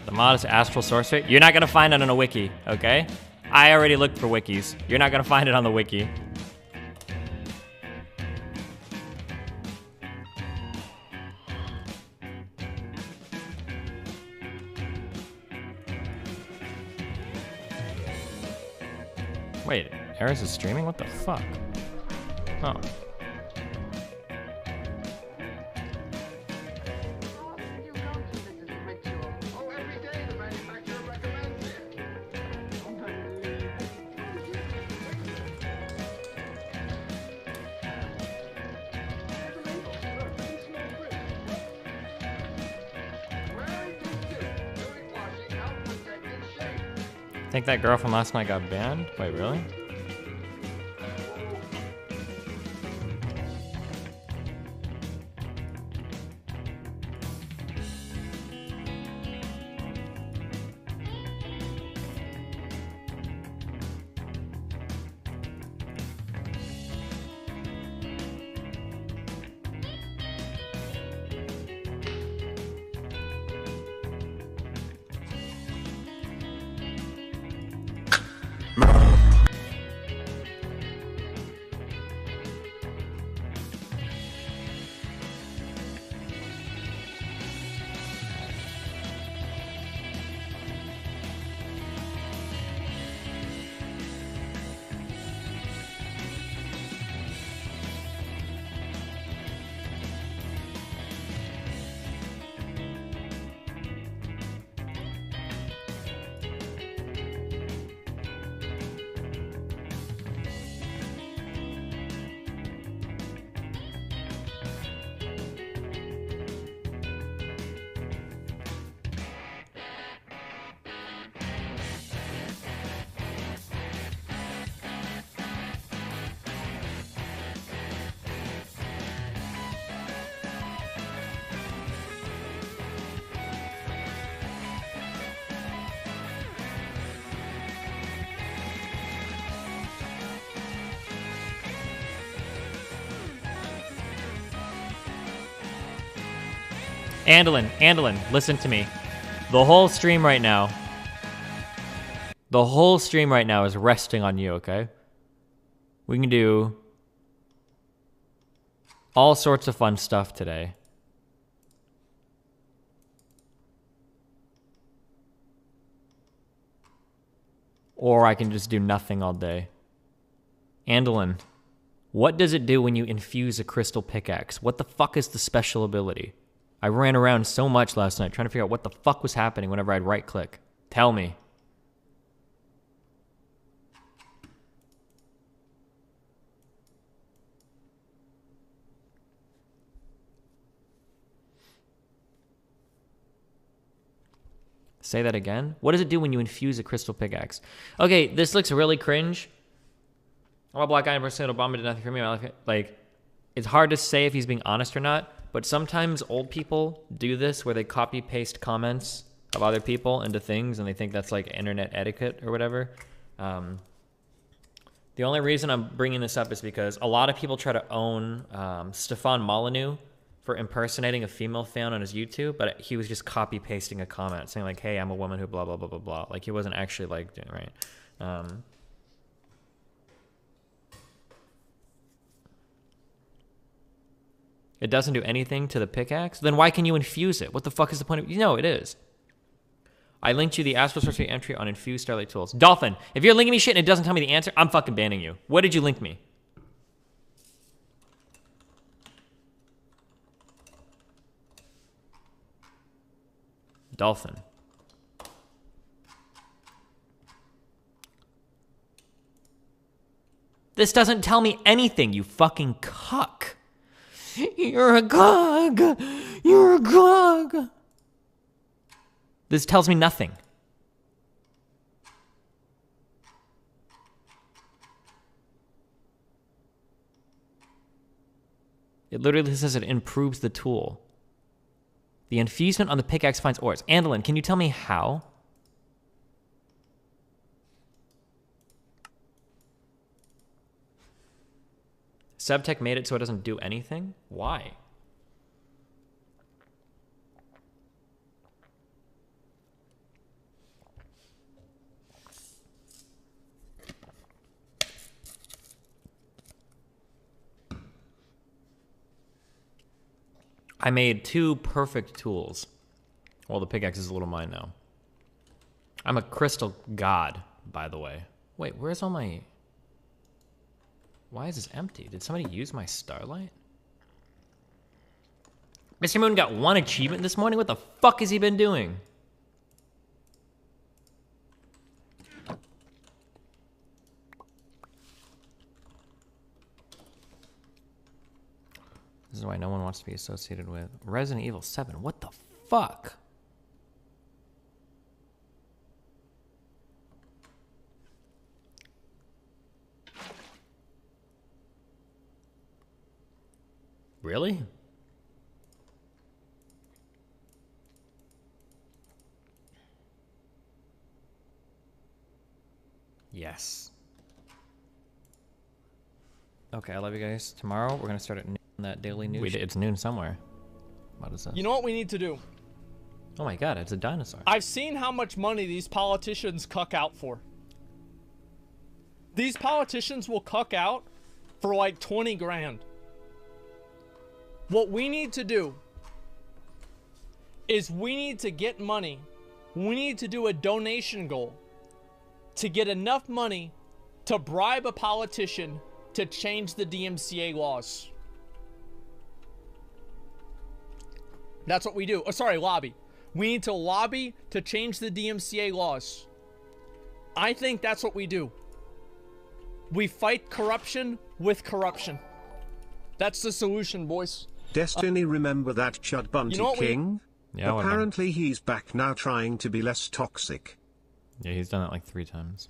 The mod is Astral Sorcery. You're not gonna find it on a wiki, okay? I already looked for wikis. You're not gonna find it on the wiki. Wait, Eris is streaming? What the fuck? Oh. Think that girl from last night got banned? Wait, really? Andalin, listen to me. The whole stream right now is resting on you, okay? We can do all sorts of fun stuff today. Or I can just do nothing all day. Andalin, what does it do when you infuse a crystal pickaxe? What the fuck is the special ability? I ran around so much last night trying to figure out what the fuck was happening whenever I'd right-click. Tell me. Say that again. What does it do when you infuse a crystal pickaxe? Okay, this looks really cringe. I'm a black guy, and Obama did nothing for me. Like, it's hard to say if he's being honest or not. But sometimes old people do this where they copy paste comments of other people into things and they think that's like internet etiquette or whatever. The only reason I'm bringing this up is because a lot of people try to own Stefan Molyneux for impersonating a female fan on his YouTube, but he was just copy pasting a comment saying like, hey, I'm a woman who blah, blah, blah, blah, blah. Like he wasn't actually like doing it right. It doesn't do anything to the pickaxe? Then why can you infuse it? What the fuck is the point of it? You know it is. I linked you the Astral Sorcery entry on Infused Starlight Tools. Dolphin, if you're linking me shit and it doesn't tell me the answer, I'm fucking banning you. What did you link me? Dolphin. This doesn't tell me anything, you fucking cuck. You're a gog. You're a gog. This tells me nothing. It literally says it improves the tool. The infusement on the pickaxe finds ores. Andalin, can you tell me how? Sevtech made it so it doesn't do anything? Why? I made 2 perfect tools. Well, the pickaxe is a little mine now. I'm a crystal god, by the way. Wait, where's all my... Why is this empty? Did somebody use my starlight? Mr. Moon got 1 achievement this morning? What the fuck has he been doing? This is why no one wants to be associated with Resident Evil 7. What the fuck? Really? Yes. Okay, I love you guys. Tomorrow we're gonna start at noon on that daily news. It's noon somewhere. What is this? You know what we need to do? Oh my god, it's a dinosaur. I've seen how much money these politicians cuck out for. These politicians will cuck out for like 20 grand. What we need to do is we need to get money. We need to do a donation goal to get enough money to bribe a politician to change the DMCA laws. That's what we do. Oh, sorry, lobby. We need to lobby to change the DMCA laws. I think that's what we do. We fight corruption with corruption. That's the solution, boys. Destiny, remember that Chud Bunty King? Yeah, apparently he's back now trying to be less toxic. Yeah, he's done it like 3 times.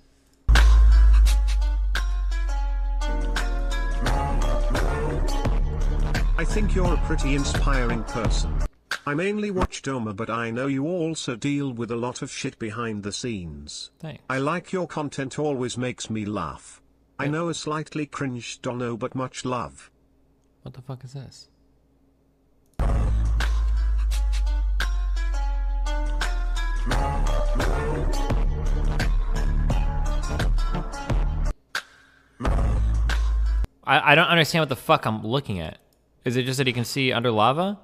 I think you're a pretty inspiring person. I mainly watch Doma, but I know you also deal with a lot of shit behind the scenes. Thanks. I like your content, always makes me laugh. I know a slightly cringe dono, but much love. What the fuck is this? I don't understand what the fuck I'm looking at. Is it just that he can see under lava?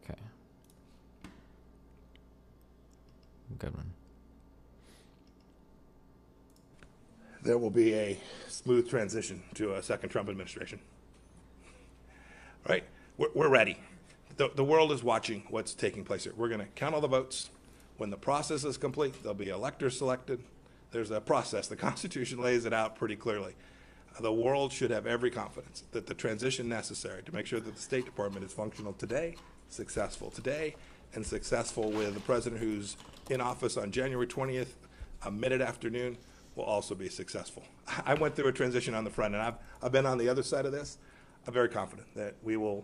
Okay. Good one. There will be a smooth transition to a second Trump administration. Right? We're ready. The world is watching what's taking place here. We're going to count all the votes. When the process is complete, there'll be electors selected. There's a process. The Constitution lays it out pretty clearly. The world should have every confidence that the transition necessary to make sure that the State Department is functional today, successful today, and successful with the president who's in office on January 20th, mid-afternoon, will also be successful. I went through a transition on the front, and I've been on the other side of this. I'm very confident that we will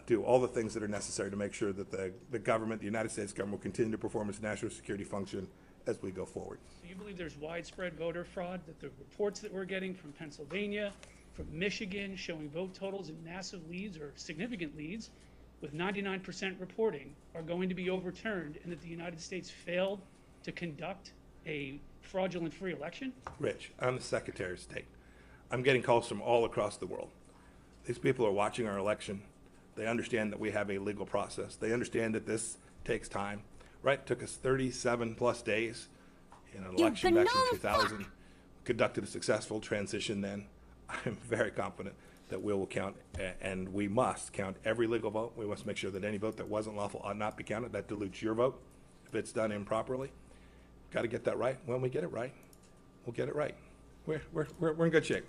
do all the things that are necessary to make sure that the government, the United States government, will continue to perform its national security function as we go forward. Do you believe there's widespread voter fraud, that the reports that we're getting from Pennsylvania, from Michigan, showing vote totals in massive leads or significant leads with 99% reporting are going to be overturned, and that the United States failed to conduct a fraudulent free election? Rich, I'm the Secretary of State. I'm getting calls from all across the world. These people are watching our election. They understand that we have a legal process. They understand that this takes time. Right? It took us 37 plus days in an election back in 2000. Conducted a successful transition then. I'm very confident that we will count, and we must count every legal vote. We must make sure that any vote that wasn't lawful ought not be counted. That dilutes your vote if it's done improperly. Got to get that right. When we get it right, we'll get it right. We're in good shape.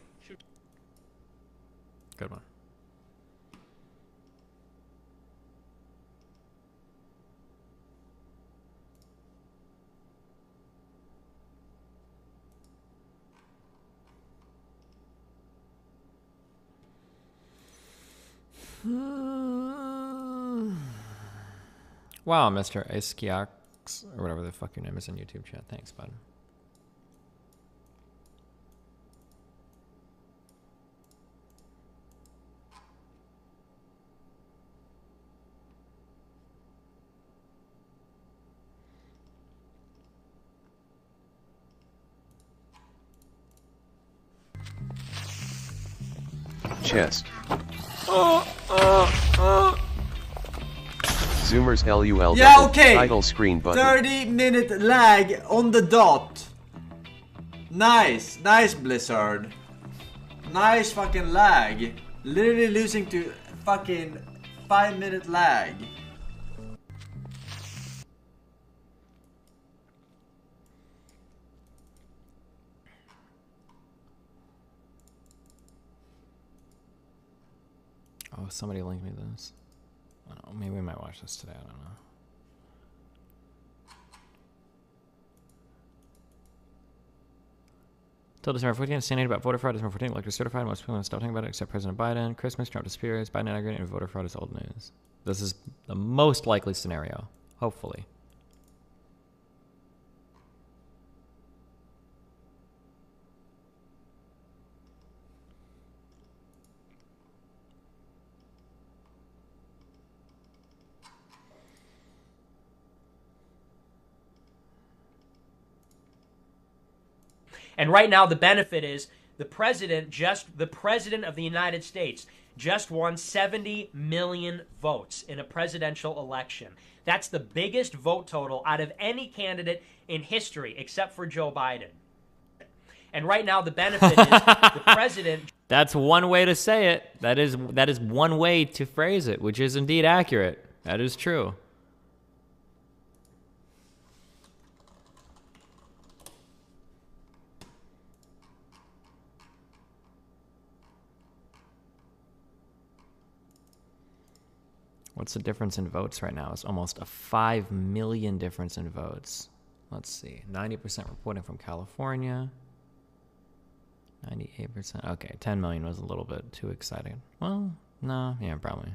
Good one. Wow, Mr. Iskiax, or whatever the fuck your name is in YouTube chat. Thanks, bud. chest. Zoomers LUL Yeah, double. okay. Title screen button. 30-minute lag on the dot. Nice, nice Blizzard. Nice fucking lag. Literally losing to fucking 5-minute lag. Oh, somebody linked me this. I don't know, maybe we might watch this today. I don't know. Till December 14th, standing about voter fraud. December 14th, electors certified. Most people don't stop talking about it except President Biden. Christmas, Trump disappears. Biden inaugurated, and voter fraud is old news. This is the most likely scenario, hopefully. And right now, the benefit is the president of the United States just won 70 million votes in a presidential election. That's the biggest vote total out of any candidate in history, except for Joe Biden. And right now, the benefit is the president. That's one way to say it. That is one way to phrase it, which is indeed accurate. That is true. What's the difference in votes right now? It's almost a 5 million difference in votes. Let's see. 90% reporting from California. 98%. Okay, 10 million was a little bit too exciting. Well, no, yeah, probably.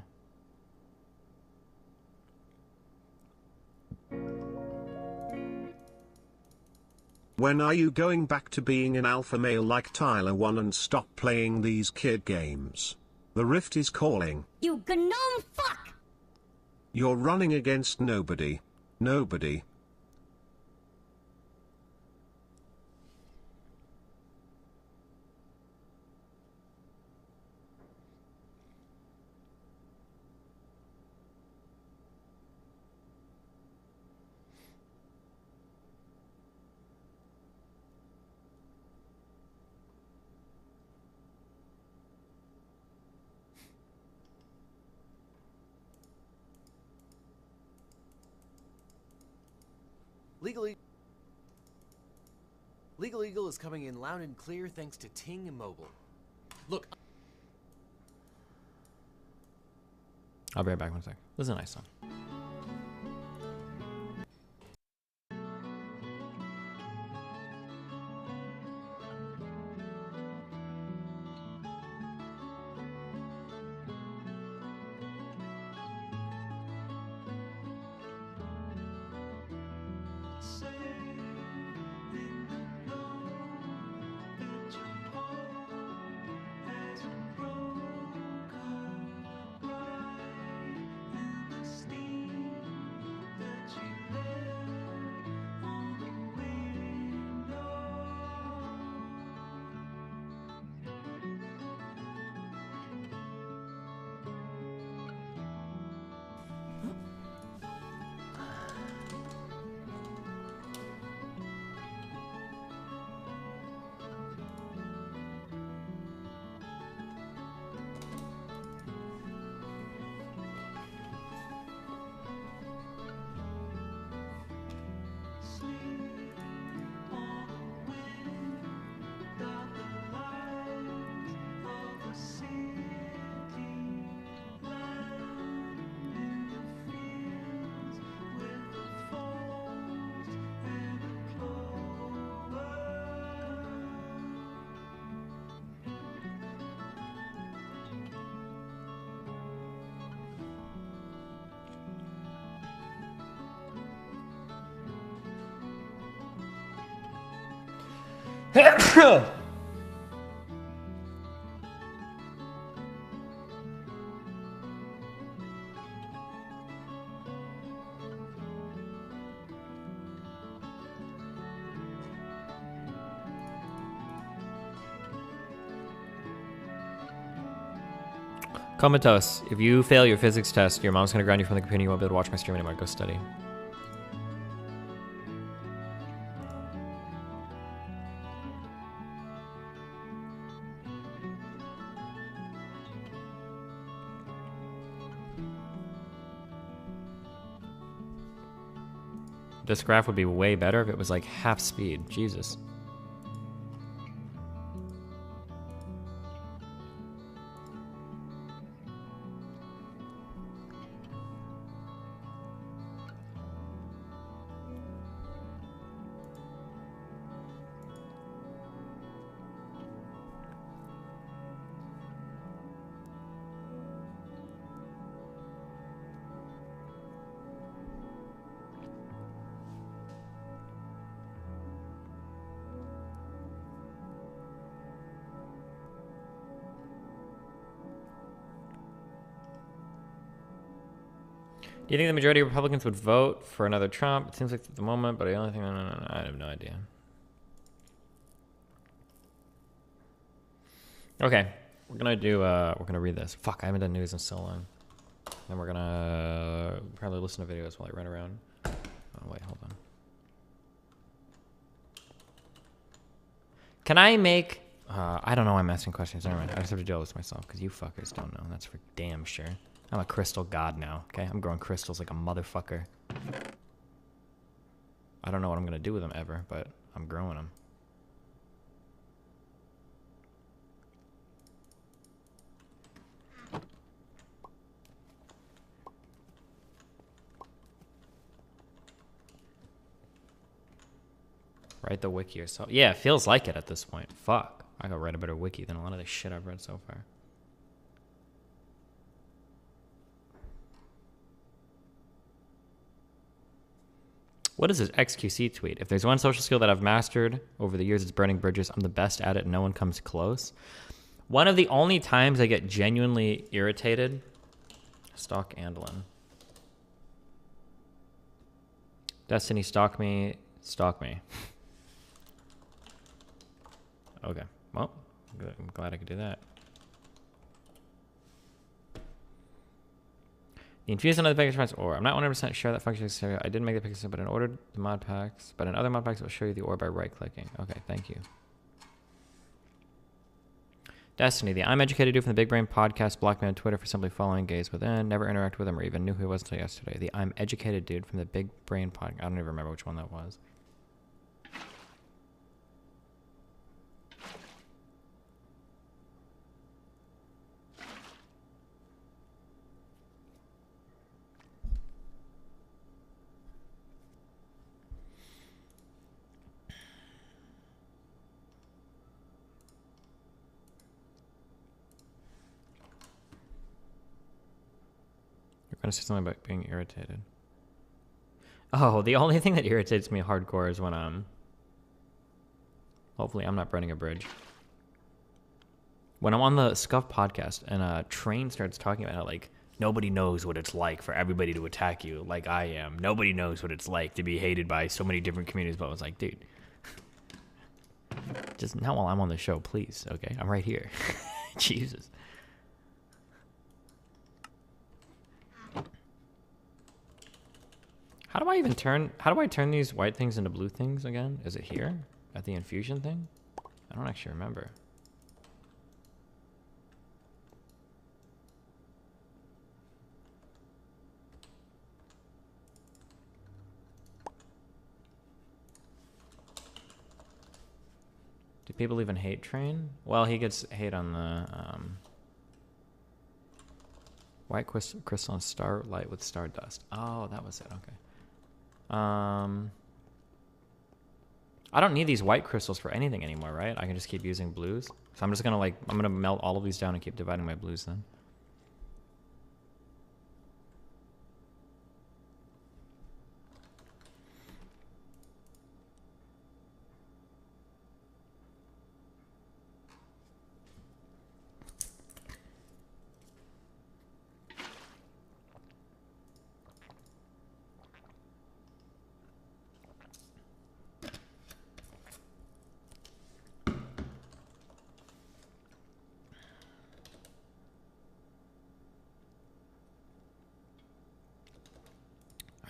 When are you going back to being an alpha male like Tyler 1 and stop playing these kid games? The Rift is calling. You gnome fuck! You're running against nobody. Nobody. Legal Eagle is coming in loud and clear thanks to Ting Mobile. Look. I'll be right back one sec. This is a nice song. Comatose, if you fail your physics test, your mom's gonna ground you from the computer. You won't be able to watch my stream anymore. Go study. This graph would be way better if it was like half speed. Jesus. Do you think the majority of Republicans would vote for another Trump? It seems like at the moment, but the only thing I have no idea. Okay, we're gonna read this. Fuck, I haven't done news in so long. Then we're gonna probably listen to videos while I run around. Oh wait, hold on. Can I make? I don't know why I'm asking questions. Never mind. I just have to do all this myself because you fuckers don't know. That's for damn sure. I'm a crystal god now, okay? I'm growing crystals like a motherfucker. I don't know what I'm gonna do with them ever, but I'm growing them. Write the wiki yourself. Yeah, it feels like it at this point. Fuck. I gotta write a better wiki than a lot of the shit I've read so far. What is this XQC tweet? If there's one social skill that I've mastered over the years, it's burning bridges. I'm the best at it. No one comes close. One of the only times I get genuinely irritated. Stalk Andelin. Destiny, stalk me. Stalk me. Okay. Well, good. I'm glad I could do that. The infuse another package response ore. I'm not 100% sure that function is serial. I did make the package, but in ordered the mod packs. But in other mod packs, it will show you the ore by right-clicking. Okay, thank you. Destiny, the I'm Educated dude from the Big Brain podcast blocked me on Twitter for simply following gays within. Never interact with him or even knew who he was until yesterday. The I'm Educated dude from the Big Brain podcast. I don't even remember which one that was. Going to say something about being irritated. Oh, the only thing that irritates me hardcore is when hopefully I'm not burning a bridge. When I'm on the Scuff podcast and a train starts talking about how like nobody knows what it's like for everybody to attack you like I am. Nobody knows what it's like to be hated by so many different communities. But I was like, dude, just not while I'm on the show, please. Okay, I'm right here. Jesus. How do I turn these white things into blue things again? Is it here? At the infusion thing? I don't actually remember. Do people even hate Train? Well, he gets hate on the white crystal and starlight with stardust. Oh, that was it. Okay. I don't need these white crystals for anything anymore, right? I can just keep using blues. So I'm just gonna I'm gonna melt all of these down and keep dividing my blues then.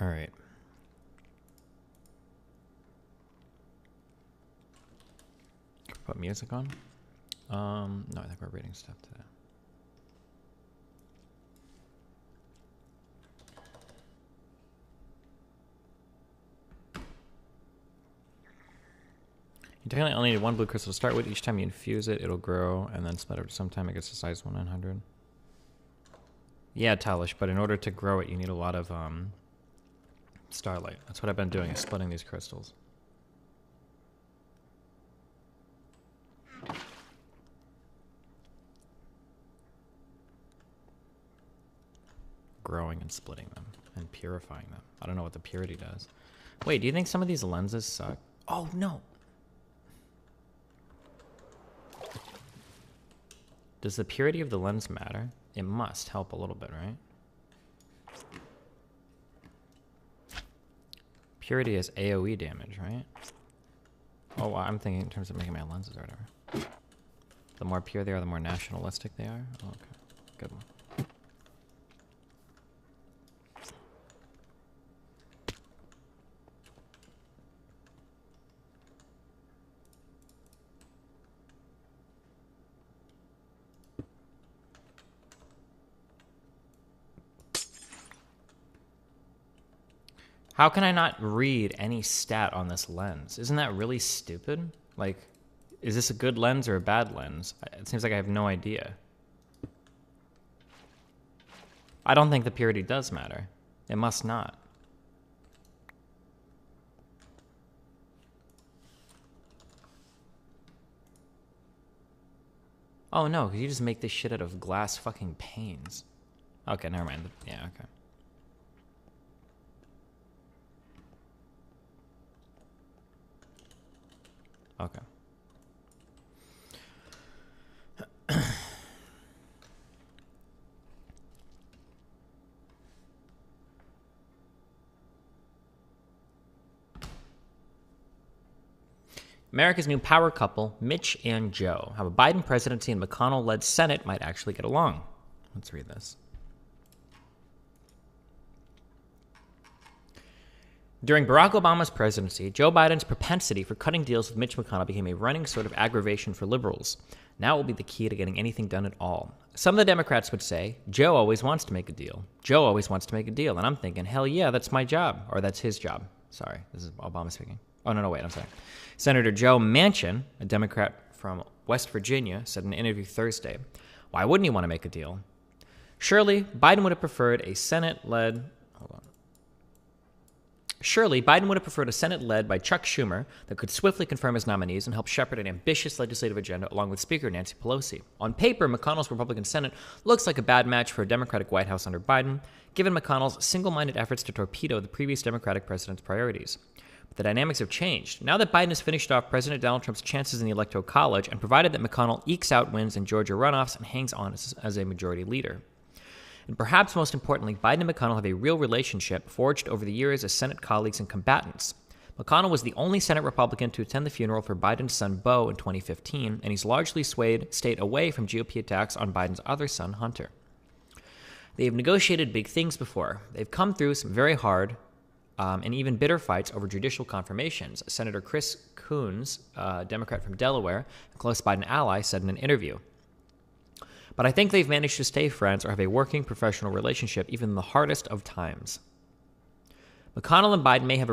All right. Put music on? No, I think we're reading stuff today. You technically only need one blue crystal to start with. Each time you infuse it, it'll grow and then split over to sometime it gets to size 100. Yeah, Talish, but in order to grow it, you need a lot of starlight. That's what I've been doing, is splitting these crystals. Growing and splitting them and purifying them. I don't know what the purity does. Wait, do you think some of these lenses suck? Oh, no. Does the purity of the lens matter? It must help a little bit, right? Purity is AoE damage, right? Oh, well, I'm thinking in terms of making my lenses or whatever. The more pure they are, the more nationalistic they are? Oh, okay. Good one. How can I not read any stat on this lens? Isn't that really stupid? Like, is this a good lens or a bad lens? It seems like I have no idea. I don't think the purity does matter. It must not. Oh no, because you just make this shit out of glass fucking panes. Okay, never mind. Yeah, okay. Okay. America's new power couple, Mitch and Joe, how a Biden presidency and McConnell-led Senate might actually get along. Let's read this. During Barack Obama's presidency, Joe Biden's propensity for cutting deals with Mitch McConnell became a running sort of aggravation for liberals. Now it will be the key to getting anything done at all. Some of the Democrats would say, Joe always wants to make a deal. Joe always wants to make a deal. And I'm thinking, hell yeah, that's my job. Or that's his job. Sorry, this is Obama speaking. Oh, no, wait, I'm sorry. Senator Joe Manchin, a Democrat from West Virginia, said in an interview Thursday, why wouldn't he want to make a deal? Surely, Biden would have preferred a Senate-led... Surely, Biden would have preferred a Senate led by Chuck Schumer that could swiftly confirm his nominees and help shepherd an ambitious legislative agenda along with Speaker Nancy Pelosi. On paper, McConnell's Republican Senate looks like a bad match for a Democratic White House under Biden, given McConnell's single-minded efforts to torpedo the previous Democratic president's priorities. But the dynamics have changed. Now that Biden has finished off President Donald Trump's chances in the Electoral College and provided that McConnell ekes out wins in Georgia runoffs and hangs on as a majority leader. And perhaps most importantly, Biden and McConnell have a real relationship forged over the years as Senate colleagues and combatants. McConnell was the only Senate Republican to attend the funeral for Biden's son, Beau, in 2015, and he's largely stayed away from GOP attacks on Biden's other son, Hunter. They have negotiated big things before. They've come through some very hard and even bitter fights over judicial confirmations. Senator Chris Coons, a Democrat from Delaware, a close Biden ally, said in an interview. But I think they've managed to stay friends or have a working professional relationship even in the hardest of times. McConnell and Biden may have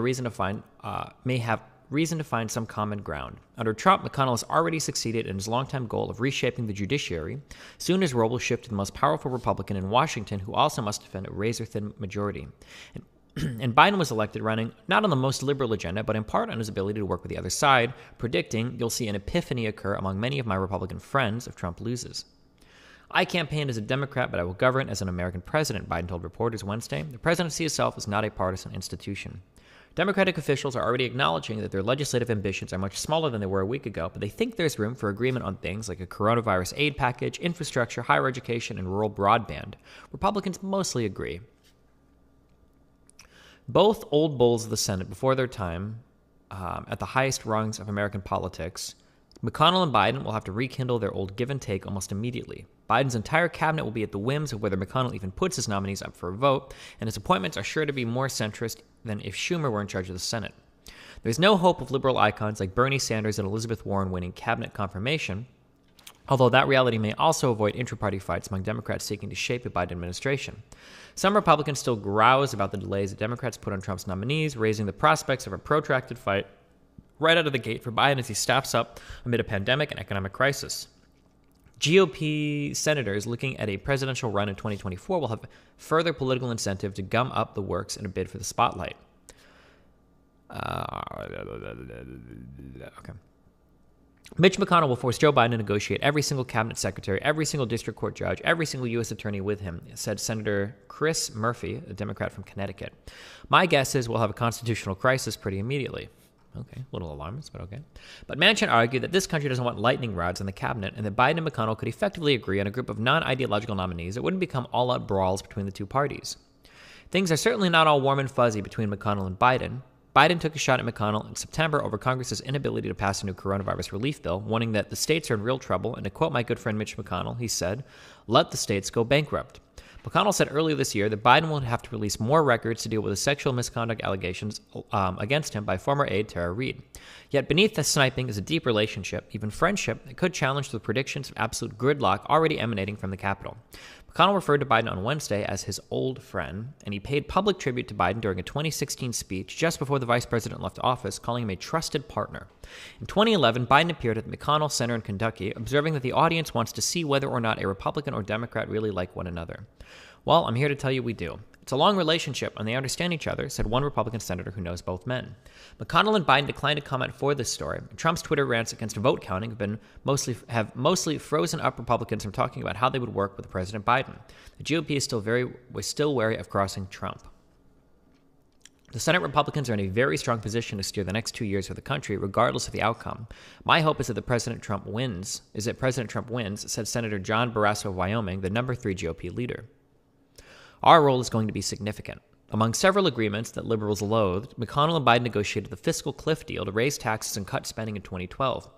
reason to find some common ground. Under Trump, McConnell has already succeeded in his longtime goal of reshaping the judiciary. Soon his role will shift to the most powerful Republican in Washington, who also must defend a razor-thin majority. And Biden was elected running not on the most liberal agenda, but in part on his ability to work with the other side, predicting you'll see an epiphany occur among many of my Republican friends if Trump loses. I campaigned as a Democrat, but I will govern as an American president, Biden told reporters Wednesday. The presidency itself is not a partisan institution. Democratic officials are already acknowledging that their legislative ambitions are much smaller than they were a week ago, but they think there's room for agreement on things like a coronavirus aid package, infrastructure, higher education, and rural broadband. Republicans mostly agree. Both old bulls of the Senate before their time, at the highest rungs of American politics, McConnell and Biden will have to rekindle their old give and take almost immediately. Biden's entire cabinet will be at the whims of whether McConnell even puts his nominees up for a vote, and his appointments are sure to be more centrist than if Schumer were in charge of the Senate. There's no hope of liberal icons like Bernie Sanders and Elizabeth Warren winning cabinet confirmation, although that reality may also avoid intra-party fights among Democrats seeking to shape a Biden administration. Some Republicans still grouse about the delays that Democrats put on Trump's nominees, raising the prospects of a protracted fight right out of the gate for Biden as he staffs up amid a pandemic and economic crisis. GOP senators looking at a presidential run in 2024 will have further political incentive to gum up the works in a bid for the spotlight. Okay. Mitch McConnell will force Joe Biden to negotiate every single cabinet secretary, every single district court judge, every single U.S. attorney with him, said Senator Chris Murphy, a Democrat from Connecticut. My guess is we'll have a constitutional crisis pretty immediately. Okay, a little alarmist, but okay. But Manchin argued that this country doesn't want lightning rods in the cabinet and that Biden and McConnell could effectively agree on a group of non-ideological nominees that wouldn't become all-out brawls between the two parties. Things are certainly not all warm and fuzzy between McConnell and Biden. Biden took a shot at McConnell in September over Congress's inability to pass a new coronavirus relief bill, warning that the states are in real trouble, and to quote my good friend Mitch McConnell, he said, "Let the states go bankrupt." McConnell said earlier this year that Biden will have to release more records to deal with the sexual misconduct allegations against him by former aide Tara Reade. Yet beneath the sniping is a deep relationship, even friendship, that could challenge the predictions of absolute gridlock already emanating from the Capitol. McConnell referred to Biden on Wednesday as his old friend, and he paid public tribute to Biden during a 2016 speech just before the vice president left office, calling him a trusted partner. In 2011, Biden appeared at the McConnell Center in Kentucky, observing that the audience wants to see whether or not a Republican or Democrat really like one another. Well, I'm here to tell you we do. It's a long relationship, and they understand each other, said one Republican senator who knows both men. McConnell and Biden declined to comment for this story. Trump's Twitter rants against vote counting have mostly frozen up Republicans from talking about how they would work with President Biden. The GOP is still wary of crossing Trump. The Senate Republicans are in a very strong position to steer the next 2 years for the country, regardless of the outcome. My hope is that President Trump wins, said Senator John Barrasso of Wyoming, the number 3 GOP leader. Our role is going to be significant. Among several agreements that liberals loathed, McConnell and Biden negotiated the fiscal cliff deal to raise taxes and cut spending in 2012.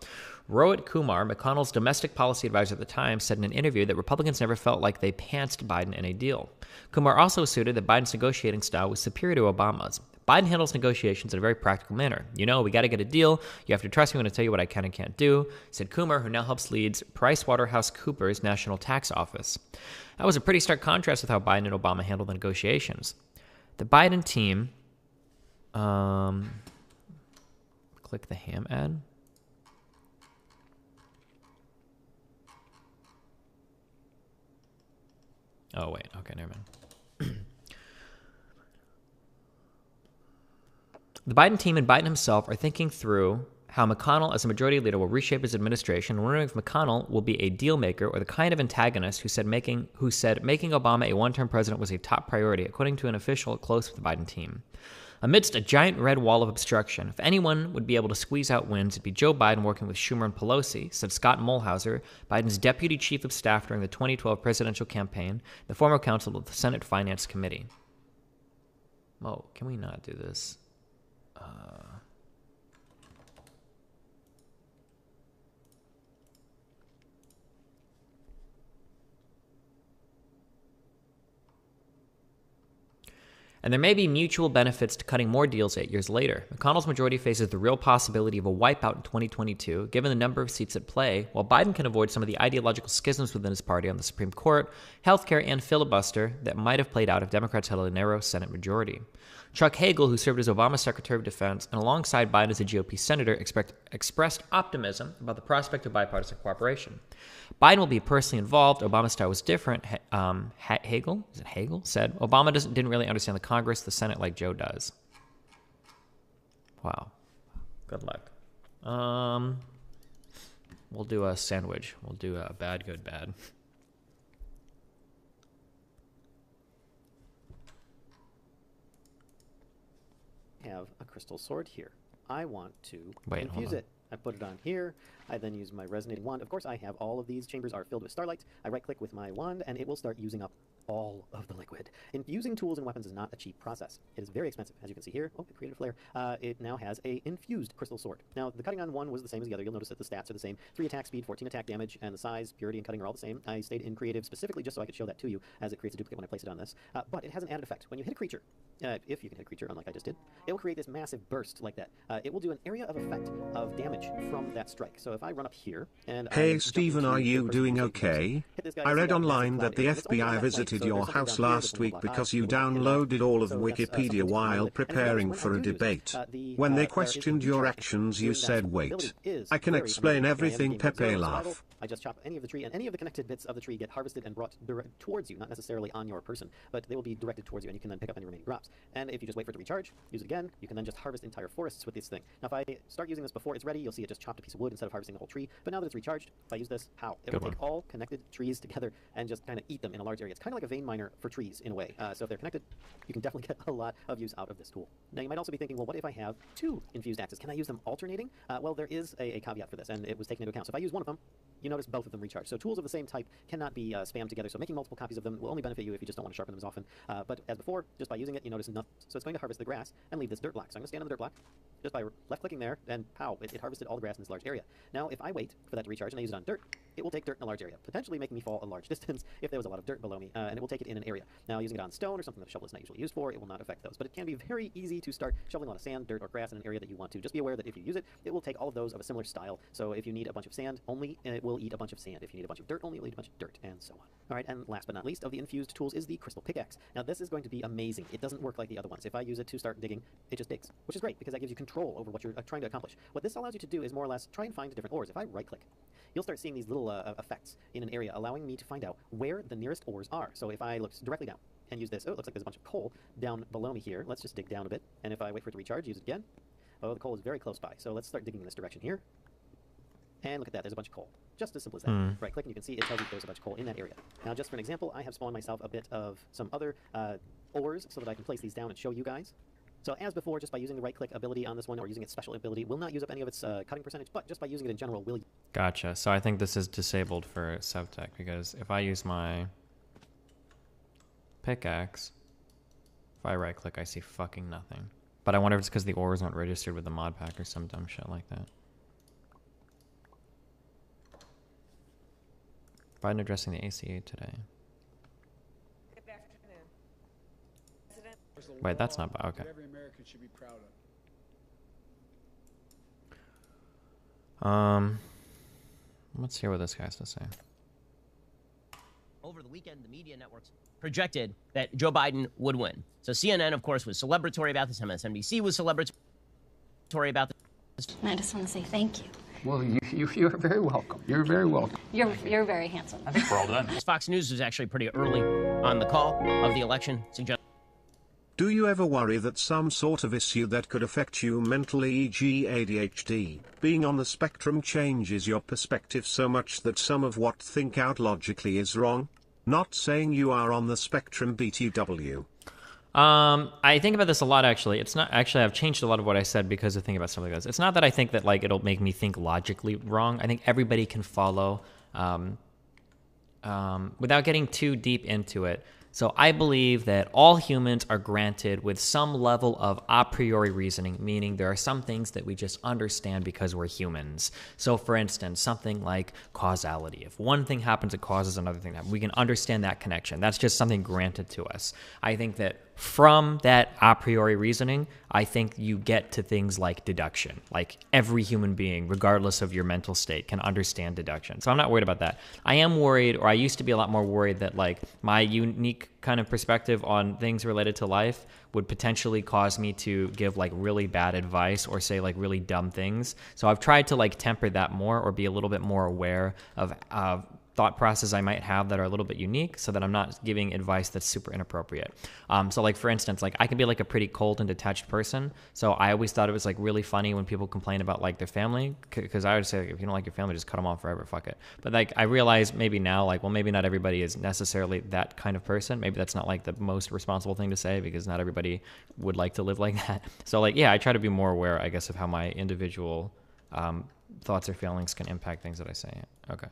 Rohit Kumar, McConnell's domestic policy advisor at the time, said in an interview that Republicans never felt like they pantsed Biden in a deal. Kumar also asserted that Biden's negotiating style was superior to Obama's. Biden handles negotiations in a very practical manner. We got to get a deal. You have to trust me when I tell you what I can and can't do, said Kumar, who now helps lead PricewaterhouseCoopers' National Tax Office. That was a pretty stark contrast with how Biden and Obama handled the negotiations. The Biden team, click the ham ad. Oh, wait. Okay, never mind. The Biden team and Biden himself are thinking through how McConnell, as a majority leader, will reshape his administration, and wondering if McConnell will be a deal maker or the kind of antagonist who said making Obama a one-term president was a top priority, according to an official close with the Biden team. Amidst a giant red wall of obstruction, if anyone would be able to squeeze out wins, it'd be Joe Biden working with Schumer and Pelosi, said Scott Mulhauser, Biden's deputy chief of staff during the 2012 presidential campaign, the former counsel of the Senate Finance Committee. Oh, can we not do this? And there may be mutual benefits to cutting more deals 8 years later. McConnell's majority faces the real possibility of a wipeout in 2022, given the number of seats at play, while Biden can avoid some of the ideological schisms within his party on the Supreme Court, healthcare, and filibuster that might have played out if Democrats held a narrow Senate majority. Chuck Hagel, who served as Obama's Secretary of Defense and alongside Biden as a GOP senator, expressed optimism about the prospect of bipartisan cooperation. Biden will be personally involved. Obama's style was different. Hagel said Obama didn't really understand the Congress, the Senate like Joe does. Wow. Good luck. We'll do a sandwich. We'll do a bad, good, bad. Have a crystal sword here. I want to Wait, infuse it. I put it on here. I then use my resonating wand. Of course, I have all of these chambers are filled with starlight. I right-click with my wand, and it will start using up all of the liquid. Infusing tools and weapons is not a cheap process. It is very expensive. As you can see here, oh, it created a flare. It now has a infused crystal sword. Now, the cutting on one was the same as the other. You'll notice that the stats are the same. 3 attack speed, 14 attack damage, and the size, purity, and cutting are all the same. I stayed in creative specifically just so I could show that to you, as it creates a duplicate when I place it on this. But it has an added effect. When you hit a creature, if you can hit a creature, unlike I just did, it will create this massive burst like that. It will do an area of effect of damage from that strike. So if I run up here and Hey Stephen, are you doing okay? I read online that the FBI visited your house last week because you downloaded all of Wikipedia while preparing for a debate. When they questioned your actions you said wait. I can explain everything, Pepe laugh. I just chop any of the tree, and any of the connected bits of the tree get harvested and brought towards you, not necessarily on your person, but they will be directed towards you, and you can then pick up any remaining drops. And if you just wait for it to recharge, use it again, you can then just harvest entire forests with this thing. Now, if I start using this before it's ready, you'll see it just chopped a piece of wood instead of harvesting the whole tree. But now that it's recharged, if I use this, it will take all connected trees together and just kind of eat them in a large area. It's kind of like a vein miner for trees in a way. So if they're connected, you can definitely get a lot of use out of this tool. Now, you might also be thinking, well, what if I have 2 infused axes? Can I use them alternating? Well, there is a caveat for this, and it was taken into account. So if I use one of them, you notice both of them recharge. So tools of the same type cannot be spammed together. So making multiple copies of them will only benefit you if you just don't want to sharpen them as often. But as before, just by using it, you notice nothing. So it's going to harvest the grass and leave this dirt block. So I'm going to stand on the dirt block just by left-clicking there, and pow, it harvested all the grass in this large area. Now, if I wait for that to recharge and I use it on dirt, it will take dirt in a large area, potentially making me fall a large distance if there was a lot of dirt below me, and it will take it in an area. Now, using it on stone or something that a shovel is not usually used for, it will not affect those. But it can be very easy to start shoveling a lot of sand, dirt, or grass in an area that you want to. Just be aware that if you use it, it will take all of those of a similar style. So if you need a bunch of sand, only it will eat a bunch of sand. If you need a bunch of dirt, only it will eat a bunch of dirt, and so on. All right, and last but not least of the infused tools is the crystal pickaxe. Now, this is going to be amazing. It doesn't work like the other ones. If I use it to start digging, it just digs, which is great because that gives you control over what you're trying to accomplish. What this allows you to do is more or less try and find different ores. If I right-click, you'll start seeing these little effects in an area, allowing me to find out where the nearest ores are. So if I look directly down and use this, oh, it looks like there's a bunch of coal down below me here. Let's just dig down a bit. And if I wait for it to recharge, use it again. Oh, the coal is very close by. So let's start digging in this direction here. And look at that, there's a bunch of coal. Just as simple as that. Right-click and you can see it tells you there's a bunch of coal in that area. Now, just for an example, I have spawned myself a bit of some other ores so that I can place these down and show you guys. So as before, just by using the right-click ability on this one or using its special ability, will not use up any of its cutting percentage, but just by using it in general will... Gotcha. So I think this is disabled for Sevtech because if I use my pickaxe, if I right-click, I see fucking nothing. But I wonder if it's because the ores aren't registered with the mod pack or some dumb shit like that. Biden addressing the ACA today. Wait, that's not bad. Okay. Every American should be proud of. Let's hear what this guy has to say. Over the weekend, the media networks projected that Joe Biden would win. So CNN, of course, was celebratory about this. MSNBC was celebratory about this. And I just want to say thank you. Well, you're very welcome. You're very welcome. You're very handsome. I think we're all done. Fox News was actually pretty early on the call of the election, suggesting. Do you ever worry that some sort of issue that could affect you mentally, e.g. ADHD, being on the spectrum changes your perspective so much that some of what think out logically is wrong? Not saying you are on the spectrum, BTW. I think about this a lot, actually. It's not, actually, I've changed a lot of what I said because of thinking about something like this. It's not that I think that, like, it'll make me think logically wrong. I think everybody can follow, without getting too deep into it. So I believe that all humans are granted with some level of a priori reasoning, meaning there are some things that we just understand because we're humans. So for instance, something like causality. If one thing happens, it causes another thing to happen. We can understand that connection. That's just something granted to us. I think that from that a priori reasoning, I think you get to things like deduction. Like every human being, regardless of your mental state, can understand deduction. So I'm not worried about that. I am worried, or I used to be a lot more worried that like my unique kind of perspective on things related to life would potentially cause me to give like really bad advice or say like really dumb things. So I've tried to like temper that more or be a little bit more aware of thought process I might have that are a little bit unique so that I'm not giving advice that's super inappropriate. So like for instance, like I can be like a pretty cold and detached person. So I always thought it was like really funny when people complain about like their family, because I would say like, if you don't like your family, just cut them off forever, fuck it. But like I realize maybe now, like, well, maybe not everybody is necessarily that kind of person. Maybe that's not like the most responsible thing to say because not everybody would like to live like that. So like, yeah, I try to be more aware, I guess, of how my individual thoughts or feelings can impact things that I say. Okay.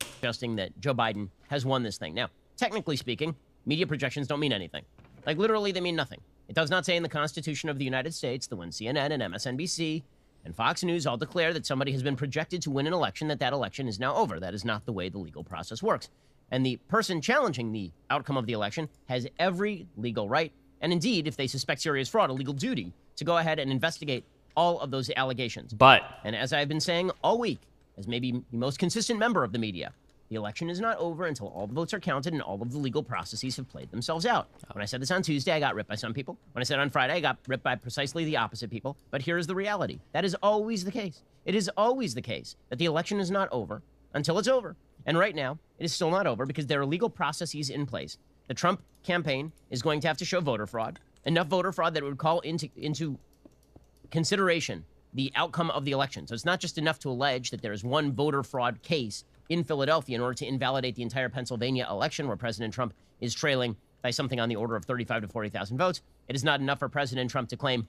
Suggesting that Joe Biden has won this thing. Now, technically speaking, media projections don't mean anything. Like, literally, they mean nothing. It does not say in the Constitution of the United States that when CNN and MSNBC and Fox News all declare that somebody has been projected to win an election, that that election is now over. That is not the way the legal process works. And the person challenging the outcome of the election has every legal right, and indeed, if they suspect serious fraud, a legal duty to go ahead and investigate all of those allegations. And as I've been saying all week, as maybe the most consistent member of the media, the election is not over until all the votes are counted and all of the legal processes have played themselves out. When I said this on Tuesday, I got ripped by some people. When I said on Friday, I got ripped by precisely the opposite people. But here is the reality. That is always the case. It is always the case that the election is not over until it's over. And right now, it is still not over because there are legal processes in place. The Trump campaign is going to have to show voter fraud, enough voter fraud that it would call into consideration the outcome of the election. So it's not just enough to allege that there is one voter fraud case in Philadelphia in order to invalidate the entire Pennsylvania election where President Trump is trailing by something on the order of 35 to 40,000 votes. It is not enough for President Trump to claim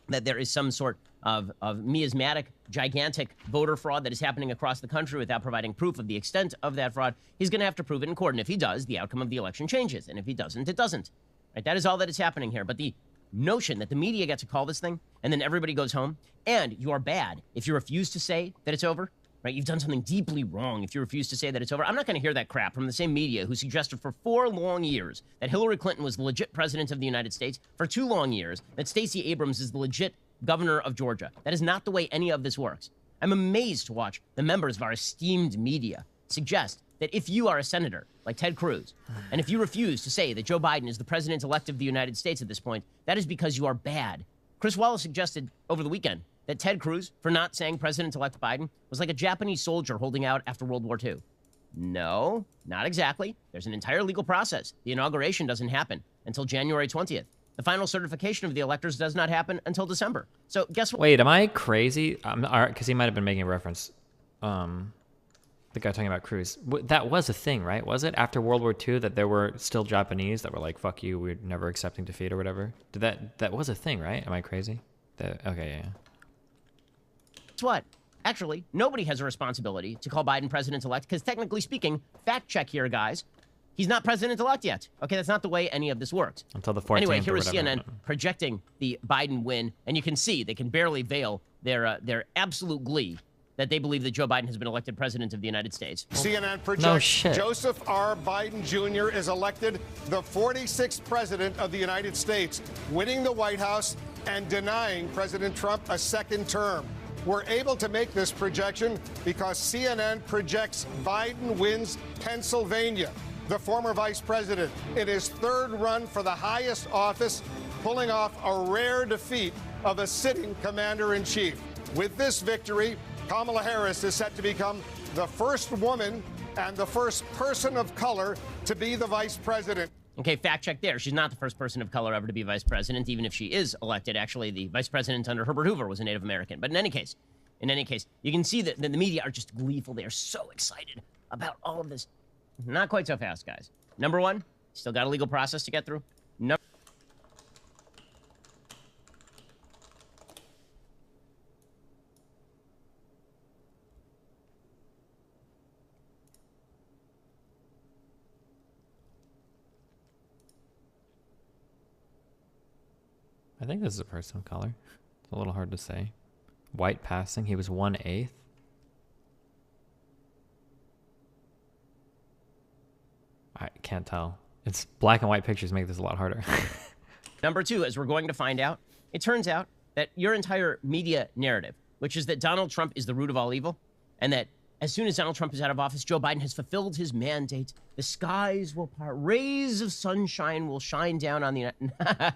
that there is some sort of miasmatic, gigantic voter fraud that is happening across the country without providing proof of the extent of that fraud. He's going to have to prove it in court. And if he does, the outcome of the election changes. And if he doesn't, it doesn't. Right? That is all that is happening here. But the notion that the media get to call this thing and then everybody goes home, and you are bad if you refuse to say that it's over, right? You've done something deeply wrong if you refuse to say that it's over. I'm not going to hear that crap from the same media who suggested for 4 long years that Hillary Clinton was the legit president of the United States, for 2 long years that Stacey Abrams is the legit governor of Georgia. That is not the way any of this works. I'm amazed to watch the members of our esteemed media suggest that if you are a senator like Ted Cruz, and if you refuse to say that Joe Biden is the president-elect of the United States at this point, that is because you are bad. Chris Wallace suggested over the weekend that Ted Cruz, for not saying President-elect Biden, was like a Japanese soldier holding out after World War II. No, not exactly. There's an entire legal process. The inauguration doesn't happen until January 20th. The final certification of the electors does not happen until December. So guess what? Wait, am I crazy? Because he might have been making a reference. The guy talking about Cruz. That was a thing, right? Was it after World War II that there were still Japanese that were like, "Fuck you, we're never accepting defeat" or whatever? That was a thing, right? Am I crazy? Okay, yeah. Guess what? Actually, nobody has a responsibility to call Biden president-elect because technically speaking, fact check here, guys. He's not president-elect yet. Okay, that's not the way any of this works. Until the 14th. Anyway, here is CNN projecting the Biden win, and you can see they can barely veil their absolute glee that they believe that Joe Biden has been elected president of the United States. CNN projects Joseph R. Biden Jr. is elected the 46th president of the United States, winning the White House and denying President Trump a second term. We're able to make this projection because CNN projects Biden wins Pennsylvania, the former vice president, in his 3rd run for the highest office, pulling off a rare defeat of a sitting commander-in-chief. With this victory, Kamala Harris is set to become the first woman and the first person of color to be the vice president. Okay, fact check there. She's not the first person of color ever to be vice president, even if she is elected. Actually, the vice president under Herbert Hoover was a Native American. But in any case, you can see that the media are just gleeful. They are so excited about all of this. Not quite so fast, guys. Number 1, still got a legal process to get through. I think this is a person of color. It's a little hard to say. White passing. He was 1/8. I can't tell. It's black and white pictures make this a lot harder. Number 2, as we're going to find out, it turns out that your entire media narrative, which is that Donald Trump is the root of all evil, and that as soon as Donald Trump is out of office, Joe Biden has fulfilled his mandate. The skies will part. Rays of sunshine will shine down on the...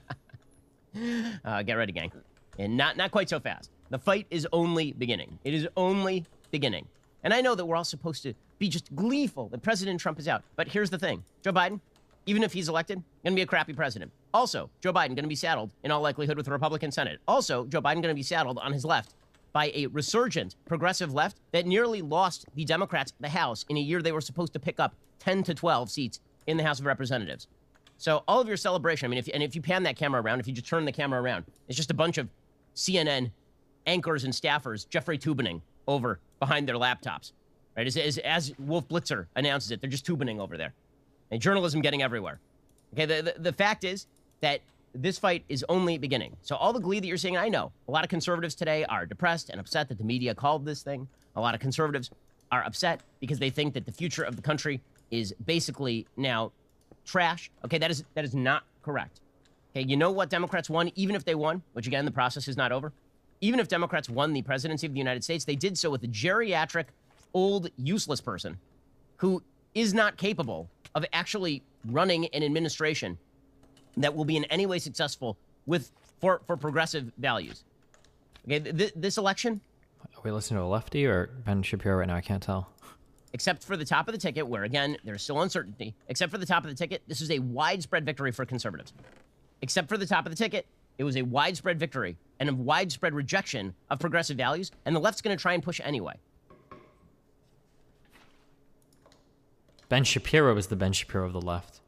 get ready, gang. And not quite so fast. The fight is only beginning. It is only beginning. And I know that we're all supposed to be just gleeful that President Trump is out. But here's the thing. Joe Biden, even if he's elected, going to be a crappy president. Also, Joe Biden going to be saddled, in all likelihood, with a Republican Senate. Also, Joe Biden going to be saddled on his left by a resurgent progressive left that nearly lost the Democrats the House in a year they were supposed to pick up 10 to 12 seats in the House of Representatives. So all of your celebration, I mean, if you pan that camera around, if you just turn the camera around, it's just a bunch of CNN anchors and staffers Jeffrey Tubening over behind their laptops, right? As Wolf Blitzer announces it, they're just tubening over there. And journalism getting everywhere. Okay, the fact is that this fight is only beginning. So all the glee that you're seeing, I know, a lot of conservatives today are depressed and upset that the media called this thing. A lot of conservatives are upset because they think that the future of the country is basically now trash. Okay, that is not correct. Okay, you know what Democrats won, even if they won, which again, the process is not over. Even if Democrats won the presidency of the United States, they did so with a geriatric, old, useless person who is not capable of actually running an administration that will be in any way successful for progressive values. Okay, this election... Are we listening to a lefty or Ben Shapiro right now? I can't tell. Except for the top of the ticket, where, again, there's still uncertainty. Except for the top of the ticket, this is a widespread victory for conservatives. Except for the top of the ticket, it was a widespread victory and a widespread rejection of progressive values, and the left's going to try and push anyway. Ben Shapiro is the Ben Shapiro of the left.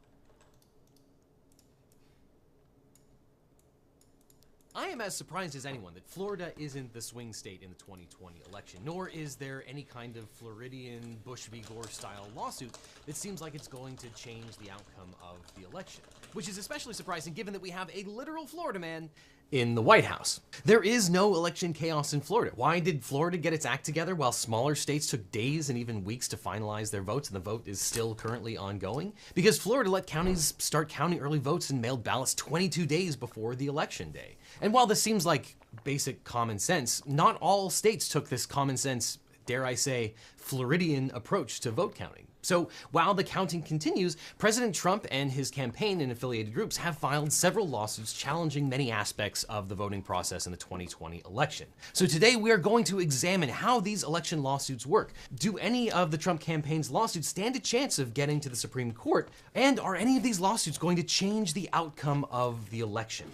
I am as surprised as anyone that Florida isn't the swing state in the 2020 election, nor is there any kind of Floridian Bush v. Gore style lawsuit that seems like it's going to change the outcome of the election, which is especially surprising given that we have a literal Florida man in the White House. There is no election chaos in Florida. Why did Florida get its act together while smaller states took days and even weeks to finalize their votes, and the vote is still currently ongoing? Because Florida let counties start counting early votes and mailed ballots 22 days before the election day. And while this seems like basic common sense, not all states took this common sense, dare I say, Floridian approach to vote counting. So while the counting continues, President Trump and his campaign and affiliated groups have filed several lawsuits challenging many aspects of the voting process in the 2020 election. So today we are going to examine how these election lawsuits work. Do any of the Trump campaign's lawsuits stand a chance of getting to the Supreme Court? And are any of these lawsuits going to change the outcome of the election?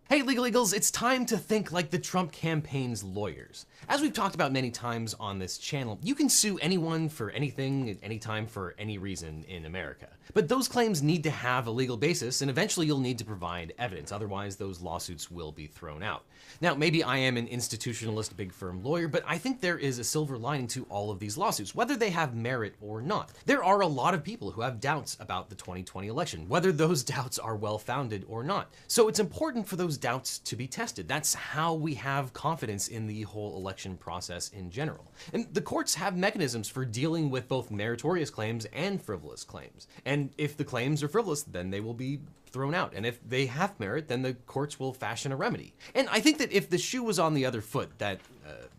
Hey, Legal Eagles, it's time to think like the Trump campaign's lawyers. As we've talked about many times on this channel, you can sue anyone for anything at any time for any reason in America. But those claims need to have a legal basis, and eventually you'll need to provide evidence. Otherwise, those lawsuits will be thrown out. Now, maybe I am an institutionalist big firm lawyer, but I think there is a silver lining to all of these lawsuits, whether they have merit or not. There are a lot of people who have doubts about the 2020 election, whether those doubts are well-founded or not. So it's important for those doubts to be tested. That's how we have confidence in the whole election process in general. And the courts have mechanisms for dealing with both meritorious claims and frivolous claims. And if the claims are frivolous, then they will be thrown out. And if they have merit, then the courts will fashion a remedy. And I think that if the shoe was on the other foot, that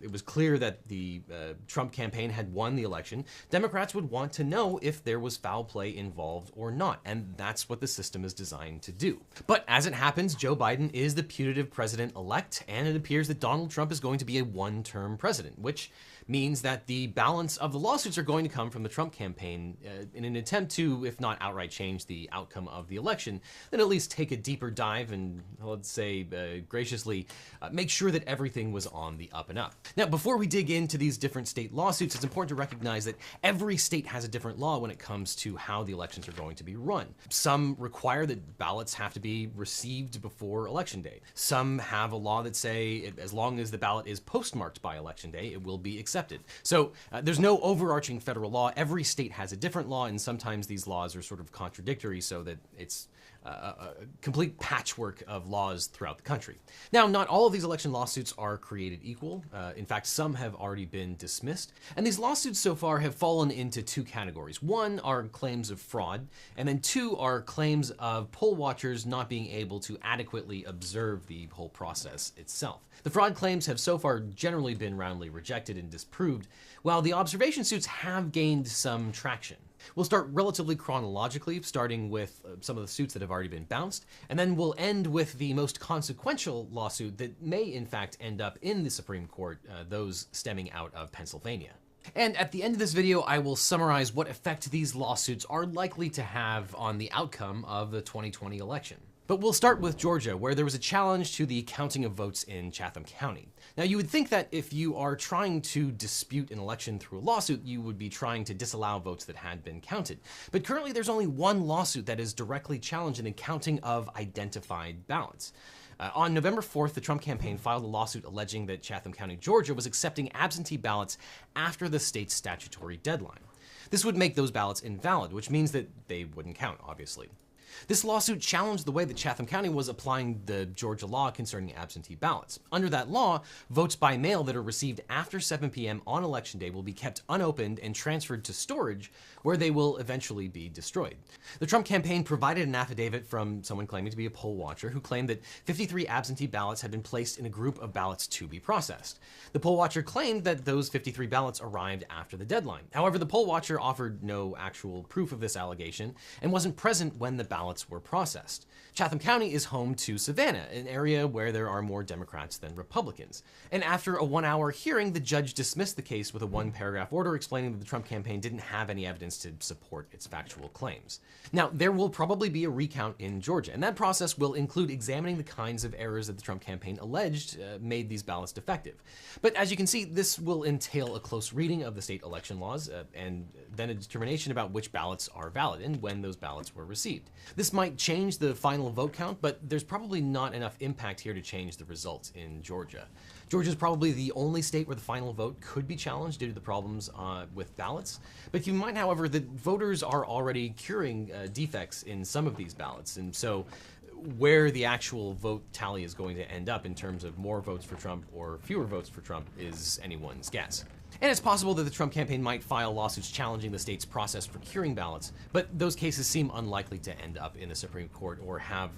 it was clear that the Trump campaign had won the election, Democrats would want to know if there was foul play involved or not. And that's what the system is designed to do. But as it happens, Joe Biden is the putative president-elect, and it appears that Donald Trump is going to be a one-term president, which means that the balance of the lawsuits are going to come from the Trump campaign in an attempt to, if not outright change the outcome of the election, then at least take a deeper dive and, let's say, graciously make sure that everything was on the up and up. Now, before we dig into these different state lawsuits, it's important to recognize that every state has a different law when it comes to how the elections are going to be run. Some require that ballots have to be received before Election Day. Some have a law that say as long as the ballot is postmarked by Election Day, it will be accepted. So there's no overarching federal law. Every state has a different law, and sometimes these laws are sort of contradictory so that it's a complete patchwork of laws throughout the country. Now, not all of these election lawsuits are created equal. In fact, some have already been dismissed. And these lawsuits so far have fallen into two categories. One are claims of fraud, and then two are claims of poll watchers not being able to adequately observe the whole process itself. The fraud claims have so far generally been roundly rejected and disproved, while the observation suits have gained some traction. We'll start relatively chronologically, starting with some of the suits that have already been bounced, and then we'll end with the most consequential lawsuit that may in fact end up in the Supreme Court, those stemming out of Pennsylvania. And at the end of this video, I will summarize what effect these lawsuits are likely to have on the outcome of the 2020 election. But we'll start with Georgia, where there was a challenge to the counting of votes in Chatham County. Now, you would think that if you are trying to dispute an election through a lawsuit, you would be trying to disallow votes that had been counted. But currently, there's only one lawsuit that is directly challenging the counting of identified ballots. On November 4th, the Trump campaign filed a lawsuit alleging that Chatham County, Georgia was accepting absentee ballots after the state's statutory deadline. This would make those ballots invalid, which means that they wouldn't count, obviously. This lawsuit challenged the way that Chatham County was applying the Georgia law concerning absentee ballots. Under that law, votes by mail that are received after 7 p.m. on Election Day will be kept unopened and transferred to storage, where they will eventually be destroyed. The Trump campaign provided an affidavit from someone claiming to be a poll watcher who claimed that 53 absentee ballots had been placed in a group of ballots to be processed. The poll watcher claimed that those 53 ballots arrived after the deadline. However, the poll watcher offered no actual proof of this allegation and wasn't present when the ballots were processed. Chatham County is home to Savannah, an area where there are more Democrats than Republicans. And after a 1-hour hearing, the judge dismissed the case with a 1-paragraph order explaining that the Trump campaign didn't have any evidence to support its factual claims. Now, there will probably be a recount in Georgia, and that process will include examining the kinds of errors that the Trump campaign alleged made these ballots defective. But as you can see, this will entail a close reading of the state election laws and then a determination about which ballots are valid and when those ballots were received. This might change the final vote count, but there's probably not enough impact here to change the results in Georgia. Georgia is probably the only state where the final vote could be challenged due to the problems with ballots. But keep in mind, however, that voters are already curing defects in some of these ballots, and so where the actual vote tally is going to end up in terms of more votes for Trump or fewer votes for Trump is anyone's guess. And it's possible that the Trump campaign might file lawsuits challenging the state's process for curing ballots, but those cases seem unlikely to end up in the Supreme Court or have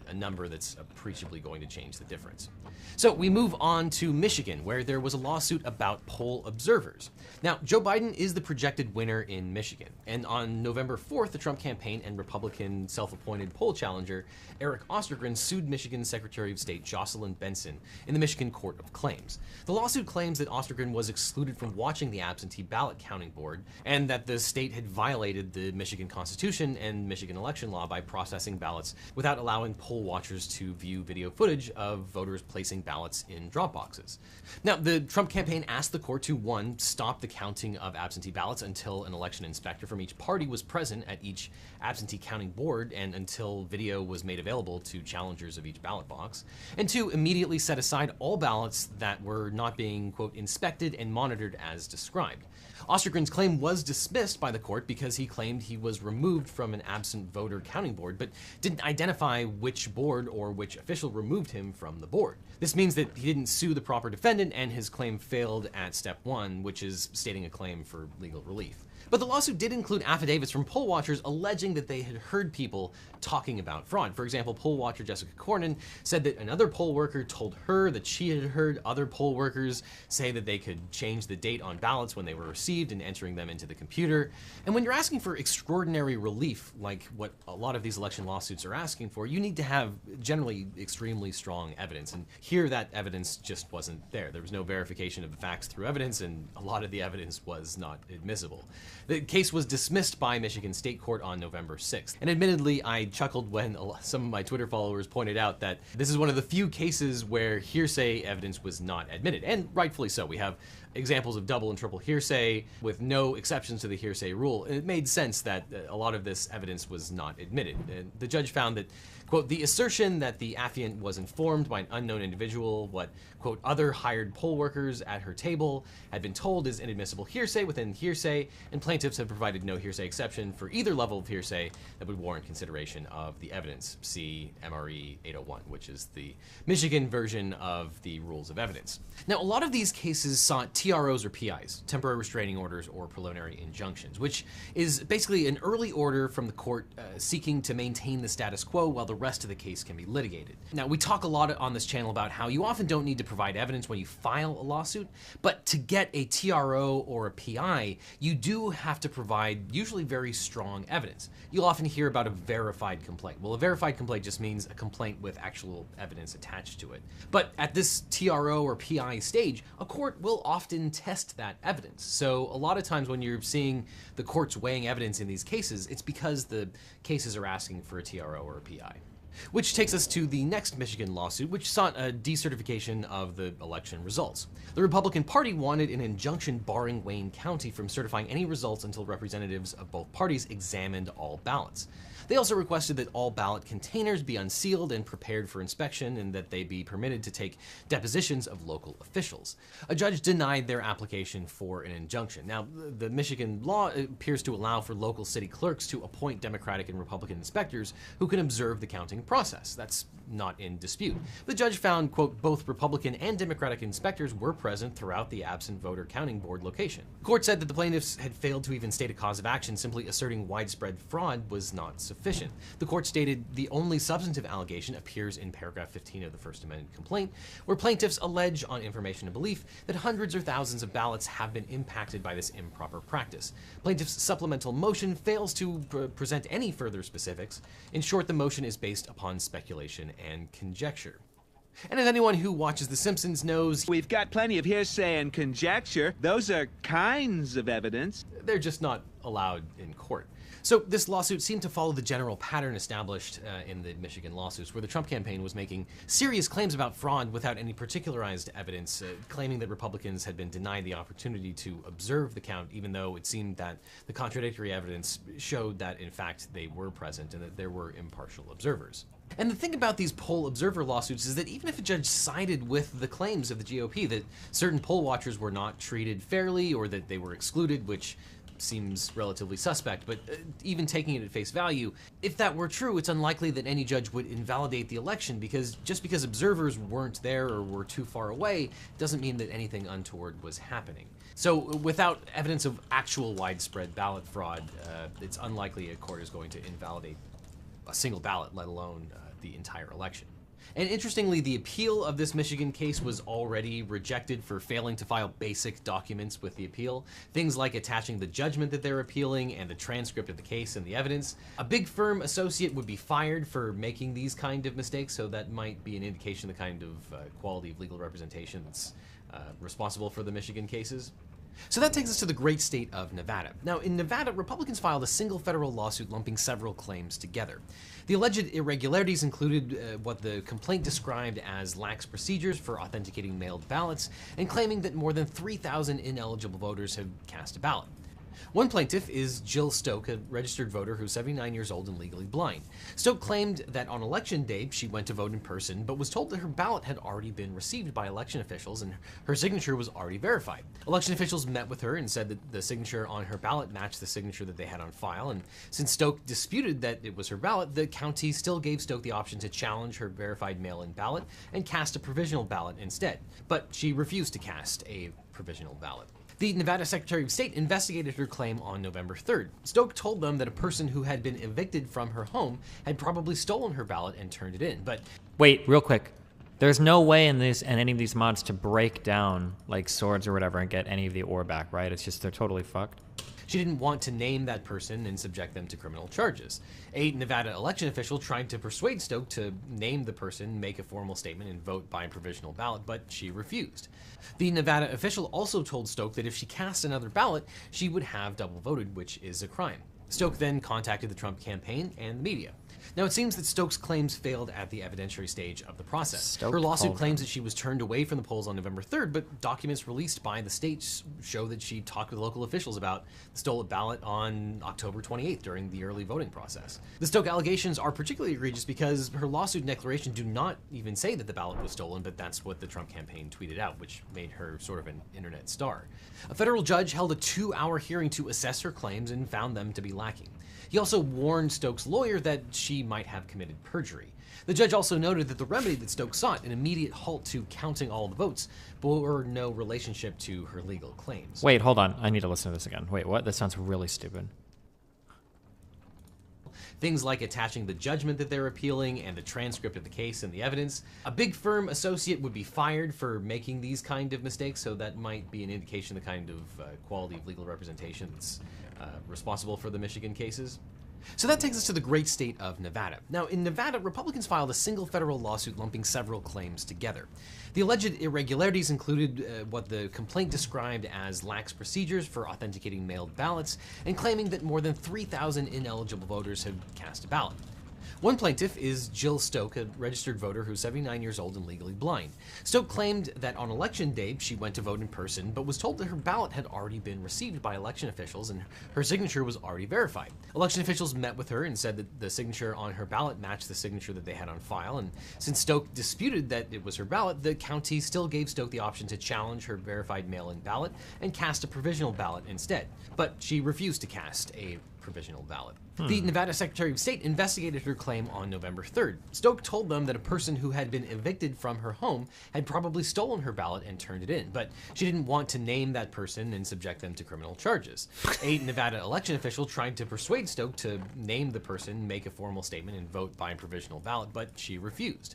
a number that's appreciably going to change the difference. So we move on to Michigan, where there was a lawsuit about poll observers. Now, Joe Biden is the projected winner in Michigan, and on November 4th, the Trump campaign and Republican self-appointed poll challenger Eric Ostergren sued Michigan Secretary of State Jocelyn Benson in the Michigan Court of Claims. The lawsuit claims that Ostergren was excluded from watching the absentee ballot counting board, and that the state had violated the Michigan Constitution and Michigan election law by processing ballots without allowing poll watchers to view video footage of voters placing ballots in drop boxes. Now, the Trump campaign asked the court to, 1, stop the counting of absentee ballots until an election inspector from each party was present at each absentee counting board and until video was made available to challengers of each ballot box, and 2, immediately set aside all ballots that were not being, quote, inspected and monitored as described. Ostergren's claim was dismissed by the court because he claimed he was removed from an absent voter counting board, but didn't identify which board or which official removed him from the board. This means that he didn't sue the proper defendant, and his claim failed at step 1, which is stating a claim for legal relief. But the lawsuit did include affidavits from poll watchers alleging that they had heard people talking about fraud. For example, poll watcher Jessica Cornyn said that another poll worker told her that she had heard other poll workers say that they could change the date on ballots when they were received and entering them into the computer. And when you're asking for extraordinary relief, like what a lot of these election lawsuits are asking for, you need to have generally extremely strong evidence. And here that evidence just wasn't there. There was no verification of the facts through evidence, and a lot of the evidence was not admissible. The case was dismissed by Michigan State Court on November 6th. And admittedly, I chuckled when some of my Twitter followers pointed out that this is one of the few cases where hearsay evidence was not admitted, and rightfully so. We have examples of double and triple hearsay with no exceptions to the hearsay rule, and it made sense that a lot of this evidence was not admitted. And the judge found that, quote, the assertion that the affiant was informed by an unknown individual what, quote, other hired poll workers at her table had been told is inadmissible hearsay within hearsay, and plaintiffs have provided no hearsay exception for either level of hearsay that would warrant consideration of the evidence. See MRE 801, which is the Michigan version of the rules of evidence. Now, a lot of these cases sought TROs or PIs, temporary restraining orders or preliminary injunctions, which is basically an early order from the court seeking to maintain the status quo while the rest of the case can be litigated. Now, we talk a lot on this channel about how you often don't need to provide evidence when you file a lawsuit, but to get a TRO or a PI, you do have to provide usually very strong evidence. You'll often hear about a verified complaint. Well, a verified complaint just means a complaint with actual evidence attached to it. But at this TRO or PI stage, a court will often test that evidence. So a lot of times when you're seeing the courts weighing evidence in these cases, it's because the cases are asking for a TRO or a PI. Which takes us to the next Michigan lawsuit, which sought a decertification of the election results. The Republican Party wanted an injunction barring Wayne County from certifying any results until representatives of both parties examined all ballots. They also requested that all ballot containers be unsealed and prepared for inspection, and that they be permitted to take depositions of local officials. A judge denied their application for an injunction. Now, the Michigan law appears to allow for local city clerks to appoint Democratic and Republican inspectors who can observe the counting process. That's not in dispute. The judge found, quote, both Republican and Democratic inspectors were present throughout the absent voter counting board location. The court said that the plaintiffs had failed to even state a cause of action. Simply asserting widespread fraud was not sufficient. The court stated the only substantive allegation appears in paragraph 15 of the First Amendment complaint, where plaintiffs allege on information and belief that hundreds or thousands of ballots have been impacted by this improper practice. Plaintiffs' supplemental motion fails to present any further specifics. In short, the motion is based upon speculation and conjecture. And as anyone who watches The Simpsons knows, we've got plenty of hearsay and conjecture. Those are kinds of evidence. They're just not allowed in court. So this lawsuit seemed to follow the general pattern established in the Michigan lawsuits, where the Trump campaign was making serious claims about fraud without any particularized evidence, claiming that Republicans had been denied the opportunity to observe the count, even though it seemed that the contradictory evidence showed that, in fact, they were present and that there were impartial observers. And the thing about these poll observer lawsuits is that even if a judge sided with the claims of the GOP that certain poll watchers were not treated fairly or that they were excluded, which seems relatively suspect, but even taking it at face value, if that were true, it's unlikely that any judge would invalidate the election, because just because observers weren't there or were too far away doesn't mean that anything untoward was happening. So without evidence of actual widespread ballot fraud, it's unlikely a court is going to invalidate a single ballot, let alone the entire election. And interestingly, the appeal of this Michigan case was already rejected for failing to file basic documents with the appeal. Things like attaching the judgment that they're appealing and the transcript of the case and the evidence. A big firm associate would be fired for making these kind of mistakes, so that might be an indication of the kind of quality of legal representation that's responsible for the Michigan cases. So that takes us to the great state of Nevada. Now, in Nevada, Republicans filed a single federal lawsuit lumping several claims together. The alleged irregularities included what the complaint described as lax procedures for authenticating mailed ballots and claiming that more than 3,000 ineligible voters have cast a ballot. One plaintiff is Jill Stoke, a registered voter who's 79 years old and legally blind. Stoke claimed that on election day she went to vote in person, but was told that her ballot had already been received by election officials and her signature was already verified. Election officials met with her and said that the signature on her ballot matched the signature that they had on file, and since Stoke disputed that it was her ballot, the county still gave Stoke the option to challenge her verified mail-in ballot and cast a provisional ballot instead. But she refused to cast a provisional ballot. The Nevada Secretary of State investigated her claim on November 3rd. Stoke told them that a person who had been evicted from her home had probably stolen her ballot and turned it in, but... Wait, real quick. There's no way in any of these mods to break down, like, swords or whatever and get any of the ore back, right? It's just they're totally fucked. She didn't want to name that person and subject them to criminal charges. A Nevada election official tried to persuade Stoke to name the person, make a formal statement, and vote by provisional ballot, but she refused. The Nevada official also told Stoke that if she cast another ballot, she would have double voted, which is a crime. Stoke then contacted the Trump campaign and the media. Now, it seems that Stoke's claims failed at the evidentiary stage of the process. Her lawsuit claims that she was turned away from the polls on November 3rd, but documents released by the state show that she talked with local officials about the stolen ballot on October 28th during the early voting process. The Stoke allegations are particularly egregious because her lawsuit and declaration do not even say that the ballot was stolen, but that's what the Trump campaign tweeted out, which made her sort of an internet star. A federal judge held a 2-hour hearing to assess her claims and found them to be lacking. He also warned Stoke's lawyer that she might have committed perjury. The judge also noted that the remedy that Stoke sought, an immediate halt to counting all the votes, bore no relationship to her legal claims. Wait, hold on. I need to listen to this again. Wait, what? That sounds really stupid. Things like attaching the judgment that they're appealing and the transcript of the case and the evidence. A big firm associate would be fired for making these kind of mistakes, so that might be an indication of the kind of quality of legal representation that's responsible for the Michigan cases. So that takes us to the great state of Nevada. Now, in Nevada, Republicans filed a single federal lawsuit lumping several claims together. The alleged irregularities included what the complaint described as lax procedures for authenticating mailed ballots and claiming that more than 3,000 ineligible voters had cast a ballot. One plaintiff is Jill Stoke, a registered voter who's 79 years old and legally blind. Stoke claimed that on election day she went to vote in person, but was told that her ballot had already been received by election officials and her signature was already verified. Election officials met with her and said that the signature on her ballot matched the signature that they had on file, and since Stoke disputed that it was her ballot, the county still gave Stoke the option to challenge her verified mail-in ballot and cast a provisional ballot instead. But she refused to cast a provisional ballot. The Nevada Secretary of State investigated her claim on November 3rd. Stoke told them that a person who had been evicted from her home had probably stolen her ballot and turned it in, but she didn't want to name that person and subject them to criminal charges. A Nevada election official tried to persuade Stoke to name the person, make a formal statement, and vote by provisional ballot, but she refused.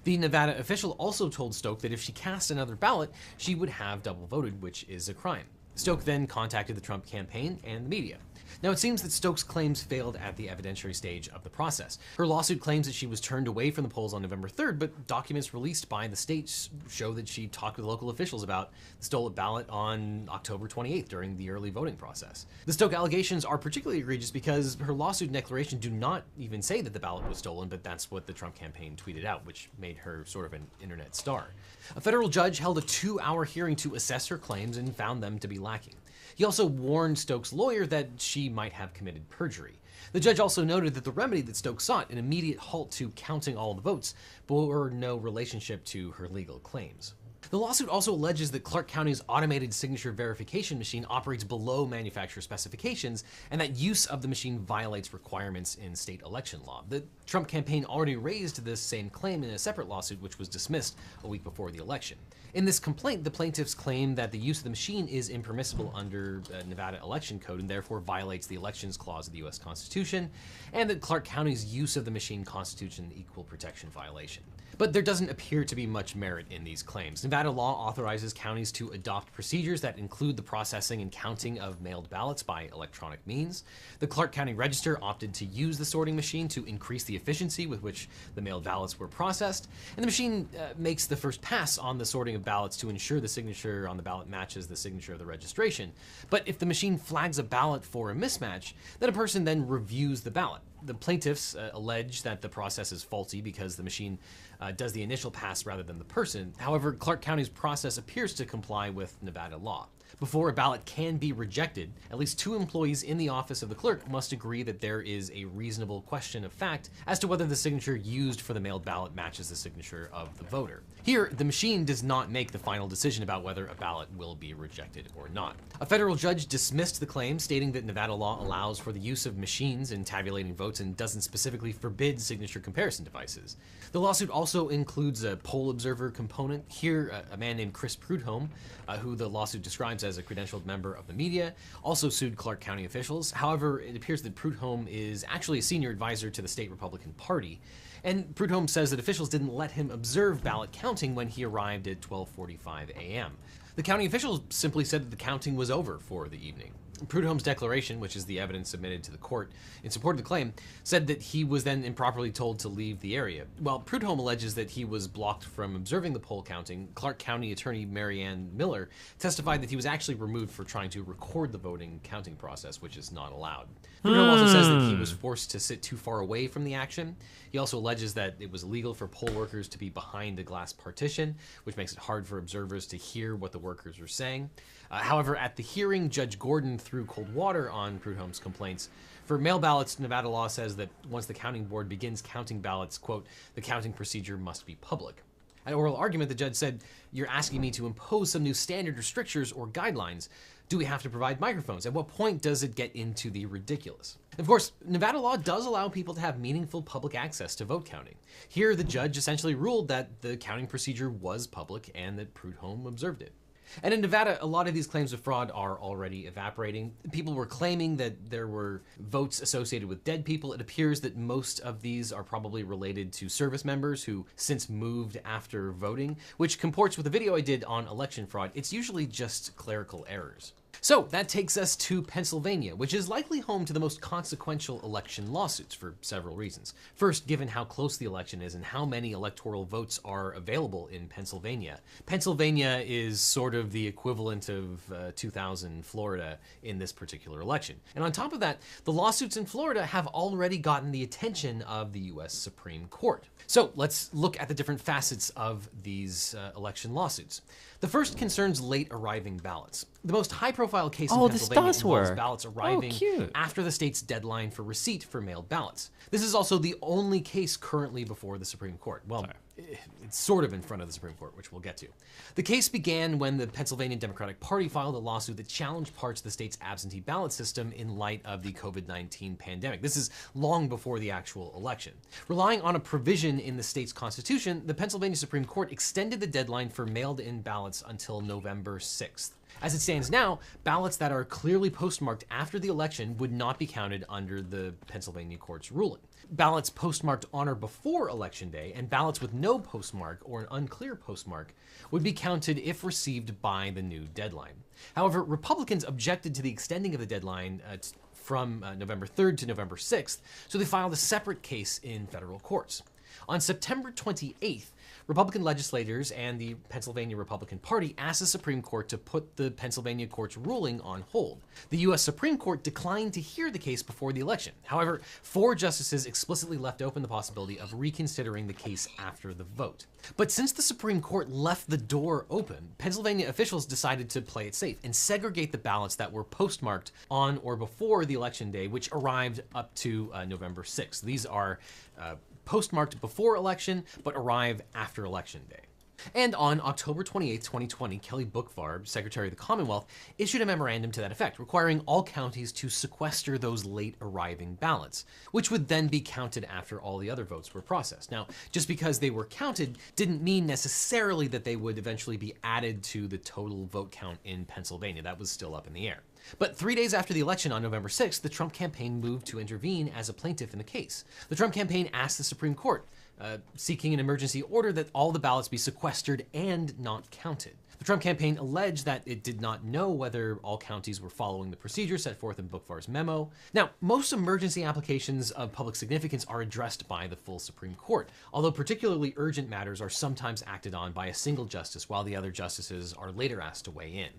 The Nevada official also told Stoke that if she cast another ballot, she would have double voted, which is a crime. Stoke then contacted the Trump campaign and the media. Now, it seems that Stoke's claims failed at the evidentiary stage of the process. Her lawsuit claims that she was turned away from the polls on November 3rd, but documents released by the state show that she talked with local officials about the stolen ballot on October 28th during the early voting process. The Stoke allegations are particularly egregious because her lawsuit and declaration do not even say that the ballot was stolen, but that's what the Trump campaign tweeted out, which made her sort of an internet star. A federal judge held a 2-hour hearing to assess her claims and found them to be lacking. He also warned Stoke's lawyer that she might have committed perjury. The judge also noted that the remedy that Stoke sought, an immediate halt to counting all the votes, bore no relationship to her legal claims. The lawsuit also alleges that Clark County's automated signature verification machine operates below manufacturer specifications and that use of the machine violates requirements in state election law. The Trump campaign already raised this same claim in a separate lawsuit, which was dismissed a week before the election. In this complaint, the plaintiffs claim that the use of the machine is impermissible under Nevada election code and therefore violates the Elections Clause of the U.S. Constitution, and that Clark County's use of the machine constitutes an equal protection violation. But there doesn't appear to be much merit in these claims. Nevada law authorizes counties to adopt procedures that include the processing and counting of mailed ballots by electronic means. The Clark County Register opted to use the sorting machine to increase the efficiency with which the mailed ballots were processed, and the machine makes the first pass on the sorting of ballots to ensure the signature on the ballot matches the signature of the registration. But if the machine flags a ballot for a mismatch, then a person then reviews the ballot. The plaintiffs allege that the process is faulty because the machine does the initial pass rather than the person. However, Clark County's process appears to comply with Nevada law. Before a ballot can be rejected, at least 2 employees in the office of the clerk must agree that there is a reasonable question of fact as to whether the signature used for the mailed ballot matches the signature of the voter. Here, the machine does not make the final decision about whether a ballot will be rejected or not. A federal judge dismissed the claim, stating that Nevada law allows for the use of machines in tabulating votes and doesn't specifically forbid signature comparison devices. The lawsuit also includes a poll observer component. Here, a man named Chris Prudhomme, who the lawsuit describes as a credentialed member of the media, also sued Clark County officials. However, it appears that Prudhomme is actually a senior advisor to the state Republican Party, and Prudhomme says that officials didn't let him observe ballot counting when he arrived at 12:45 a.m. The county officials simply said that the counting was over for the evening. Prudhomme's declaration, which is the evidence submitted to the court in support of the claim, said that he was then improperly told to leave the area. While Prudhomme alleges that he was blocked from observing the poll counting, Clark County Attorney Mary Ann Miller testified that he was actually removed for trying to record the voting counting process, which is not allowed. Prudhomme also says that he was forced to sit too far away from the action. He also alleges that it was illegal for poll workers to be behind a glass partition, which makes it hard for observers to hear what the workers are saying. However, at the hearing, Judge Gordon threw cold water on Prudhomme's complaints. For mail ballots, Nevada law says that once the counting board begins counting ballots, quote, the counting procedure must be public. At oral argument, the judge said, "You're asking me to impose some new standard or strictures or guidelines. Do we have to provide microphones? At what point does it get into the ridiculous?" Of course, Nevada law does allow people to have meaningful public access to vote counting. Here, the judge essentially ruled that the counting procedure was public and that Prudhomme observed it. And in Nevada, a lot of these claims of fraud are already evaporating. People were claiming that there were votes associated with dead people. It appears that most of these are probably related to service members who since moved after voting, which comports with the video I did on election fraud. It's usually just clerical errors. So that takes us to Pennsylvania, which is likely home to the most consequential election lawsuits for several reasons. First, given how close the election is and how many electoral votes are available in Pennsylvania. Pennsylvania is sort of the equivalent of 2000 Florida in this particular election. And on top of that, the lawsuits in Florida have already gotten the attention of the US Supreme Court. So let's look at the different facets of these election lawsuits. The first concerns late arriving ballots. The most high-profile case in Pennsylvania involves ballots arriving after the state's deadline for receipt for mailed ballots. This is also the only case currently before the Supreme Court. Well, it's sort of in front of the Supreme Court, which we'll get to. The case began when the Pennsylvania Democratic Party filed a lawsuit that challenged parts of the state's absentee ballot system in light of the COVID-19 pandemic. This is long before the actual election. Relying on a provision in the state's constitution, the Pennsylvania Supreme Court extended the deadline for mailed-in ballots until November 6th. As it stands now, ballots that are clearly postmarked after the election would not be counted under the Pennsylvania court's ruling. Ballots postmarked on or before Election Day and ballots with no postmark or an unclear postmark would be counted if received by the new deadline. However, Republicans objected to the extending of the deadline from November 3rd to November 6th, so they filed a separate case in federal courts. On September 28th, Republican legislators and the Pennsylvania Republican Party asked the Supreme Court to put the Pennsylvania court's ruling on hold. The U.S. Supreme Court declined to hear the case before the election. However, 4 justices explicitly left open the possibility of reconsidering the case after the vote. But since the Supreme Court left the door open, Pennsylvania officials decided to play it safe and segregate the ballots that were postmarked on or before the election day, which arrived up to November 6th. These are postmarked before election, but arrive after election day. And on October 28, 2020, Kelly Bookvarb, Secretary of the Commonwealth, issued a memorandum to that effect, requiring all counties to sequester those late arriving ballots, which would then be counted after all the other votes were processed. Now, just because they were counted didn't mean necessarily that they would eventually be added to the total vote count in Pennsylvania. That was still up in the air. But 3 days after the election on November 6th, the Trump campaign moved to intervene as a plaintiff in the case. The Trump campaign asked the Supreme Court, seeking an emergency order that all the ballots be sequestered and not counted. The Trump campaign alleged that it did not know whether all counties were following the procedure set forth in Bookvar's memo. Now, most emergency applications of public significance are addressed by the full Supreme Court, although particularly urgent matters are sometimes acted on by a single justice while the other justices are later asked to weigh in.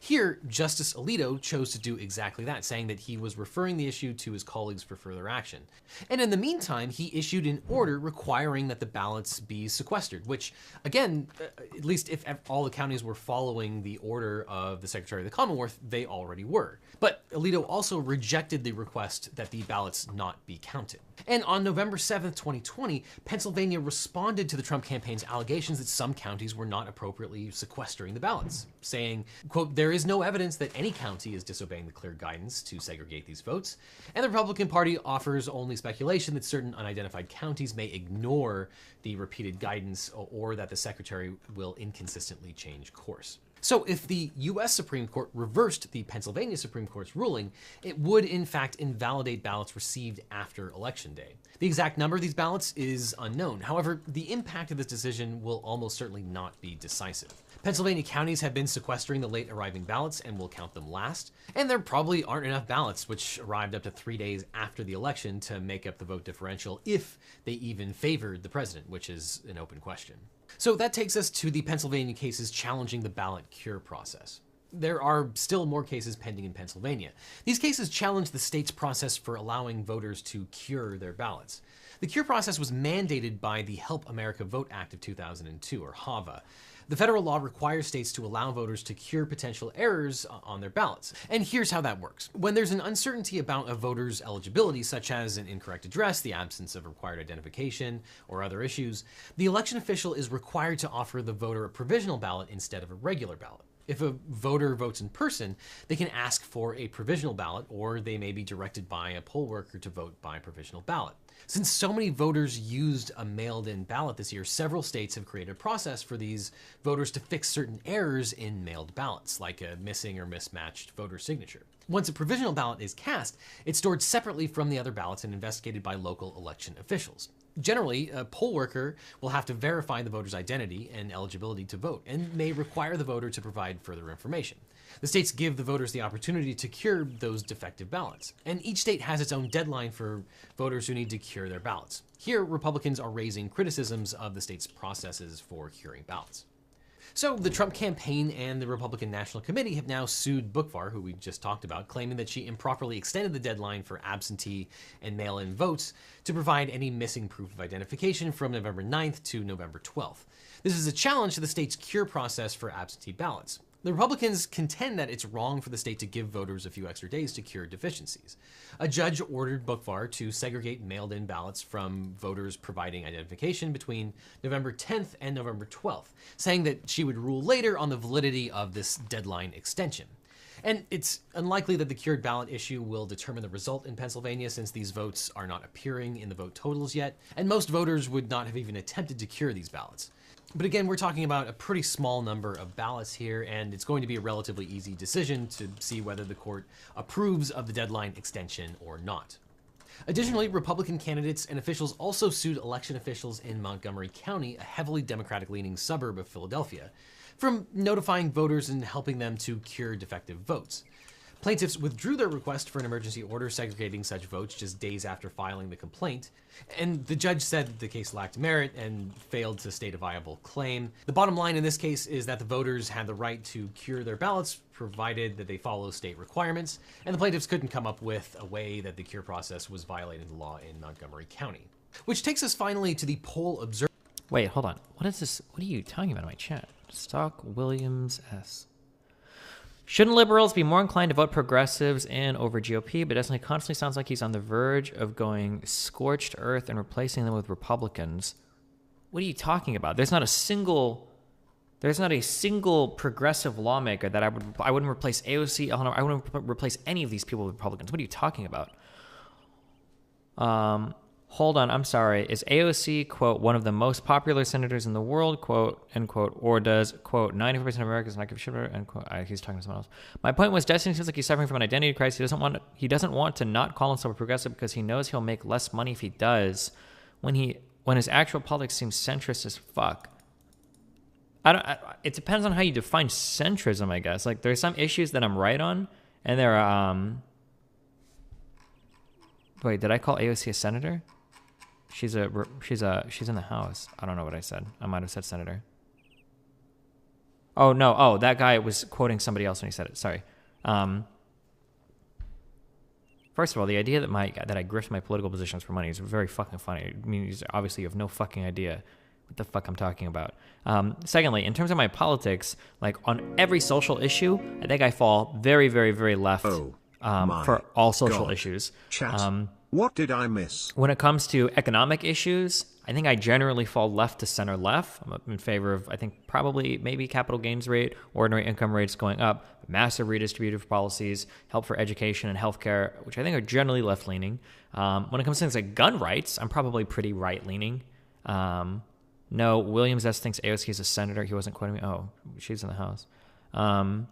Here, Justice Alito chose to do exactly that, saying that he was referring the issue to his colleagues for further action. And in the meantime, he issued an order requiring that the ballots be sequestered, which, again, at least if all the counties were following the order of the Secretary of the Commonwealth, they already were. But Alito also rejected the request that the ballots not be counted. And on November 7th, 2020, Pennsylvania responded to the Trump campaign's allegations that some counties were not appropriately sequestering the ballots, saying, quote, "There is no evidence that any county is disobeying the clear guidance to segregate these votes, and the Republican Party offers only speculation that certain unidentified counties may ignore the repeated guidance or that the Secretary will inconsistently change course." So if the U.S. Supreme Court reversed the Pennsylvania Supreme Court's ruling, it would in fact invalidate ballots received after Election Day. The exact number of these ballots is unknown. However, the impact of this decision will almost certainly not be decisive. Pennsylvania counties have been sequestering the late arriving ballots and will count them last. And there probably aren't enough ballots, which arrived up to 3 days after the election, to make up the vote differential if they even favored the president, which is an open question. So that takes us to the Pennsylvania cases challenging the ballot cure process. There are still more cases pending in Pennsylvania. These cases challenge the state's process for allowing voters to cure their ballots. The cure process was mandated by the Help America Vote Act of 2002, or HAVA. The federal law requires states to allow voters to cure potential errors on their ballots. And here's how that works. When there's an uncertainty about a voter's eligibility, such as an incorrect address, the absence of required identification, or other issues, the election official is required to offer the voter a provisional ballot instead of a regular ballot. If a voter votes in person, they can ask for a provisional ballot, or they may be directed by a poll worker to vote by provisional ballot. Since so many voters used a mailed-in ballot this year, several states have created a process for these voters to fix certain errors in mailed ballots, like a missing or mismatched voter signature. Once a provisional ballot is cast, it's stored separately from the other ballots and investigated by local election officials. Generally, a poll worker will have to verify the voter's identity and eligibility to vote, and may require the voter to provide further information. The states give the voters the opportunity to cure those defective ballots, and each state has its own deadline for voters who need to cure their ballots. Here, Republicans are raising criticisms of the state's processes for curing ballots. So the Trump campaign and the Republican National Committee have now sued Bookvar, who we just talked about, claiming that she improperly extended the deadline for absentee and mail-in votes to provide any missing proof of identification from November 9th to November 12th. This is a challenge to the state's cure process for absentee ballots. The Republicans contend that it's wrong for the state to give voters a few extra days to cure deficiencies. A judge ordered Bookvar to segregate mailed-in ballots from voters providing identification between November 10th and November 12th, saying that she would rule later on the validity of this deadline extension. And it's unlikely that the cured ballot issue will determine the result in Pennsylvania, since these votes are not appearing in the vote totals yet, and most voters would not have even attempted to cure these ballots. But again, we're talking about a pretty small number of ballots here, and it's going to be a relatively easy decision to see whether the court approves of the deadline extension or not. Additionally, Republican candidates and officials also sued election officials in Montgomery County, a heavily Democratic-leaning suburb of Philadelphia, from notifying voters and helping them to cure defective votes. Plaintiffs withdrew their request for an emergency order segregating such votes just days after filing the complaint, and the judge said that the case lacked merit and failed to state a viable claim. The bottom line in this case is that the voters had the right to cure their ballots, provided that they follow state requirements, and the plaintiffs couldn't come up with a way that the cure process was violating the law in Montgomery County. Which takes us finally to the poll observer. Wait, hold on. What is this? What are you talking about in my chat? Stock Williams S. Shouldn't liberals be more inclined to vote progressives in over GOP, but definitely constantly sounds like he's on the verge of going scorched earth and replacing them with Republicans. What are you talking about? There's not a single progressive lawmaker that I wouldn't replace AOC, Eleanor, I wouldn't replace any of these people with Republicans. What are you talking about? Hold on, I'm sorry. Is AOC, quote, one of the most popular senators in the world, quote, end quote, or does, quote, 94% of Americans not give a shit about her, end quote. He's talking to someone else. My point was, Destiny seems like he's suffering from an identity crisis. He doesn't want to not call himself a progressive because he knows he'll make less money if he does, when his actual politics seems centrist as fuck. It depends on how you define centrism, I guess. Like, there's some issues that I'm right on, and there are, wait, did I call AOC a senator? She's in the House. I don't know what I said. I might have said senator. Oh, no. Oh, that guy was quoting somebody else when he said it. Sorry. First of all, the idea that I grift my political positions for money is very fucking funny. I mean, obviously you have no fucking idea what the fuck I'm talking about. Secondly, in terms of my politics, like on every social issue, I think I fall very, very, very left for all social issues. Chat. What did I miss? When it comes to economic issues, I think I generally fall left to center left. I'm in favor of, I think, probably maybe capital gains rate, ordinary income rates going up, massive redistributive policies, help for education and healthcare, which I think are generally left-leaning. When it comes to things like gun rights, I'm probably pretty right-leaning. No, Williams S. thinks AOC is a senator. He wasn't quoting me. Oh, she's in the House. The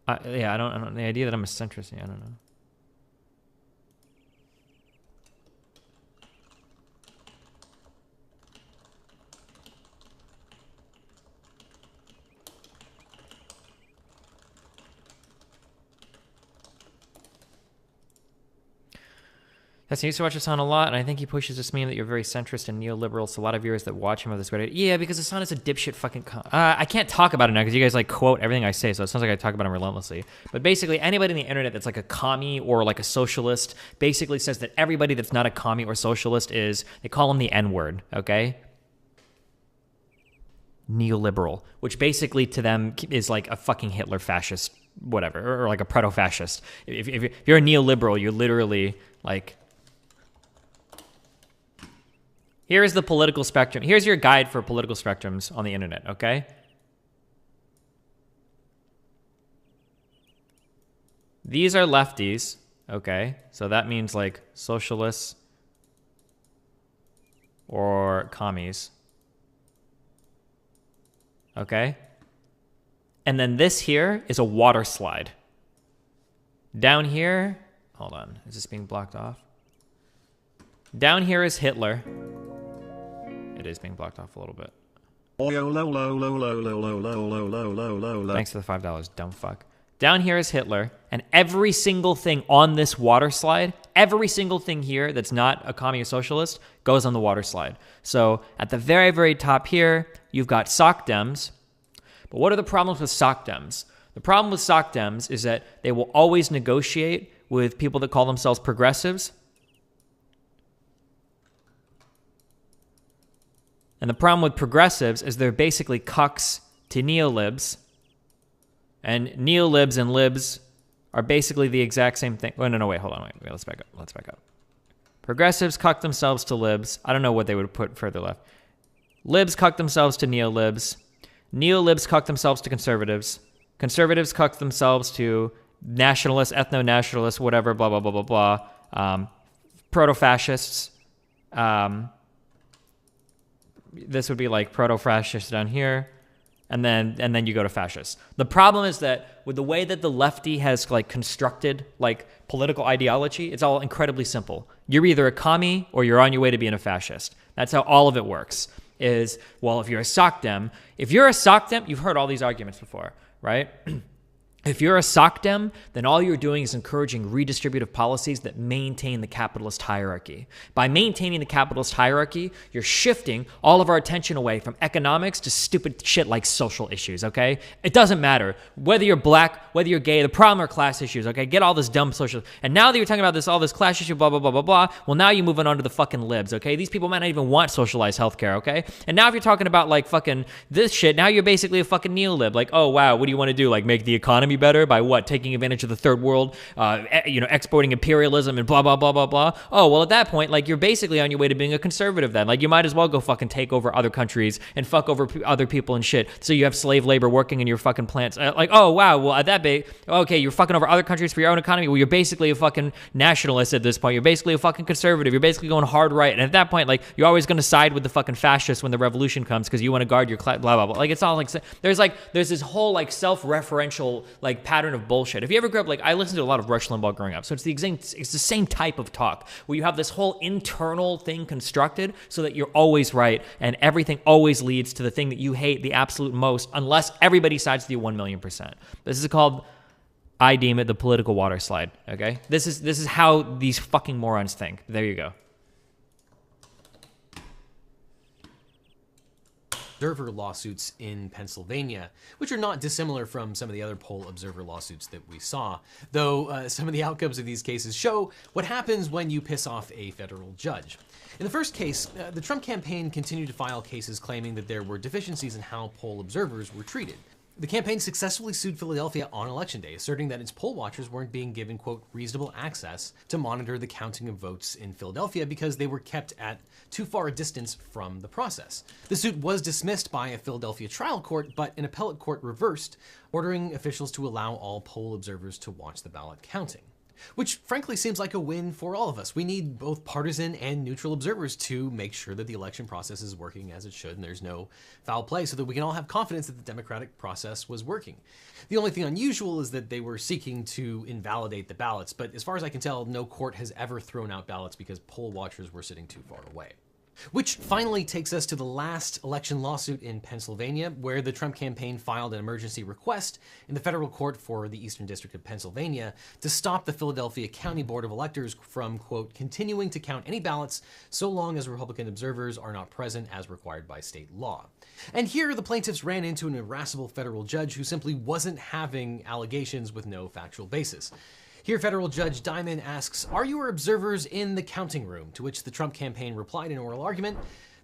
idea that I'm a centrist, I don't know. Yes, he used to watch Hassan a lot, and I think he pushes this meme that you're very centrist and neoliberal, so a lot of viewers that watch him have this great idea. Yeah, because Hassan is a dipshit fucking... I can't talk about it now because you guys like quote everything I say, so it sounds like I talk about him relentlessly. But basically, anybody on the internet that's like a commie or like a socialist basically says that everybody that's not a commie or socialist is... They call him the N-word, okay? Neoliberal, which basically to them is like a fucking Hitler fascist, whatever, or like a proto-fascist. If you're a neoliberal, you're literally like... Here is the political spectrum. Here's your guide for political spectrums on the internet, okay? These are lefties, okay? So that means like socialists, or commies. Okay? And then this here is a water slide. Down here, hold on, is this being blocked off? Down here is Hitler. It is being blocked off a little bit. Thanks for the $5, dumb fuck. Down here is Hitler, and every single thing on this water slide, every single thing here that's not a commie or socialist goes on the water slide. So at the very, very top here, you've got sock dems. But what are the problems with sock dems? The problem with sock dems is that they will always negotiate with people that call themselves progressives. And the problem with progressives is they're basically cucks to neolibs. And neolibs and libs are basically the exact same thing. Oh, no, wait, hold on, wait, let's back up. Progressives cuck themselves to libs. I don't know what they would put further left. Libs cuck themselves to neolibs. Neolibs cuck themselves to conservatives. Conservatives cuck themselves to nationalists, ethno-nationalists, whatever, blah, blah, blah, blah, blah. Proto-fascists. This would be like proto-fascists down here. And then you go to fascists. The problem is that with the way that the lefty has like constructed like political ideology, it's all incredibly simple. You're either a commie or you're on your way to being a fascist. That's how all of it works. Is, well, if you're a sock dem, you've heard all these arguments before, right? If you're a sock dem, then all you're doing is encouraging redistributive policies that maintain the capitalist hierarchy. By maintaining the capitalist hierarchy, you're shifting all of our attention away from economics to stupid shit like social issues, okay? It doesn't matter whether you're black, whether you're gay, the problem are class issues, okay? Get all this dumb social... And now that you're talking about all this class issue, blah, blah, blah, blah, blah, well, now you're moving on to the fucking libs, okay? These people might not even want socialized healthcare, okay? And now if you're talking about like fucking this shit, now you're basically a fucking neolib. Like, oh, wow, what do you want to do? Like make the economy better by what? Taking advantage of the third world, exporting imperialism and blah, blah, blah, blah, blah. Oh, well, at that point, like, you're basically on your way to being a conservative then. Like, you might as well go fucking take over other countries and fuck over other people and shit. So you have slave labor working in your fucking plants. Like, oh, wow, well, at that big, okay, you're fucking over other countries for your own economy. Well, you're basically a fucking nationalist at this point. You're basically a fucking conservative. You're basically going hard right. And at that point, like, you're always going to side with the fucking fascists when the revolution comes because you want to guard your class, blah, blah, blah. Like, it's all like, there's this whole, like, self-referential, like, pattern of bullshit. If you ever grew up, like, I listened to a lot of Rush Limbaugh growing up, so it's the same type of talk where you have this whole internal thing constructed so that you're always right and everything always leads to the thing that you hate the absolute most unless everybody sides with you 1,000,000%. This is called, I deem it, the political water slide, okay? This is how these fucking morons think. There you go. Observer lawsuits in Pennsylvania, which are not dissimilar from some of the other poll observer lawsuits that we saw, though some of the outcomes of these cases show what happens when you piss off a federal judge. In the first case, the Trump campaign continued to file cases claiming that there were deficiencies in how poll observers were treated. The campaign successfully sued Philadelphia on Election Day, asserting that its poll watchers weren't being given, quote, reasonable access to monitor the counting of votes in Philadelphia because they were kept at too far a distance from the process. The suit was dismissed by a Philadelphia trial court, but an appellate court reversed, ordering officials to allow all poll observers to watch the ballot counting. Which frankly seems like a win for all of us. We need both partisan and neutral observers to make sure that the election process is working as it should and there's no foul play so that we can all have confidence that the democratic process was working. The only thing unusual is that they were seeking to invalidate the ballots, but as far as I can tell, no court has ever thrown out ballots because poll watchers were sitting too far away. Which finally takes us to the last election lawsuit in Pennsylvania, where the Trump campaign filed an emergency request in the federal court for the Eastern District of Pennsylvania to stop the Philadelphia County Board of Electors from, quote, continuing to count any ballots so long as Republican observers are not present as required by state law. And here the plaintiffs ran into an irascible federal judge who simply wasn't having allegations with no factual basis. Here, federal judge Diamond asks, are your observers in the counting room? To which the Trump campaign replied in oral argument,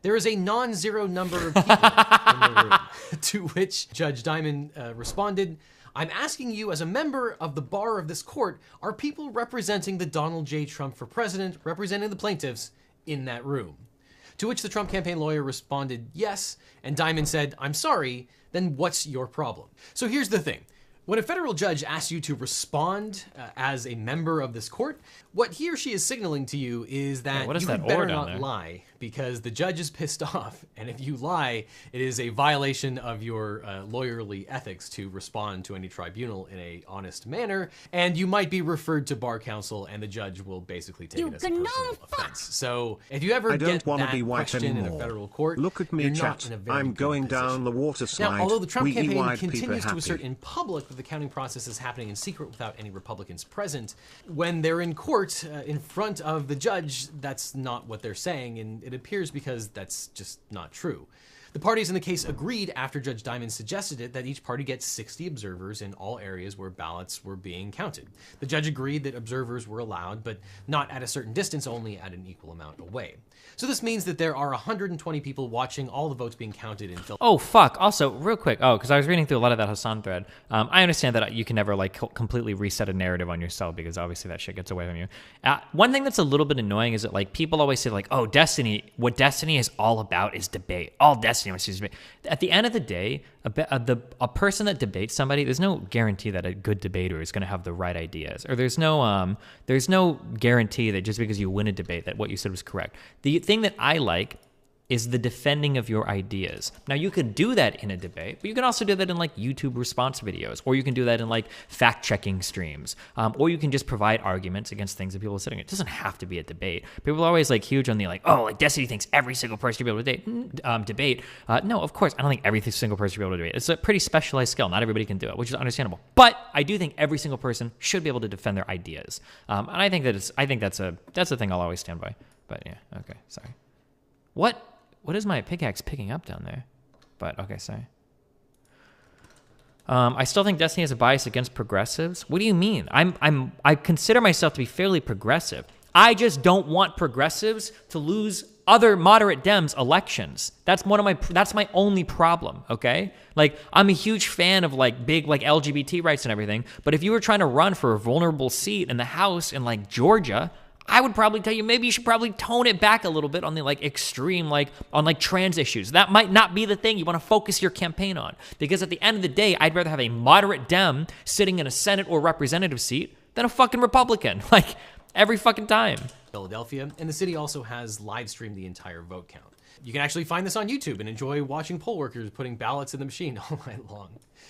there is a non-zero number of people in the room. To which Judge Diamond responded, I'm asking you as a member of the bar of this court, are people representing the Donald J. Trump for president, representing the plaintiffs, in that room? To which the Trump campaign lawyer responded, yes, and Diamond said, I'm sorry, then what's your problem? So here's the thing. When a federal judge asks you to respond as a member of this court, what he or she is signaling to you is that you had better not lie because the judge is pissed off, and if you lie, it is a violation of your lawyerly ethics to respond to any tribunal in a honest manner, and you might be referred to bar counsel, and the judge will basically take it as a personal offense. So if you ever I don't get want to that be white question in a anymore. federal court, Look at me, you're not chat. in a very I'm good going position. down the water slide. Now, although the Trump we campaign white people continues to happy. assert in public that the counting process is happening in secret without any Republicans present, when they're in court in front of the judge, that's not what they're saying, and it appears because that's just not true. The parties in the case agreed after Judge Diamond suggested it that each party gets 60 observers in all areas where ballots were being counted. The judge agreed that observers were allowed, but not at a certain distance, only at an equal amount away. So this means that there are 120 people watching all the votes being counted in Philadelphia. Oh, fuck. Also, real quick. Oh, because I was reading through a lot of that Hassan thread. I understand that you can never, like, completely reset a narrative on yourself because obviously that shit gets away from you. One thing that's a little bit annoying is that, like, people always say, like, oh, Destiny, what Destiny is all about is debate. All Destiny is debate. At the end of the day, a person that debates somebody, there's no guarantee that a good debater is going to have the right ideas. Or there's no guarantee that just because you win a debate that what you said was correct. The thing that I like is the defending of your ideas. Now, you could do that in a debate, but you can also do that in like YouTube response videos, or you can do that in like fact-checking streams, or you can just provide arguments against things that people are sitting. It doesn't have to be a debate. People are always like huge on the like, oh, like Destiny thinks every single person should be able to debate. No, of course, I don't think every single person should be able to debate. It's a pretty specialized skill. Not everybody can do it, which is understandable. But I do think every single person should be able to defend their ideas, and I think that's a thing I'll always stand by. But yeah, okay, sorry. What is my pickaxe picking up down there? But okay, sorry. I still think Destiny has a bias against progressives. What do you mean? I consider myself to be fairly progressive. I just don't want progressives to lose other moderate Dems elections. That's my only problem, okay? Like, I'm a huge fan of like big like LGBT rights and everything, but if you were trying to run for a vulnerable seat in the House in like Georgia, I would probably tell you maybe you should probably tone it back a little bit on the like extreme, like on like trans issues. That might not be the thing you want to focus your campaign on, because at the end of the day, I'd rather have a moderate Dem sitting in a Senate or representative seat than a fucking Republican, like every fucking time. Philadelphia, and the city also has live streamed the entire vote count. You can actually find this on YouTube and enjoy watching poll workers putting ballots in the machine all night long.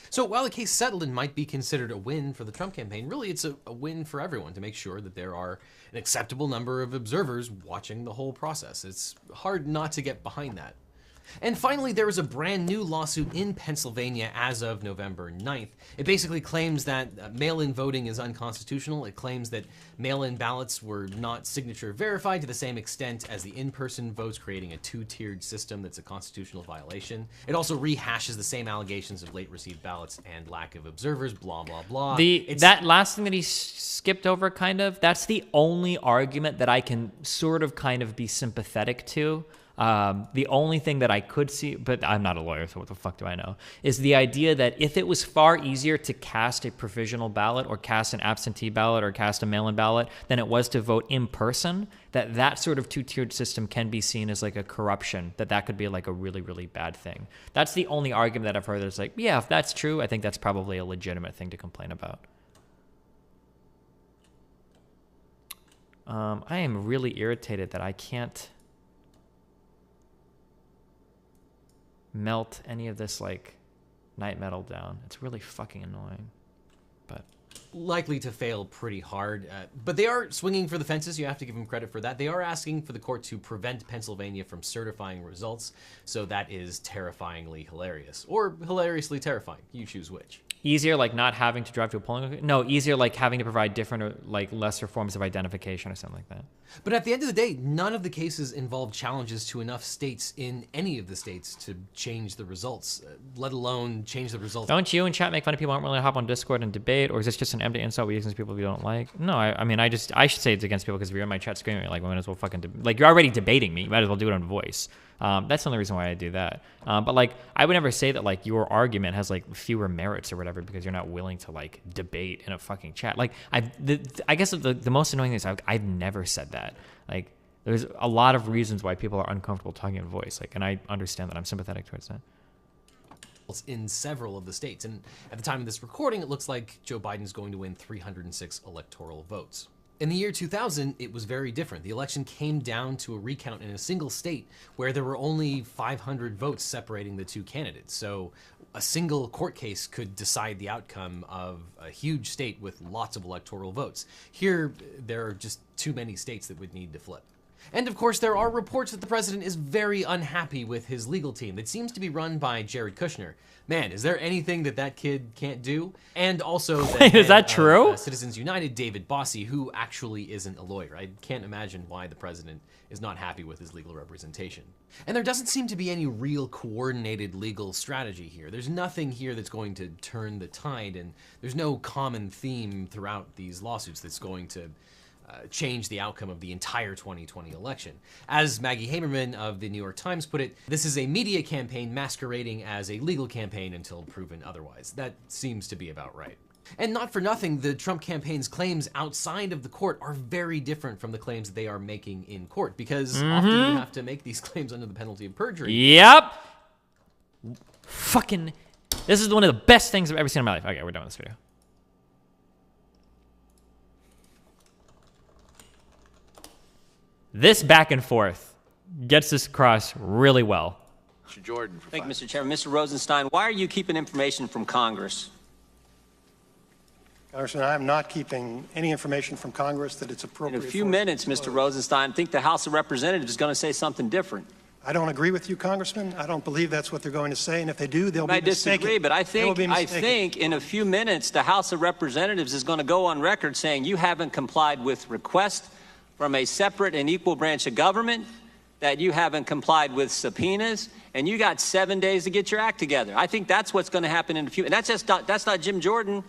So while the case settled and might be considered a win for the Trump campaign, really it's a win for everyone to make sure that there are an acceptable number of observers watching the whole process. It's hard not to get behind that. And finally, there is a brand new lawsuit in Pennsylvania as of November 9th. It basically claims that mail-in voting is unconstitutional. It claims that mail-in ballots were not signature verified to the same extent as the in-person votes, creating a two-tiered system that's a constitutional violation. It also rehashes the same allegations of late received ballots and lack of observers, blah, blah, blah. That last thing that he skipped over, kind of, that's the only argument that I can sort of kind of be sympathetic to. The only thing that I could see, but I'm not a lawyer, so what the fuck do I know, is the idea that if it was far easier to cast a provisional ballot or cast an absentee ballot or cast a mail-in ballot than it was to vote in person, that sort of two-tiered system can be seen as like a corruption, that could be like a really, really bad thing. That's the only argument that I've heard that's like, yeah, if that's true, I think that's probably a legitimate thing to complain about. I am really irritated that I can't melt any of this like night metal down. It's really fucking annoying, but likely to fail pretty hard. But they are swinging for the fences. You have to give them credit for that. They are asking for the court to prevent Pennsylvania from certifying results. So that is terrifyingly hilarious, or hilariously terrifying. You choose which. Easier like not having to drive to a polling location? No, easier like having to provide different or like lesser forms of identification or something like that. But at the end of the day, none of the cases involve challenges to enough states in any of the states to change the results, let alone change the results. Don't you and chat make fun of people who aren't willing to hop on Discord and debate, or is this just an empty insult we use against people we don't like? No, I mean, I should say it's against people because if you're in my chat screaming, like, we might as well fucking, like, you're already debating me, you might as well do it on voice. That's the only reason why I do that. But like, I would never say that like your argument has like fewer merits or whatever because you're not willing to like debate in a fucking chat. Like I guess the most annoying thing is I've never said that. Like there's a lot of reasons why people are uncomfortable talking in voice. Like, and I understand that. I'm sympathetic towards that. In several of the states, and at the time of this recording, it looks like Joe Biden's going to win 306 electoral votes. In the year 2000, it was very different. The election came down to a recount in a single state where there were only 500 votes separating the two candidates. So a single court case could decide the outcome of a huge state with lots of electoral votes. Here, there are just too many states that would need to flip. And of course, there are reports that the president is very unhappy with his legal team that seems to be run by Jared Kushner. Man, is there anything that kid can't do? And also, is that true? Citizens United, David Bossie, who actually isn't a lawyer. I can't imagine why the president is not happy with his legal representation. And there doesn't seem to be any real coordinated legal strategy here. There's nothing here that's going to turn the tide, and there's no common theme throughout these lawsuits that's going to change the outcome of the entire 2020 election. As Maggie Haberman of the New York Times put it, this is a media campaign masquerading as a legal campaign until proven otherwise. That seems to be about right. And not for nothing, the Trump campaign's claims outside of the court are very different from the claims that they are making in court, because often you have to make these claims under the penalty of perjury. Yep. Fucking, this is one of the best things I've ever seen in my life. Okay, we're done with this video. This back and forth gets this across really well. Mr. Jordan. Thank you, Mr. Chairman. Mr. Rosenstein, why are you keeping information from Congress? Congressman, I am not keeping any information from Congress that it's appropriate. In a few minutes, Mr. Rosenstein, I think the House of Representatives is going to say something different. I don't agree with you, Congressman. I don't believe that's what they're going to say, and if they do, they'll be mistaken. I disagree, but I think in a few minutes, the House of Representatives is going to go on record saying you haven't complied with requests from a separate and equal branch of government, that you haven't complied with subpoenas, and you got 7 days to get your act together. I think that's what's going to happen in a few. And that's not Jim Jordan.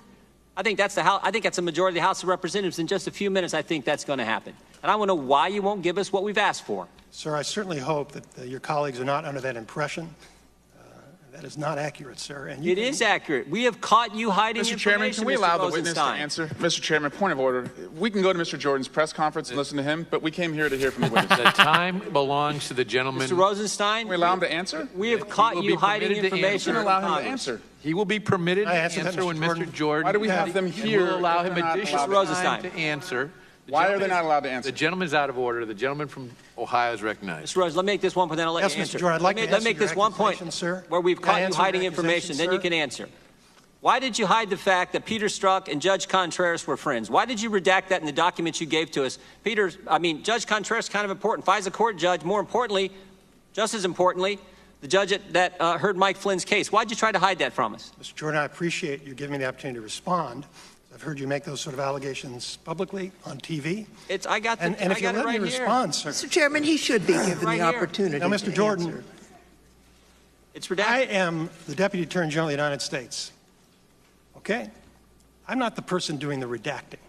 I think that's the House. I think that's a majority of the House of Representatives. In just a few minutes, I think that's going to happen. And I want to know why you won't give us what we've asked for. Sir, I certainly hope that your colleagues are not under that impression. That is not accurate, sir. And it is accurate. We have caught you hiding Mr. Chairman, can we allow the witness to answer? Mr. Chairman, point of order. We can go to Mr. Jordan's press conference and listen to him, but we came here to hear from the witness. The time belongs to the gentleman. Mr. Rosenstein, can we allow him to answer? We have caught you hiding information. Allow him to answer. He will be permitted to answer when Mr. Jordan. Why do we have them here? We'll allow him additional time to answer. Why are they not allowed to answer? The gentleman's out of order. The gentleman from Ohio is recognized. Mr. Rose, let me make this one point, then I'll let you answer. Mr. Jordan, I'd like let me make this one point, sir. Where we've caught you hiding information, then you can answer. Why did you hide the fact that Peter Strzok and Judge Contreras were friends? Why did you redact that in the documents you gave to us? Judge Contreras is kind of important. FISA court judge, more importantly, just as importantly, the judge that heard Mike Flynn's case. Why did you try to hide that from us? Mr. Jordan, I appreciate you giving me the opportunity to respond. I've heard you make those sort of allegations publicly on TV. I got the, and if you let me respond, sir. Mr. Chairman, he should be given the opportunity. Now, Mr. Jordan, answer. It's redacted. I am the Deputy Attorney General of the United States. Okay? I'm not the person doing the redacting.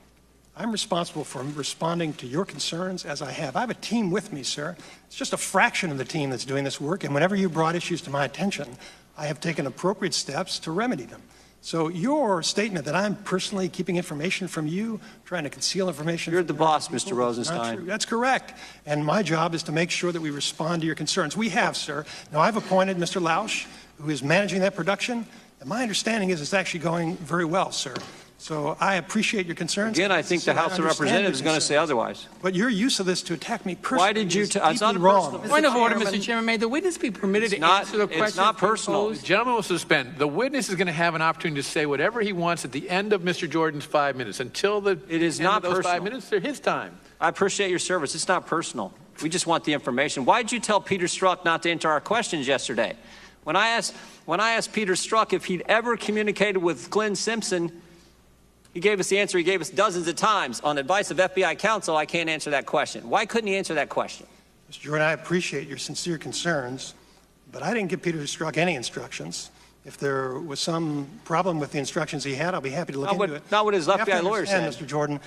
I'm responsible for responding to your concerns as I have. I have a team with me, sir. It's just a fraction of the team that's doing this work, and whenever you brought issues to my attention, I have taken appropriate steps to remedy them. So your statement that I'm personally keeping information from you, trying to conceal information. You're the boss, Mr. Rosenstein. That's correct. And my job is to make sure that we respond to your concerns. We have, sir. Now, I've appointed Mr. Lausch, who is managing that production. And my understanding is it's actually going very well, sir. So I appreciate your concerns. Again, I think the House of Representatives is going to say otherwise. But your use of this to attack me personally. Why did you? It's not wrong. Point of order, Mr. Chairman. May the witness be permitted to answer the question? It's not personal. The gentleman will suspend. The witness is going to have an opportunity to say whatever he wants at the end of Mr. Jordan's 5 minutes. Until the it is end not of those personal. 5 minutes, they're his time. I appreciate your service. It's not personal. We just want the information. Why did you tell Peter Strzok not to answer our questions yesterday? When I asked Peter Strzok if he'd ever communicated with Glenn Simpson, he gave us the answer he gave us dozens of times. On advice of FBI counsel, I can't answer that question. Why couldn't he answer that question? Mr. Jordan, I appreciate your sincere concerns, but I didn't give Peter Strzok any instructions. If there was some problem with the instructions he had, I'll be happy to look into it. Not what his FBI lawyer said. Mr. Jordan,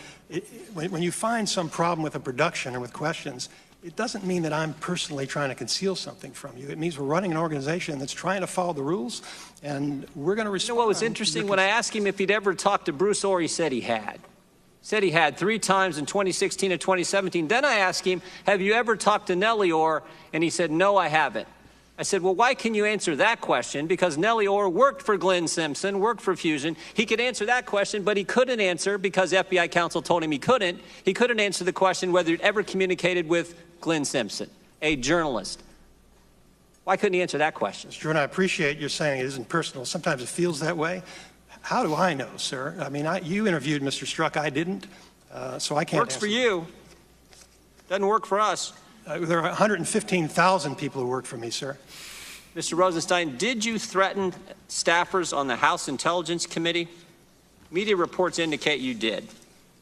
when you find some problem with a production or with questions, it doesn't mean that I'm personally trying to conceal something from you. It means we're running an organization that's trying to follow the rules, and we're going to respond. You know what was interesting? When I asked him if he'd ever talked to Bruce Orr, he said he had. Said he had 3 times in 2016 and 2017. Then I asked him, have you ever talked to Nellie Orr? And he said, no, I haven't. I said, well, why can you answer that question? Because Nellie Orr worked for Glenn Simpson, worked for Fusion. He could answer that question, but he couldn't answer because FBI counsel told him he couldn't. He couldn't answer the question whether he'd ever communicated with Glenn Simpson, a journalist. Why couldn't he answer that question? Mr. Jordan, I appreciate you saying it isn't personal. Sometimes it feels that way. How do I know, sir? I mean, you interviewed Mr. Strzok. I didn't, so I can't Works for you. Doesn't work for us. There are 115,000 people who work for me, sir. Mr. Rosenstein, did you threaten staffers on the House Intelligence Committee? Media reports indicate you did.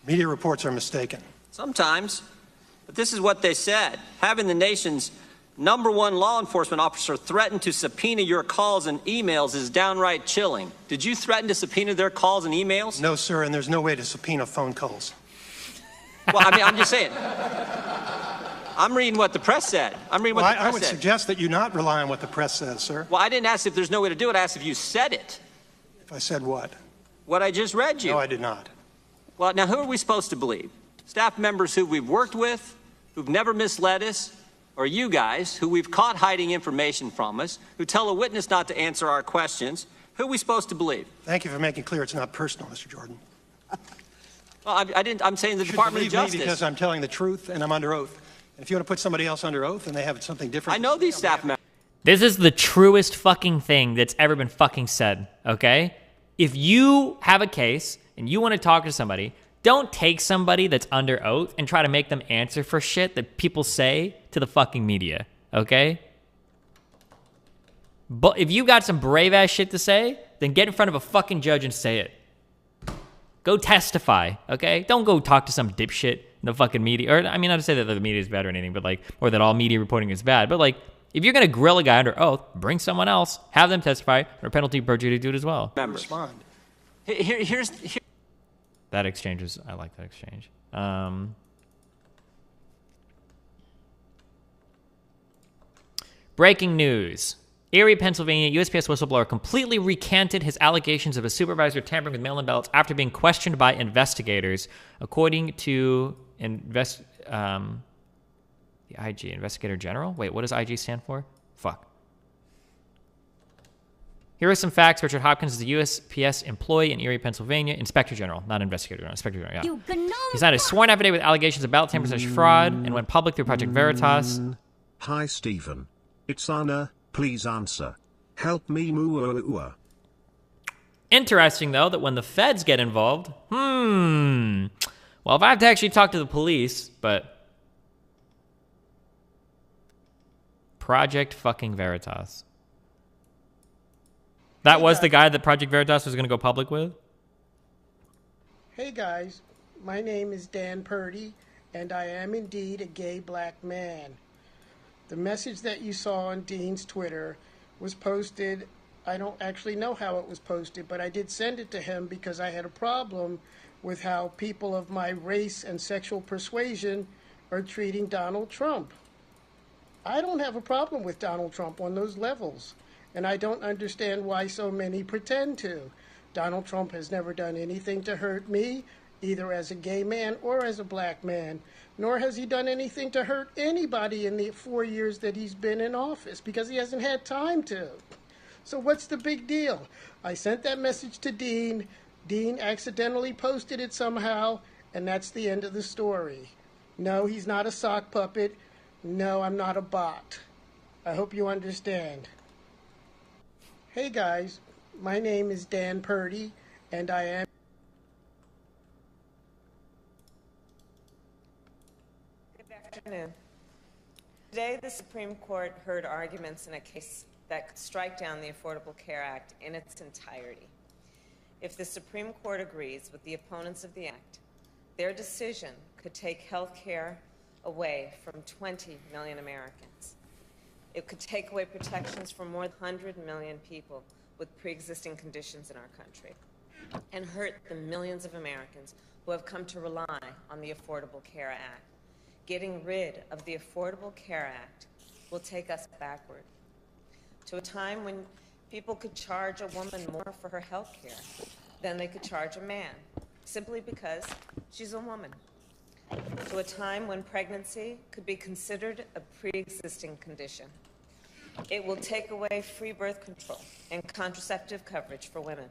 Media reports are mistaken. Sometimes. But this is what they said. Having the nation's #1 law enforcement officer threaten to subpoena your calls and emails is downright chilling. Did you threaten to subpoena their calls and emails? No, sir, and there's no way to subpoena phone calls. Well, I mean, I'm just saying. I'm reading what the press said. I'm reading what the press said. I would suggest that you not rely on what the press says, sir. Well, I didn't ask if there's no way to do it. I asked if you said it. If I said what? What I just read you. No, I did not. Well, now who are we supposed to believe? Staff members who we've worked with, who've never misled us, or you guys who we've caught hiding information from us, who tell a witness not to answer our questions? Who are we supposed to believe? Thank you for making clear it's not personal, Mr. Jordan. Well, I didn't. I'm saying the You should Department of believe Justice. me because I'm telling the truth and I'm under oath. And if you want to put somebody else under oath and they have something different, I know these staff members. This is the truest fucking thing that's ever been fucking said, okay? If you have a case and you want to talk to somebody, don't take somebody that's under oath and try to make them answer for shit that people say to the fucking media, okay? But if you got some brave ass shit to say, then get in front of a fucking judge and say it. Go testify, okay? Don't go talk to some dipshit in the fucking media. Or, I mean, not to say that the media is bad or anything, but like, or that all media reporting is bad. But like, if you're going to grill a guy under oath, bring someone else, have them testify, or penalty of perjury to do it as well. Respond. Here's that exchange is, I like that exchange. Breaking news. Erie, Pennsylvania, USPS whistleblower completely recanted his allegations of a supervisor tampering with mail-in ballots after being questioned by investigators, according to the IG, Investigator General? Wait, what does IG stand for? Fuck. Here are some facts. Richard Hopkins is a USPS employee in Erie, Pennsylvania. Inspector General, not Investigator General. Inspector General, yeah. He signed a sworn affidavit with allegations of ballot tampering / fraud and went public through Project Veritas. Hi, Stephen. It's Anna. Please answer. Help me, moo. Interesting, though, that when the feds get involved, well, if I have to actually talk to the police, but Project fucking Veritas. That was the guy that Project Veritas was going to go public with? Hey guys, my name is Dan Purdy, and I am indeed a gay black man. The message that you saw on Dean's Twitter was posted. I don't actually know how it was posted, but I did send it to him because I had a problem with how people of my race and sexual persuasion are treating Donald Trump. I don't have a problem with Donald Trump on those levels, and I don't understand why so many pretend to. Donald Trump has never done anything to hurt me, either as a gay man or as a black man, nor has he done anything to hurt anybody in the 4 years that he's been in office, because he hasn't had time to. So what's the big deal? I sent that message to Dean. Dean accidentally posted it somehow, and that's the end of the story. No, he's not a sock puppet. No, I'm not a bot. I hope you understand. Hey guys, my name is Dan Purdy, and I am... Afternoon. Today, the Supreme Court heard arguments in a case that could strike down the Affordable Care Act in its entirety. If the Supreme Court agrees with the opponents of the act, their decision could take health care away from 20 million Americans. It could take away protections from more than 100 million people with pre-existing conditions in our country and hurt the millions of Americans who have come to rely on the Affordable Care Act. Getting rid of the Affordable Care Act will take us backward to a time when people could charge a woman more for her health care than they could charge a man, simply because she's a woman. To a time when pregnancy could be considered a pre-existing condition. It will take away free birth control and contraceptive coverage for women.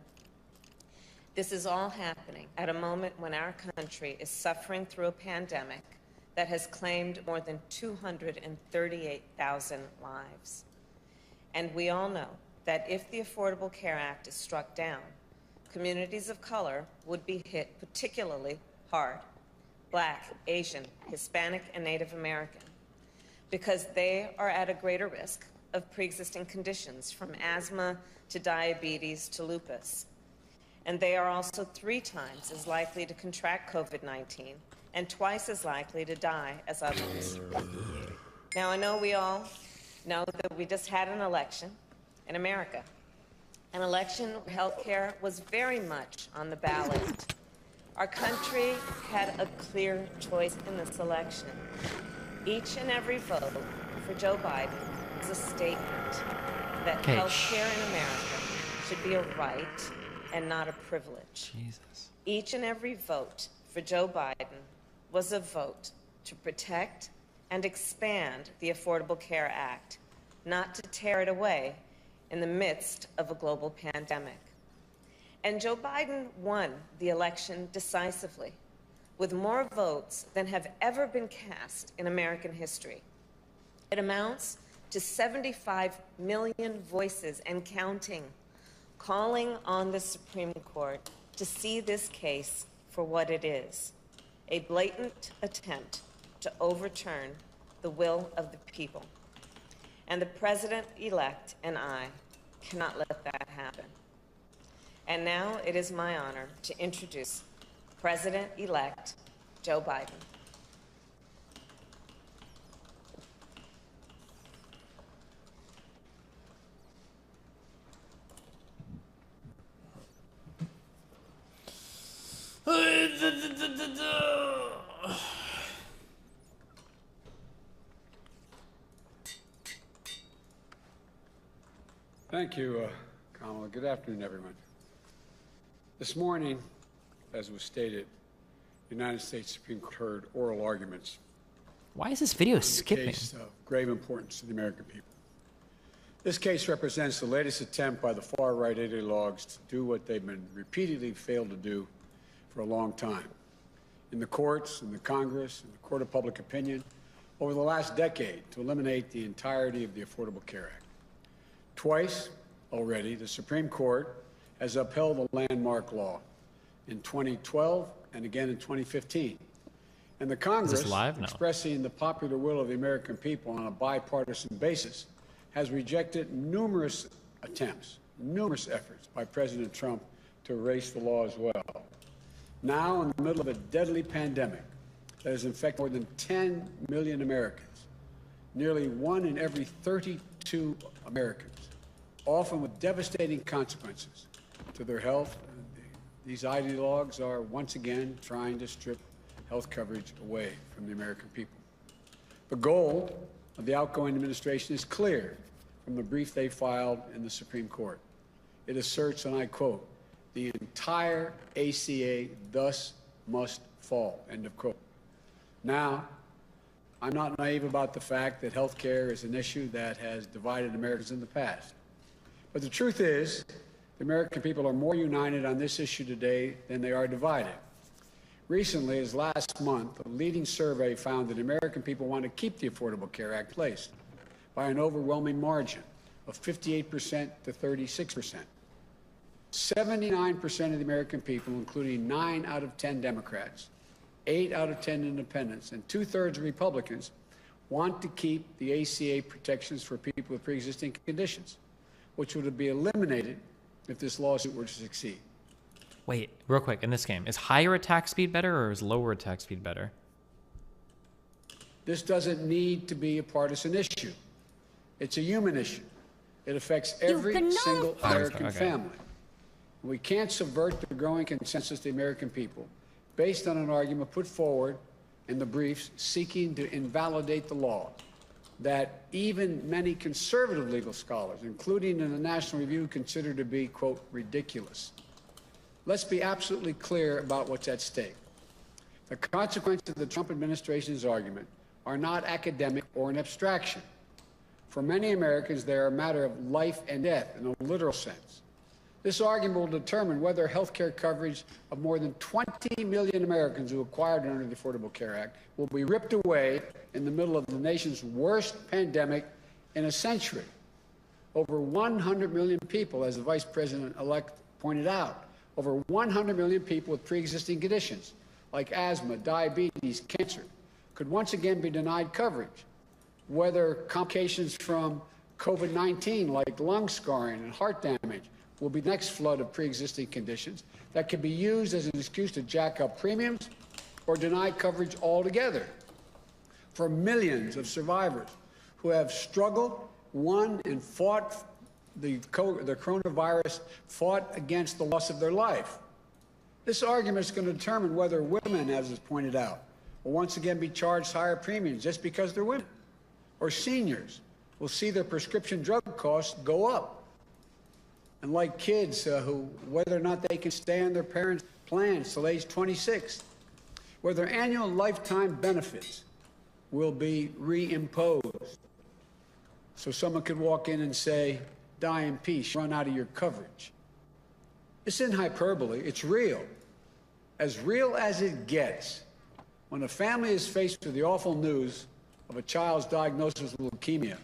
This is all happening at a moment when our country is suffering through a pandemic that has claimed more than 238,000 lives. And we all know that if the Affordable Care Act is struck down, communities of color would be hit particularly hard. Black, Asian, Hispanic, and Native American, because they are at a greater risk of pre-existing conditions from asthma to diabetes to lupus. And they are also 3 times as likely to contract COVID-19 and twice as likely to die as others. Now, I know we all know that we just had an election in America. An election where health care was very much on the ballot. Our country had a clear choice in this election. Each and every vote for Joe Biden is a statement that health care in America should be a right and not a privilege. Jesus. Each and every vote for Joe Biden was a vote to protect and expand the Affordable Care Act, not to tear it away in the midst of a global pandemic. And Joe Biden won the election decisively, with more votes than have ever been cast in American history. It amounts to 75 million voices and counting, calling on the Supreme Court to see this case for what it is, a blatant attempt to overturn the will of the people. And the President-elect and I cannot let that happen. And now it is my honor to introduce President-elect Joe Biden. Thank you, Kamala. Good afternoon, everyone. This morning, as was stated, the United States Supreme Court heard oral arguments. Why is this video skipping? A case of grave importance to the American people. This case represents the latest attempt by the far-right ideologues to do what they've been repeatedly failed to do for a long time. In the courts, in the Congress, in the court of public opinion, over the last decade, to eliminate the entirety of the Affordable Care Act. Twice already, the Supreme Court has upheld the landmark law, in 2012 and again in 2015. And the Congress, expressing the popular will of the American people on a bipartisan basis, has rejected numerous attempts, numerous efforts by President Trump to erase the law as well. Now, in the middle of a deadly pandemic that has infected more than 10 million Americans, nearly 1 in every 32 Americans, often with devastating consequences to their health. These ideologues are once again trying to strip health coverage away from the American people. The goal of the outgoing administration is clear from the brief they filed in the Supreme Court. It asserts, and I quote, "The entire ACA thus must fall," end of quote. Now, I'm not naive about the fact that health care is an issue that has divided Americans in the past. But the truth is, the American people are more united on this issue today than they are divided. Recently, as last month, a leading survey found that American people want to keep the Affordable Care Act in place by an overwhelming margin of 58% to 36%. 79% of the American people, including 9 out of 10 Democrats, 8 out of 10 independents, and 2/3 of Republicans, want to keep the ACA protections for people with pre-existing conditions, which would be eliminated if this lawsuit were to succeed. Wait, real quick, in this game, is higher attack speed better or is lower attack speed better? This doesn't need to be a partisan issue. It's a human issue. It affects every single American family. We can't subvert the growing consensus of the American people based on an argument put forward in the briefs seeking to invalidate the law that even many conservative legal scholars, including in the National Review, consider to be, quote, ridiculous. Let's be absolutely clear about what's at stake. The consequences of the Trump administration's argument are not academic or an abstraction. For many Americans, they are a matter of life and death in a literal sense. This argument will determine whether health care coverage of more than 20 million Americans who acquired it under the Affordable Care Act will be ripped away in the middle of the nation's worst pandemic in a century. Over 100 million people, as the Vice President-elect pointed out, over 100 million people with pre-existing conditions like asthma, diabetes, cancer, could once again be denied coverage, whether complications from COVID-19 like lung scarring and heart damage will be the next flood of pre-existing conditions that can be used as an excuse to jack up premiums or deny coverage altogether. For millions of survivors who have struggled, won, and fought the coronavirus, fought against the loss of their life. This argument is going to determine whether women, as is pointed out, will once again be charged higher premiums just because they're women, or seniors will see their prescription drug costs go up. And like kids who, whether or not they can stay on their parents' plans till age 26, whether annual lifetime benefits will be reimposed. So someone could walk in and say, die in peace, run out of your coverage. This isn't hyperbole, it's real as it gets. When a family is faced with the awful news of a child's diagnosis with leukemia,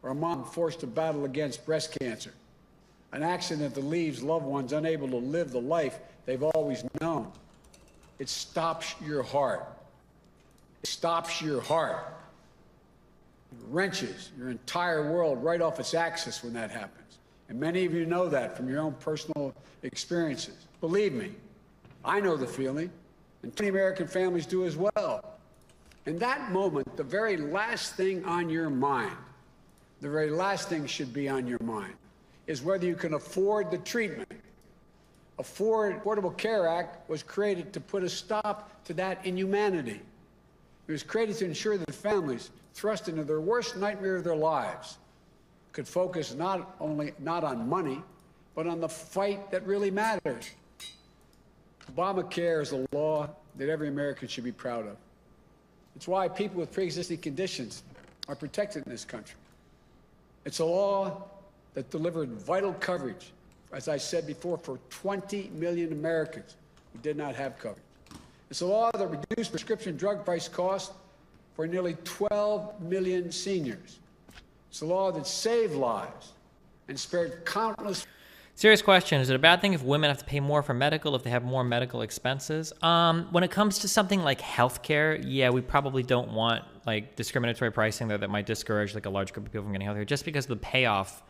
or a mom forced to battle against breast cancer, an accident that leaves loved ones unable to live the life they've always known, it stops your heart. It stops your heart. It wrenches your entire world right off its axis when that happens. And many of you know that from your own personal experiences. Believe me, I know the feeling, and many American families do as well. In that moment, the very last thing on your mind, the very last thing should be on your mind, is whether you can afford the treatment. Affordable Care Act was created to put a stop to that inhumanity. It was created to ensure that families thrust into their worst nightmare of their lives could focus not on money, but on the fight that really matters. Obamacare is a law that every American should be proud of. It's why people with pre-existing conditions are protected in this country. It's a law that delivered vital coverage, as I said before, for 20 million Americans who did not have coverage. It's a law that reduced prescription drug price costs for nearly 12 million seniors. It's a law that saved lives and spared countless... Serious question. Is it a bad thing if women have to pay more for medical if they have more medical expenses? When it comes to something like healthcare, yeah, we probably don't want like discriminatory pricing that might discourage like a large group of people from getting healthcare just because the payoff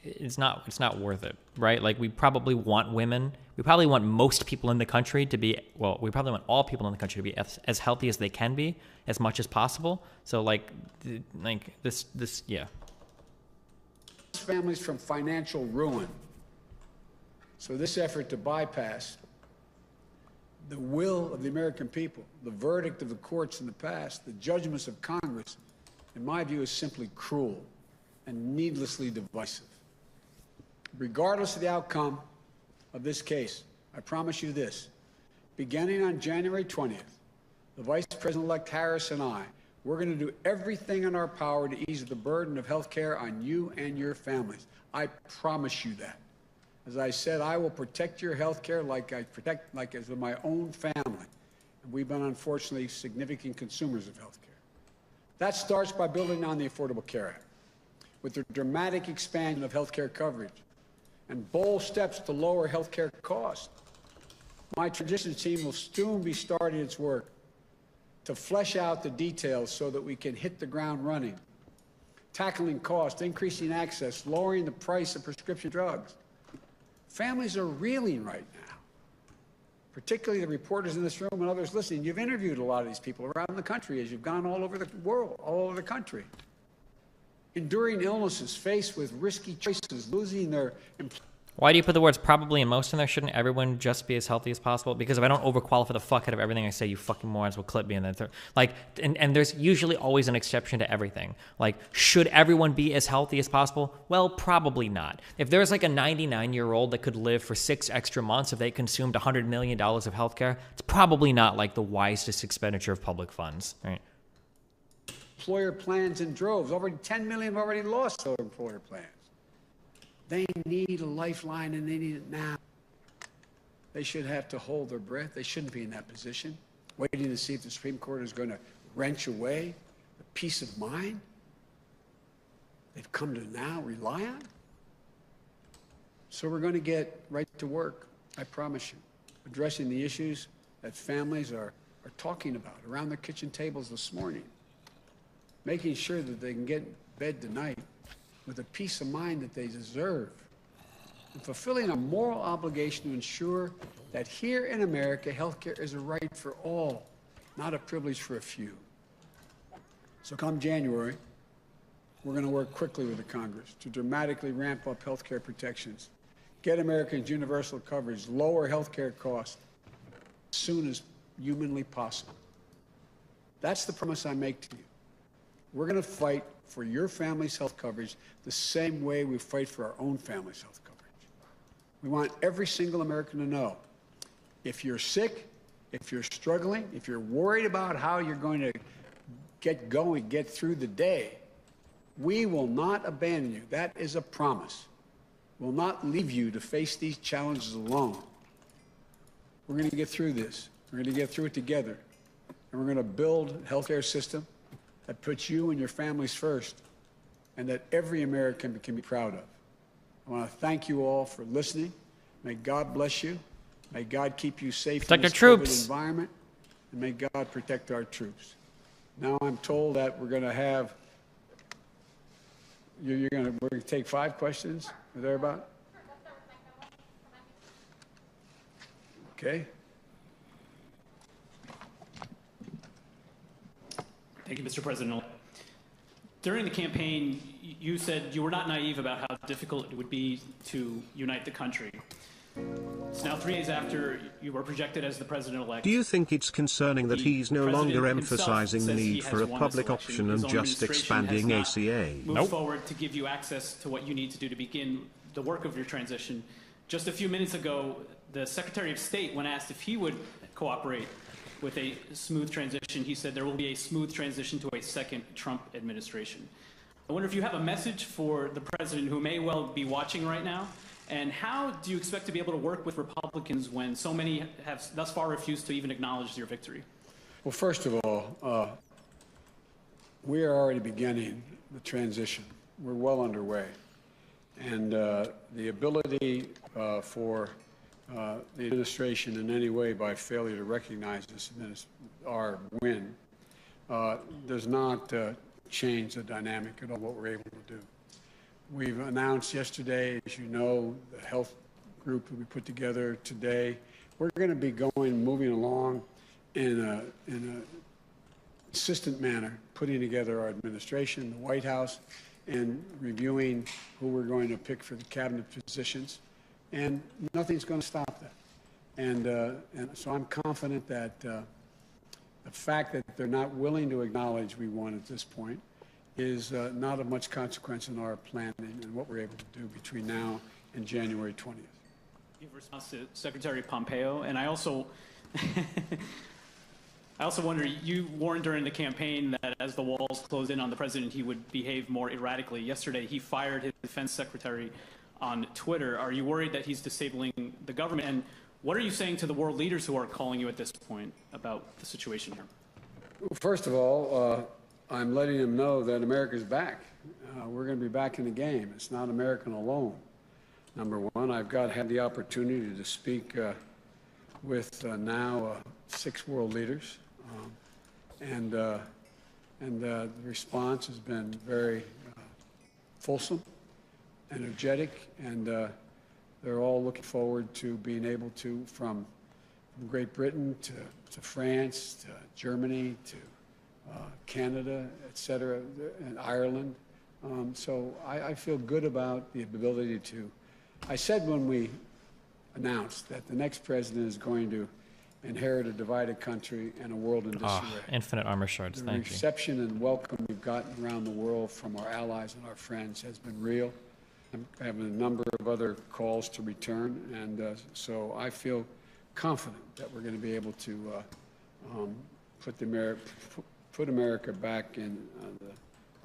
it's not worth it, right? Like we probably want most people in the country to be, well, we probably want all people in the country to be as healthy as they can be as much as possible. So like this, yeah. Families from financial ruin. So this effort to bypass the will of the American people, the verdict of the courts in the past, the judgments of Congress, in my view, is simply cruel and needlessly divisive. Regardless of the outcome of this case, I promise you this. Beginning on January 20th, the Vice President-elect Harris and I, we're going to do everything in our power to ease the burden of health care on you and your families. I promise you that. As I said, I will protect your health care like as with my own family. And we've been, unfortunately, significant consumers of health care. That starts by building on the Affordable Care Act, with the dramatic expansion of health care coverage and bold steps to lower health care costs. My transition team will soon be starting its work to flesh out the details so that we can hit the ground running, tackling costs, increasing access, lowering the price of prescription drugs. Families are reeling right now, particularly the reporters in this room and others listening. You've interviewed a lot of these people around the country as you've gone all over the world, all over the country. Enduring illnesses, faced with risky choices, losing their employment. Why do you put the words probably and most in there? Shouldn't everyone just be as healthy as possible? Because if I don't overqualify the fuck out of everything I say, you fucking morons will clip me. And then and there's usually always an exception to everything. Like, should everyone be as healthy as possible? Well, probably not. If there's like a 99-year-old that could live for 6 extra months if they consumed $100 million of healthcare, it's probably not like the wisest expenditure of public funds, right? employer plans in droves. Already 10 million have already lost their employer plans. They need a lifeline, and they need it now. They should have to hold their breath. They shouldn't be in that position, waiting to see if the Supreme Court is going to wrench away the peace of mind they've come to now rely on. So we're going to get right to work, I promise you, addressing the issues that families are talking about around their kitchen tables this morning, making sure that they can get in bed tonight with the peace of mind that they deserve, and fulfilling a moral obligation to ensure that here in America, healthcare is a right for all, not a privilege for a few. So come January, we're going to work quickly with the Congress to dramatically ramp up healthcare protections, get Americans universal coverage, lower healthcare costs as soon as humanly possible. That's the promise I make to you. We're going to fight for your family's health coverage the same way we fight for our own family's health coverage. We want every single American to know, if you're sick, if you're struggling, if you're worried about how you're going to get through the day, we will not abandon you. That is a promise. We'll not leave you to face these challenges alone. We're going to get through this. We're going to get through it together. And we're going to build a healthcare system that puts you and your families first, and that every American can be proud of. I want to thank you all for listening. May God bless you. May God keep you safe in this COVID environment, and may God protect our troops. Now I'm told that we're going to have, we're going to take 5 questions or thereabout. Okay. Thank you, Mr. President. During the campaign, you said you were not naive about how difficult it would be to unite the country. It's now 3 days after you were projected as the president-elect. Do you think it's concerning that he's no longer emphasizing the need for a public option and just expanding ACA? Move forward to give you access to what you need to do to begin the work of your transition. Just a few minutes ago, the Secretary of State, when asked if he would cooperate with a smooth transition, he said there will be a smooth transition to a second Trump administration. I wonder if you have a message for the president who may well be watching right now, and how do you expect to be able to work with Republicans when so many have thus far refused to even acknowledge your victory? Well, first of all, we are already beginning the transition. We're well underway. And the ability for the administration in any way by failure to recognize this our win does not change the dynamic at all what we're able to do. We've announced yesterday, as you know, the health group that we put together today. We're going to be moving along in a consistent manner, putting together our administration, the White House, and reviewing who we're going to pick for the cabinet positions. And nothing's going to stop that. And so I'm confident that the fact that they're not willing to acknowledge we won at this point is not of much consequence in our planning and what we're able to do between now and January 20th. You've responded to Secretary Pompeo, and I also wonder, you warned during the campaign that as the walls closed in on the president, he would behave more erratically. Yesterday, he fired his defense secretary on Twitter. Are you worried that he's disabling the government? And what are you saying to the world leaders who are calling you at this point about the situation here? Well, first of all, I'm letting them know that America's back. We're going to be back in the game. It's not American alone. Number one, I've had the opportunity to speak with now 6 world leaders, and the response has been very fulsome, energetic, and they're all looking forward to being able to, from Great Britain to France, to Germany, to Canada, et cetera, and Ireland. So I feel good about the ability to. I said when we announced that the next president is going to inherit a divided country and a world in disarray. Infinite armor shards, The thank you. reception and welcome we've gotten around the world from our allies and our friends has been real. I'm having a number of other calls to return, and so I feel confident that we're going to be able to put put America back in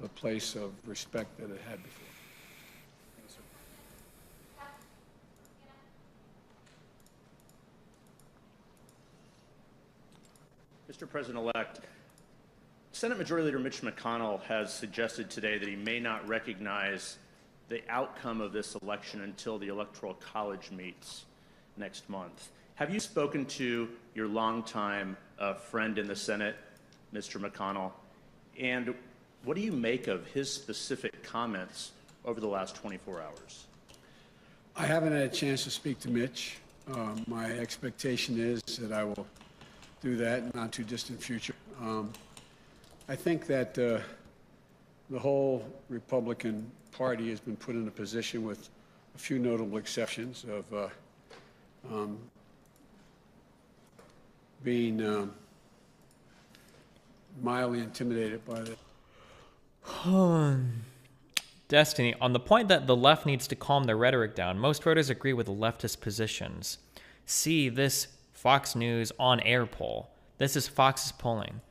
the place of respect that it had before. Mr. President-elect, Senate Majority Leader Mitch McConnell has suggested today that he may not recognize the outcome of this election until the Electoral College meets next month. Have you spoken to your longtime friend in the Senate, Mr. McConnell, and what do you make of his specific comments over the last 24 hours? I haven't had a chance to speak to Mitch. My expectation is that I will do that in the not too distant future. I think that the whole Republican Party has been put in a position, with a few notable exceptions, of being mildly intimidated by the Destiny, on the point that the left needs to calm their rhetoric down, most voters agree with the leftist positions. See this Fox News on-air poll. This is Fox's polling.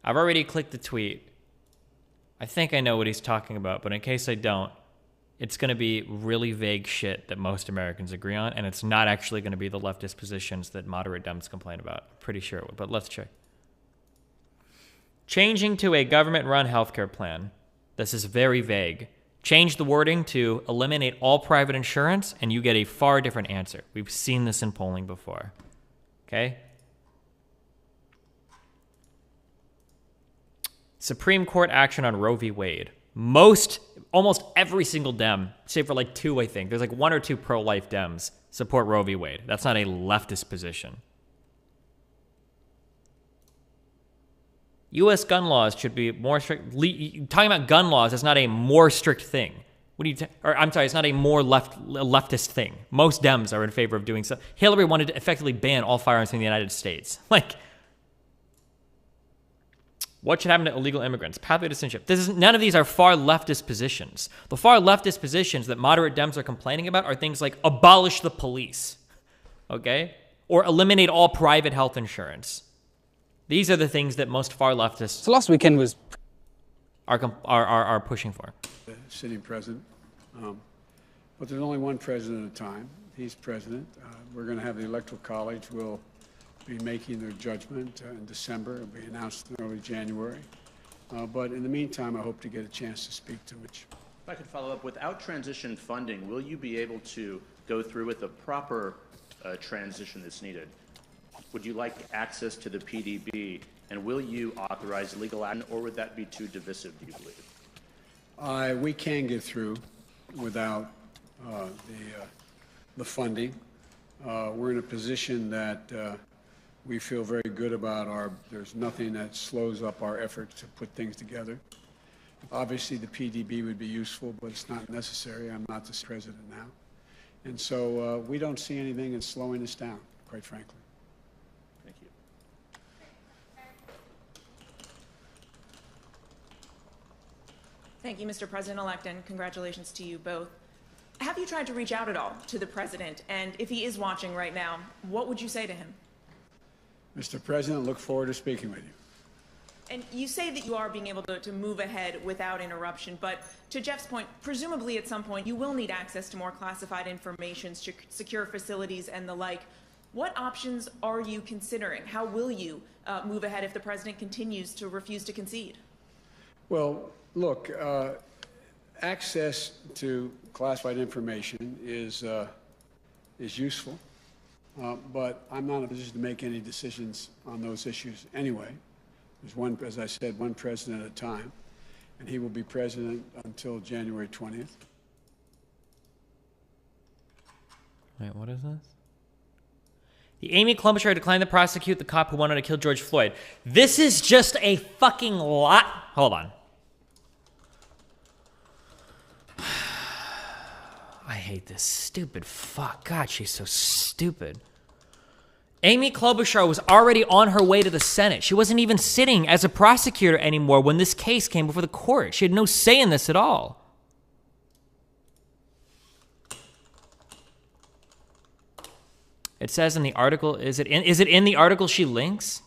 I've already clicked the tweet. I think I know what he's talking about, but in case I don't, it's going to be really vague shit that most Americans agree on, and it's not actually going to be the leftist positions that moderate Dems complain about. I'm pretty sure it would, but let's check. Changing to a government-run healthcare plan. This is very vague. Change the wording to eliminate all private insurance, and you get a far different answer. We've seen this in polling before. Okay? Supreme Court action on Roe v. Wade. Almost every single Dem, save for like two, I think, there's like one or two pro-life Dems support Roe v. Wade. That's not a leftist position. U.S. gun laws should be more strict. Talking about gun laws is not a more strict thing. It's not a more leftist thing. Most Dems are in favor of doing so. Hillary wanted to effectively ban all firearms in the United States. What should happen to illegal immigrants? Pathway to citizenship. None of these are far leftist positions. The far leftist positions that moderate Dems are complaining about are things like abolish the police, okay, or eliminate all private health insurance. These are the things that most far leftists. So last weekend was are pushing for. The sitting president, but there's only one president at a time. He's president. We're going to have the Electoral College. We'll be making their judgment in December. It'll be announced in early January. But in the meantime, I hope to get a chance to speak to Mitch. If I could follow up, without transition funding, will you be able to go through with the proper transition that's needed? Would you like access to the PDB, and will you authorize legal action, or would that be too divisive, do you believe? We can get through without the funding. We're in a position that we feel very good about. There's nothing that slows up our efforts to put things together. Obviously, the PDB would be useful, but it's not necessary. I'm not the president now. And so we don't see anything that's slowing us down, quite frankly. Thank you. Thank you, Mr. President-elect, and congratulations to you both. Have you tried to reach out at all to the president? And if he is watching right now, what would you say to him? Mr. President, look forward to speaking with you. And you say that you are being able to move ahead without interruption, but to Jeff's point, presumably at some point you will need access to more classified information, secure facilities and the like. What options are you considering? How will you move ahead if the president continues to refuse to concede? Well, look, access to classified information is useful, but I'm not in a position to make any decisions on those issues anyway. There's one, as I said, one president at a time, and he will be president until January 20th. Wait, what is this? The Amy Klobuchar declined to prosecute the cop who wanted to kill George Floyd. This is just a fucking lot. Hold on. I hate this stupid fuck. God, she's so stupid. Amy Klobuchar was already on her way to the Senate. She wasn't even sitting as a prosecutor anymore when this case came before the court. She had no say in this at all. It says in the article, is it in the article she links?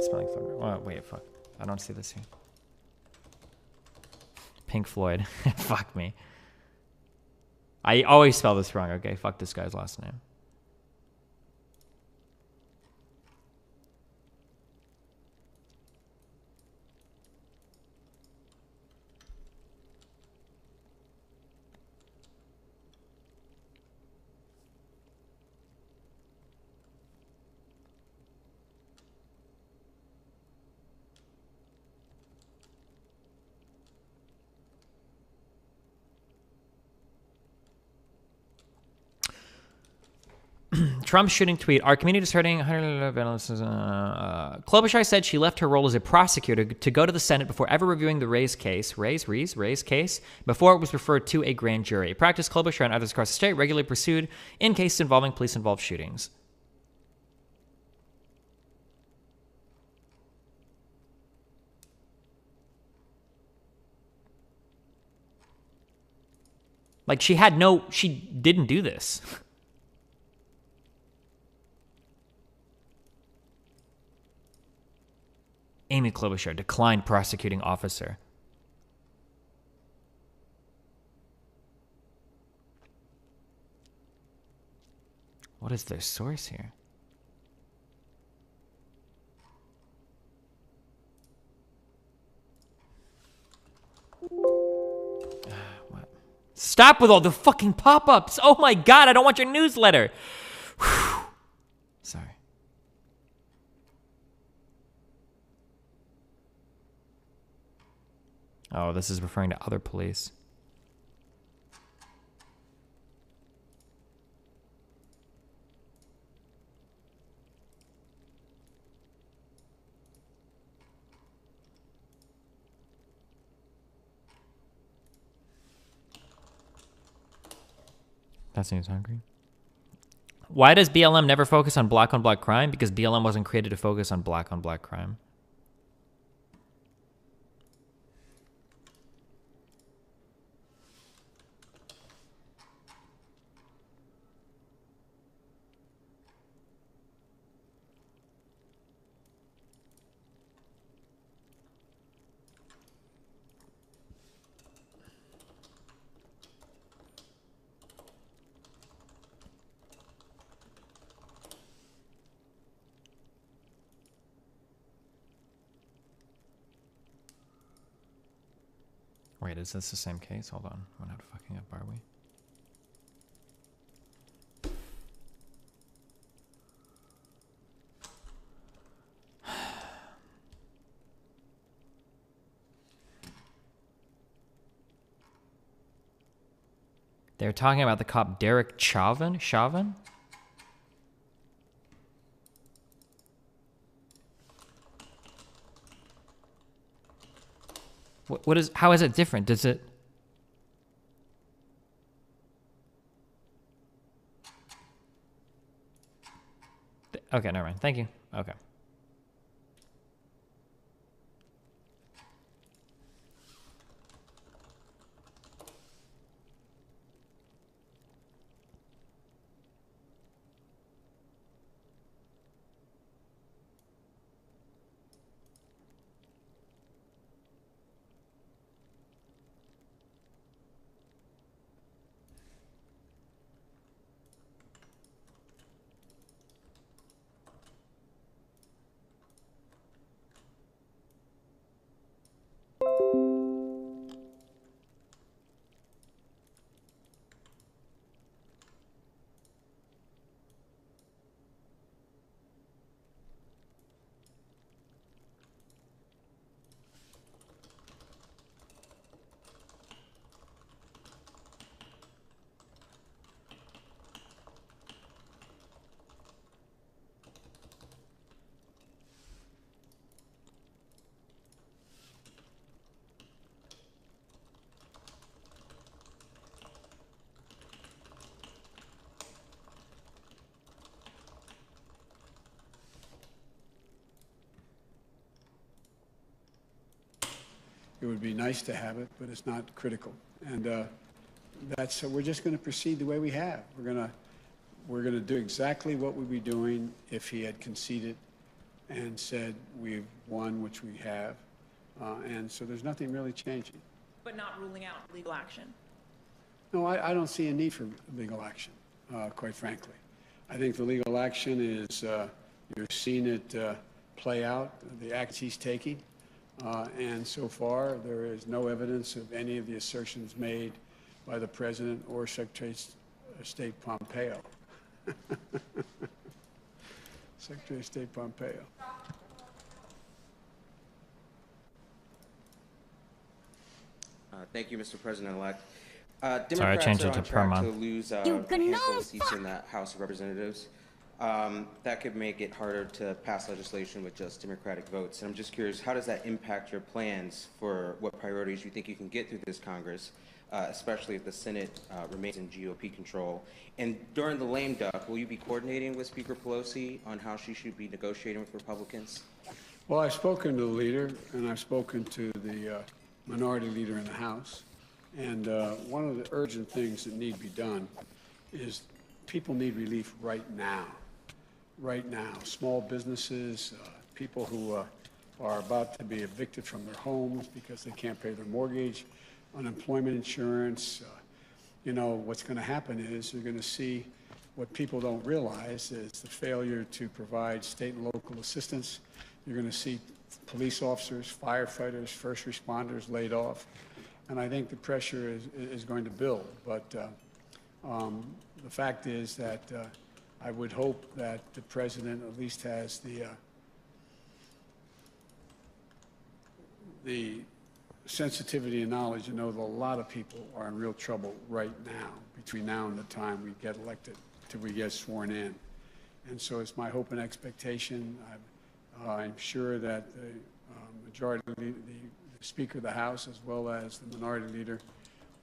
spelling fun. Oh, wait, fuck. I don't see this here. Pink Floyd. Fuck me. I always spell this wrong. Okay, fuck this guy's last name. Trump shooting tweet. Our community is hurting. Klobuchar said she left her role as a prosecutor to go to the Senate before ever reviewing the Ray's case, Ray's case, before it was referred to a grand jury. A practice Klobuchar and others across the state regularly pursued in cases involving police-involved shootings. Like, she didn't do this. Amy Klobuchar declined prosecuting officer. What is their source here? What? Stop with all the fucking pop-ups. Oh my God, I don't want your newsletter. Whew. Sorry. Oh, this is referring to other police. That seems hungry. Why does BLM never focus on black crime? Because BLM wasn't created to focus on black crime. Wait, is this the same case? Hold on. We're not fucking up, are we? They're talking about the cop Derek Chauvin? How is it different? Does it... Okay, never mind. Thank you. Okay. It would be nice to have it, but it's not critical. And we're just going to proceed the way we have. We're going to do exactly what we'd be doing if he had conceded and said we've won, which we have. And so there's nothing really changing. But not ruling out legal action. No, I don't see a need for legal action, quite frankly. I think the legal action is, you've seen it play out, the acts he's taking. And so far, there is no evidence of any of the assertions made by the President or Secretary of State Pompeo. Secretary of State Pompeo. Thank you, Mr. President-elect. Sorry, I Democrats changed are it to on track perma. to lose a handful of seats in the House of Representatives. That could make it harder to pass legislation with just Democratic votes. And I'm just curious, how does that impact your plans for what priorities you think you can get through this Congress, especially if the Senate remains in GOP control? And during the lame duck, will you be coordinating with Speaker Pelosi on how she should be negotiating with Republicans? Well, I've spoken to the leader, and I've spoken to the minority leader in the House. And one of the urgent things that need to be done is people need relief right now. Right now. Small businesses, people who are about to be evicted from their homes because they can't pay their mortgage, unemployment insurance. You know, what's going to happen is you're going to see what people don't realize is the failure to provide state and local assistance. You're going to see police officers, firefighters, first responders laid off. And I think the pressure is going to build. But the fact is that I would hope that the President at least has the sensitivity and knowledge to know that a lot of people are in real trouble right now, between now and the time we get elected, till we get sworn in. And so it's my hope and expectation. I'm sure that the majority, the Speaker of the House, as well as the minority leader,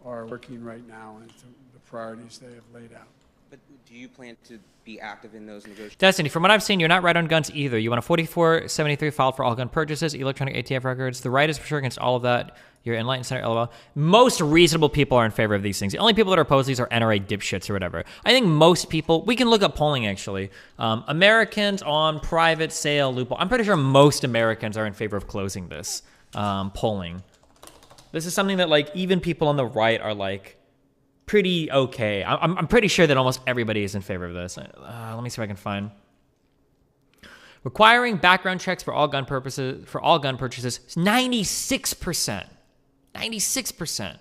are working right now on the priorities they have laid out. But do you plan to be active in those negotiations? Destiny, from what I've seen, you're not right on guns either. You want a 4473 filed for all gun purchases, electronic ATF records. The right is for sure against all of that. You're enlightened center, LOL. Most reasonable people are in favor of these things. The only people that are opposed to these are NRA dipshits or whatever. I think most people, we can look up polling actually. Americans on private sale loophole. I'm pretty sure most Americans are in favor of closing this polling. This is something that like even people on the right are like, pretty okay. I'm pretty sure that almost everybody is in favor of this. Let me see if I can find. Requiring background checks for all gun purposes is 96%. 96%.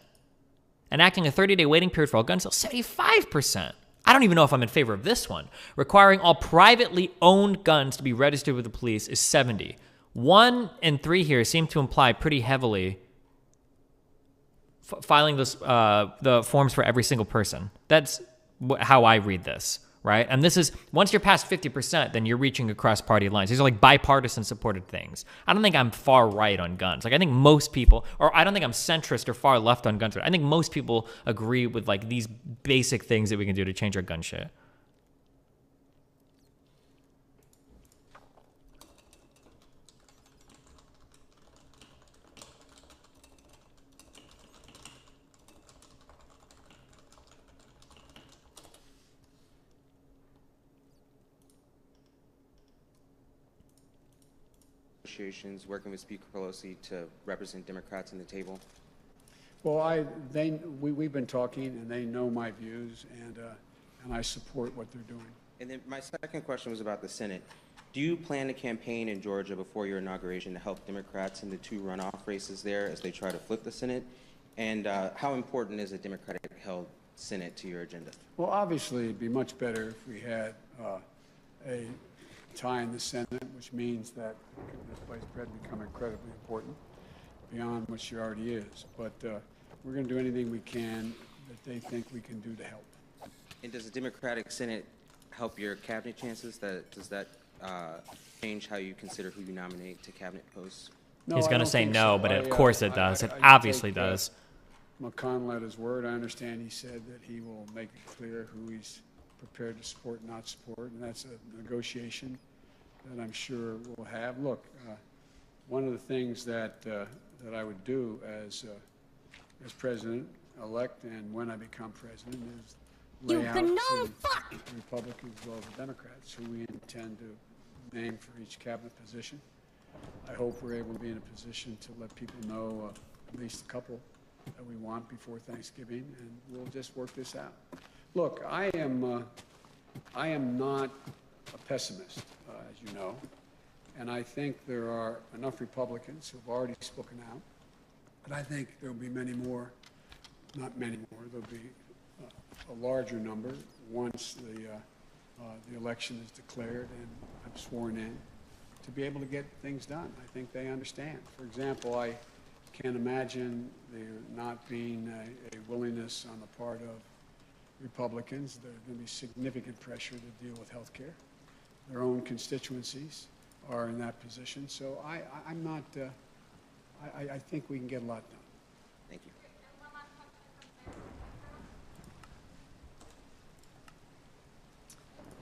Enacting a 30-day waiting period for all gun sales, 75%. I don't even know if I'm in favor of this one. Requiring all privately owned guns to be registered with the police is 70. 1 and 3 here seem to imply pretty heavily filing this, the forms for every single person. That's how I read this, right? And this is, once you're past 50%, then you're reaching across party lines. These are like bipartisan supported things. I don't think I'm far right on guns. Like I think most people, or I don't think I'm centrist or far left on guns. I think most people agree with like these basic things that we can do to change our gun shit. Working with Speaker Pelosi to represent Democrats in the table? Well, we've been talking, and they know my views, and I support what they're doing. And then my second question was about the Senate. Do you plan to campaign in Georgia before your inauguration to help Democrats in the 2 runoff races there as they try to flip the Senate? And how important is a Democratic-held Senate to your agenda? Well, obviously, it'd be much better if we had a tie in the Senate, which means that this vice president become incredibly important beyond what she already is. But we're going to do anything we can that they think we can do to help. And does the Democratic Senate help your cabinet chances? Does that change how you consider who you nominate to cabinet posts? No, he's going to say no, so. but of course it does. It obviously does. McConnell at his word. I understand he said that he will make it clear who he's prepared to support and not support, and that's a negotiation that I'm sure we'll have. Look, one of the things that I would do as president-elect and when I become president is lay out to Republicans as well as the Democrats who we intend to name for each cabinet position. I hope we're able to be in a position to let people know at least a couple that we want before Thanksgiving, and we'll just work this out. Look, I am not a pessimist, as you know, and I think there are enough Republicans who have already spoken out, but I think there will be many more, not many more, there will be a larger number once the election is declared and I'm sworn in, to be able to get things done. I think they understand. For example, I can't imagine there not being a willingness on the part of Republicans. There's going to be significant pressure to deal with health care. Their own constituencies are in that position. So I'm not, I think we can get a lot done. Thank you.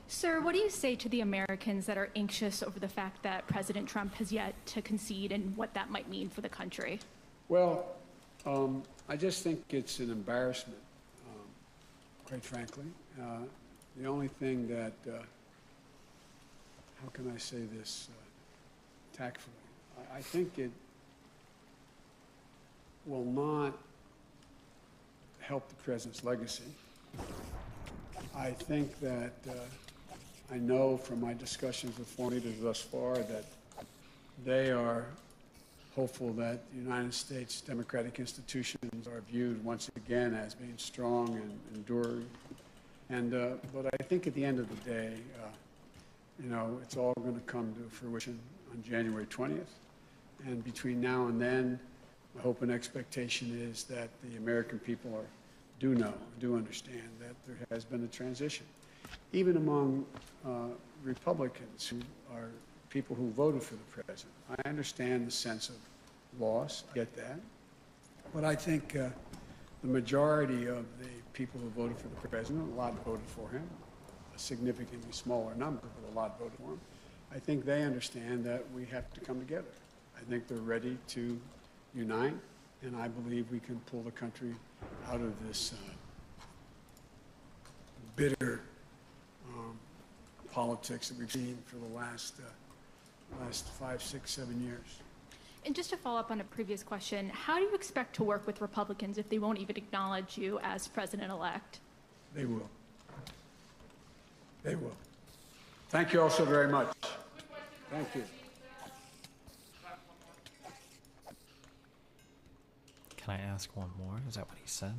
Sir, what do you say to the Americans that are anxious over the fact that President Trump has yet to concede and what that might mean for the country? Well, I just think it's an embarrassment, quite frankly. The only thing that, how can I say this tactfully? I think it will not help the president's legacy. I think that I know from my discussions with foreign leaders thus far that they are hopeful that the United States democratic institutions are viewed once again as being strong and enduring. And but I think at the end of the day, you know, it's all going to come to fruition on January 20th. And between now and then, my hope and expectation is that the American people do understand that there has been a transition. Even among Republicans who are people who voted for the president. I understand the sense of loss, I get that. But I think the majority of the people who voted for the president, a lot voted for him, a significantly smaller number, but a lot voted for him. I think they understand that we have to come together. I think they're ready to unite, and I believe we can pull the country out of this bitter politics that we've seen for the last 5, 6, 7 years. And just to follow up on a previous question, how do you expect to work with Republicans if they won't even acknowledge you as president-elect? They will. They will. Thank you all so very much. Thank you. Can I ask one more? Is that what he said?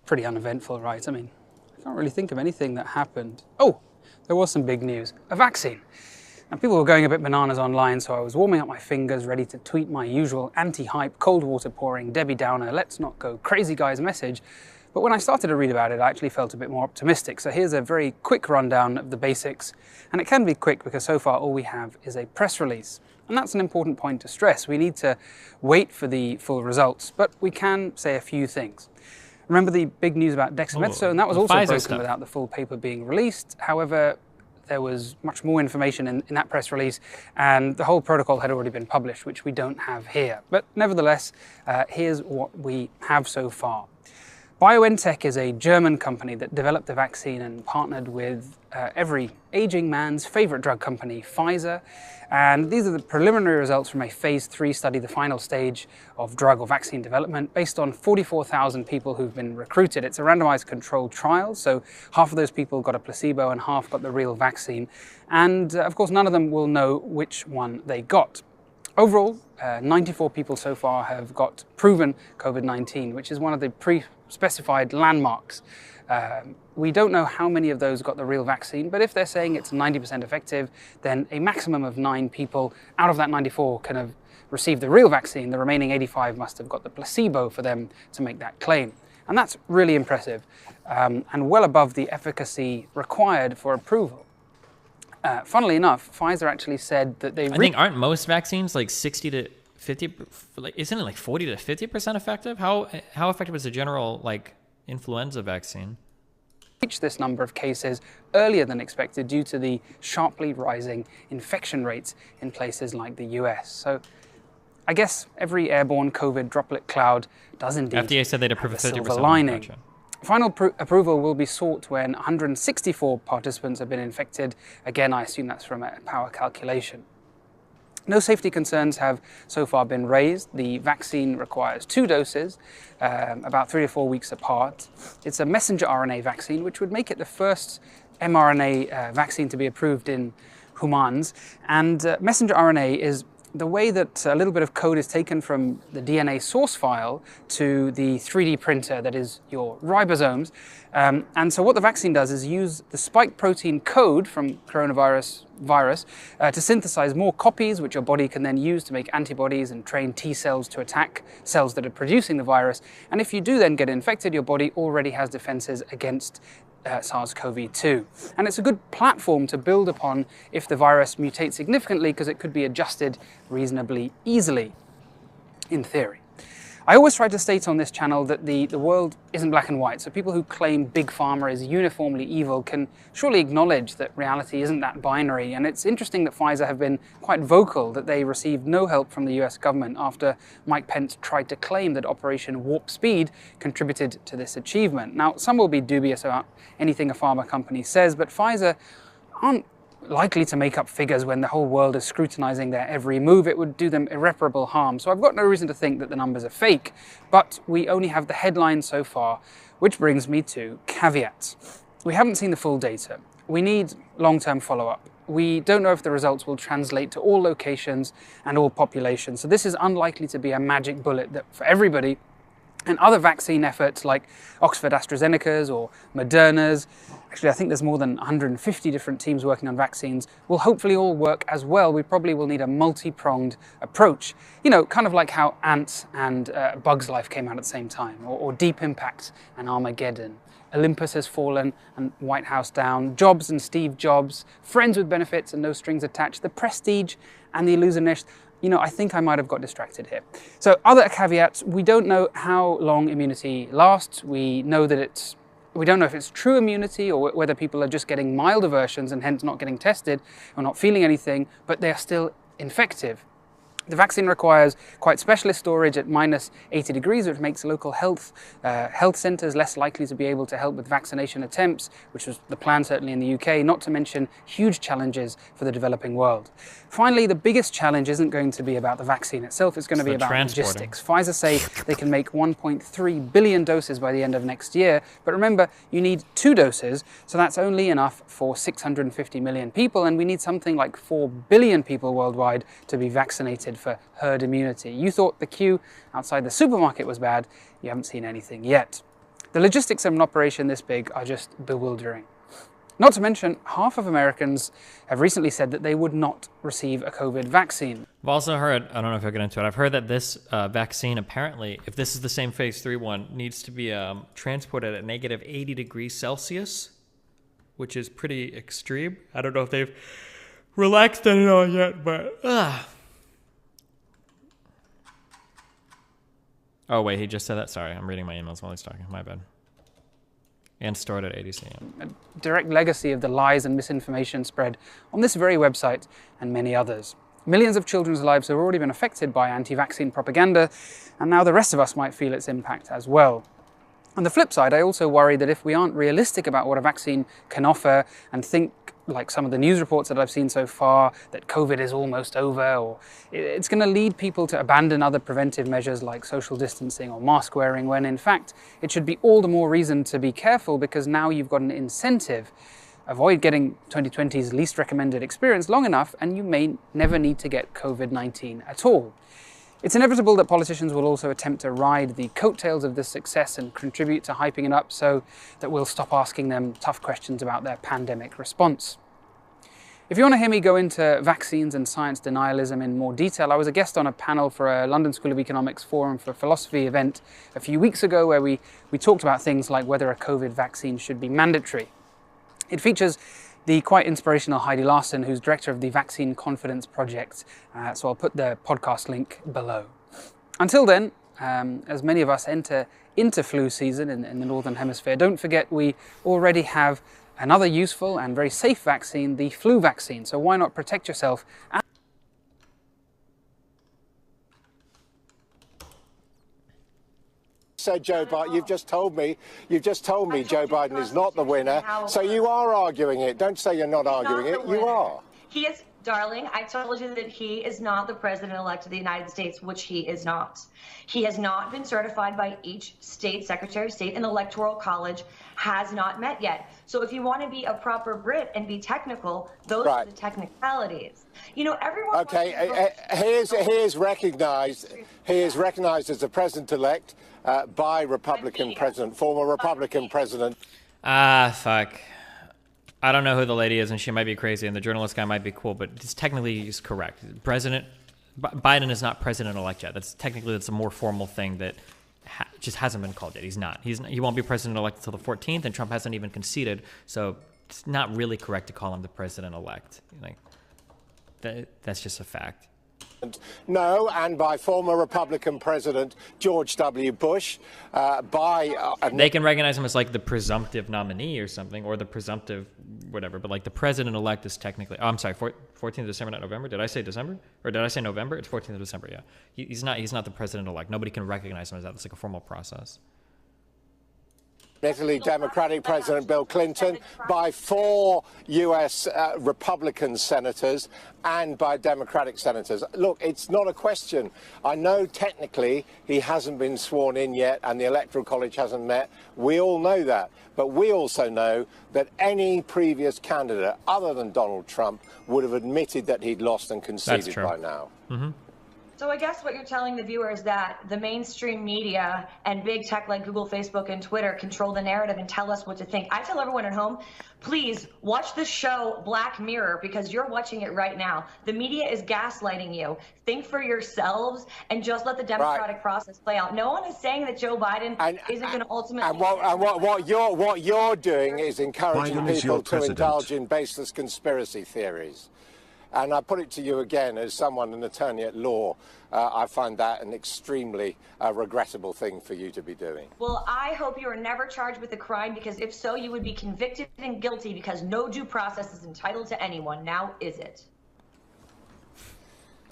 Pretty uneventful, right? I mean, I can't really think of anything that happened. Oh, there was some big news. A vaccine. Now, people were going a bit bananas online, so I was warming up my fingers, ready to tweet my usual anti-hype, cold water pouring, Debbie Downer, let's not go crazy guys message. But when I started to read about it, I actually felt a bit more optimistic. So here's a very quick rundown of the basics. And it can be quick because so far all we have is a press release. And that's an important point to stress. We need to wait for the full results, but we can say a few things. Remember the big news about dexamethasone? That was also broken without the full paper being released. However, there was much more information in that press release, and the whole protocol had already been published, which we don't have here. But nevertheless, here's what we have so far. BioNTech is a German company that developed the vaccine and partnered with every aging man's favorite drug company, Pfizer. And these are the preliminary results from a phase 3 study, the final stage of drug or vaccine development, based on 44,000 people who've been recruited. It's a randomized controlled trial, so half of those people got a placebo and half got the real vaccine. And of course, none of them will know which one they got. Overall, 94 people so far have got proven COVID-19, which is one of the pre-specified landmarks. We don't know how many of those got the real vaccine, but if they're saying it's 90% effective, then a maximum of 9 people out of that 94 can have received the real vaccine. The remaining 85 must have got the placebo for them to make that claim. And that's really impressive and well above the efficacy required for approval. Funnily enough, Pfizer actually said that they... I think, aren't most vaccines like 60 to 50, like, isn't it like 40 to 50% effective? How effective is the general like influenza vaccine? Reached this number of cases earlier than expected due to the sharply rising infection rates in places like the US. So I guess every airborne COVID droplet cloud does indeed FDA said they'd approve a have 50% silver lining. Gotcha. Final approval will be sought when 164 participants have been infected. Again, I assume that's from a power calculation. No safety concerns have so far been raised. The vaccine requires 2 doses, about 3 to 4 weeks apart. It's a messenger RNA vaccine, which would make it the first mRNA vaccine to be approved in humans. And messenger RNA is the way that a little bit of code is taken from the DNA source file to the 3D printer that is your ribosomes. And so what the vaccine does is use the spike protein code from coronavirus virus to synthesize more copies, which your body can then use to make antibodies and train T cells to attack cells that are producing the virus. And if you do then get infected, your body already has defenses against SARS-CoV-2. And it's a good platform to build upon if the virus mutates significantly, because it could be adjusted reasonably easily, in theory. I always try to state on this channel that the world isn't black and white, so people who claim Big Pharma is uniformly evil can surely acknowledge that reality isn't that binary. And it's interesting that Pfizer have been quite vocal that they received no help from the US government after Mike Pence tried to claim that Operation Warp Speed contributed to this achievement. Now, some will be dubious about anything a pharma company says, but Pfizer aren't likely to make up figures when the whole world is scrutinizing their every move. It would do them irreparable harm. So I've got no reason to think that the numbers are fake, but we only have the headlines so far, which brings me to caveats. We haven't seen the full data. We need long-term follow-up. We don't know if the results will translate to all locations and all populations. So this is unlikely to be a magic bullet that for everybody. And other vaccine efforts like Oxford AstraZeneca's or Moderna's, actually I think there's more than 150 different teams working on vaccines, will hopefully all work as well. We probably will need a multi-pronged approach. You know, kind of like how Ants and Bug's Life came out at the same time, or Deep Impact and Armageddon. Olympus Has Fallen and White House Down, Jobs and Steve Jobs, Friends with Benefits and No Strings Attached, The Prestige and The Illusionist. You know, I think I might have got distracted here. So other caveats, we don't know how long immunity lasts. We don't know if it's true immunity or whether people are just getting milder versions and hence not getting tested or not feeling anything, but they are still infective. The vaccine requires quite specialist storage at -80 degrees, which makes local health centres less likely to be able to help with vaccination attempts, which was the plan certainly in the UK, not to mention huge challenges for the developing world. Finally, the biggest challenge isn't going to be about the vaccine itself, it's going to be about logistics. Pfizer say they can make 1.3 billion doses by the end of next year, but remember, you need 2 doses, so that's only enough for 650 million people, and we need something like 4 billion people worldwide to be vaccinated for herd immunity. You thought the queue outside the supermarket was bad, you haven't seen anything yet. The logistics of an operation this big are just bewildering. Not to mention, half of Americans have recently said that they would not receive a COVID vaccine. I've also heard, I don't know if you'll get into it, I've heard that this vaccine apparently, if this is the same phase 3 one, needs to be transported at -80 degrees Celsius, which is pretty extreme. I don't know if they've relaxed that at all yet, but Oh, wait, he just said that. Sorry, I'm reading my emails while he's talking. My bad. And stored at ADC. A direct legacy of the lies and misinformation spread on this very website and many others. Millions of children's lives have already been affected by anti-vaccine propaganda, and now the rest of us might feel its impact as well. On the flip side, I also worry that if we aren't realistic about what a vaccine can offer and think, like some of the news reports that I've seen so far, that COVID is almost over, or it's going to lead people to abandon other preventive measures like social distancing or mask wearing, when in fact it should be all the more reason to be careful, because now you've got an incentive. Avoid getting 2020's least recommended experience long enough and you may never need to get COVID-19 at all. It's inevitable that politicians will also attempt to ride the coattails of this success and contribute to hyping it up so that we'll stop asking them tough questions about their pandemic response. If you want to hear me go into vaccines and science denialism in more detail, I was a guest on a panel for a London School of Economics Forum for Philosophy event a few weeks ago where we talked about things like whether a COVID vaccine should be mandatory. It features the quite inspirational Heidi Larson, who's director of the Vaccine Confidence Project. So I'll put the podcast link below. Until then, as many of us enter into flu season in the Northern Hemisphere, don't forget we already have another useful and very safe vaccine, the flu vaccine. So why not protect yourself? Said Joe Biden, you've just told me Joe Biden is not the winner, so you are arguing it. Don't say you're not arguing it. You are. He is, darling, I told you that he is not the president-elect of the United States, which he is not. He has not been certified by each state secretary of state, and the Electoral College has not met yet. So if you want to be a proper Brit and be technical, those are the technicalities. You know, everyone. Okay, he is recognized as the president-elect by Republican president, former Republican president. Fuck. I don't know who the lady is, and she might be crazy, and the journalist guy might be cool, but it's technically he's correct. Biden is not president-elect yet. That's a more formal thing that just hasn't been called yet. He's not. He won't be president-elect until the 14th, and Trump hasn't even conceded, so it's not really correct to call him the president-elect. Like, that's just a fact. No, and by former Republican President George W. Bush, they can recognize him as like the presumptive nominee or something, or the presumptive whatever, but like the president-elect is technically, I'm sorry, 14th of December, not November? Did I say December? Or did I say November? It's 14th of December, yeah. He's not the president-elect. Nobody can recognize him as that. It's like a formal process. Italy Democratic President Bill Clinton, by 4 U.S. Republican senators and by Democratic senators. Look, it's not a question. I know technically he hasn't been sworn in yet and the Electoral College hasn't met. We all know that. But we also know that any previous candidate other than Donald Trump would have admitted that he'd lost and conceded by now. Mm-hmm. So I guess what you're telling the viewer is that the mainstream media and big tech like Google, Facebook, and Twitter control the narrative and tell us what to think. I tell everyone at home, please watch the show Black Mirror because you're watching it right now. The media is gaslighting you. Think for yourselves and just let the democratic process play out. No one is saying that Joe Biden isn't going to ultimately. And what you're doing is encouraging people to indulge in baseless conspiracy theories. And I put it to you again, as someone, an attorney at law, I find that an extremely regrettable thing for you to be doing. Well, I hope you are never charged with a crime, because if so, you would be convicted and guilty, because no due process is entitled to anyone. Now is it?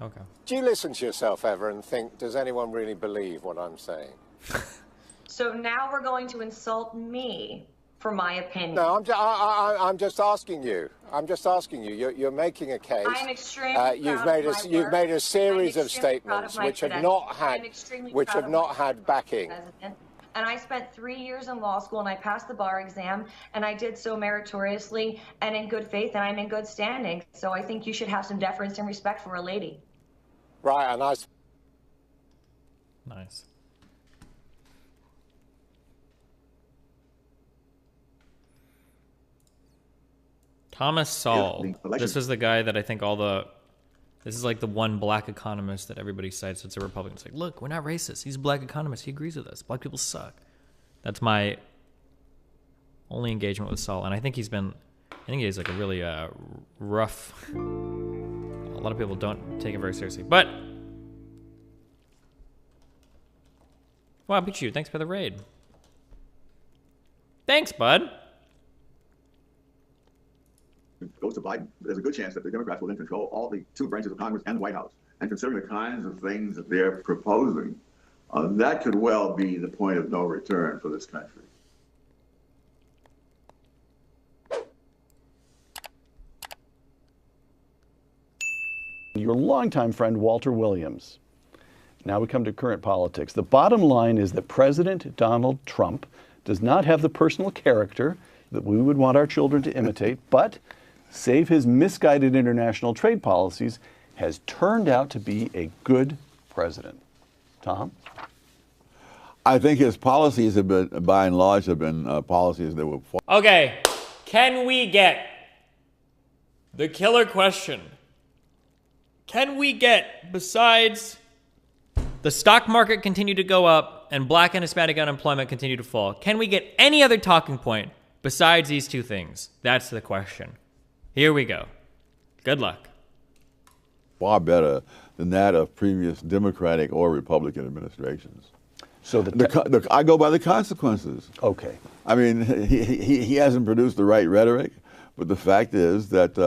Okay. Do you listen to yourself ever and think, does anyone really believe what I'm saying? So now we're going to insult me for my opinion. No, I'm just asking you. I'm just asking you. You're making a case. I'm extremely you've made a series of statements which have not had backing. And I spent 3 years in law school, and I passed the bar exam, and I did so meritoriously and in good faith, and I'm in good standing. So I think you should have some deference and respect for a lady. Right, and Nice. Thomas Sowell. This is the guy that I think this is like the one black economist that everybody cites that's a Republican. It's like, look, we're not racist. He's a black economist. He agrees with us. Black people suck. That's my only engagement with Sowell. And I think he's like a really rough, a lot of people don't take it very seriously. But, wow, Pichu, thanks for the raid. Thanks, bud. Goes to Biden, there's a good chance that the Democrats will then control all the 2 branches of Congress and the White House. And considering the kinds of things that they're proposing, that could well be the point of no return for this country. Your longtime friend, Walter Williams. Now we come to current politics. The bottom line is that President Donald Trump does not have the personal character that we would want our children to imitate, but save his misguided international trade policies, has turned out to be a good president. Tom? I think his policies have been, by and large, policies that were... Okay, can we get the killer question? Can we get, besides the stock market continue to go up and black and Hispanic unemployment continue to fall, can we get any other talking point besides these 2 things? That's the question. Here we go. Good luck. Far better than that of previous Democratic or Republican administrations. So I go by the consequences. Okay. I mean, he hasn't produced the right rhetoric, but the fact is that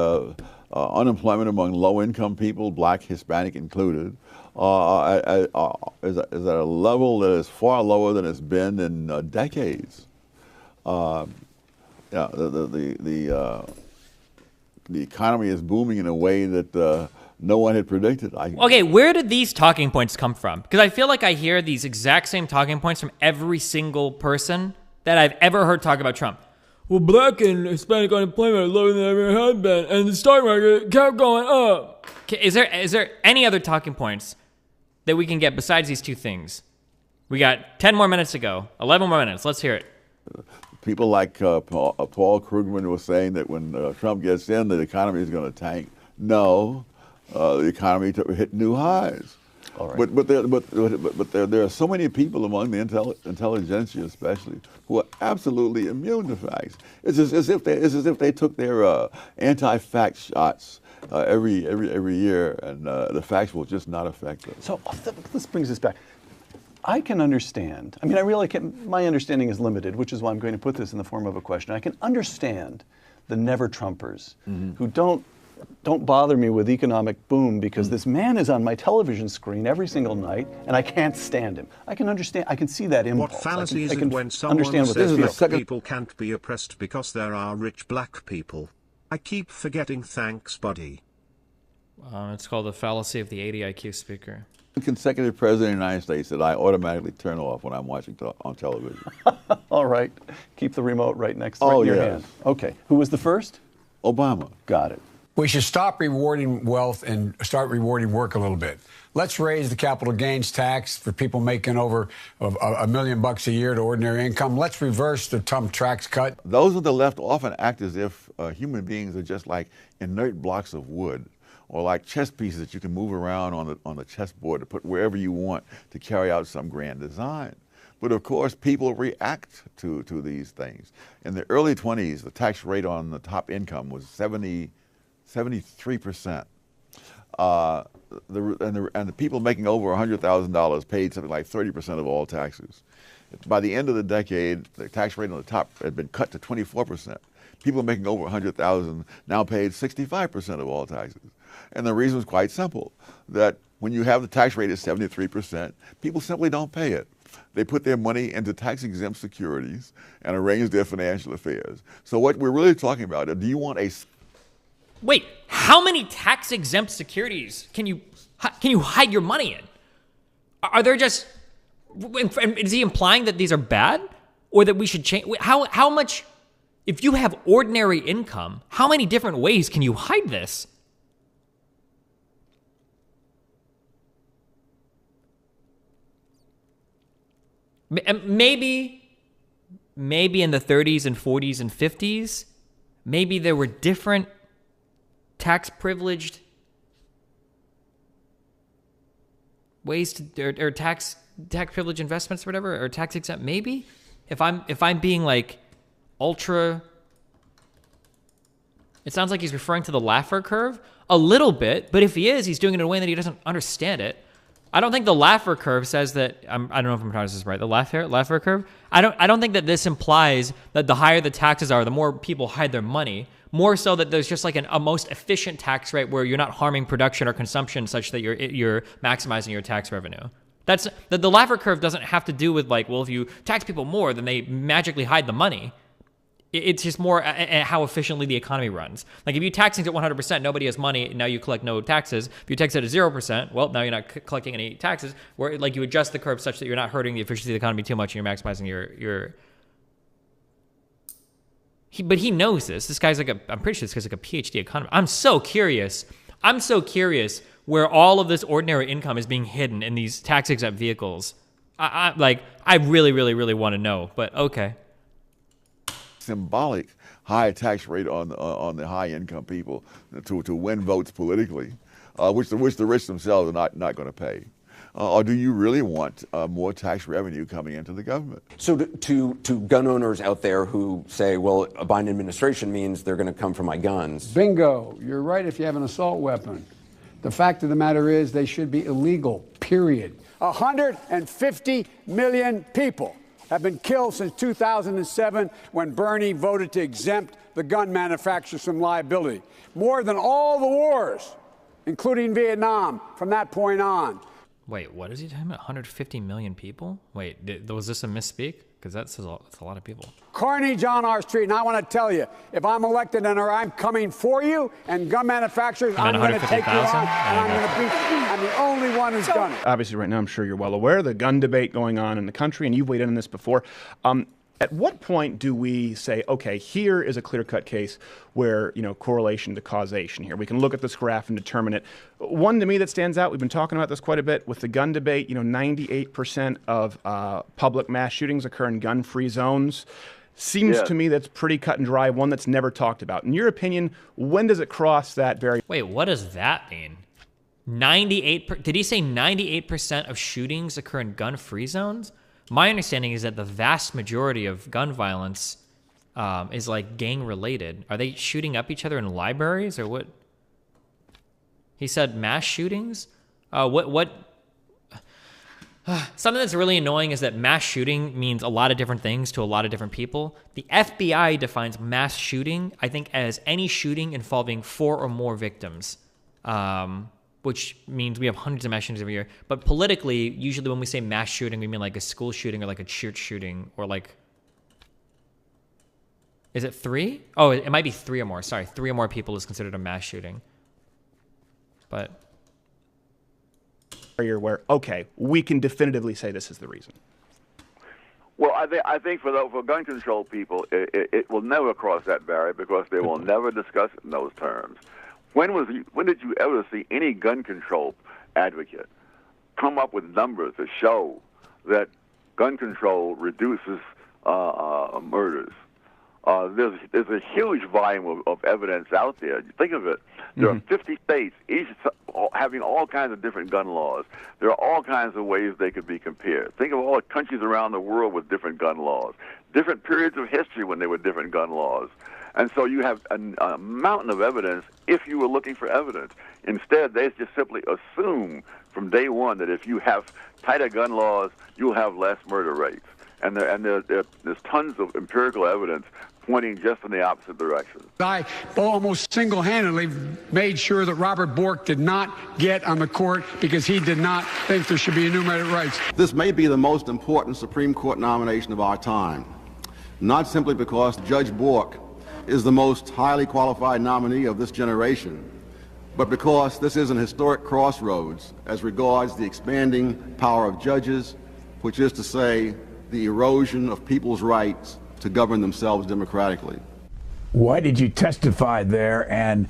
unemployment among low-income people, Black, Hispanic included, is at a level that is far lower than it's been in decades. Yeah, the economy is booming in a way that no one had predicted. Okay, where did these talking points come from? Because I feel like I hear these exact same talking points from every single person that I've ever heard talk about Trump. Well, Black and Hispanic unemployment are lower than it ever had been, and the stock market kept going up. Okay, is there any other talking points that we can get besides these two things? We got 10 more minutes to go. 11 more minutes. Let's hear it. People like Paul Krugman was saying that when Trump gets in, the economy is going to tank. No, the economy hit new highs. All right. But there are so many people among the intelligentsia, especially, who are absolutely immune to facts. It's as if they took their anti-fact shots every year, and the facts will just not affect them. So this brings us back. I can understand. I mean, I really can. My understanding is limited, which is why I'm going to put this in the form of a question. I can understand the never-Trumpers who don't bother me with economic boom because this man is on my television screen every single night and I can't stand him. I can understand. I can see that impulse. What fallacy is I it can when someone understand what says they feel. black people can't be oppressed because there are rich black people? I keep forgetting. Thanks, buddy. It's called the fallacy of the 80 IQ speaker. Consecutive president of the United States that I automatically turn off when I'm watching on television. All right. Keep the remote right next to your hand. Okay. Who was the first? Obama. Got it. We should stop rewarding wealth and start rewarding work a little bit. Let's raise the capital gains tax for people making over $1 million a year to ordinary income. Let's reverse the Trump tax cut. Those of the left often act as if human beings are just like inert blocks of wood, or like chess pieces that you can move around on the chessboard to put wherever you want to carry out some grand design. But of course, people react to these things. In the early 20s, the tax rate on the top income was 73%. And the people making over $100,000 paid something like 30% of all taxes. By the end of the decade, the tax rate on the top had been cut to 24%. People making over $100,000 now paid 65% of all taxes. And the reason is quite simple, that when you have the tax rate at 73%, people simply don't pay it. They put their money into tax-exempt securities and arrange their financial affairs. So what we're really talking about, do you want a... Wait, how many tax-exempt securities can you hide your money in? Are there just... Is he implying that these are bad? Or that we should change... How much... If you have ordinary income, how many different ways can you hide this? Maybe in the 30s and 40s and 50s, maybe there were different tax privileged ways to, or tax privilege investments or whatever, or tax exempt. Maybe if I'm being like ultra, it sounds like he's referring to the Laffer curve a little bit, but if he is, he's doing it in a way that he doesn't understand it. I don't think the Laffer curve says that. I don't know if I'm pronouncing this right. The Laffer curve. I don't think that this implies that the higher the taxes are, the more people hide their money. More so that there's just like a most efficient tax rate where you're not harming production or consumption, such that you're maximizing your tax revenue. That's the Laffer curve doesn't have to do with like, well, if you tax people more, then they magically hide the money. It's just more how efficiently the economy runs. Like if you tax things at 100%, nobody has money, and now you collect no taxes. If you tax it at 0%, well, now you're not collecting any taxes. Where like you adjust the curve such that you're not hurting the efficiency of the economy too much, and you're maximizing your. But he knows this. This guy's like I'm pretty sure this guy's like a PhD economist. I'm so curious where all of this ordinary income is being hidden in these tax exempt vehicles. I really, really, really want to know. But okay. Symbolic high tax rate on the high income people to win votes politically, which the rich themselves are not going to pay. or do you really want more tax revenue coming into the government? So to gun owners out there who say, well, a Biden administration means they're going to come for my guns. Bingo. You're right if you have an assault weapon. The fact of the matter is they should be illegal, period. 150 million people have been killed since 2007 when Bernie voted to exempt the gun manufacturers from liability. More than all the wars, including Vietnam, from that point on. Wait, what is he talking about? 150 million people? Wait, was this a misspeak? Because that's a lot of people. Carnage on our street. And I want to tell you, if I'm elected and I'm coming for you and gun manufacturers, I'm going to take you on and I'm going to beat you. I'm the only one who's done it. Obviously, right now, I'm sure you're well aware of the gun debate going on in the country, and you've weighed in on this before. At what point do we say, okay, here is a clear-cut case where, correlation to causation here? We can look at this graph and determine it. One to me that stands out, we've been talking about this quite a bit with the gun debate, 98% of public mass shootings occur in gun-free zones. Seems to me that's pretty cut and dry, one that's never talked about. In your opinion, when does it cross that barrier? Wait, what does that mean? 98%? Did he say 98% of shootings occur in gun-free zones? My understanding is that the vast majority of gun violence is like gang related. Are they shooting up each other in libraries or what? He said mass shootings? Something that's really annoying is that mass shooting means a lot of different things to a lot of different people. The FBI defines mass shooting, I think, as any shooting involving 4 or more victims. Which means we have hundreds of mass shootings every year. But politically, usually when we say mass shooting, we mean like a school shooting or like a church shooting or like... Is it 3? Oh, it might be 3 or more. Sorry, 3 or more people is considered a mass shooting. But... where, okay, we can definitively say this is the reason. Well, I think for gun control people, it will never cross that barrier because they will never discuss it in those terms. When did you ever see any gun control advocate come up with numbers that show that gun control reduces murders? There's a huge volume of evidence out there. Think of it. There are 50 states, each having all kinds of different gun laws. There are all kinds of ways they could be compared. Think of all the countries around the world with different gun laws, different periods of history when there were different gun laws. And so you have a mountain of evidence if you were looking for evidence. Instead, they just simply assume from day one that if you have tighter gun laws, you'll have less murder rates. And there's tons of empirical evidence pointing just in the opposite direction. I almost single-handedly made sure that Robert Bork did not get on the court because he did not think there should be enumerated rights. This may be the most important Supreme Court nomination of our time, not simply because Judge Bork is the most highly qualified nominee of this generation, but because this is an historic crossroads as regards the expanding power of judges, which is to say, the erosion of people's rights to govern themselves democratically. Why did you testify there, and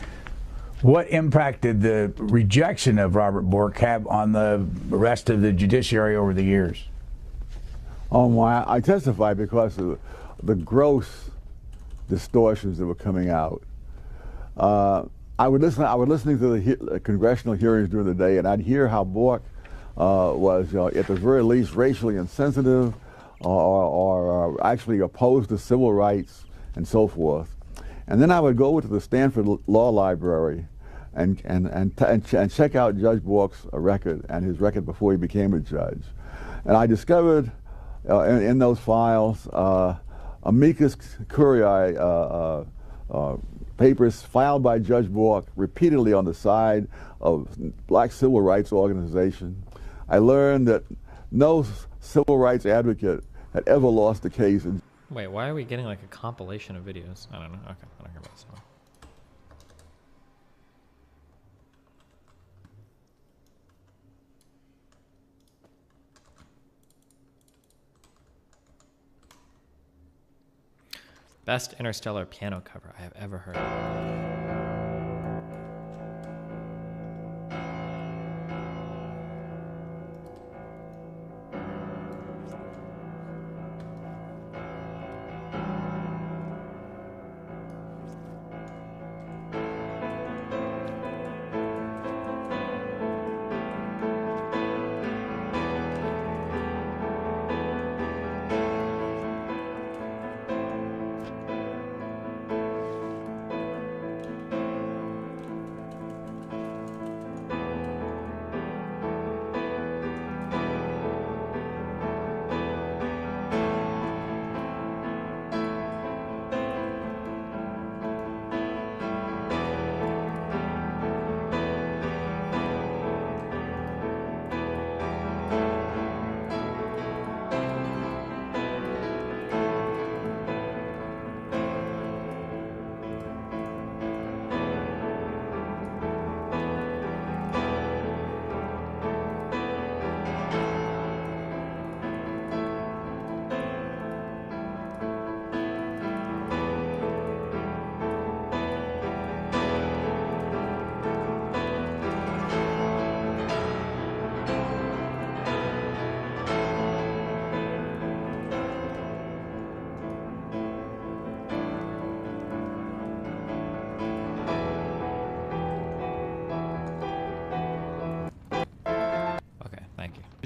what impact did the rejection of Robert Bork have on the rest of the judiciary over the years? I testified because of the gross distortions that were coming out. I was listening to the congressional hearings during the day, and I'd hear how Bork was, at the very least, racially insensitive, or actually opposed to civil rights and so forth. And then I would go to the Stanford Law Library and check out Judge Bork's record and his record before he became a judge. And I discovered in those files amicus curiae papers filed by Judge Bork repeatedly on the side of black civil rights organization. I learned that no civil rights advocate had ever lost a case. Wait, why are we getting like a compilation of videos? I don't know. Okay, I don't care about this one. Best Interstellar piano cover I have ever heard.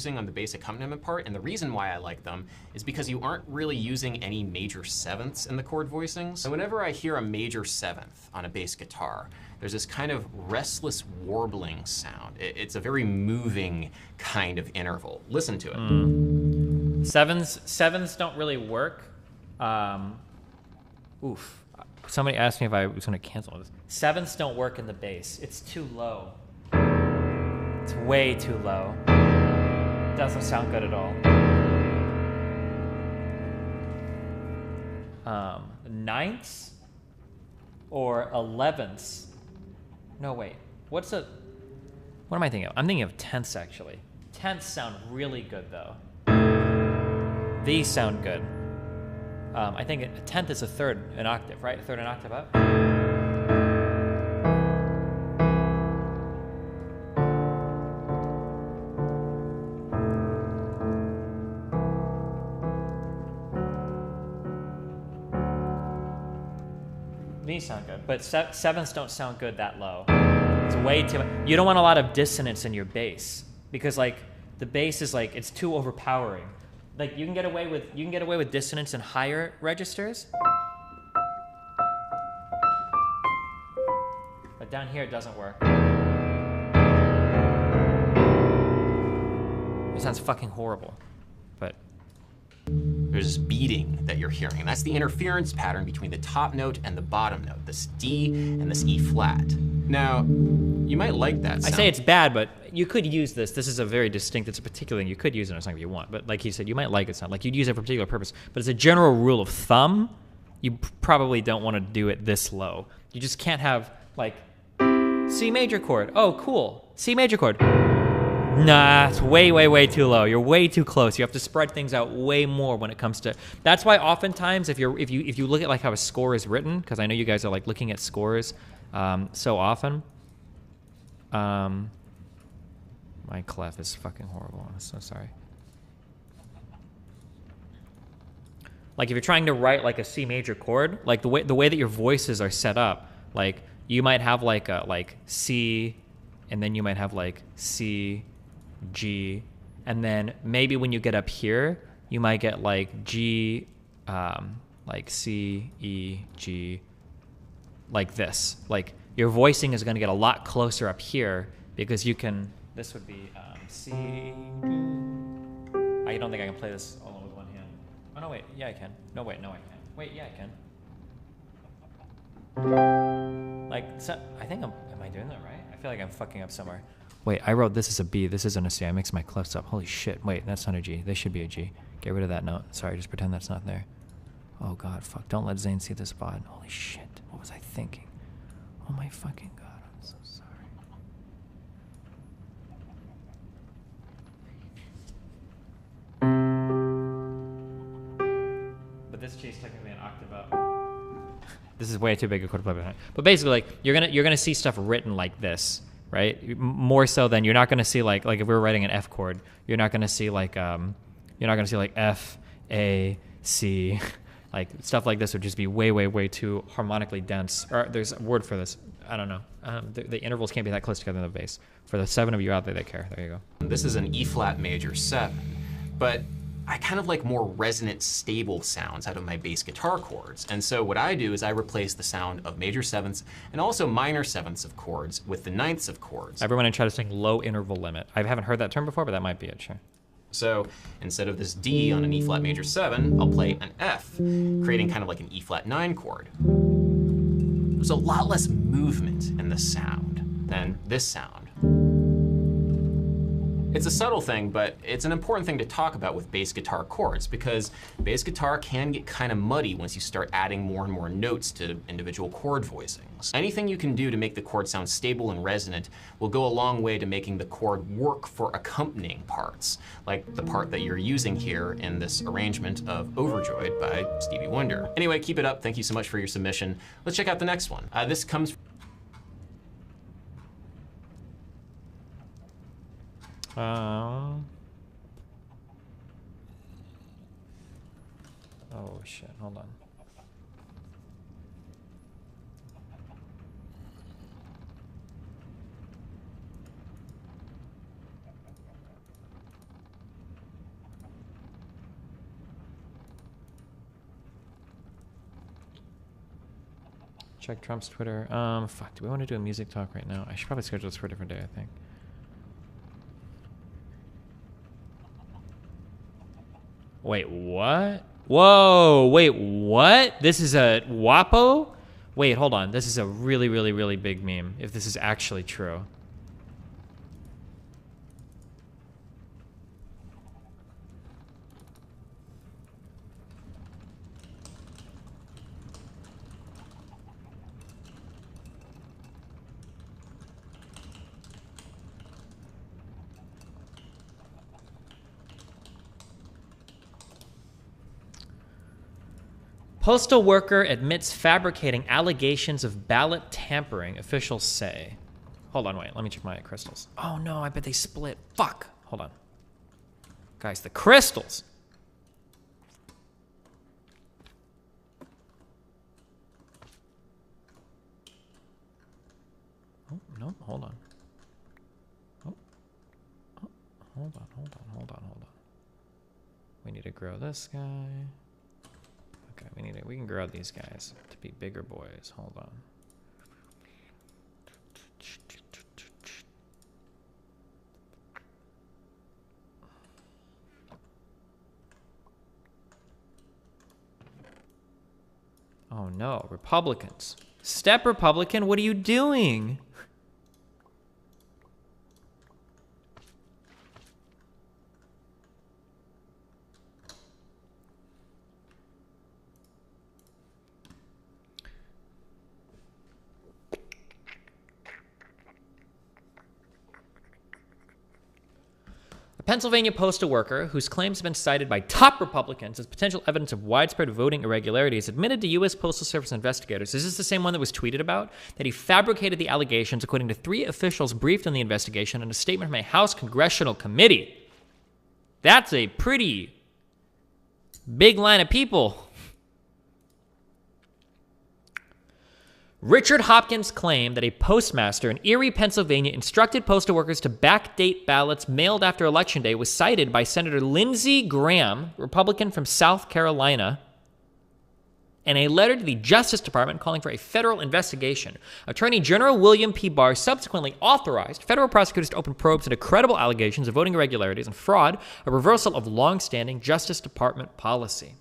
using on the bass accompaniment part, and the reason why I like them is because you aren't really using any major sevenths in the chord voicings. So whenever I hear a major seventh on a bass guitar, there's this kind of restless warbling sound. It's a very moving kind of interval. Listen to it. Sevenths don't really work. Somebody asked me if I was going to cancel this. Sevenths don't work in the bass. It's too low. It's way too low. It doesn't sound good at all. Ninths or elevenths. No, wait. What am I thinking of? I'm thinking of tenths, actually. Tenths sound really good, though. These sound good. I think a tenth is a third an octave, right? A third an octave up. These sound good, but sevenths don't sound good that low. It's way too much. You don't want a lot of dissonance in your bass because like the bass is like it's too overpowering. Like you can get away with dissonance in higher registers, but down here it doesn't work. It sounds fucking horrible, but there's this beating that you're hearing, and that's the interference pattern between the top note and the bottom note, this D and this E flat. Now, you might like that sound. I say it's bad, but you could use this. This is a very distinct, it's a particular thing. You could use it in a song if you want, but like you said, you might like it sound. Like you'd use it for a particular purpose. But as a general rule of thumb, you probably don't want to do it this low. You just can't have like C major chord. Oh, cool. C major chord. Nah, it's way, way, way too low. You're way too close. You have to spread things out way more when it comes to. That's why oftentimes if you look at like how a score is written, because I know you guys are like looking at scores so often. My clef is fucking horrible. I'm so sorry. Like if you're trying to write like a C major chord, like the way that your voices are set up, like you might have like a C, and then you might have like C, G, and then maybe when you get up here, you might get like G, like C, E, G, like this. Like your voicing is going to get a lot closer up here because you can. This would be C. I don't think I can play this all with one hand. Oh no, wait, yeah I can. No, wait, no I can't. Wait, yeah I can. Like, so, I think am I doing that right? I feel like I'm fucking up somewhere. Wait, I wrote this as a B. This isn't a C. I mixed my clefs up. Holy shit. Wait, that's not a G. This should be a G. Get rid of that note. Sorry, just pretend that's not there. Oh god, fuck. Don't let Zane see this VOD. Holy shit. What was I thinking? Oh my fucking god. I'm so sorry. But this G is technically an octave up. This is way too big a chord to play. But basically, like you're gonna see stuff written like this, right? More so than you're not gonna see like if we were writing an F chord, you're not gonna see like F, A, C, like stuff like this would just be way, way, way too harmonically dense. Or there's a word for this. I don't know. The intervals can't be that close together in the bass. For the 7 of you out there that care, there you go. This is an E flat major 7, but I kind of like more resonant, stable sounds out of my bass guitar chords. And so what I do is I replace the sound of major sevenths and also minor sevenths of chords with the ninths of chords. Everyone try to sing low interval limit. I haven't heard that term before, but that might be it, sure. So instead of this D on an E flat major 7, I'll play an F, creating kind of like an E flat 9 chord. There's a lot less movement in the sound than this sound. It's a subtle thing, but it's an important thing to talk about with bass guitar chords because bass guitar can get kind of muddy once you start adding more and more notes to individual chord voicings. Anything you can do to make the chord sound stable and resonant will go a long way to making the chord work for accompanying parts, like the part that you're using here in this arrangement of Overjoyed by Stevie Wonder. Anyway, keep it up. Thank you so much for your submission. Let's check out the next one. This comes oh shit, hold on. Check Trump's Twitter. Fuck, do we want to do a music talk right now? I should probably schedule this for a different day, I think. Wait, what? Whoa, wait, what? This is a WAPO? Wait, hold on. This is a really, really, really big meme, if this is actually true. Postal worker admits fabricating allegations of ballot tampering, officials say. Hold on, wait, let me check my crystals. Oh no, I bet they split. Fuck. Hold on. Guys, the crystals. Oh, no, hold on. Oh, hold on. We need to grow this guy. Okay, we can grow these guys to be bigger boys. Hold on. Oh no, Republicans. Step Republican, what are you doing? A Pennsylvania postal worker whose claims have been cited by top Republicans as potential evidence of widespread voting irregularities admitted to U.S. Postal Service investigators. Is this the same one that was tweeted about? That he fabricated the allegations, according to 3 officials briefed on the investigation in a statement from a House Congressional Committee. That's a pretty big line of people. Richard Hopkins claimed that a postmaster in Erie, Pennsylvania, instructed postal workers to backdate ballots mailed after Election Day was cited by Senator Lindsey Graham, Republican from South Carolina, in a letter to the Justice Department calling for a federal investigation. Attorney General William P. Barr subsequently authorized federal prosecutors to open probes into credible allegations of voting irregularities and fraud, a reversal of long-standing Justice Department policy.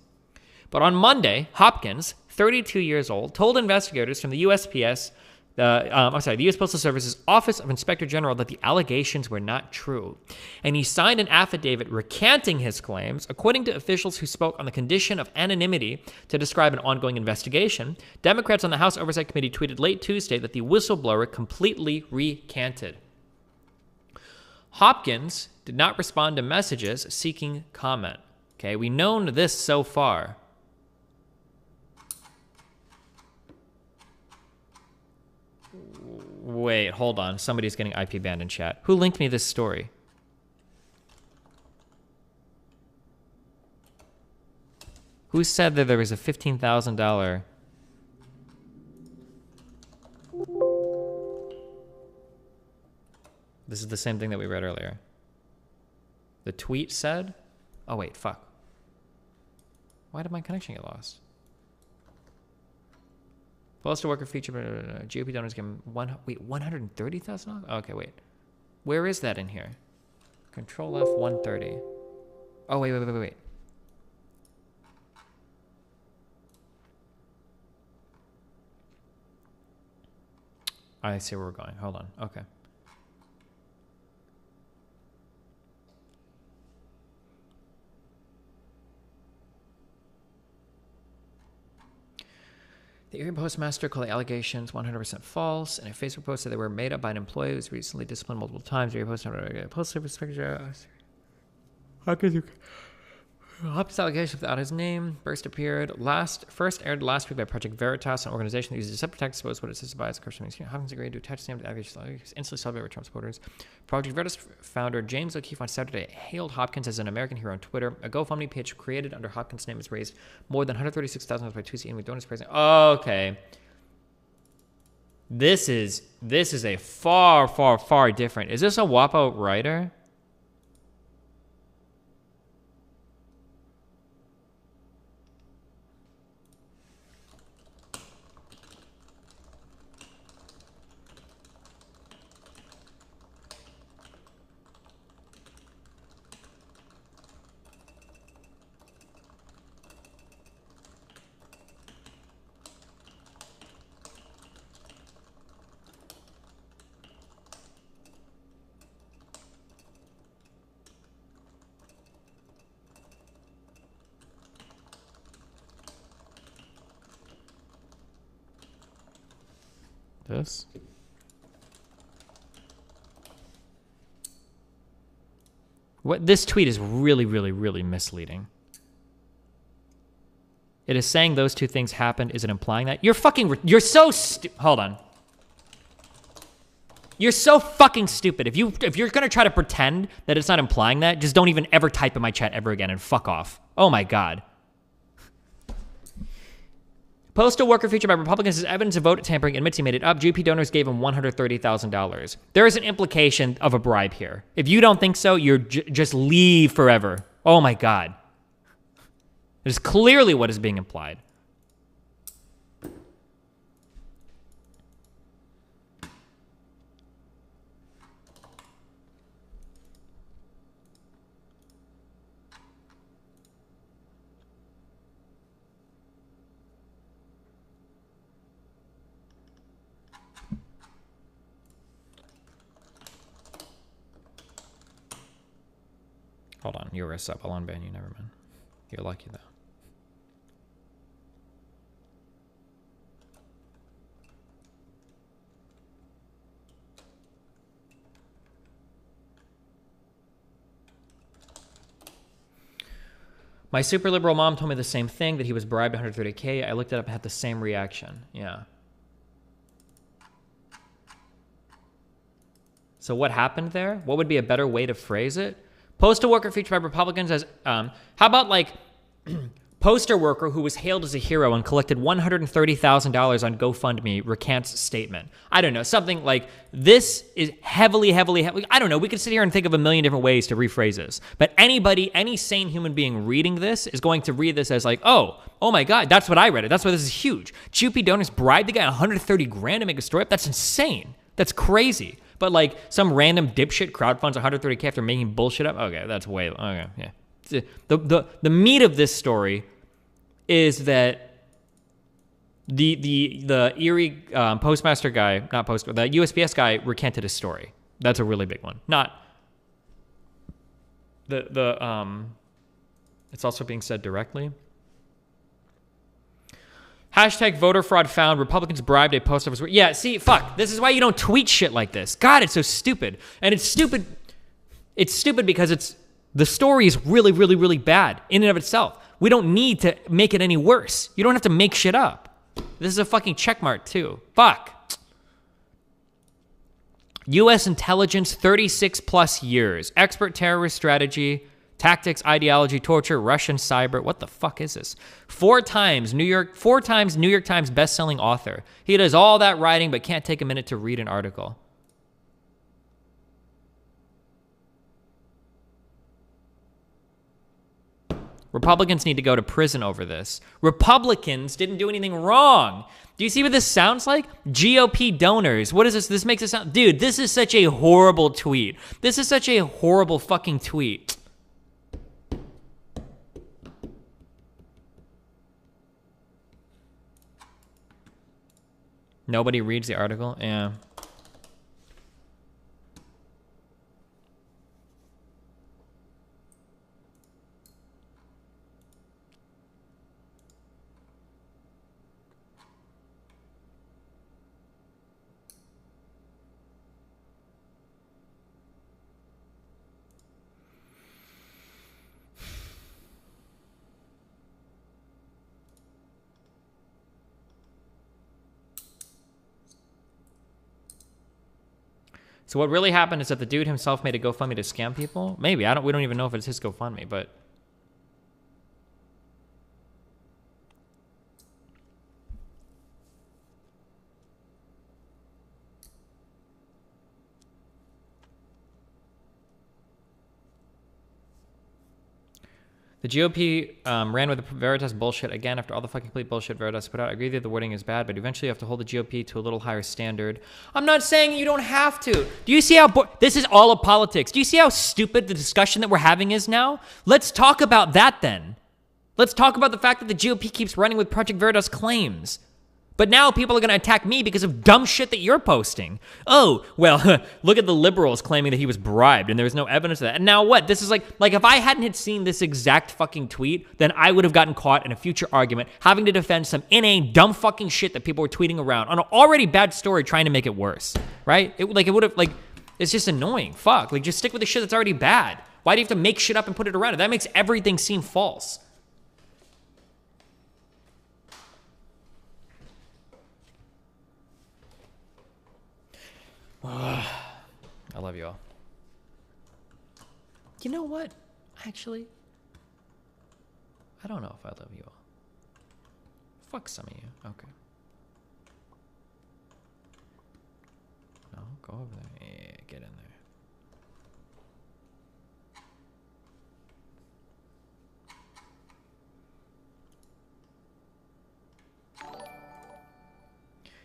But on Monday, Hopkins, 32 years old, told investigators from the USPS, the U.S. Postal Service's Office of Inspector General that the allegations were not true. And he signed an affidavit recanting his claims, according to officials who spoke on the condition of anonymity to describe an ongoing investigation. Democrats on the House Oversight Committee tweeted late Tuesday that the whistleblower completely recanted. Hopkins did not respond to messages seeking comment. Okay, we know this so far. Wait, hold on. Somebody's getting IP banned in chat. Who linked me this story? Who said that there was a $15,000? This is the same thing that we read earlier. The tweet said? Oh, wait, fuck. Why did my connection get lost? Postal worker feature, GOP donors give him $130,000? Okay, wait. Where is that in here? Control F 130. Oh, wait. I see where we're going. Hold on. Okay. The Erie postmaster called the allegations 100% false, and a Facebook post said they were made up by an employee who was recently disciplined multiple times. The Erie postmaster, Postal Service Inspector, Hopkins allegations without his name first aired last week by Project Veritas, an organization that uses deceptive tactics to expose what it says bias and corruption. Hopkins agreed to attach his name to the allegations, instantly celebrated by Trump supporters. Project Veritas founder James O'Keefe on Saturday hailed Hopkins as an American hero on Twitter. A GoFundMe page created under Hopkins' name has raised more than $136,000 by Tuesday, and with donors praising. Okay, this is a far different. Is this a WAPO writer? this. What this tweet is really, really, really misleading. It is saying those two things happened. Is it implying that? You're so hold on. You're so fucking stupid. If you're gonna try to pretend that it's not implying that, just don't even ever type in my chat ever again and fuck off. Oh my God. Postal worker featured by Republicans as evidence of vote tampering admits he made it up. GOP donors gave him $130,000. There is an implication of a bribe here. If you don't think so, you're just leave forever. Oh my God. It is clearly what is being implied. Hold on, you're a sub. I'll unban you. Never mind. You're lucky though. My super liberal mom told me the same thing, that he was bribed $130K. I looked it up and had the same reaction. Yeah. So what happened there? What would be a better way to phrase it? Postal worker featured by Republicans as, how about like poster worker who was hailed as a hero and collected $130,000 on GoFundMe recants statement. I don't know, something like this is heavily, I don't know, we could sit here and think of a million different ways to rephrase this. But anybody, any sane human being reading this is going to read this as like, oh my God, that's what I read it. That's why this is huge. GOP donors bribed the guy $130,000 to make a story up. That's insane. That's crazy. But like some random dipshit crowdfunds $130K after making bullshit up. Okay, that's way, okay, yeah. The meat of this story is that the Erie postmaster guy, the USPS guy recanted his story. That's a really big one. Not it's also being said directly. Hashtag voter fraud found. Republicans bribed a post office. Yeah, see, fuck. This is why you don't tweet shit like this. God, it's so stupid. And it's stupid. It's stupid because the story is really, really, really bad in and of itself. We don't need to make it any worse. You don't have to make shit up. This is a fucking checkmark too. Fuck. U.S. intelligence, 36 plus years. Expert terrorist strategy, tactics, ideology, torture, Russian cyber. What the fuck is this? 4 times New York Times best-selling author. He does all that writing but can't take a minute to read an article. Republicans need to go to prison over this. Republicans didn't do anything wrong. Do you see what this sounds like? GOP donors. What is this? This makes it sound... Dude, this is such a horrible tweet. This is such a horrible fucking tweet. Nobody reads the article? Yeah. So what really happened is that the dude himself made a GoFundMe to scam people? Maybe. We don't even know if it's his GoFundMe, but... The GOP ran with the Veritas bullshit again after all the fucking complete bullshit Veritas put out. I agree that the wording is bad, but eventually you have to hold the GOP to a little higher standard. I'm not saying you don't have to. Do you see how... This is all of politics. Do you see how stupid the discussion that we're having is now? Let's talk about that then. Let's talk about the fact that the GOP keeps running with Project Veritas claims. But now people are going to attack me because of dumb shit that you're posting. Oh, well, look at the liberals claiming that he was bribed and there's no evidence of that. And now what? This is like if I hadn't had seen this exact fucking tweet, then I would have gotten caught in a future argument having to defend some inane, dumb fucking shit that people were tweeting around on an already bad story trying to make it worse, right? It would have, it's just annoying. Fuck. Just stick with the shit that's already bad. Why do you have to make shit up and put it around it? That makes everything seem false. I love you all. You know what? Actually, I don't know if I love you all. Fuck some of you. Okay. No, go over there. Yeah, get in there.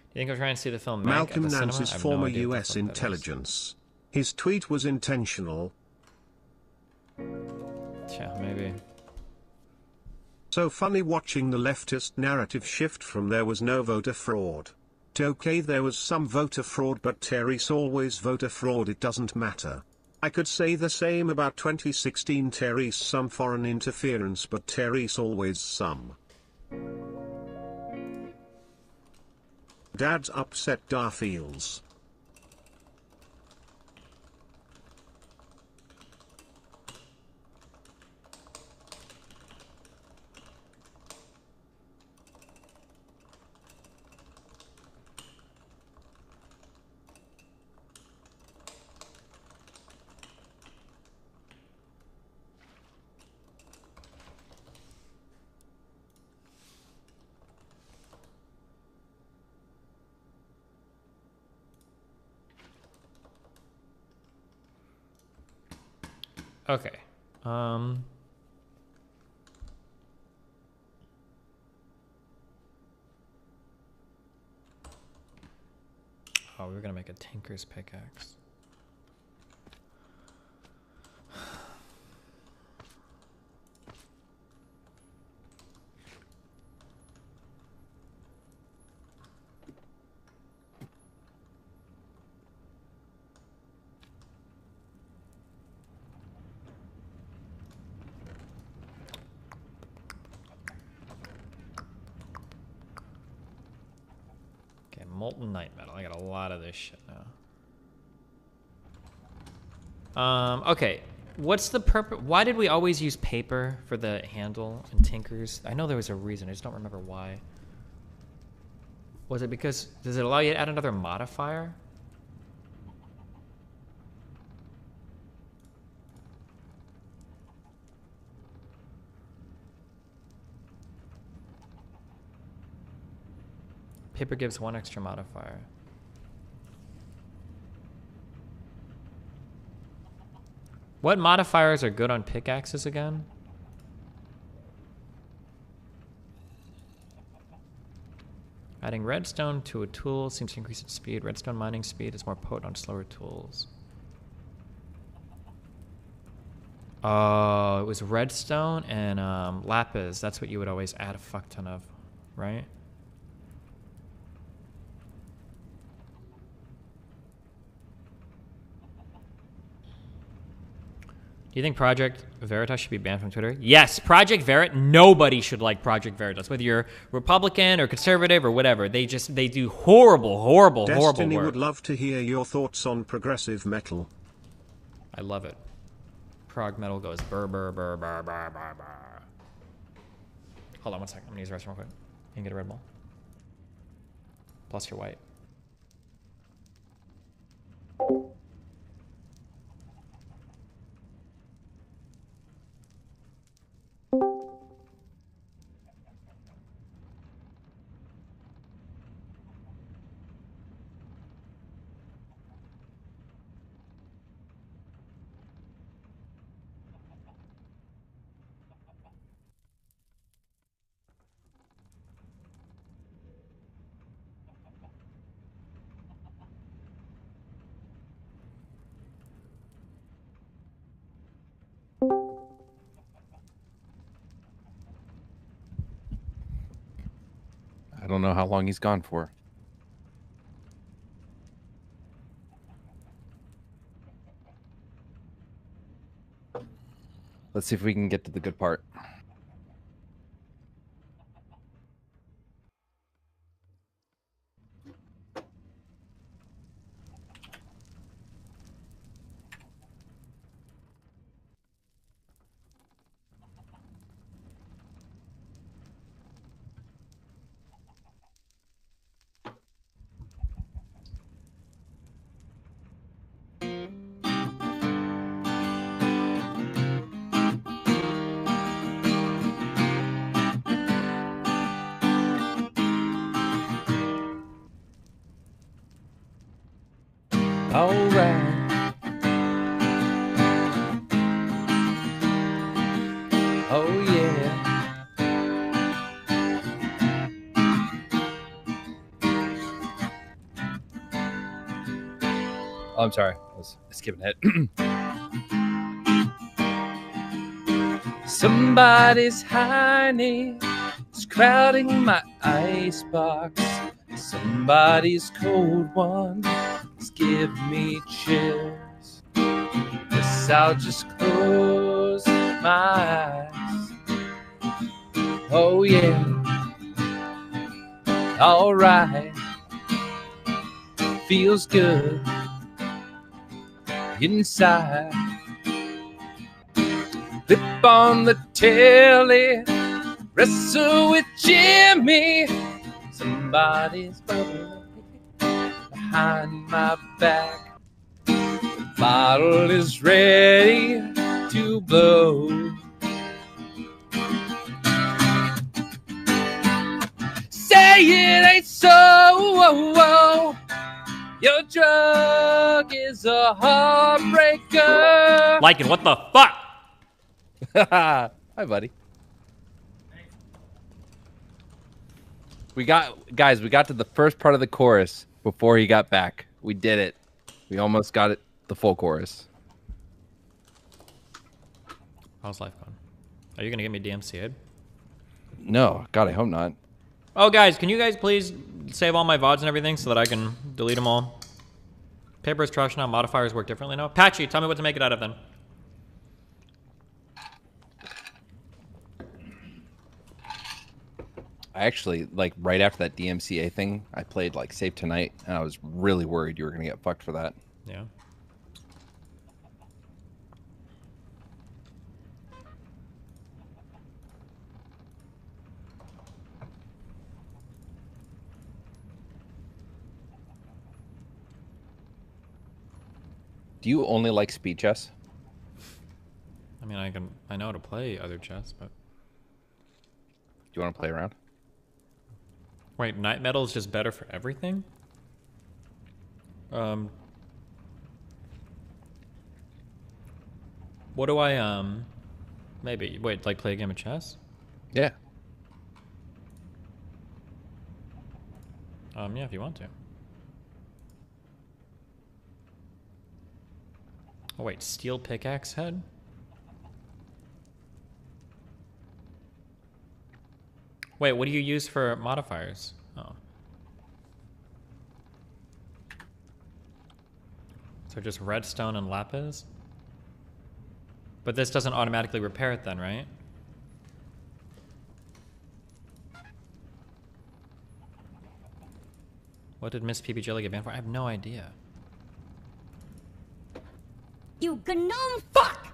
You think I'm trying to see the film Mank Malcolm at the Nance cinema? is I have former no idea what the US fuck that is. intelligence. His tweet was intentional. Yeah, maybe. So funny watching the leftist narrative shift from there was no voter fraud to okay, there was some voter fraud, but Terry's always voter fraud, it doesn't matter. I could say the same about 2016 Terry's some foreign interference, but Terry's always some. Dad's upset Da feels. Okay. Oh, we were gonna make a tinker's pickaxe. Molten night metal. I got a lot of this shit now. Okay. What's the purpose? Why did we always use paper for the handle and tinkers? I know there was a reason. I just don't remember why. Was it because, does it allow you to add another modifier? Paper gives one extra modifier. What modifiers are good on pickaxes again? Adding redstone to a tool seems to increase its speed. Redstone mining speed is more potent on slower tools. Oh, it was redstone and lapis. That's what you would always add a fuck ton of, right? Do you think Project Veritas should be banned from Twitter? Yes, Project Veritas. Nobody should like Project Veritas, whether you're Republican or conservative or whatever. They do horrible, horrible, horrible work. Destiny would love to hear your thoughts on progressive metal. I love it. Prog metal goes burr, burr, burr, burr, burr, burr, burr. Hold on one second. I'm gonna use the restroom real quick. You can get a Red Bull. Plus you're white. I don't know how long he's gone for. Let's see if we can get to the good part. All right. Oh yeah. Oh, I'm sorry. I was skipping ahead. Somebody's hiney is crowding my icebox. Somebody's cold one is giving me chills. Guess I'll just close my eyes. Oh yeah. All right. Feels good inside. Flip on the telly, wrestle with Jimmy. Somebody's bubbling behind my back. The bottle is ready to blow. Say it ain't so. Your drug is a heartbreaker. Like it, what the fuck? Hi, buddy. We got to the first part of the chorus before he got back. We did it. We almost got it, the full chorus. How's life going? Are you gonna get me DMCA'd? No, God, I hope not. Oh, guys, can you guys please save all my VODs and everything so that I can delete them all? Paper is trash now. Modifiers work differently now. Patchy, tell me what to make it out of then. I actually, like, right after that DMCA thing, I played, like, Save Tonight, and I was really worried you were going to get fucked for that. Yeah. Do you only like speed chess? I mean, I know how to play other chess, but... Do you want to play around? Wait, Night Metal is just better for everything? What do I, maybe, wait, like play a game of chess? Yeah. Yeah, if you want to. Oh wait, steel pickaxe head? Wait, what do you use for modifiers? Oh. So just redstone and lapis? But this doesn't automatically repair it then, right? What did Miss PB Jelly get banned for? I have no idea. You gnome fuck!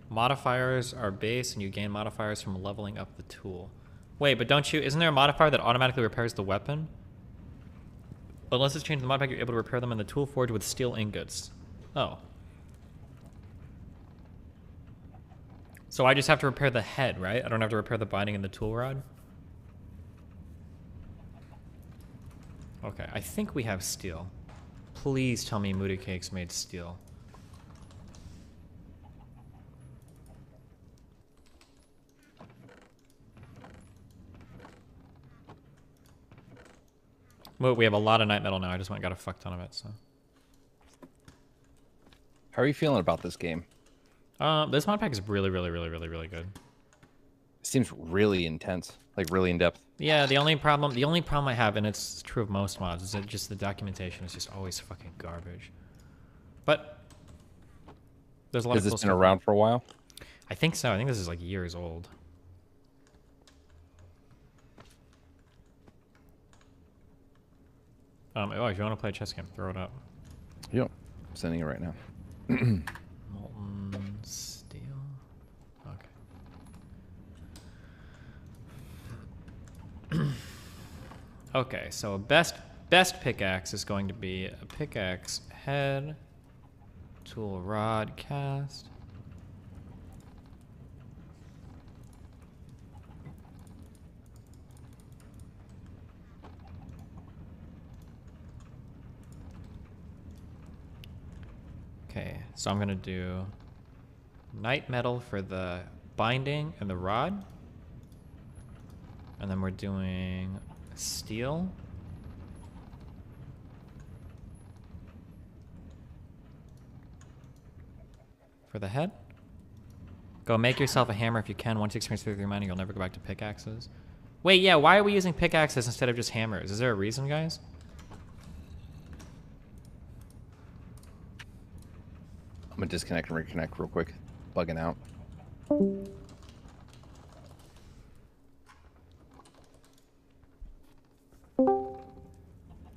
Modifiers are base, and you gain modifiers from leveling up the tool. Wait, but don't you... Isn't there a modifier that automatically repairs the weapon? Unless it's changed the modifier, you're able to repair them in the tool forge with steel ingots. Oh. So I just have to repair the head, right? I don't have to repair the binding and the tool rod? Okay, I think we have steel. Please tell me Moody Cakes made steel. Well, we have a lot of night metal now. I just went and got a fuck ton of it, so. How are you feeling about this game? This mod pack is really, really, really, really, really good. Seems really intense, like really in depth. Yeah, the only problem I have, and it's true of most mods, is that just the documentation is just always fucking garbage. But there's a lot of Has cool this been stuff. around for a while? I think so. I think this is like years old. Oh, if you want to play a chess game, throw it up. Yep, I'm sending it right now. Molten steel. Okay. Okay, so best pickaxe is going to be a pickaxe head, tool rod cast. Okay, so I'm gonna do night metal for the binding and the rod. And then we're doing steel. For the head. Go make yourself a hammer if you can. Once you experience 3 money, you'll never go back to pickaxes. Wait, yeah, why are we using pickaxes instead of just hammers? Is there a reason, guys? I'm gonna disconnect and reconnect real quick. Bugging out.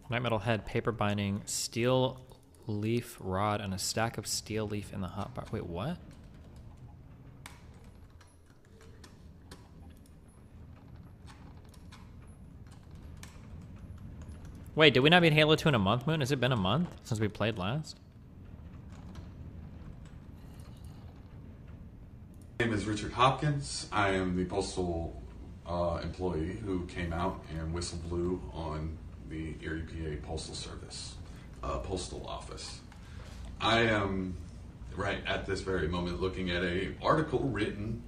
Night metal head, paper binding, steel leaf rod, and a stack of steel leaf in the hotbar. Wait, what? Wait, did we not beat Halo 2 in a month, Moon? Has it been a month since we played last? My name is Richard Hopkins. I am the postal employee who came out and whistle blew on the Erie, PA Postal Service, postal office. I am right at this very moment looking at an article written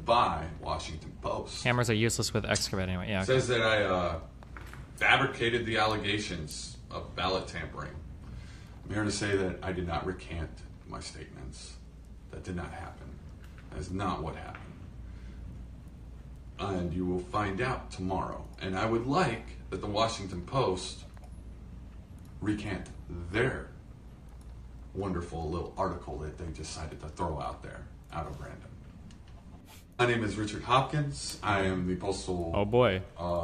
by Washington Post. Hammers are useless with excavating. Anyway, yeah. It says that I fabricated the allegations of ballot tampering. I'm here to say that I did not recant my statements. That did not happen. That is not what happened. And you will find out tomorrow. And I would like that the Washington Post recant their wonderful little article that they decided to throw out there, out of random. My name is Richard Hopkins. I am the postal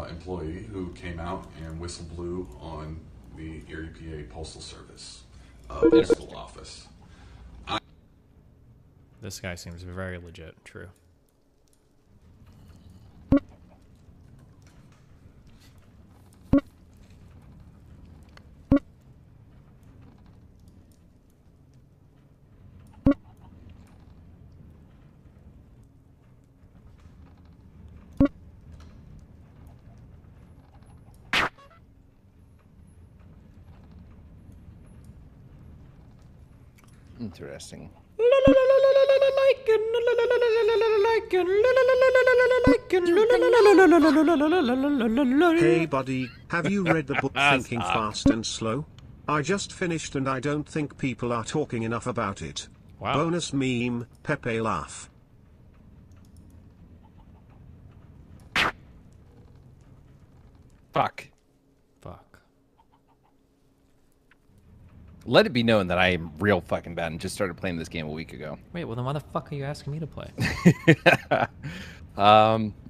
employee who came out and whistle blew on the Erie, PA Postal Service, postal office. This guy seems very legit. True. Interesting. Hey buddy, have you read the book Thinking Fast and Slow? I just finished and I don't think people are talking enough about it. Wow. Bonus meme, Pepe laugh. Fuck. Fuck. Let it be known that I am real fucking bad and just started playing this game a week ago. Wait, well then why the fuck are you asking me to play?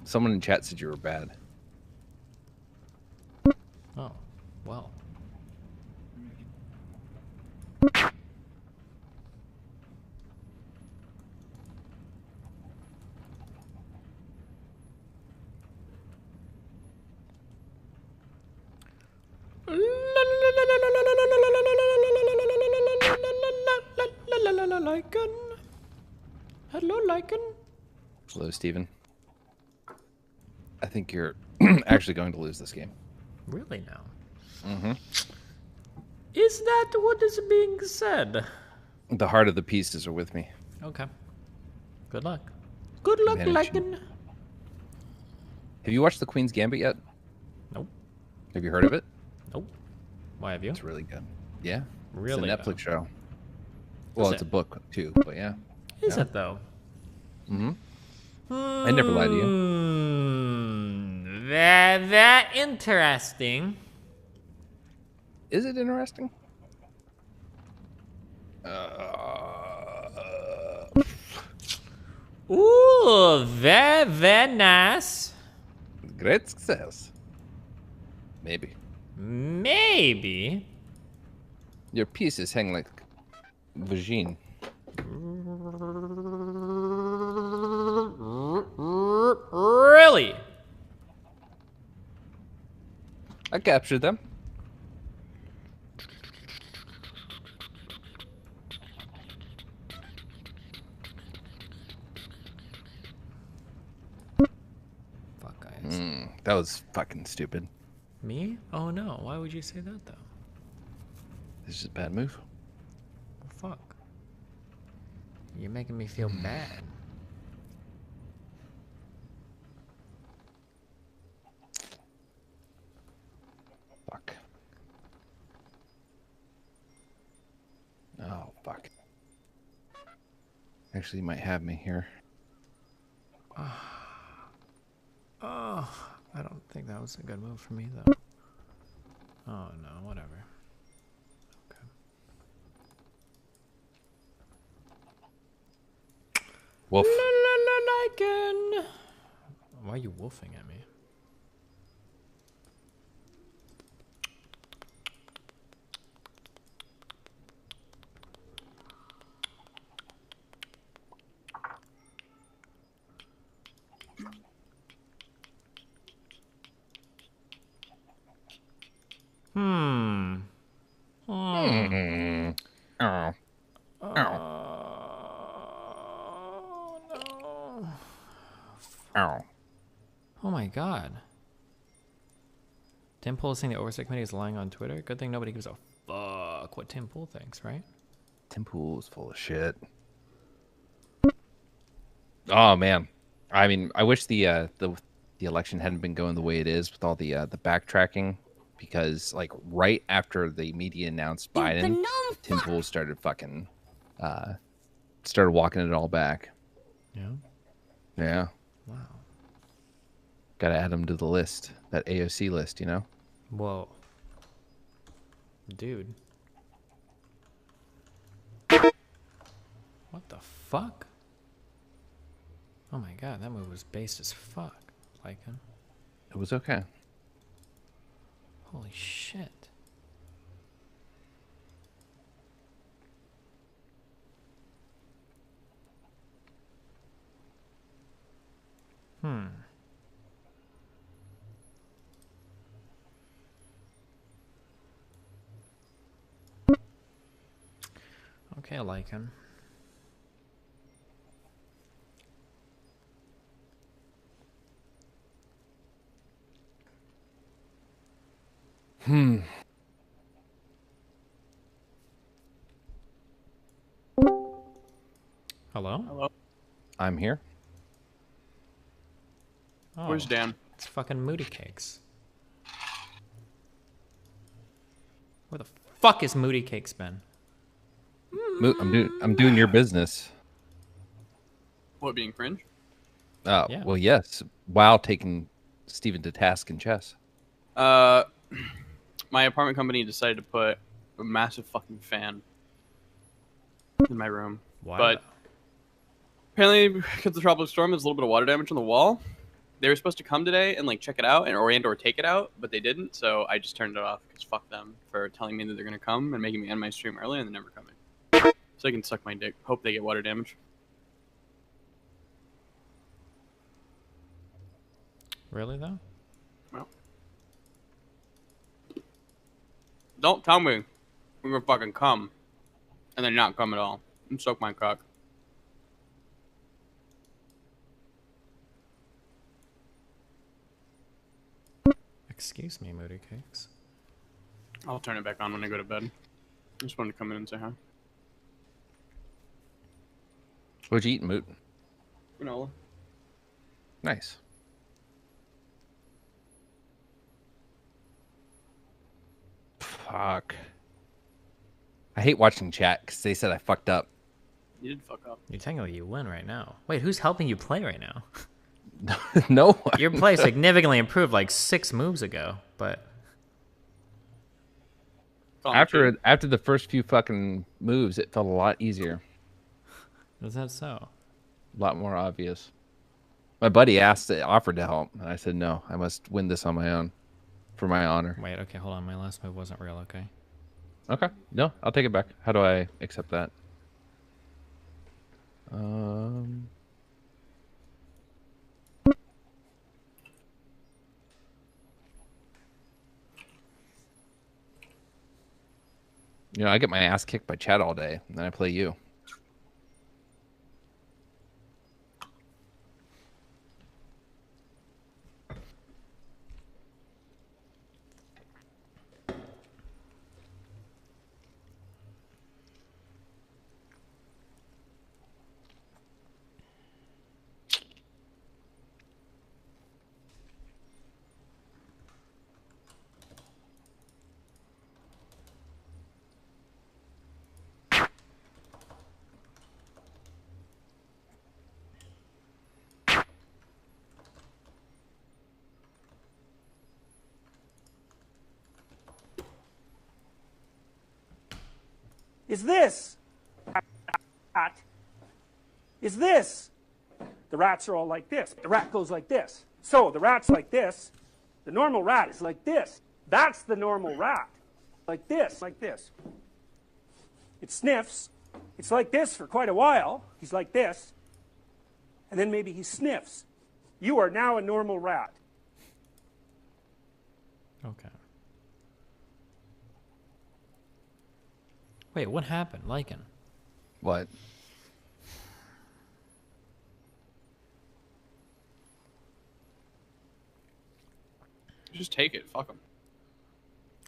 Someone in chat said you were bad. Oh, well. Lycan. Hello, Lycan. Hello, Steven. I think you're actually going to lose this game. Really now? Mm-hmm. Is that what is being said? The heart of the pieces are with me. Okay. Good luck. Good luck, Lycan. Have you watched The Queen's Gambit yet? Nope. Have you heard of it? Nope. Why have you? It's really good. Yeah. Really? It's a Netflix show. Well, it's a book too, but yeah. Is it though? Mm-hmm. I never lied to you. That interesting. Is it interesting? Ooh, very nice. Great success. Maybe. Maybe. Your pieces hang like vagine. Really? I captured them. Fuck, guys. That was fucking stupid. Me? Oh no. Why would you say that though? This is a bad move. Well, fuck. You're making me feel bad. Fuck. Oh, fuck. Actually, you might have me here. Oh, I don't think that was a good move for me though. Oh no, whatever. Wolf. Lycan. Why are you wolfing at me? Oh. Ow. Oh my god. Tim Pool is saying the Oversight Committee is lying on Twitter. Good thing nobody gives a fuck what Tim Pool thinks, right? Tim Pool's full of shit. Oh man. I mean, I wish the election hadn't been going the way it is with all the backtracking, because like right after the media announced Biden, Tim Pool started fucking started walking it all back. Yeah. Yeah. Wow. Got to add him to the list, that AOC list, you know? Whoa. Dude. What the fuck? Oh my god, that move was based as fuck. Lycan. It was okay. Holy shit. Okay, Lycan. Hello? Hello. I'm here. Oh, Where's Dan? It's fucking Moody Cakes. Where the fuck is Moody Cakes been? I'm doing your business. What, being cringe? Oh, Yeah. well, yes. While taking Steven to task in chess. My apartment company decided to put a massive fucking fan in my room. Why? But apparently, because the tropical storm, there's a little bit of water damage on the wall. They were supposed to come today and like check it out or take it out, but they didn't. So I just turned it off because fuck them for telling me that they're gonna come and making me end my stream early and they're never coming. So I can suck my dick. Hope they get water damage. Really though? Well, don't tell me we're gonna fucking come and then not come at all and suck my cock. Excuse me, Moody Cakes. I'll turn it back on when I go to bed. I just wanted to come in and say hi. What'd you eat, Moot? Granola. Nice. Fuck. I hate watching chat because they said I fucked up. You did fuck up. You technically you win right now. Wait, who's helping you play right now? No one. Your play significantly improved like 6 moves ago, but after the first few fucking moves, it felt a lot easier. Is that so? A lot more obvious. My buddy offered to help, and I said no. I must win this on my own, for my honor. Wait, okay, hold on. My last move wasn't real. Okay. Okay. No, I'll take it back. How do I accept that? You know, I get my ass kicked by Chad all day, and then I play you. Is this rat? Is this? The rats are all like this. The rat goes like this. So the rat's like this. The normal rat is like this. That's the normal rat. Like this, like this. It sniffs. It's like this for quite a while. He's like this. And then maybe he sniffs. You are now a normal rat. Okay. Wait, what happened? Lycan? What? Just take it. Fuck him.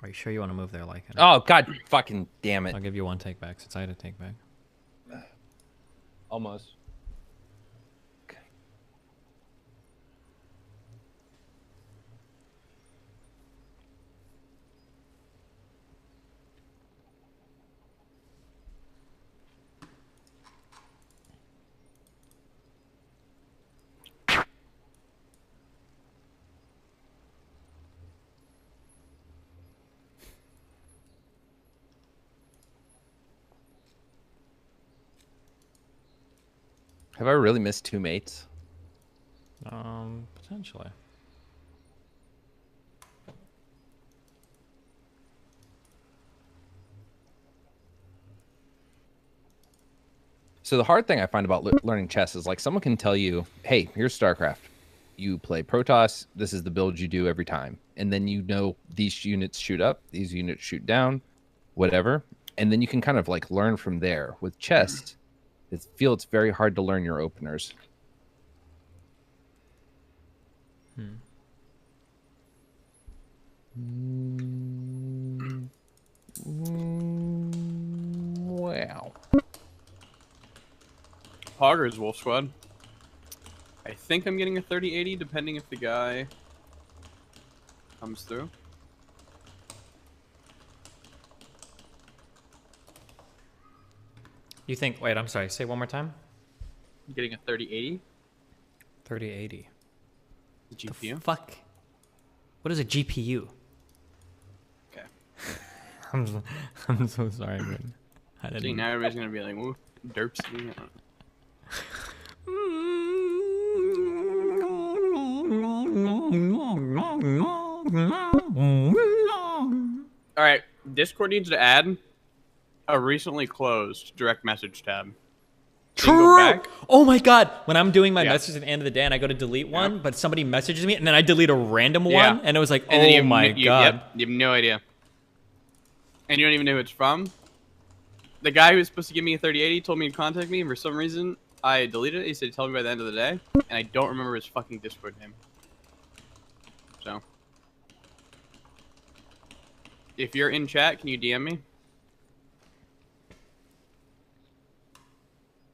Are you sure you want to move there, Lycan? Oh, god fucking damn it. I'll give you 1 take back since I had a take back. Almost. Have I really missed 2 mates? Potentially. So the hard thing I find about learning chess is like someone can tell you, hey, here's StarCraft. You play Protoss. This is the build you do every time. And then you know these units shoot up, these units shoot down, whatever. And then you can kind of like learn from there. With chess, I feel it's very hard to learn your openers. Wow. Poggers, Wolf Squad. I think I'm getting a 30-80, depending if the guy comes through. You think, wait, I'm sorry, say one more time? I'm getting a 30-80. 3080. The GPU? The fuck? What is a GPU? Okay. I'm so sorry, man. I didn't. See, now everybody's gonna be like, "Woo, derps." I don't know. All right, Discord needs to add a recently closed direct message tab. So you can go back. Oh my god! When I'm doing my message at the end of the day and I go to delete one, but somebody messages me and then I delete a random one, and it was like, And then oh my god! Yep, you have no idea, and you don't even know who it's from. The guy who was supposed to give me a 3080 told me to contact me, and for some reason I deleted it. He said, "Tell me by the end of the day," and I don't remember his fucking Discord name. So, if you're in chat, can you DM me?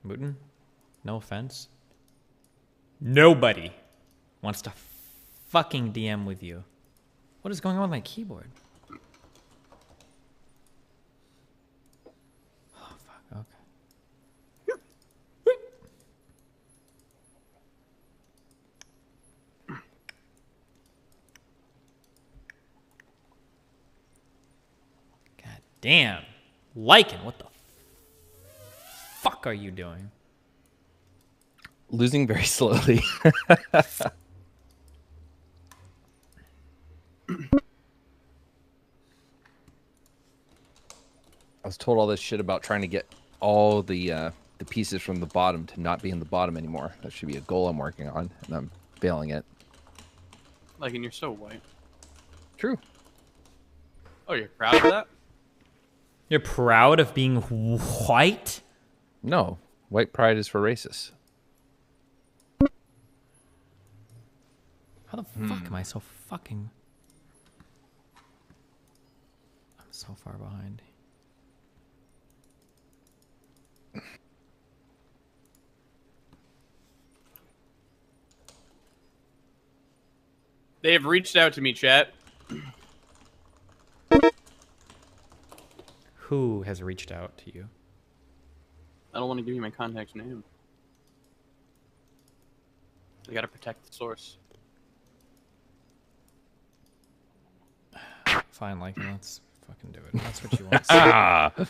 Mutin, no offense. Nobody wants to fucking DM with you. What is going on with my keyboard? Oh, fuck, okay. Damn. Lycan, what the fuck are you doing? Losing very slowly. I was told all this shit about trying to get all the pieces from the bottom to not be in the bottom anymore. That should be a goal I'm working on, and I'm failing it. Like, and you're so white. True. Oh, you're proud of that? You're proud of being white? No, white pride is for racists. How the fuck am I so fucking... I'm so far behind. They have reached out to me, chat. Who has reached out to you? I don't want to give you my contact's name. I gotta protect the source. Fine, like, let's fucking do it. That's what you want.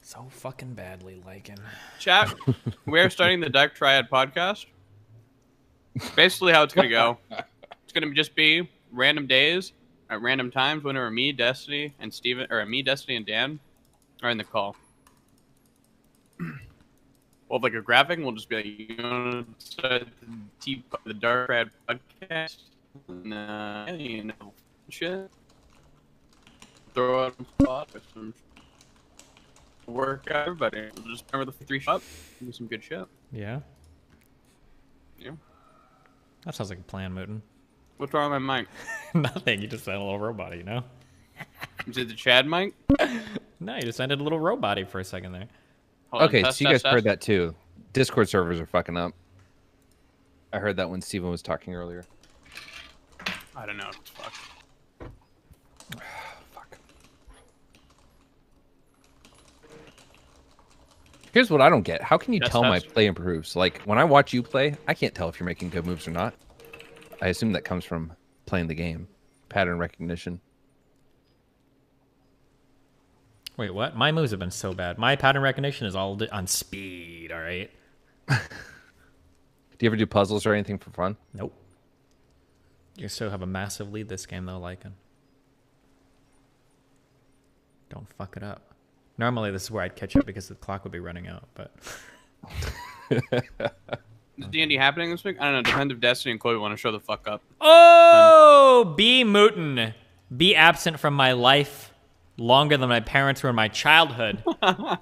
So fucking badly, Lycan. Chat, we're starting the Dark Triad podcast. Basically how it's gonna go. It's gonna just be random days at random times whenever me, Destiny, and Steven, or me, Destiny, and Dan are in the call. We'll have like a graphic, and we'll just be like, you want to start the Dark Triad podcast? And, you know, shit. Throw out a spot with some work out everybody. We'll just remember the 3 shot. Do some good shit. Yeah? Yeah. That sounds like a plan, Mooten. What's wrong with my mic? Nothing. You just sound a little robot, you know? Is it the Chad mic? No, you just sounded a little robot-y for a second there. Okay, so you guys heard that too. Discord servers are fucking up. I heard that when Steven was talking earlier. I don't know. It's fucked. Here's what I don't get. How can you tell my play improves? Like, when I watch you play, I can't tell if you're making good moves or not. I assume that comes from playing the game. Pattern recognition. Wait, what? My moves have been so bad. My pattern recognition is all on speed, all right? Do you ever do puzzles or anything for fun? Nope. You still have a massive lead this game, though, Lycan. Don't fuck it up. Normally, this is where I'd catch up because the clock would be running out, but... Is D&D happening this week? I don't know. Depends if Destiny and Chloe want to show the fuck up. Oh! B. Mooten. Be absent from my life longer than my parents were in my childhood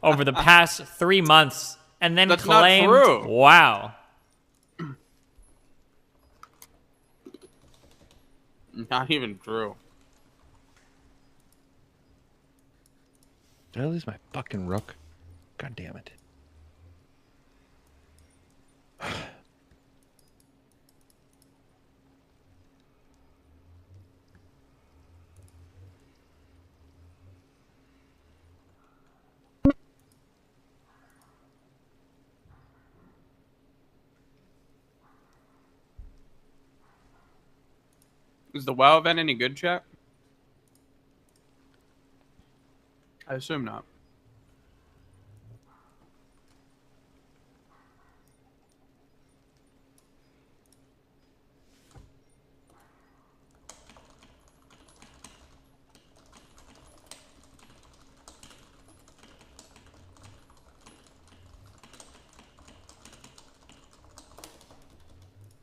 over the past 3 months, and then That's claimed... not true. Wow. Not even true. Did I lose my fucking rook? God damn it. Is the WoW event any good, chat? I assume not.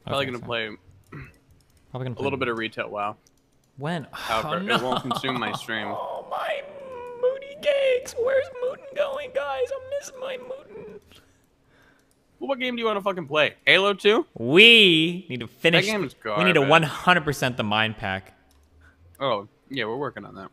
Probably gonna play Probably a little bit of retail WoW. When? However, Oh, no. it won't consume my stream. Oh, my Moody Cakes. Where's Mooten going, guys? I'm missing my Mooten. Well, what game do you want to fucking play? Halo 2? We need to finish. That game is we need to garbage. 100% the mine pack. Oh, yeah, we're working on that.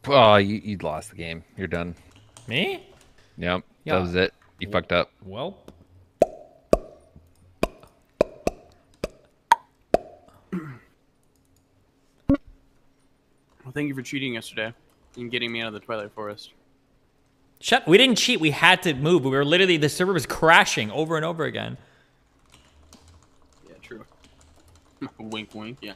Oh, you lost the game. You're done. Me? Yep. Yeah. That was it. You fucked up. Well. Well, thank you for cheating yesterday and getting me out of the Twilight Forest. We didn't cheat. We had to move. We were literally, the server was crashing over and over again. Yeah, true. Wink, wink, yeah.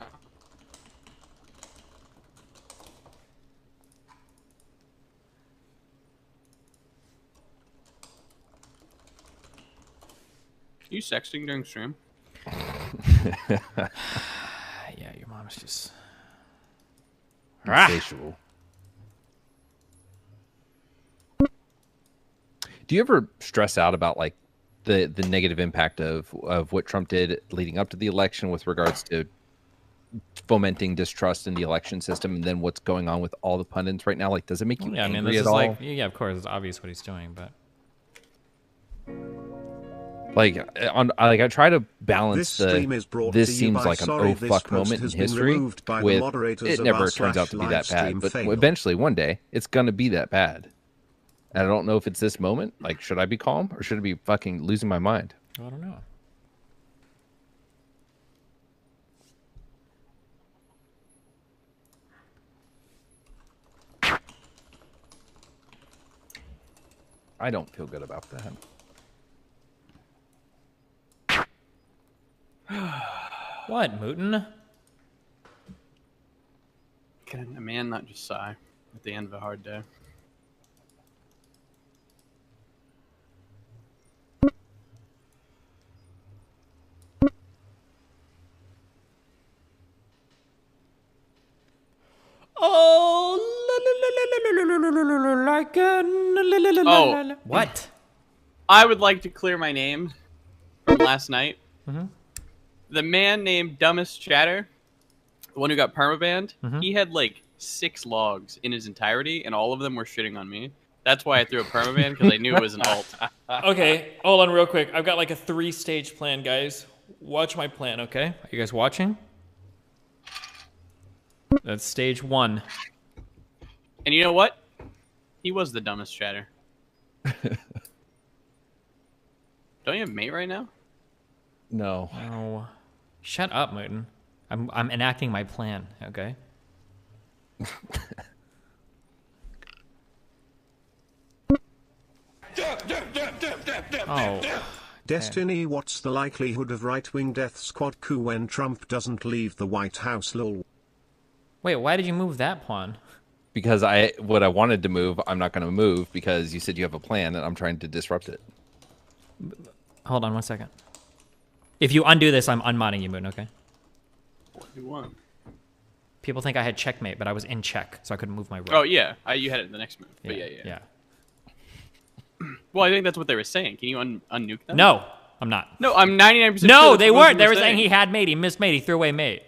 Are you sexting during stream? Yeah, your mom's just insatiable. Do you ever stress out about like the negative impact of what Trump did leading up to the election with regards to fomenting distrust in the election system, and then what's going on with all the pundits right now? Like, does it make you yeah, I mean, angry this at is all? like, yeah, of course, it's obvious what he's doing, but like, I try to balance This stream is brought this to you seems by like an sorry oh this fuck post moment in has been history. removed by the With moderators it of never our turns out to be that bad, /livestream but fail. eventually one day it's gonna be that bad. And I don't know if it's this moment. Like, should I be calm or should I be fucking losing my mind? I don't know. I don't feel good about that. What, Mootin? Can a man not just sigh at the end of a hard day? Oh, what? I would like to clear my name from last night. Mhm. The man named Dumbest Chatter, the one who got permabanned, Mhm. he had like 6 logs in his entirety, and all of them were shitting on me. That's why I threw a permaban, because I knew it was an alt. Okay, hold on real quick. I've got like a 3-stage plan, guys. Watch my plan, okay? Are you guys watching? That's stage 1. And you know what? He was the dumbest chatter. Don't you have mate right now? No. No. Shut up, Mootin. I'm enacting my plan, okay? Oh. Destiny, what's the likelihood of right-wing death squad coup when Trump doesn't leave the White House? Lol. Wait, why did you move that pawn? Because what I wanted to move, I'm not going to move because you said you have a plan and I'm trying to disrupt it. Hold on 1 second. If you undo this, I'm unmodding you, Moon, okay? What do you want? People think I had checkmate, but I was in check, so I couldn't move my rook. Oh, yeah. You had it in the next move. But yeah. Well, I think that's what they were saying. Can you unnuke them? No, I'm not. No, I'm 99% sure No, that's they what weren't. They were saying he had mate. He missed mate. He threw away mate.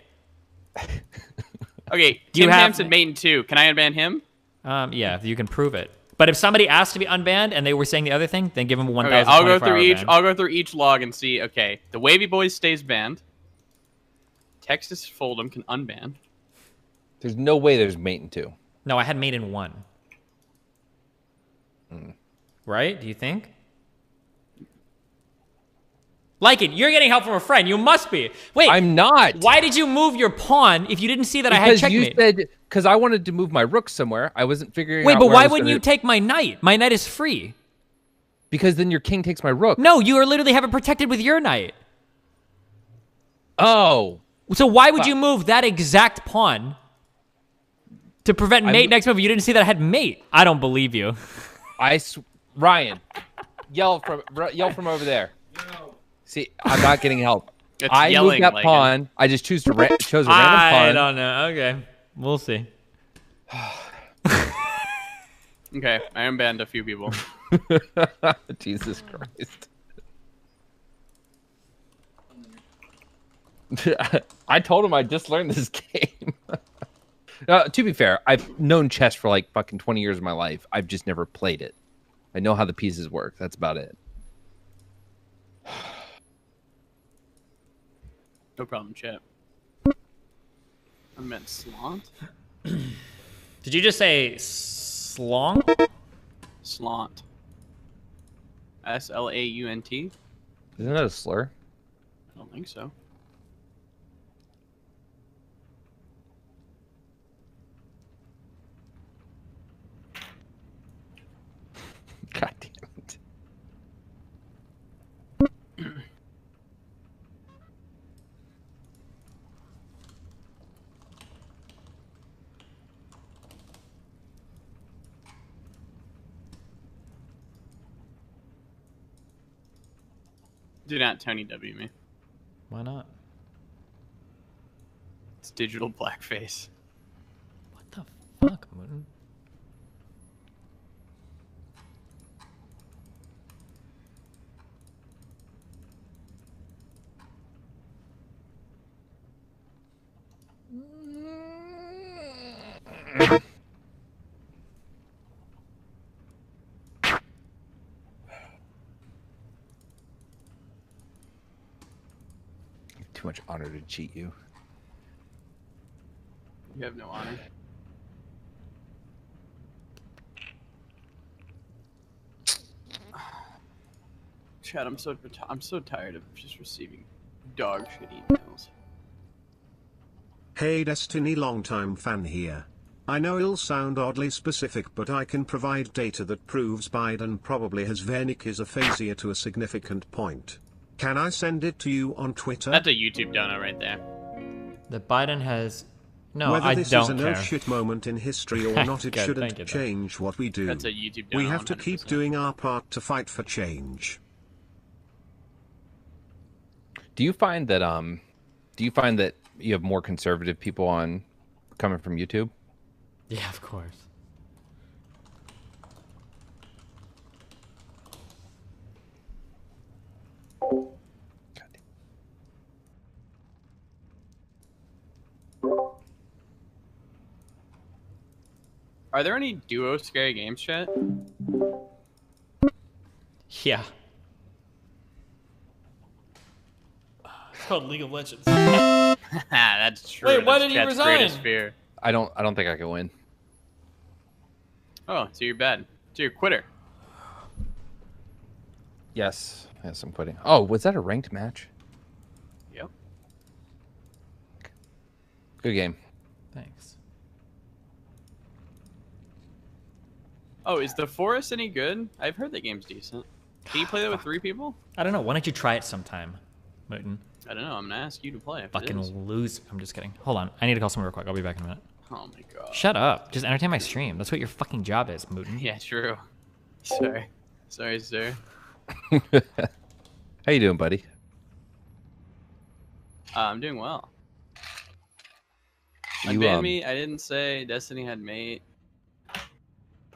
Okay, Tim Hampson mate in 2. Can I unban him? Yeah, you can prove it. But if somebody asked to be unbanned and they were saying the other thing, then give them 1,000. Okay, I'll go through each log and see. Okay, the Wavy Boys stays banned. Texas Fold'em can unban. There's no way there's mate in 2. No, I had mate in 1. Right? Do you think? Like it. You're getting help from a friend. You must be. Wait. I'm not. Why did you move your pawn if you didn't see that I had Because checkmate? you said, because I wanted to move my rook somewhere. I wasn't figuring Wait, out but where I why was wouldn't gonna... you take my knight? My knight is free. Because then your king takes my rook. No, you are literally have it protected with your knight. Oh. So why would you move that exact pawn to prevent mate next move? You didn't see that I had mate. I don't believe you. Ryan, yell from over there. No. See, I'm not getting help. I moved that pawn. I just chose a random pawn. I don't know. Okay, we'll see. Okay, I unbanned a few people. Jesus Christ. I told him I just learned this game. To be fair, I've known chess for like fucking 20 years of my life. I've just never played it. I know how the pieces work. That's about it. No problem, chat. I meant slant. Did you just say slong? Slant. SLAUNT? Isn't that a slur? I don't think so. Do not Tony W me. Why not? It's digital blackface. What the fuck, Mooten? Too much honor to cheat you. You have no honor. Chad, I'm so tired of just receiving dog shit emails. Hey Destiny, longtime fan here. I know it'll sound oddly specific, but I can provide data that proves Biden probably has Wernicke's aphasia to a significant point. Can I send it to you on Twitter? That's a YouTube donut right there. That Biden has... No, Whether I this don't is a care. no-shit moment in history or not, it Good, shouldn't thank you, change what we do. That's a YouTube We donut, have to keep 100%. doing our part to fight for change. Do you find that you have more conservative people on coming from YouTube? Yeah, of course. Are there any duo scary games, chat? Yeah. It's called League of Legends. That's true. Wait, why That's did he Chat's resign? greatest fear. I don't think I can win. Oh, so you're bad. So you're a quitter. Yes, I'm quitting. Oh, was that a ranked match? Yep. Good game. Thanks. Oh, is the Forest any good? I've heard that game's decent. Can you play that with 3 people? I don't know. Why don't you try it sometime, Mooten? I don't know. I'm gonna ask you to play. If it Fucking is. lose. I'm just kidding. Hold on. I need to call someone real quick. I'll be back in a minute. Oh my god. Shut up. Just entertain my stream. That's what your fucking job is, Mooten. Yeah, true. Sorry, sir. How you doing, buddy? I'm doing well. You, Unban me. I didn't say Destiny had mate.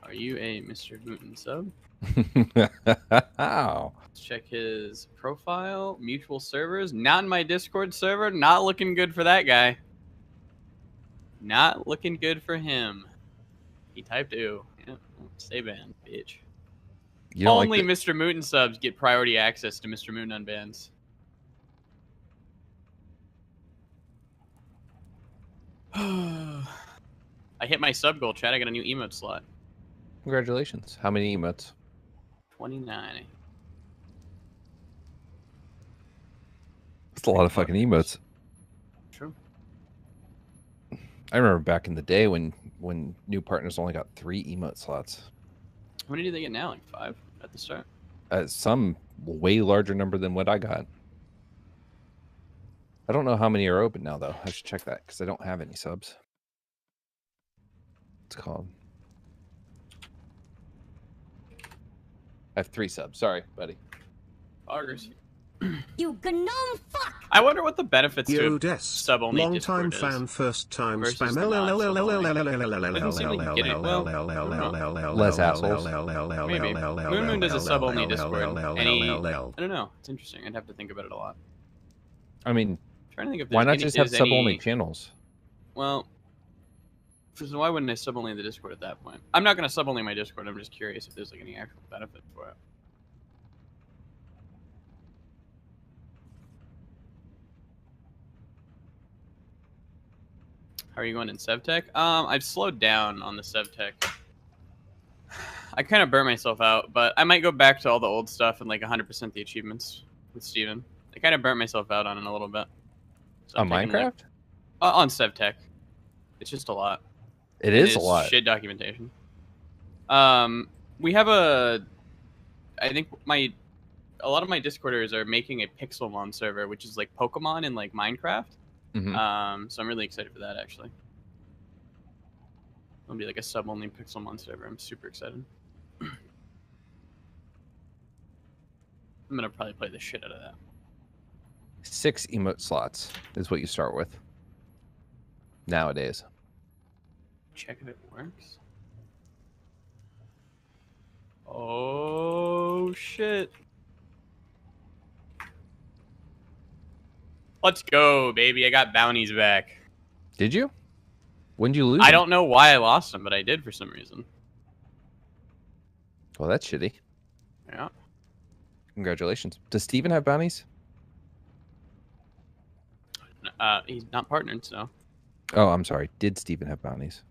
Are you a Mr. Mooten sub? Ow. Let's check his profile. Mutual servers. Not in my Discord server. Not looking good for that guy. Not looking good for him. He typed ew. Yep. Stay banned, bitch. You don't Only like Mr. Mooten subs get priority access to Mr. Mooten unbans. I hit my sub goal, Chad. I got a new emote slot. Congratulations. How many emotes? 29. That's a lot of fucking emotes. True. I remember back in the day when new partners only got 3 emote slots. How many do they get now? Like 5 at the start? Some way larger number than what I got. I don't know how many are open now, though. I should check that because I don't have any subs. It's called. I have 3 subs. Sorry, buddy. Augers. You gnome fuck! I wonder what the benefits to Yo a Des, sub-only long-time Discord is. fan, first-time versus spam. the non-sub-only. Doesn't seem like you get it. Well, less assholes. Maybe. Moon does a sub-only Discord, and I don't know. It's interesting. I'd have to think about it a lot. I mean, Trying to think if why there's not just have is sub-only any- channels? Well, so why wouldn't I sub-only the Discord at that point? I'm not going to sub-only my Discord. I'm just curious if there's like any actual benefit for it. How are you going in Sevtech? I've slowed down on the Sevtech. I kind of burnt myself out, but I might go back to all the old stuff and like 100% the achievements with Steven. I kind of burnt myself out on it a little bit. So On I'm taking, Minecraft? On Sevtech. It's just a lot. It is a lot. Shit documentation. We have I think a lot of my Discorders are making a Pixelmon server, which is like Pokemon in like Minecraft. Mhm. So I'm really excited for that, actually. It'll be like a sub-only Pixelmon server. I'm super excited. I'm gonna probably play the shit out of that. 6 emote slots is what you start with nowadays. Check if it works. Oh shit. Let's go, baby. I got bounties back. Did you? When did you lose I them? don't know why I lost them, but I did for some reason. Well, that's shitty. Yeah. Congratulations. Does Steven have bounties? He's not partnered, so. Oh, I'm sorry. Did Steven have bounties?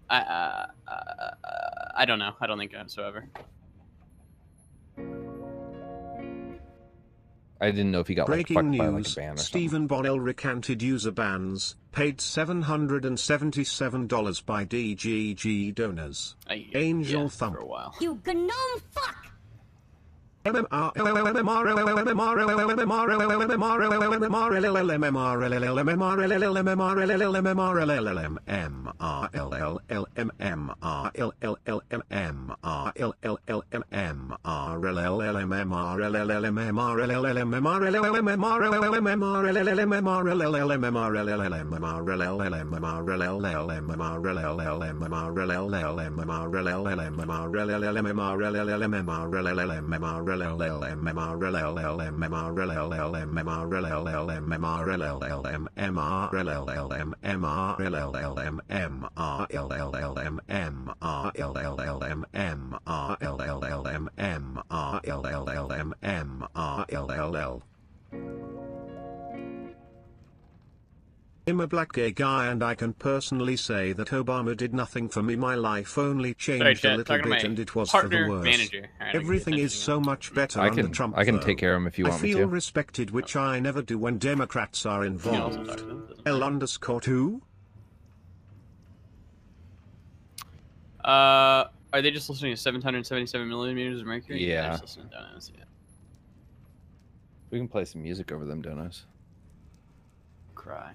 I don't know. I don't think whatsoever. I didn't know if he got like Breaking fucked by like a news, ban or something. Stephen Bonnell recanted user bans, paid $777 by DGG donors. Angel Thump. For a while. You gnome fuck! I'm a black gay guy and I can personally say that Obama did nothing for me. My life only changed a little bit and it was for the worse. Manager. Right, everything is so much better I under can Trump. I can though. take care of him if you want I me feel to. respected, which I never do when Democrats are involved. L_2? Are they just listening to 777 millimeters of mercury? Yeah. They're just listening to donuts, yeah. We can play some music over them donuts. Cry.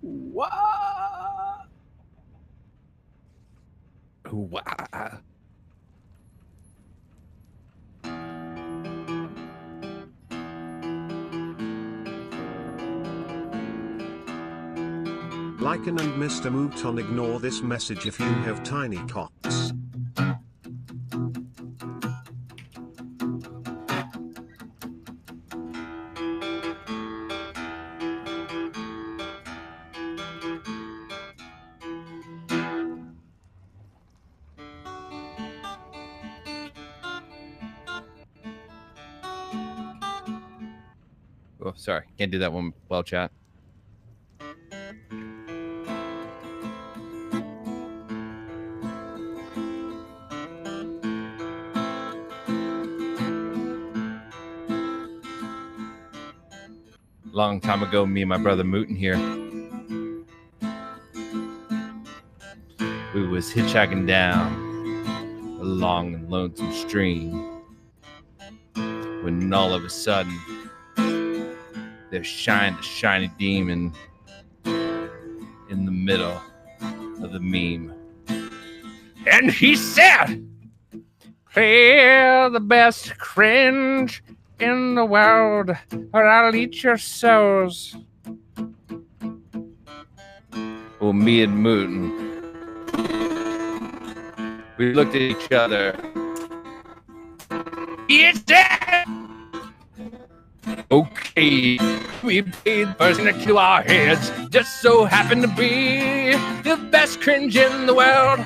What? Wow. Lycan and Mr. Mouton, ignore this message if you have tiny cocks. Oh, sorry. Can't do that one well, chat. Long time ago, me and my brother Mootin here, we was hitchhiking down a long and lonesome stream when all of a sudden there shined a shiny demon in the middle of the meme. And he said, Feel the best cringe in the world, or I'll eat your souls. Well, me and Mooten, we looked at each other. It's dead! Okay, we paid first to our heads. Just so happened to be the best cringe in the world.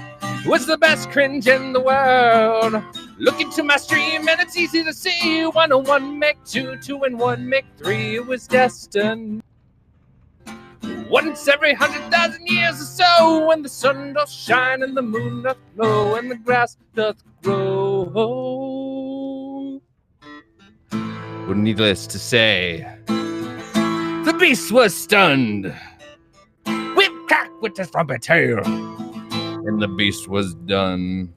Was the best cringe in the world. Look into my stream and it's easy to see. 101 make 2, 2 and 1 make 3. It was destined. Once every 100,000 years or so, when the sun doth shine and the moon doth glow and the grass doth grow. Well, needless to say, the beast was stunned. Whip crack with his trumpet tail, and the beast was done.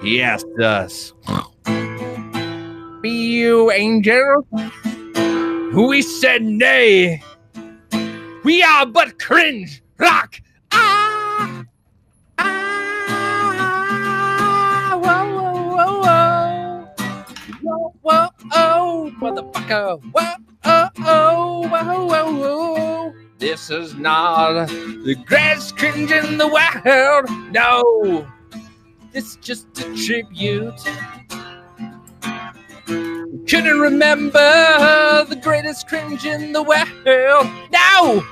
He asked us, "Be you angels?" We said nay. We are but cringe rock. Ah, ah, whoa, whoa, whoa, whoa, whoa, oh, motherfucker, whoa, oh, oh, whoa, whoa, whoa. This is not the greatest cringe in the world. No, it's just a tribute. Couldn't remember the greatest cringe in the world. No!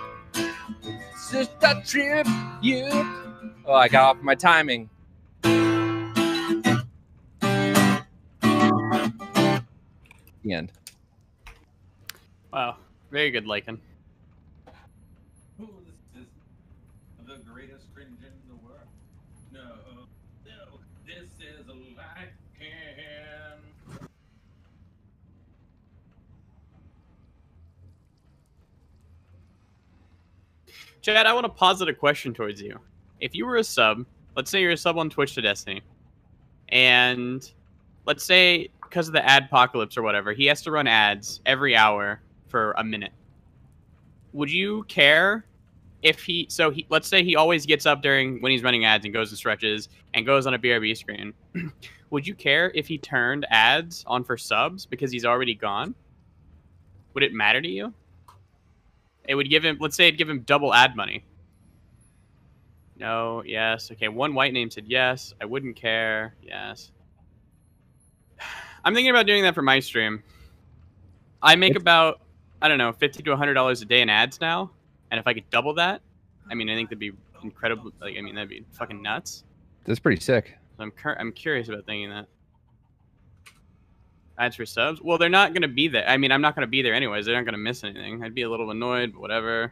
It's just a tribute. Oh, I got off my timing. The end. Wow. Very good, Lycan. This is the greatest cringe in the world. No, this is a Lycan. Chad, I want to posit a question towards you. If you were a sub, let's say you're a sub on Twitch to Destiny, and let's say because of the adpocalypse or whatever, he has to run ads every hour for a minute. Would you care if let's say he always gets up during when he's running ads and goes and stretches and goes on a BRB screen. Would you care if he turned ads on for subs because he's already gone? Would it matter to you? It would give him, let's say it'd give him double ad money. No, yes. Okay, one white name said yes. I wouldn't care. Yes. I'm thinking about doing that for my stream. I make about, I don't know, $50 to $100 a day in ads now. And if I could double that, I mean, I think that'd be incredible. Like, I mean, that'd be fucking nuts. That's pretty sick. I'm curious about thinking that. Ads for subs? Well, they're not going to be there. I mean, I'm not going to be there anyways. They're not going to miss anything. I'd be a little annoyed, but whatever.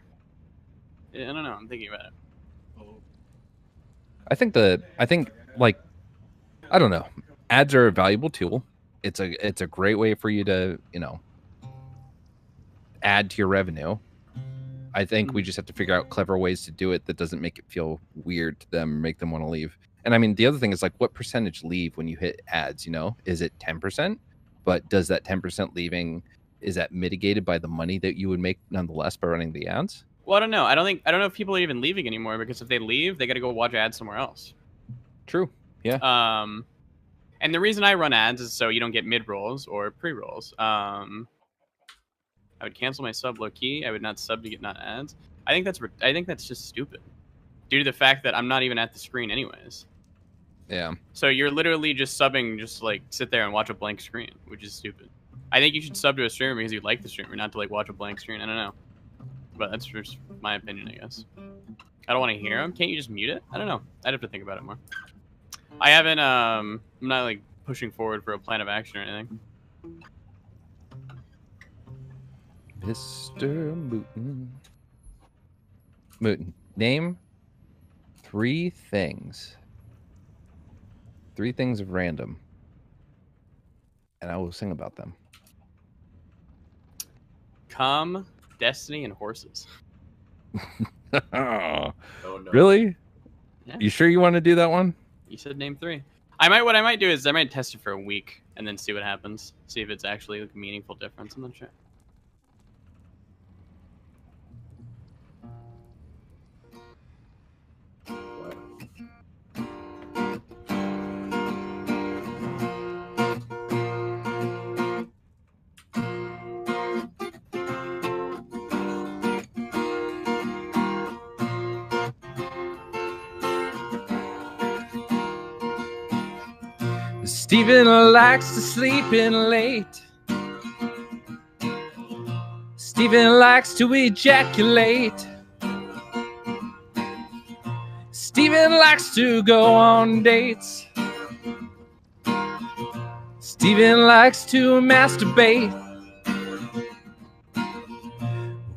Yeah, I don't know. I'm thinking about it. I think like, I don't know. Ads are a valuable tool. It's a great way for you to, add to your revenue. I think we just have to figure out clever ways to do it that doesn't make it feel weird to them, make them want to leave. And I mean, the other thing is like, what percentage leave when you hit ads? Is it 10%? But does that 10% leaving, is that mitigated by the money that you would make nonetheless by running the ads? Well, I don't know. I don't know if people are even leaving anymore, because if they leave, they got to go watch ads somewhere else. True. Yeah. And the reason I run ads is so you don't get mid-rolls or pre-rolls. I would cancel my sub low key. I would not sub to get not ads. I think that's just stupid, due to the fact that I'm not even at the screen anyways. Yeah. So you're literally just subbing, just like sit there and watch a blank screen, which is stupid. I think you should sub to a streamer because you like the streamer, not to like watch a blank screen. I don't know, but that's just my opinion, I guess. I don't want to hear him. Can't you just mute it? I don't know. I'd have to think about it more. I haven't. I'm not like pushing forward for a plan of action or anything. Mr. Mooten, name 3 things. 3 things of random, and I will sing about them. Come, Destiny, and horses. Oh, no. Really? Yeah. You sure you want to do that one? You said name 3. What I might do is I might test it for a week and then see what happens. See if it's actually like a meaningful difference. I'm not sure. Steven likes to sleep in late. Steven likes to ejaculate. Steven likes to go on dates. Steven likes to masturbate.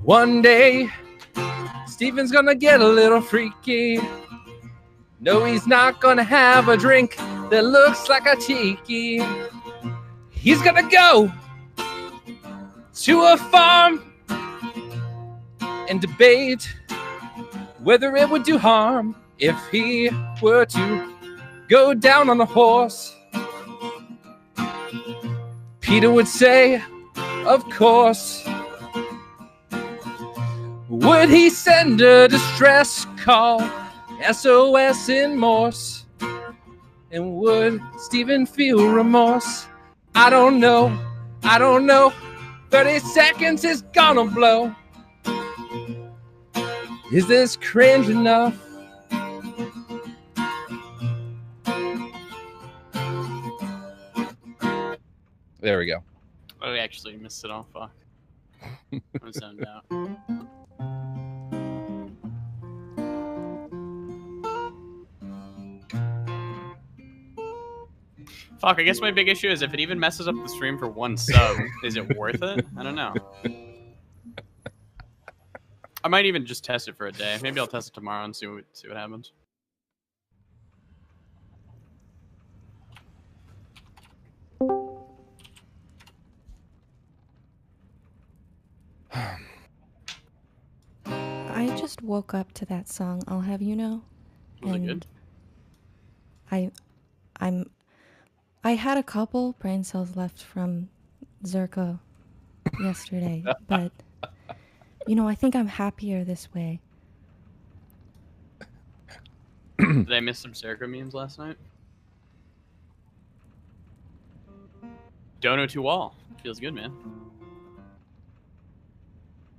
One day, Steven's gonna get a little freaky. No, he's not gonna have a drink that looks like a tiki. He's gonna go to a farm and debate whether it would do harm if he were to go down on a horse. Peter would say, of course. Would he send a distress call, SOS in Morse? And would Steven feel remorse? I don't know, I don't know. 30 seconds is gonna blow. Is this cringe enough? There we go. Oh, we actually missed it all. Fuck. I'm zoned out. Fuck, I guess my big issue is if it even messes up the stream for one sub, is it worth it? I don't know. I might even just test it for a day. Maybe I'll test it tomorrow and see what happens. I just woke up to that song, I'll have you know. Was it good? I had a couple brain cells left from Zerka yesterday, but you know, I think I'm happier this way. Did I miss some Zerka memes last night? Dono to wall. Feels good, man.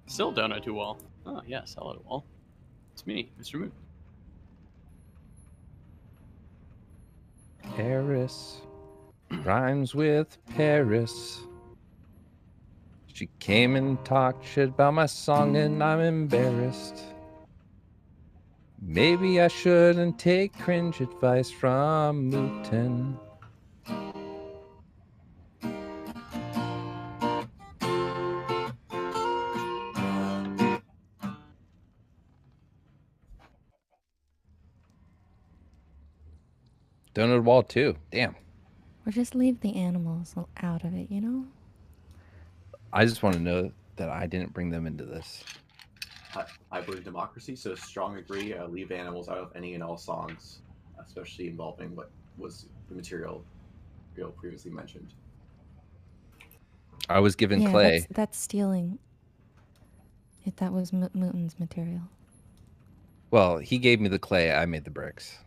Still Dono to wall. Oh, yes, hello to wall. It's me, Mr. Moon. Paris rhymes with Paris. She came and talked shit about my song and I'm embarrassed. Maybe I shouldn't take cringe advice from Mooten. Donut wall too. Damn. Or just leave the animals out of it, you know? I just want to know that I didn't bring them into this. I believe democracy, so strong agree. Leave animals out of any and all songs, especially involving what was the material previously mentioned. I was given Yeah, clay. that's stealing. That was Mooten's material. Well, he gave me the clay. I made the bricks.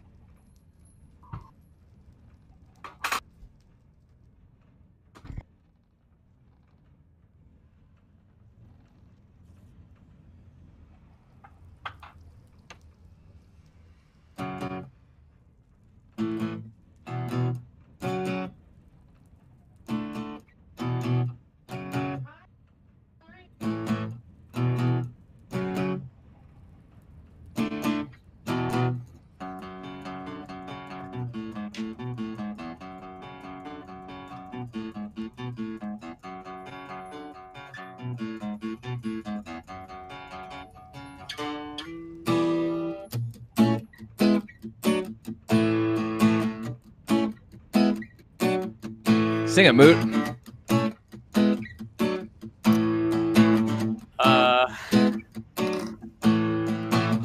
Sing it, Moot.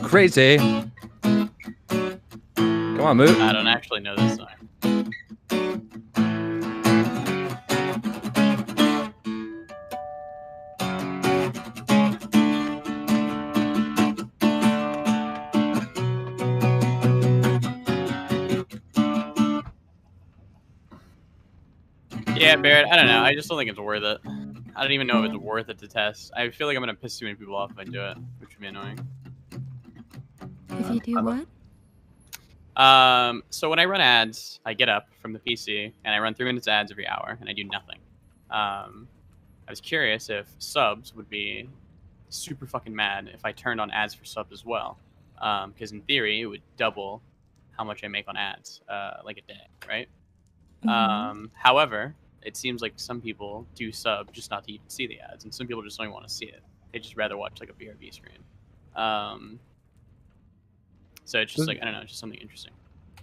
Crazy. Come on, Moot. I don't actually know this song. Yeah, Barrett, I don't know. I just don't think it's worth it. I don't even know if it's worth it to test. I feel like I'm going to piss too many people off if I do it, which would be annoying. If you do what? So when I run ads, I get up from the PC and I run 3 minutes ads every hour, and I do nothing. I was curious if subs would be super fucking mad if I turned on ads for subs as well, because in theory it would double how much I make on ads, like a day, right? However, it seems like some people do sub just not to even see the ads, and some people just don't even want to see it. They just rather watch like a BRB screen. So it's just like, I don't know, just something interesting.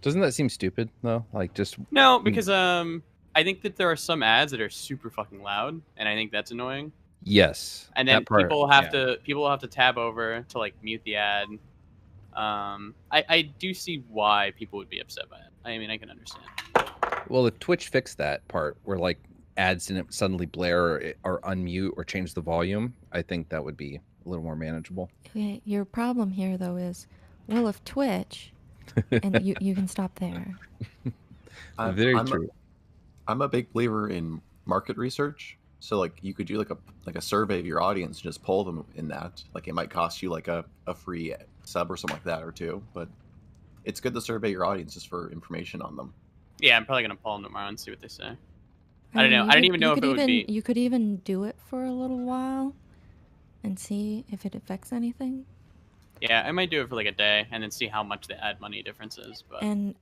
Doesn't that seem stupid though? Like just No, because I think that there are some ads that are super fucking loud, and I think that's annoying. Yes. And then that part, people have to tab over to like mute the ad. I do see why people would be upset by it. I mean, I can understand. Well, if Twitch fixed that part where like ads didn't suddenly blare or unmute or change the volume, I think that would be a little more manageable. Okay, your problem here though is, well, if Twitch, and you can stop there. Very true. I'm a big believer in market research. So like you could do like a survey of your audience and just poll them in that. Like it might cost you like a free sub or something like that or two, but it's good to survey your audience just for information on them. Yeah, I'm probably gonna poll them tomorrow and see what they say. I don't know. I didn't even know if it would be. You could even do it for a little while, and see if it affects anything. Yeah, I might do it for like a day and then see how much the ad money difference is. But And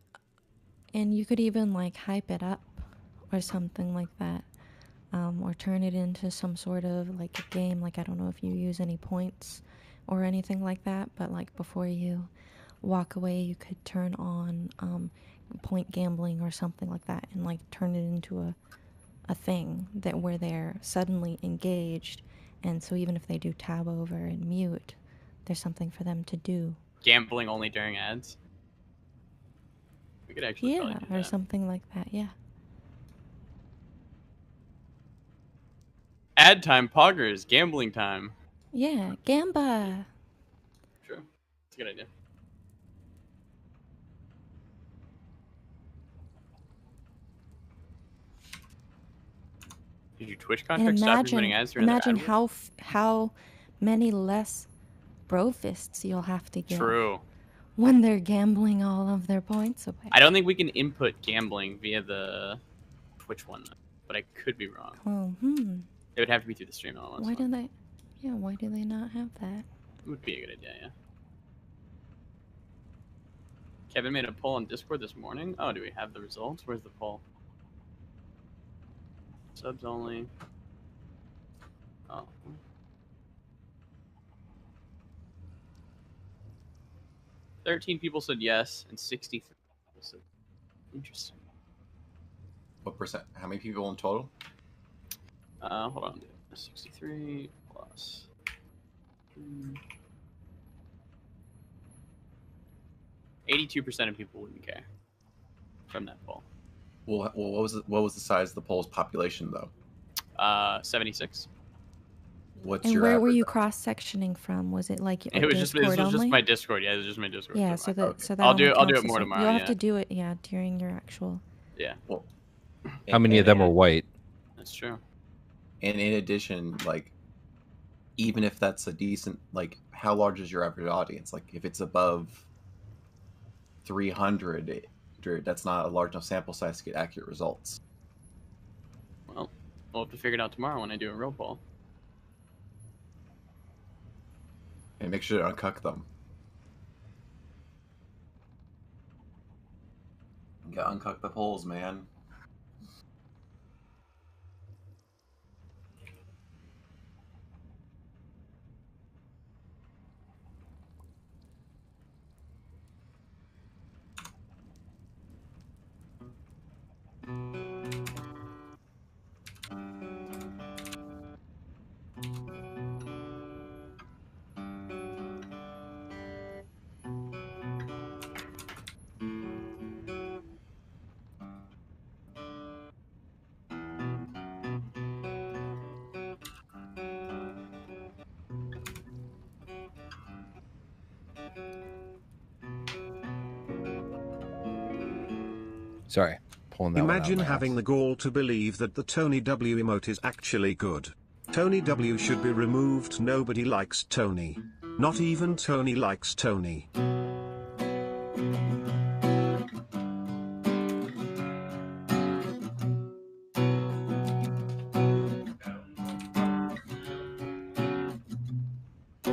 you could even like hype it up, or something like that, or turn it into some sort of like a game. Like I don't know if you use any points or anything like that, but like before you walk away, you could turn on point gambling or something like that, and like turn it into a thing that where they're suddenly engaged, and so even if they do tab over and mute, there's something for them to do. gambling only during ads. We could actually probably do or that. something like that. Yeah. Ad time, poggers, gambling time. Yeah, Gamba. True. It's a good idea. Did your Twitch And contract stop you running ads through imagine another ad? how many less brofists you'll have to get. True. When they're gambling all of their points away. I don't think we can input gambling via the Twitch one, but I could be wrong. Oh, It would have to be through the stream elements. Why do they? Yeah, why do they not have that? It would be a good idea, yeah. Kevin made a poll on Discord this morning. Oh, do we have the results? Where's the poll? Subs only. Oh. "13 people said yes, and 63 people said interesting." What percent? How many people in total? Hold on. 63 plus 82% of people wouldn't care from that poll. Well, what was the size of the poll's population though? 76. What's And your where were average? you cross-sectioning from? Was it like It was just this was Discord just only? my Discord. Yeah, it was just my Discord. Yeah, so that I'll do only it counts more as- tomorrow. You'll have yeah. to do it, yeah, during your actual. Yeah. Well, How many of them are white? That's true. And in addition, like, even if that's a decent, like, how large is your average audience? Like, if it's above 300, that's not a large enough sample size to get accurate results. Well, we'll have to figure it out tomorrow when I do a real poll. And make sure to uncuck them. You gotta uncuck the polls, man. Sorry, pulling that one out of Imagine my having the gall to believe that the Tony W emote is actually good. Tony W should be removed. Nobody likes Tony. Not even Tony likes Tony.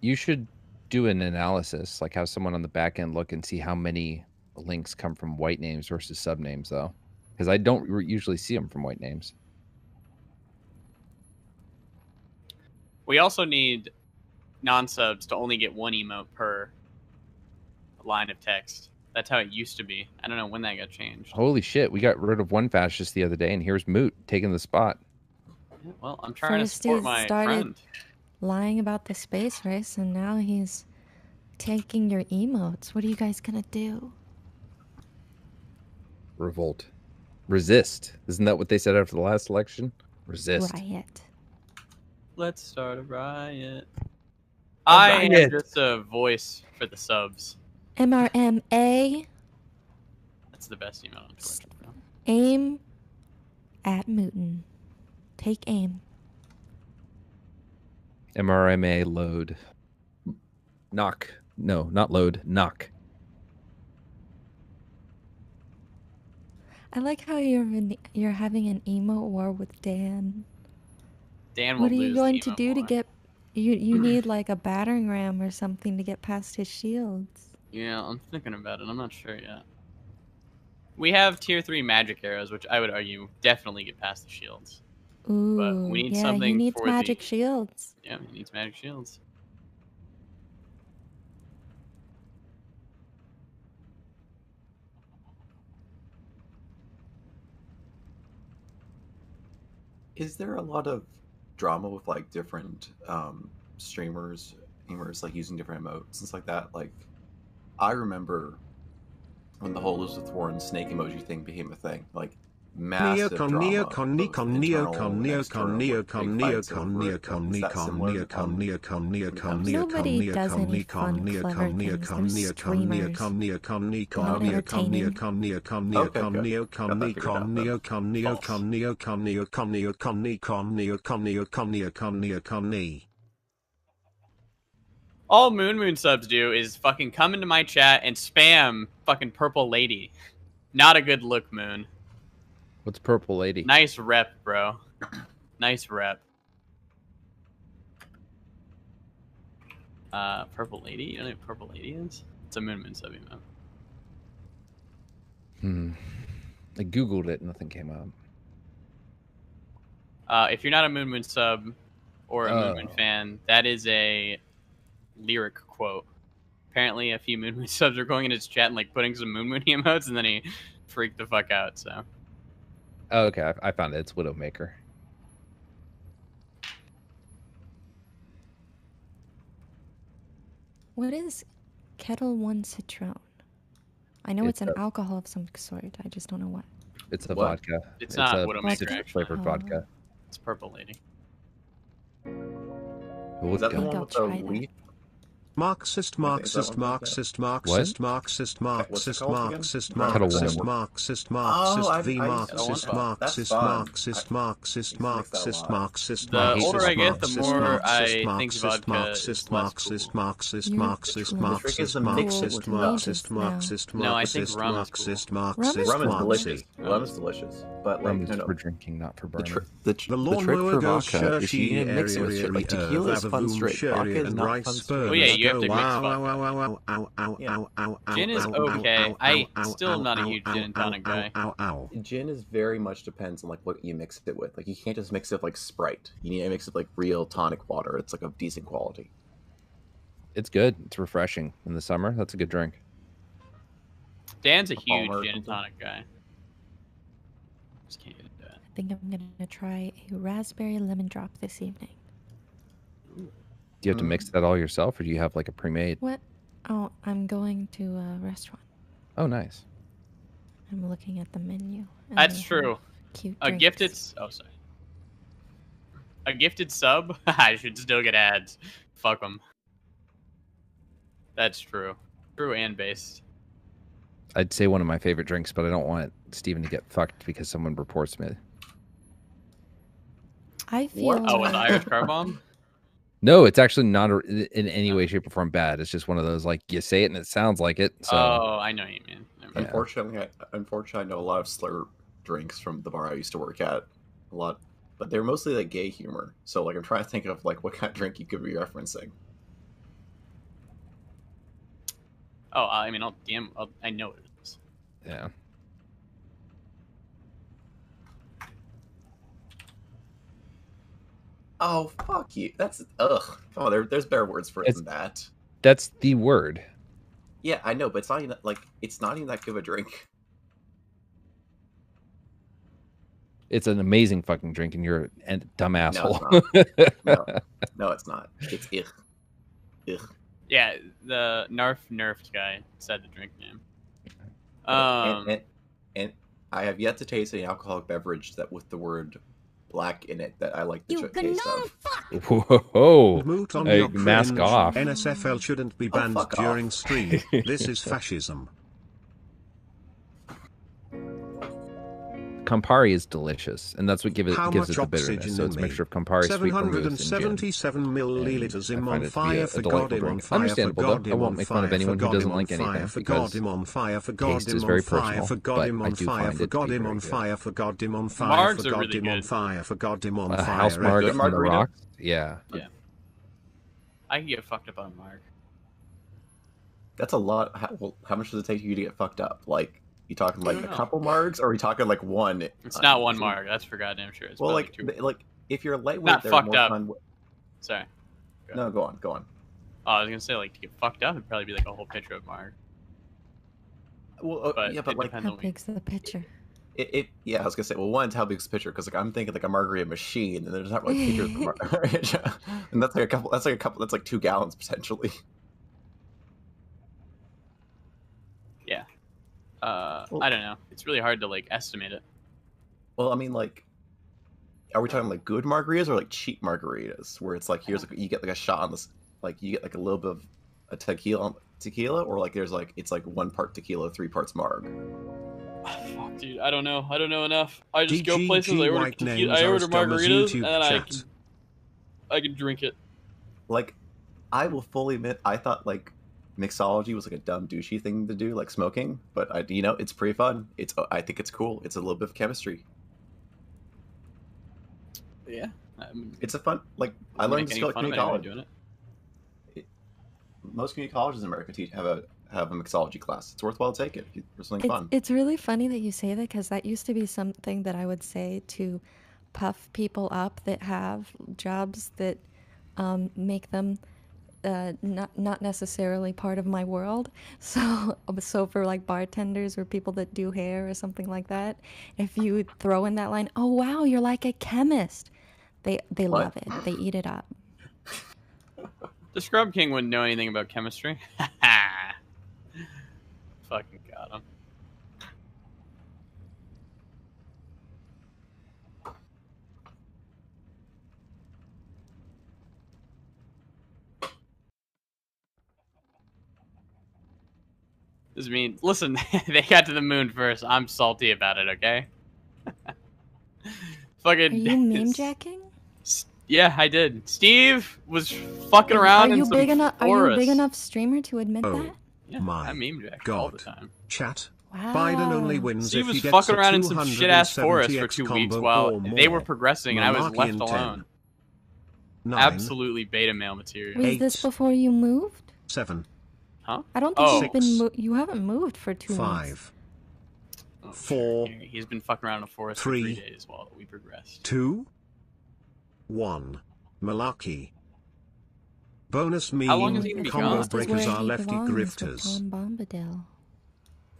You should do an analysis, like have someone on the back end look and see how many links come from white names versus sub names, though, because I don't usually see them from white names. We also need non-subs to only get one emote per line of text. That's how it used to be. I don't know when that got changed. Holy shit, we got rid of one fascist the other day, and here's Moot taking the spot. Well, I'm trying First to support he my started friend. lying about the space race, and now he's taking your emotes. What are you guys gonna do? Revolt. Resist. Isn't that what they said after the last election? Resist. Riot. Let's start a riot. I am riot. just a voice for the subs. MRMA. That's the best email on Twitch. Bro. Aim at Mootin. Take aim. MRMA load. Knock. No, not load. Knock. I like how you're having an emo war with Dan. Dan will What are you lose going the to emo do to war. get? You need like a battering ram or something to get past his shields. Yeah, I'm thinking about it. I'm not sure yet. We have tier 3 magic arrows, which I would argue definitely get past the shields. Ooh, But we need yeah, something he needs for magic shields. Yeah, he needs magic shields. Is there a lot of drama with like different streamers, gamers, like using different emotes and stuff like that? Like, I remember when the whole Elizabeth Warren snake emoji thing became a thing. Like, massive drama. Both internal and external, like, big fights over it. Like, is that similar? Nobody does any fun, clever things. They're streamers. Not entertaining. All Moon subs do is fucking come into my chat and spam fucking Purple Lady. Not a good look, Moon. What's Purple Lady? Nice rep, bro. Nice rep. Purple Lady? You don't know what Purple Lady is? It's a Moon sub emote. I googled it, nothing came up. If you're not a Moon sub or a Moon fan, that is a lyric quote. Apparently, a few Moon subs are going in his chat and like putting some Moon emotes, and then he freaked the fuck out. So. Oh, okay, I found it. It's Widowmaker. What is Kettle One Citron? I know it's an alcohol of some sort. I just don't know what. It's a vodka. It's not a Widowmaker, actually. flavored vodka. It's Purple Lady. Is that the one with the leaf? Marxist, Marxist, Marxist, Marxist, Marxist, Marxist, Marxist, Marxist, Marxist, Marxist, V Marxist, Marxist, Marxist, Marxist, Marxist, Marxist, The older I get, the Marxist, more I Marxist, think vodka Marxist, is less Marxist, Marxist, Marxist, The trick is Marxist, to mix it Marxist, with Marxist, rum. Marxist, No, I think Marxist, rum is Marxist, cool. Marxist, Rum is Marxist. delicious. Rum is delicious. But Rum like, is no, for drinking, not for burning. the trick for vodka is you need to mix it with shit. Like, tequila is fun straight. Vodka is not fun straight. Oh yeah, you have to mix vodka. Gin is okay. I still am not a huge gin and tonic guy. Gin is very much depends on like what you mix it with. Like, you can't just mix it with like Sprite. You need to mix it with like real tonic water. It's like a decent quality. It's good. It's refreshing in the summer. That's a good drink. Dan's a huge gin and tonic guy. Just can't get into it. I think I'm gonna try a raspberry lemon drop this evening. Do you have to mix that all yourself, or do you have like a pre-made? What? Oh, I'm going to a restaurant. Oh, nice. I'm looking at the menu. and That's they true. have Cute A drinks. gifted. Oh, sorry. A gifted sub? I should still get ads. Fuck them. That's true. True and based. I'd say one of my favorite drinks, but I don't want Steven to get fucked because someone reports me. I feel. Oh, with the Irish car bomb? No, it's actually not in any way, shape, or form bad. It's just one of those, like, you say it and it sounds like it. So. Oh, I know what you mean. Yeah. Unfortunately, I know a lot of slur drinks from the bar I used to work at. A lot, but they're mostly like gay humor. So like, I'm trying to think of like what kind of drink you could be referencing. Oh, I mean, I'll DM. I know it is. Yeah. Oh, fuck you. That's ugh. Come on, there's better words for it than that. That's the word. Yeah, I know, but it's not even like it's not even that good of a drink. It's an amazing fucking drink, and you're a dumb asshole. No, it's not. No, it's not. It's ugh. Ugh. Yeah, the nerfed guy said the drink name. And I have yet to taste any alcoholic beverage that with the word black in it that I like the taste of. Whoa! Moot on Hey, your mask cringe. off. NSFL shouldn't be banned fuck during off. stream. This is fascism. Campari is delicious, and that's what gives How it much the bitterness. oxygen So in it's a me? mixture of Campari, sweet vermouth, and gin. 777 milliliters. Him I on find it to be fire a for delightful God. Him on drink. fire for Understandable, God. though. I Him won't on make fun of fire anyone for who God. doesn't Him on like fire anything for because God. Him on fire for God. taste Him is on very fire personal, for God. but Him I on do fire find for it to God. be Him very on good. fire for God. Him on fire Margs for are God. really Him on good. fire for God. Him on fire. House Marg Good from the margarita? Rocks. Yeah. Yeah. I can get fucked up on a marg. That's a lot. How much does it take you to get fucked up? Like, you talking like don't a know. couple margs, or are we talking like one? It's not one marg. That's for goddamn sure. It's Well, probably like, two. like if you're lightweight, Not they're fucked more up. fun. Sorry. No, go on, go on. Oh, I was gonna say, like, to get fucked up, it'd probably be like a whole pitcher of marg. Well, But yeah, but it like, depends How on what big's the picture? yeah, I was gonna say, well, one's how big's the pitcher? Because like I'm thinking like a margarita machine, and there's not really pitchers of margarita, and that's like a couple. That's like 2 gallons potentially. Yeah. I don't know. It's really hard to like estimate it. Well, I mean, like, are we talking like good margaritas or like cheap margaritas, where it's like here's like, you get like a shot on this, like you get like a little bit of a tequila, or like there's like it's like 1 part tequila, 3 parts marg. Fuck, dude. I don't know. I don't know enough. I just go DGG places. I order white tequila, names I are order as dumb as margaritas, YouTube and then chat. I can drink it. Like, I will fully admit, I thought like mixology was like a dumb douchey thing to do, like smoking, but it's pretty fun. I think it's cool. It's a little bit of chemistry. Yeah. It's a fun, like, I learned this at community college. Doing it. Most community colleges in America have a mixology class. It's worthwhile to take it for something fun. It's really funny that you say that, because that used to be something that I would say to puff people up that have jobs that make them not necessarily part of my world. So for like bartenders or people that do hair or something like that, if you throw in that line, "Oh wow, you're like a chemist," they love it. They eat it up. The Scrub King wouldn't know anything about chemistry. Fucking got him. This means, listen, they got to the moon first. I'm salty about it, okay? Fucking. Are you meme jacking? Yeah, I did. Steve was fucking around in some forest. Are you a big enough streamer to admit that? Yeah, I meme jack all the time. Chat. Wow. Biden only wins Steve if was he gets fucking a around in some shit-ass forest for 270x 2 weeks combo while or they more. were progressing and I was Malarkey left in 10. alone. 9. Absolutely beta male material. Was this before you moved? 7. Huh? I don't think Oh. you've been you haven't moved for 2 months. 5. 4. He's been fucking around in a forest 3, for 3 days while we progressed. 2. 1. Malarkey. Bonus meme. How long is he gonna be combo gone? breakers are lefty belongs with grifters. Tom Bombadil.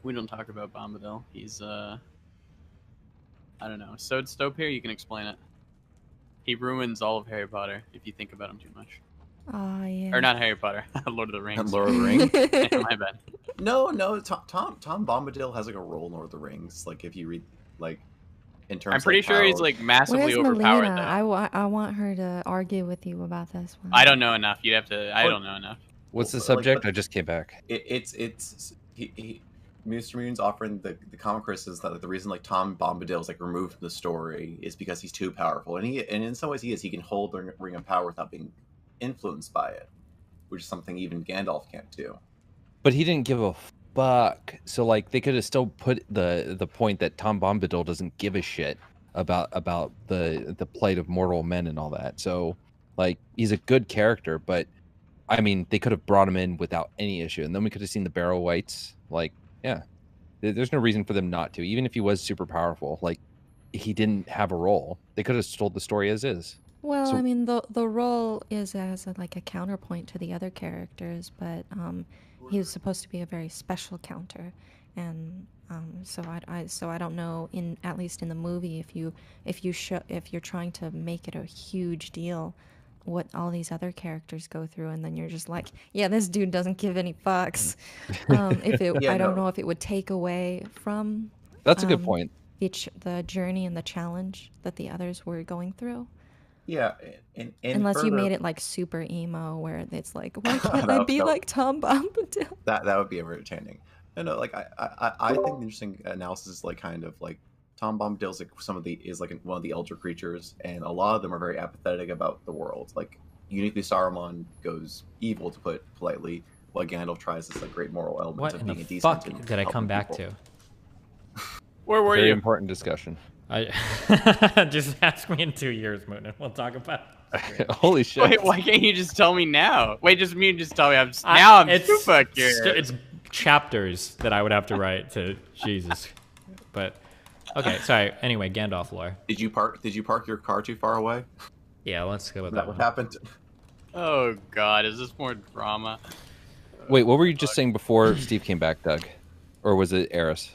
We don't talk about Bombadil. He's I don't know. Stope here, you can explain it. He ruins all of Harry Potter if you think about him too much. Oh yeah. Or not Harry Potter, Lord of the Rings. Lord of the Rings. Yeah, my bad. No, Tom Bombadil has like a role in Lord of the Rings. Like if you read like in terms. I'm pretty sure he's like massively Where's overpowered. Melina? Though. I want her to argue with you about this one. I don't know enough. You'd have to. I don't know enough. What's the subject? I just came back. Mr. Moon's offering the comic criticism that the reason like Tom Bombadil is like removed from the story is because he's too powerful, and in some ways he can hold the Ring of Power without being influenced by it, which is something even Gandalf can't do. But he didn't give a fuck. So like they could have still put the point that Tom Bombadil doesn't give a shit about the plight of mortal men and all that. So like he's a good character, but I mean, they could have brought him in without any issue, and then we could have seen the Barrow Whites. Like, yeah, there's no reason for them not to. Even if he was super powerful, like he didn't have a role. They could have told the story as is. Well, So- I mean, the role is as like a counterpoint to the other characters, but he was supposed to be a very special counter, and so I don't know, in at least in the movie, if you're trying to make it a huge deal, what all these other characters go through, and then you're just like, yeah, this dude doesn't give any fucks. I don't know if it would take away from. That's a good point. The journey and the challenge that the others were going through. Yeah, and unless you further- made it like super emo, where it's like, why can't I be like Tom Bombadil? That would be entertaining. I know, like I think the interesting analysis is like kind of like Tom Bombadil's like one of the elder creatures, and a lot of them are very apathetic about the world. Like uniquely, Saruman goes evil, to put it politely, while Gandalf tries this like great moral element What of in being the a decent. fuck and did I come helping back people. to? Where were Very you? important discussion. Just ask me in 2 years, Moon, and we'll talk about it. Holy shit. Wait, why can't you just tell me now? Wait, just tell me. I'm super curious. It's chapters that I would have to write to Jesus. But okay, sorry. Anyway, Gandalf lore. Did you park your car too far away? Yeah, let's go with Is that that what one. happened? Oh God, is this more drama? Wait, what were you just saying before Steve came back, Doug? Or was it Eris?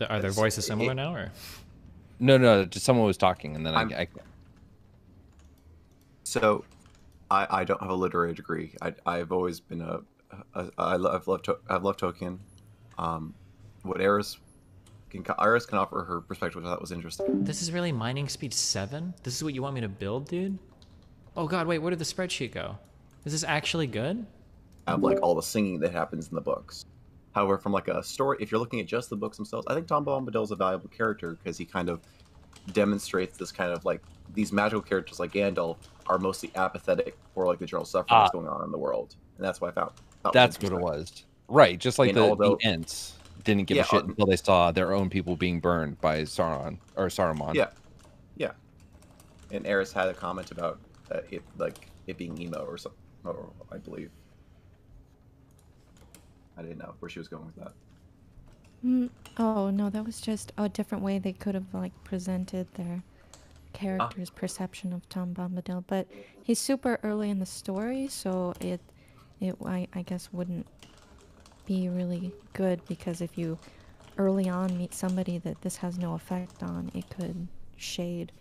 Are their voices similar now, or? No, just someone was talking, and then I So, I don't have a literary degree. I've always been I've loved Tolkien. What Eris can offer her perspective, which I thought was interesting. This is really mining speed 7? This is what you want me to build, dude? Oh God, wait, where did the spreadsheet go? Is this actually good? Of like all the singing that happens in the books. However, from like a story, if you're looking at just the books themselves, I think Tom Bombadil is a valuable character because he kind of demonstrates this kind of like these magical characters like Gandalf are mostly apathetic for like the general suffering that's going on in the world, and that's why I thought that's what it was. Right, just like And the Ents didn't give a shit until they saw their own people being burned by Saruman. Yeah. And Eris had a comment about it being emo or something, I believe. I didn't know where she was going with that. Oh no, that was just a different way they could have like presented their character's perception of Tom Bombadil. But he's super early in the story, so I guess wouldn't be really good, because if you early on meet somebody that this has no effect on, it could shade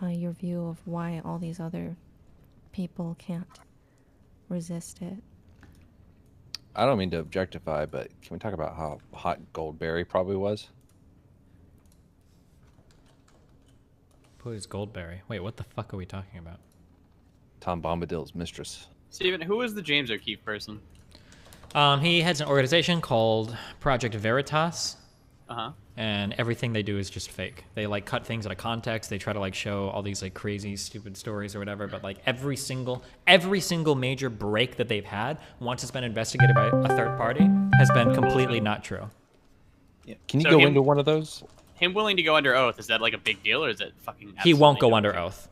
your view of why all these other people can't resist it. I don't mean to objectify, but can we talk about how hot Goldberry probably was? Who is Goldberry? Wait, what the fuck are we talking about? Tom Bombadil's mistress. Steven, who is the James O'Keefe person? He heads an organization called Project Veritas. Uh-huh. And everything they do is just fake. They like cut things out of context. They try to like show all these like crazy, stupid stories or whatever. But like every single major break that they've had, once it's been investigated by a third party, has been completely not true. Yeah. Can you So go him- into one of those? Him willing to go under oath, is that like a big deal, or is it fucking? He won't go absolutely under no? oath.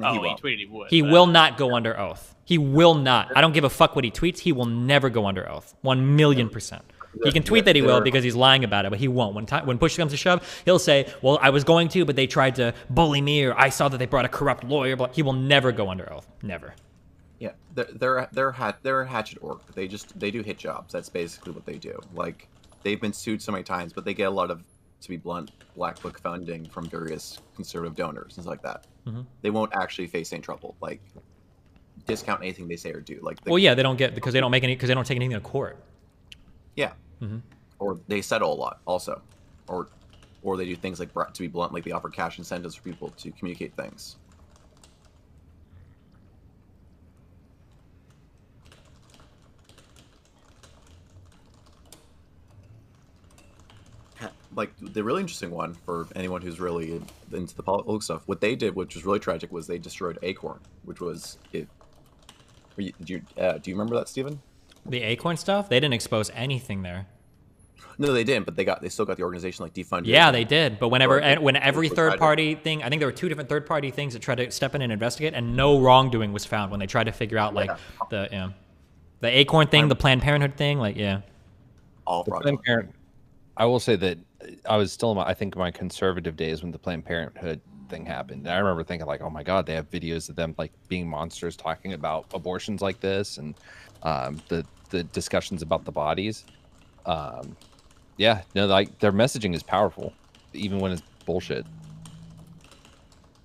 Oh, he tweeted he would. He but- will not go under oath. He will not. I don't give a fuck what he tweets. He will never go under oath. 1,000,000%. He can tweet that he will because he's lying about it, but he won't. When push comes to shove, he'll say, well, I was going to, but they tried to bully me, or I saw that they brought a corrupt lawyer. But he will never go under oath. Never. Yeah, they're a hatchet org. They do hit jobs. That's basically what they do. Like, they've been sued so many times, but they get a lot of, to be blunt, black book funding from various conservative donors, things like that. Mhm. They won't actually face any trouble. Like, discount anything they say or do. Like, Well, yeah, they don't get because they don't take anything to court. Yeah. Mhm. Or they settle a lot, also, or they do things like, to be blunt, like they offer cash incentives for people to communicate things. Like, the really interesting one for anyone who's really into the political stuff, what they did, which was really tragic, was they destroyed Acorn, which was it. Do you remember that, Stephen? The Acorn stuff? They didn't expose anything there. No, they didn't, but they still got the organization like defunded. Yeah, they did. But when every third party thing, I think there were 2 different third party things that tried to step in and investigate, and no wrongdoing was found when they tried to figure out like the Acorn thing, the Planned Parenthood thing, like all the Planned Parenthood. I will say that I was still in my conservative days when the Planned Parenthood thing happened. And I remember thinking like, oh my God, they have videos of them like being monsters talking about abortions like this, and the discussions about the bodies. Yeah, no, like their messaging is powerful, even when it's bullshit.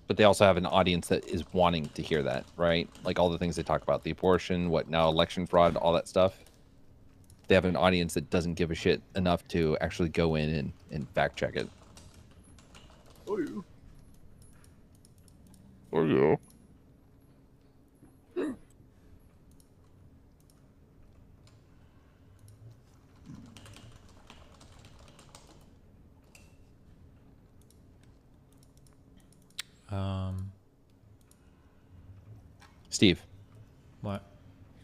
But they also have an audience that is wanting to hear that, right? Like all the things they talk about, the abortion, what now, election fraud, all that stuff. They have an audience that doesn't give a shit enough to actually go in and fact check it. Oh, yeah. Oh, yeah. Steve. What?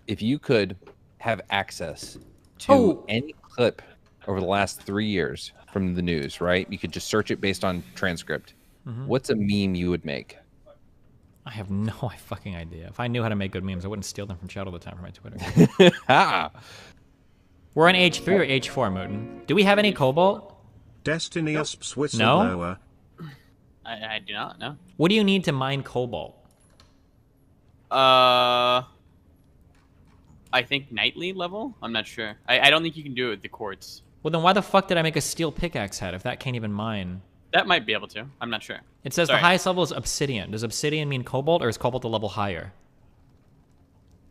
If you could have access to any clip over the last 3 years from the news, right? You could just search it based on transcript. What's a meme you would make? I have no fucking idea. If I knew how to make good memes, I wouldn't steal them from chat all the time for my Twitter. We're on H3 or H4, Mooten. Do we have any cobalt? Destiny Usps whistleblower. No? I do not, no. What do you need to mine cobalt? I think nightly level? I'm not sure. I don't think you can do it with the quartz. Well, then why the fuck did I make a steel pickaxe head if that can't even mine? That might be able to. I'm not sure. It says the highest level is obsidian. Does obsidian mean cobalt, or is cobalt a level higher?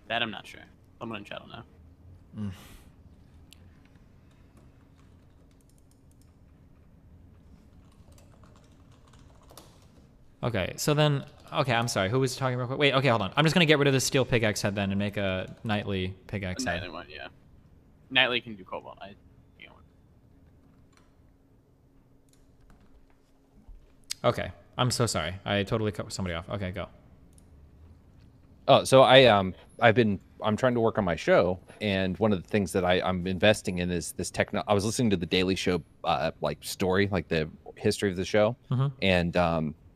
That I'm not sure. Someone in chat will know. Okay, so then... Okay, I'm sorry. Who was talking real quick? Wait, okay, hold on. I'm just going to get rid of the steel pickaxe head then and make a nightly pickaxe head. Nightly one, yeah. Nightly can do cobalt. Okay, I'm so sorry. I totally cut somebody off. Okay, go. Oh, so I'm trying to work on my show, and one of the things that I'm investing in is this I was listening to the Daily Show like story, like the history of the show, and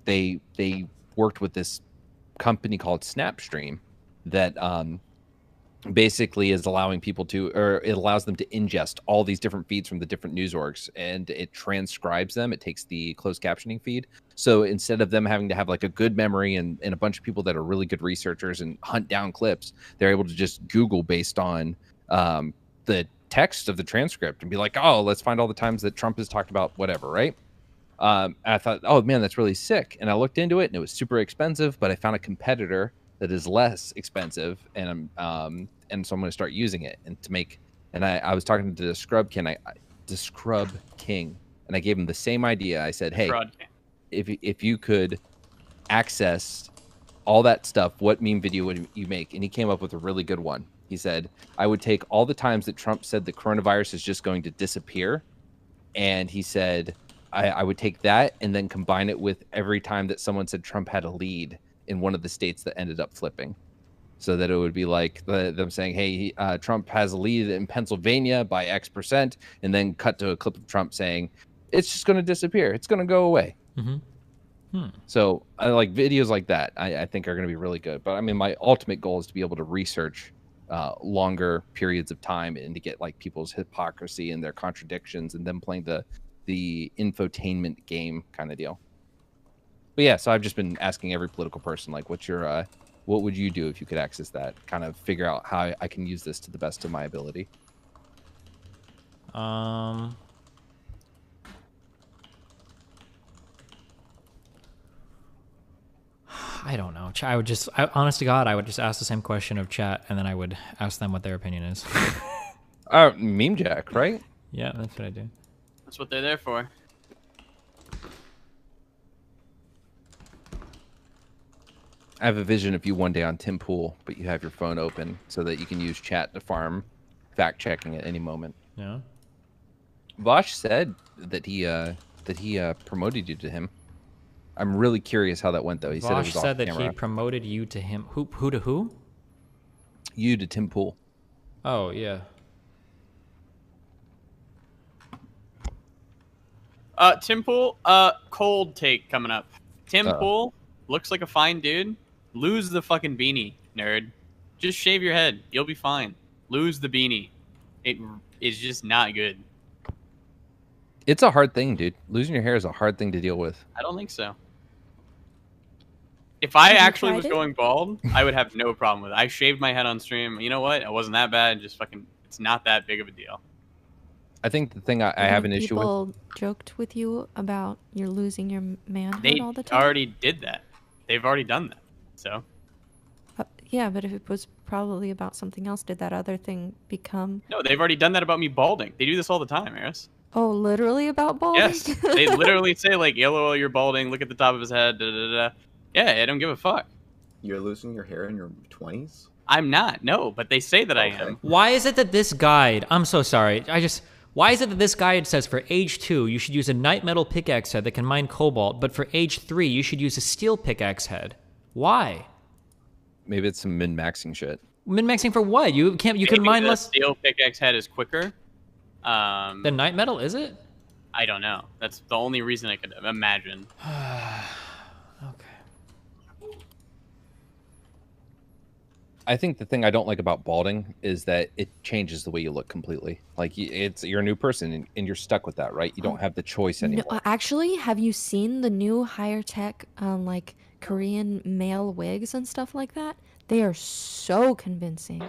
they worked with this company called Snapstream that basically is allowing people to, or it allows them to ingest all these different feeds from the different news orgs, and it transcribes them. It takes the closed captioning feed. So instead of them having to have like a good memory and a bunch of people that are really good researchers and hunt down clips, they're able to just Google based on the text of the transcript and be like, oh, let's find all the times that Trump has talked about whatever, right? And I thought, oh man, that's really sick. And I looked into it and it was super expensive, but I found a competitor that is less expensive, and so I'm going to start using it and I was talking to the Scrub King, and I gave him the same idea. I said, hey, if you could access all that stuff, what meme video would you make? And he came up with a really good one. He said, I would take all the times that Trump said the coronavirus is just going to disappear, and he said, I would take that and then combine it with every time that someone said Trump had a lead in one of the states that ended up flipping. So that it would be like them saying, hey, Trump has a lead in Pennsylvania by X%, and then cut to a clip of Trump saying, it's just going to disappear. It's going to go away. So I like videos like that. I think are going to be really good. But I mean, my ultimate goal is to be able to research longer periods of time and to get like people's hypocrisy and their contradictions, and then playing the infotainment game kind of deal. But yeah, so I've just been asking every political person, like, what would you do if you could access that? Kind of figure out how I can use this to the best of my ability. I don't know. I would just, honest to God, I would just ask the same question of chat, and then I would ask them what their opinion is. Meme Jack, right? Yeah, that's what I do. That's what they're there for. I have a vision of you one day on Tim Pool, but you have your phone open so that you can use chat to farm fact-checking at any moment. Yeah. Vosh said that he promoted you to him. I'm really curious how that went, though. He said it was off that camera. he promoted you to him. Who to who? You to Tim Pool. Oh, yeah. Tim Pool, cold take coming up. Tim Pool looks like a fine dude. Lose the fucking beanie, nerd. Just shave your head. You'll be fine. Lose the beanie. It is just not good. It's a hard thing, dude. Losing your hair is a hard thing to deal with. I don't think so. If I Have you actually tried was it? going bald, I would have no problem with it. I shaved my head on stream. You know what? It wasn't that bad. Just fucking, it's not that big of a deal. I think the thing I have an issue with. People joked with you about you're losing your manhood They all the time. already did that. They've already done that. So Yeah, but if it was probably about something else, did that other thing become? no, they've already done that about me balding. They do this all the time, Eris. Oh, literally about balding? Yes, they literally say like, "LOL, you're balding. Look at the top of his head." Da, da, da. Yeah, I don't give a fuck. You're losing your hair in your 20s? I'm not. No, but they say that I am. Why is it that this guide? I'm so sorry. Why is it that this guide says for age 2 you should use a night metal pickaxe head that can mine cobalt, but for age 3 you should use a steel pickaxe head? Why? Maybe it's some min-maxing shit. Min-maxing for what? You can't. You can Maybe mine the less. Steel pickaxe head is quicker. The night metal, is it? I don't know. That's the only reason I could imagine. I think the thing I don't like about balding is that it changes the way you look completely. Like you're a new person and you're stuck with that, right? You don't have the choice anymore. No, actually, have you seen the new higher tech, like Korean male wigs and stuff like that? They are so convincing.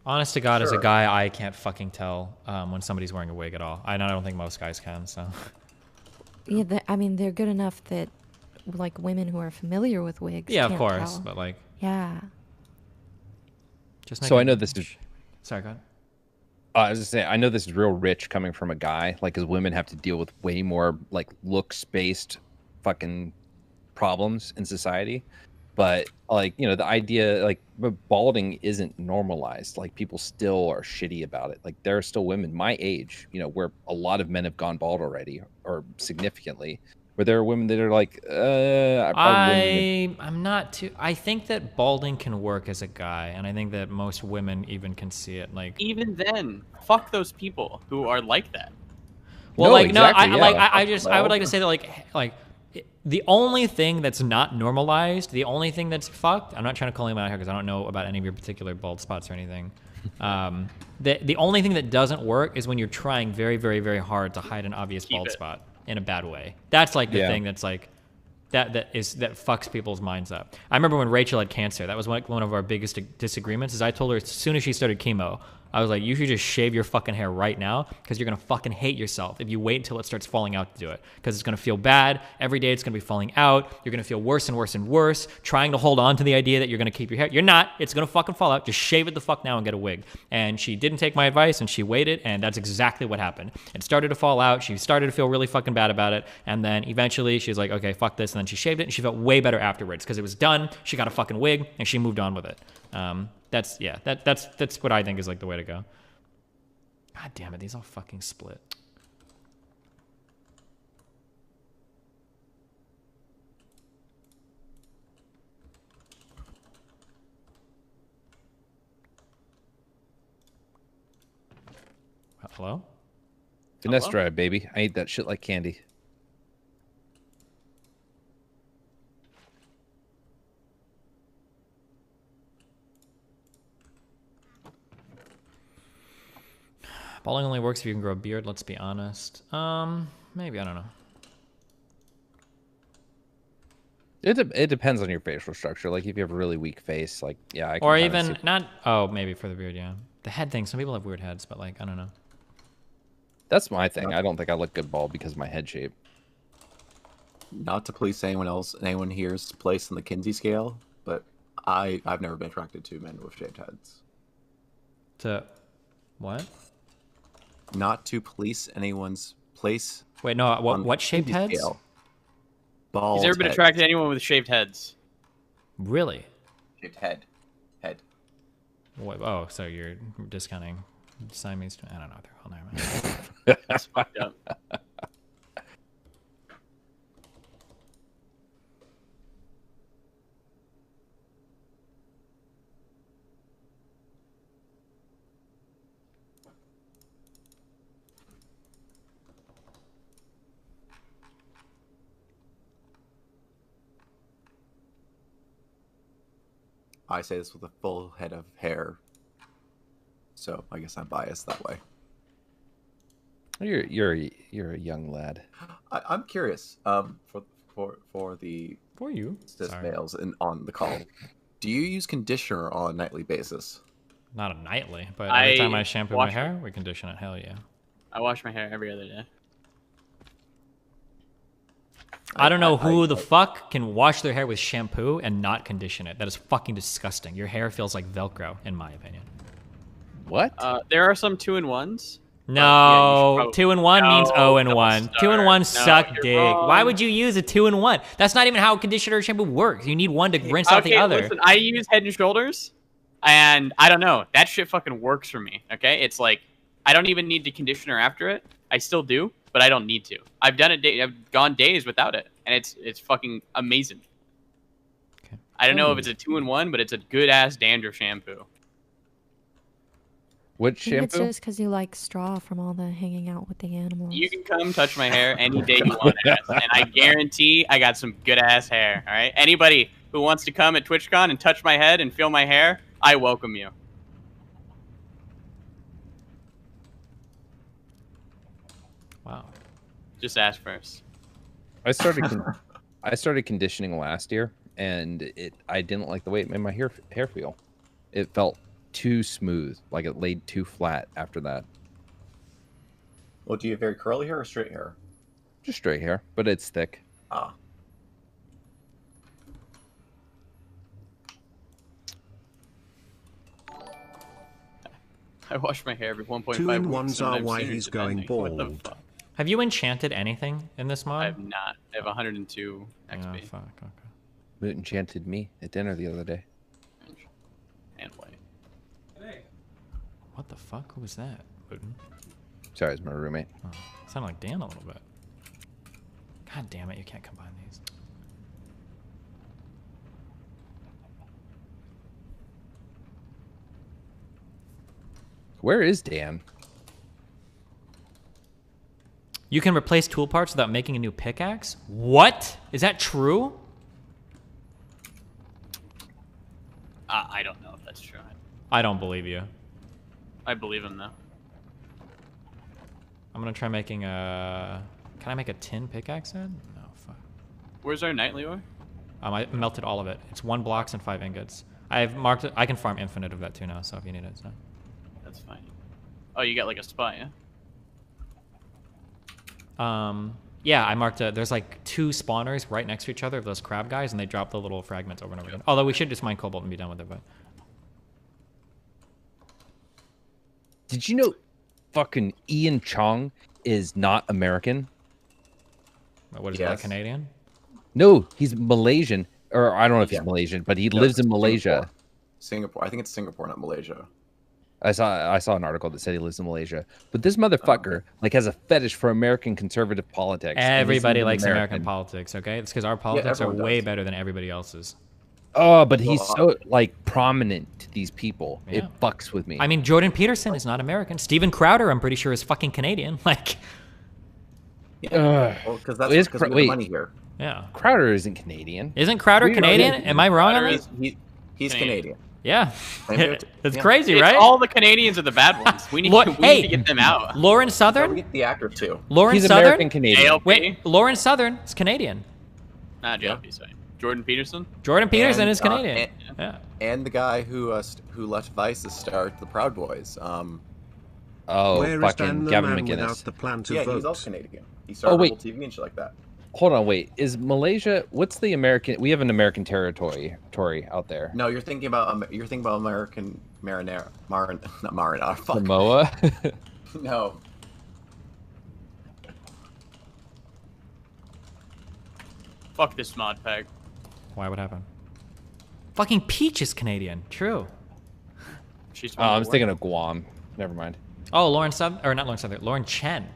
Honest to God, as a guy, I can't fucking tell when somebody's wearing a wig at all. I don't think most guys can. So. Yeah, I mean, they're good enough that, like, women who are familiar with wigs. Yeah, of can't course, tell. but like. Yeah. So I know this is. Sorry, go ahead. I was just saying, I know this is real rich coming from a guy, like, because women have to deal with way more like looks-based fucking problems in society. But like, you know, the idea like balding isn't normalized. Like people still are shitty about it. Like there are still women my age, you know, where a lot of men have gone bald already or significantly. Where there are women that are like, I'm not too. I think that balding can work as a guy, and I think that most women even can see it. Like Even then, fuck those people who are like that. well, No, like exactly, no, yeah. I would like to say that like the only thing that's not normalized, the only thing that's fucked. I'm not trying to call him out here because I don't know about any of your particular bald spots or anything. The only thing that doesn't work is when you're trying very, very, very hard to hide an obvious bald spot in a bad way. That's like the thing that's like that fucks people's minds up. I remember when Rachel had cancer. That was one of our biggest disagreements. Is I told her as soon as she started chemo, I was like, you should just shave your fucking hair right now because you're gonna fucking hate yourself if you wait until it starts falling out to do it. Because it's gonna feel bad every day. It's gonna be falling out. You're gonna feel worse and worse and worse. Trying to hold on to the idea that you're gonna keep your hair. You're not. It's gonna fucking fall out. Just shave it the fuck now and get a wig. And she didn't take my advice and she waited, and that's exactly what happened. It started to fall out. She started to feel really fucking bad about it, and then eventually she was like, okay, fuck this, and then she shaved it, and she felt way better afterwards because it was done. She got a fucking wig, and she moved on with it. That's what I think is like the way to go. God damn it, these all fucking split. Hello? Finesse drive, baby. I eat that shit like candy. Balding only works if you can grow a beard, let's be honest. Maybe, I don't know. It depends on your facial structure. Like if you have a really weak face, like yeah, I can Or kinda even see. not. Oh, maybe for the beard, yeah. The head thing. Some people have weird heads, but like I don't know. That's my thing. I don't think I look good bald because of my head shape. Not to police anyone here's place in the Kinsey scale, but I've never been attracted to men with shaved heads. To what? Not to police anyone's place. Wait, no. What shaped Kinsey heads? scale. Bald He's ever been heads. attracted to anyone with shaved heads? Really? Shaved head. What? Oh, so you're discounting Siamese? I don't know what they're called. Never mind. That's fucked up. I say this with a full head of hair, so I guess I'm biased that way. You're a young lad. I'm curious. For the cis males on the call, do you use conditioner on a nightly basis? Not a nightly, but every time I shampoo my hair, we condition it. Hell yeah. I wash my hair every other day. I don't know who the fuck can wash their hair with shampoo and not condition it. That is fucking disgusting. Your hair feels like Velcro, in my opinion. What? There are some 2-in-1s. No, 2-in-1 means 0-in-1. 2-in-1 suck dick. wrong. Why would you use a 2-in-1? That's not even how conditioner or shampoo works. You need one to rinse out the other. Listen, I use Head & Shoulders, and I don't know. That shit fucking works for me, okay? It's like, I don't even need the conditioner after it. I still do, but I don't need to. I've done it. I've gone days without it, and it's fucking amazing. Okay. I don't know if it's a 2-in-1, but it's a good-ass dandruff shampoo. What I think it's just because you like straw from all the hanging out with the animals. You can come touch my hair any day you want, and I guarantee I got some good ass hair. All right, anybody who wants to come at TwitchCon and touch my head and feel my hair, I welcome you. Wow. Just ask first. I started conditioning last year, and I didn't like the way it made my hair feel. It felt too smooth, like it laid too flat after that. Well, do you have very curly hair or straight hair? Just straight hair, but it's thick. Ah. I wash my hair every 1.5 weeks. 2-in-1s are why he's going bald. Have you enchanted anything in this mod? I have not. I have 102 XP. Oh, fuck, okay. Moot enchanted me at dinner the other day. And white. What the fuck? Who was that? Putin? Sorry, it's my roommate. Oh, sounded like Dan a little bit. God damn it, you can't combine these. Where is Dan? You can replace tool parts without making a new pickaxe? What? Is that true? I don't know if that's true. I don't believe you. I believe him though. I'm gonna try making a... Can I make a tin pickaxe then? No, fuck. Where's our nightly ore? I melted all of it. It's 1 blocks and 5 ingots. I've marked it. I can farm infinite of that too now, so if you need it, so. That's fine. Oh, you got like a spot, yeah? Yeah, I marked there's like 2 spawners right next to each other of those crab guys, and they drop the little fragments over and over again. Although we should just mine cobalt and be done with it, but. Did you know fucking Ian Chong is not American? What is that, Canadian? No, he's Malaysian. Or I don't know if he's Malaysian, but he lives in Malaysia. Singapore. I think it's Singapore, not Malaysia. I saw an article that said he lives in Malaysia. But this motherfucker like has a fetish for American conservative politics. Everybody likes American politics, okay? It's because our politics are way better than everybody else's. Oh, but he's so like prominent to these people. Yeah. It fucks with me. I mean, Jordan Peterson is not American. Steven Crowder, I'm pretty sure, is fucking Canadian. Like, well, because that's because we have money here. Yeah. Crowder isn't Canadian. Isn't Crowder Canadian? Am I wrong on that? He's Canadian. Yeah. That's crazy, right? All the Canadians are the bad ones. We need to get them out. Lauren Southern? We get the actor too. Lauren He's Southern? American Canadian. JLP? Wait, Lauren Southern is Canadian. Nah, JLP's fine. Jordan Peterson? Jordan Peterson is Canadian. And the guy who left Vice to start the Proud Boys. Where is fucking Dan the Gavin man McInnes. without the plan to Yeah, vote? he's also Canadian. He started wait. Rebel TV and shit like that. Hold on, wait. Is Malaysia? What's the American? We have an American territory out there. No, you're thinking about American marinara, not marinara. Fuck. Samoa. No. Fuck this mod pack. Why? What happened? Fucking Peach is Canadian. True. She's I was thinking of Guam. Never mind. Oh, Lauren Southern, or not Lauren Southern, Lauren Chen.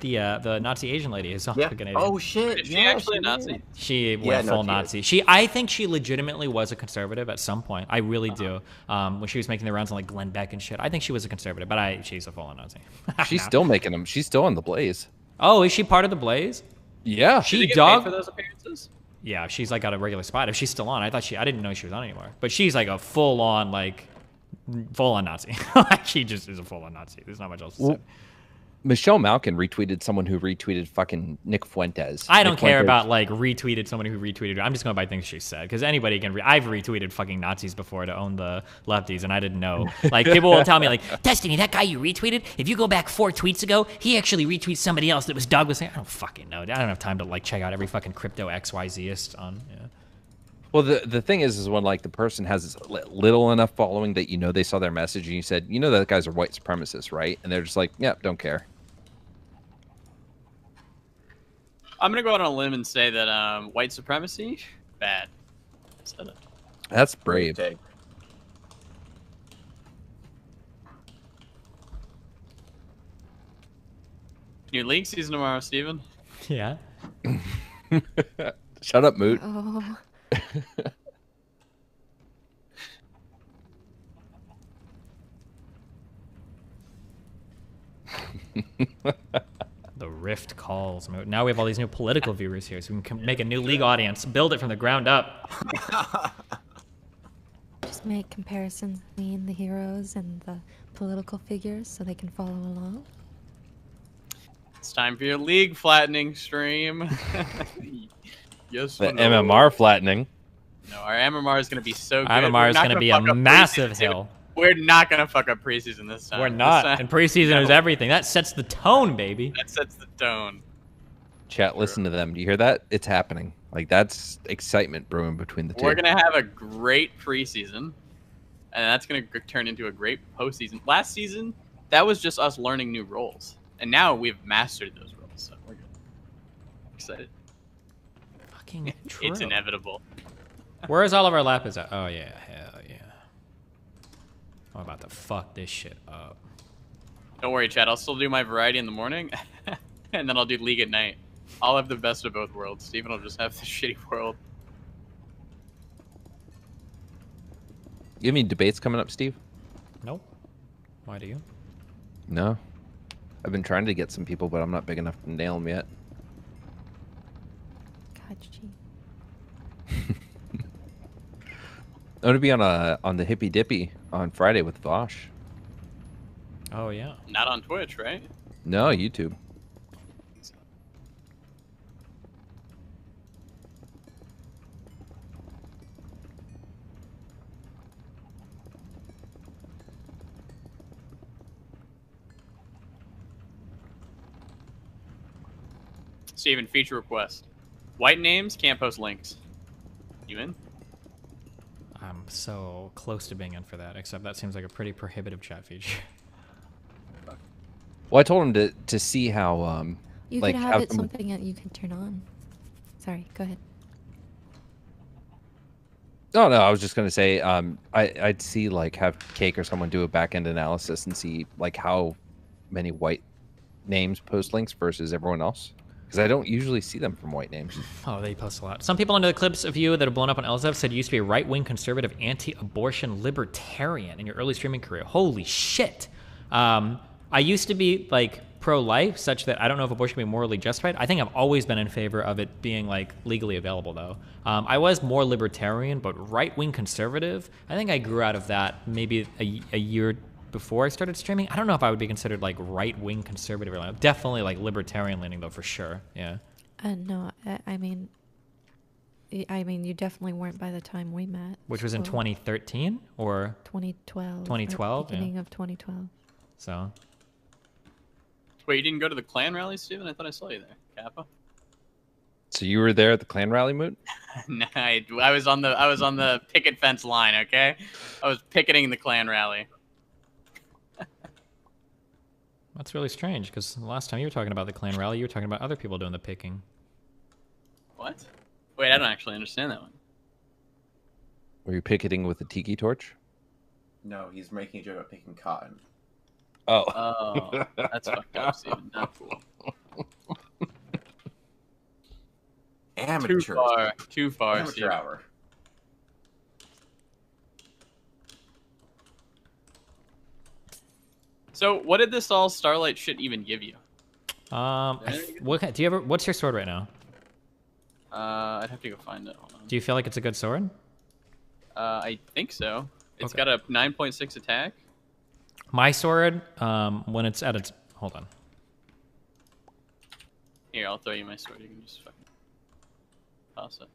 The Nazi Asian lady is also Canadian. Oh shit! Is she actually a Nazi? She went full Nazi. I think she legitimately was a conservative at some point. I really do. When she was making the rounds on like Glenn Beck and shit, I think she was a conservative, but she's a full Nazi. She's still making them. She's still on the Blaze. Oh, is she part of the Blaze? Yeah. Did they She get dog. paid for those appearances? yeah, she's like got a regular spot. If she's still on, I didn't know she was on anymore. But she's like a full on Nazi. She just is a full on Nazi. There's not much else to say. Michelle Malkin retweeted someone who retweeted fucking Nick Fuentes. I don't care about like retweeted somebody who retweeted. I'm just going by things she said because anybody can. I've retweeted fucking Nazis before to own the lefties, and I didn't know. Like people will tell me like, Destiny, that guy you retweeted, if you go back 4 tweets ago, he actually retweeted somebody else that was Douglas. I don't fucking know. I don't have time to like check out every fucking crypto XYZist on. Yeah. Well, the thing is when like the person has little enough following that you know they saw their message and you said, you know that guy's a white supremacist, right? And they're just like, yeah, don't care. I'm gonna go out on a limb and say that white supremacy, bad. That's brave. New league season tomorrow, Steven. Yeah. Shut up, Moot. Oh. The Rift calls. Now we have all these new political viewers here, so we can make a new league audience, build it from the ground up. Just make comparisons between the heroes and the political figures so they can follow along. It's time for your league flattening stream. Yes. The MMR flattening. No, our MMR is going to be so good. MMR is going to be a massive hill. We're not going to fuck up preseason this time. We're not. And preseason is everything. That sets the tone, baby. That sets the tone. Chat, listen to them. Do you hear that? It's happening. Like, that's excitement brewing between the two. We're going to have a great preseason, and that's going to turn into a great postseason. Last season, that was just us learning new roles. And now we've mastered those roles, so we're good. Excited. Fucking true. It's inevitable. Where's all of our lapis at? Oh, yeah. Hell yeah. I'm about to fuck this shit up. Don't worry, Chad. I'll still do my variety in the morning, and then I'll do League at night. I'll have the best of both worlds. Steven will just have the shitty world. You have any debates coming up, Steve? Nope. Why do you? No. I've been trying to get some people, but I'm not big enough to nail them yet. I'm gonna be on the Hippy Dippy on Friday with Vosh. Oh yeah. Not on Twitch, right? No, YouTube. Steven, feature request. White names can't post links. You in? I'm so close to being in for that, except that seems like a pretty prohibitive chat feature. Well, I told him to see how You like could have it something that you can turn on. Sorry, go ahead. No, I was just gonna say I'd see like have Cake or someone do a back end analysis and see like how many white names post links versus everyone else. Because I don't usually see them from white names. Oh, they post a lot. Some people under the clips of you that have blown up on LZF said you used to be a right-wing conservative, anti-abortion libertarian in your early streaming career. Holy shit. I used to be like pro-life, such that I don't know if abortion can be morally justified. I think I've always been in favor of it being like legally available, though. I was more libertarian, but right-wing conservative. I think I grew out of that maybe a year before I started streaming. I don't know if I would be considered like right-wing conservative or not. Definitely like libertarian leaning though, for sure. Yeah. No, I mean, you definitely weren't by the time we met. Which was in 2013 or 2012. 2012. Beginning of 2012. So. Wait, you didn't go to the clan rally, Steven? I thought I saw you there, Kappa. So you were there at the clan rally, Moot? No, I was on the picket fence line. Okay, I was picketing the clan rally. That's really strange, because the last time you were talking about the clan rally, you were talking about other people doing the picking. What? Wait, I don't actually understand that one. Were you picketing with a tiki torch? No, he's making a joke about picking cotton. Oh. Oh, that's fucked up, Steven. Not cool. Amateur. Too far, Amateur Steven. hour. So, what did this all Starlight shit even give you? What's your sword right now? I'd have to go find it. Hold on. Do you feel like it's a good sword? I think so. It's Okay. got a 9.6 attack. My sword, when it's at its... Hold on. Here, I'll throw you my sword. You can just fucking toss it.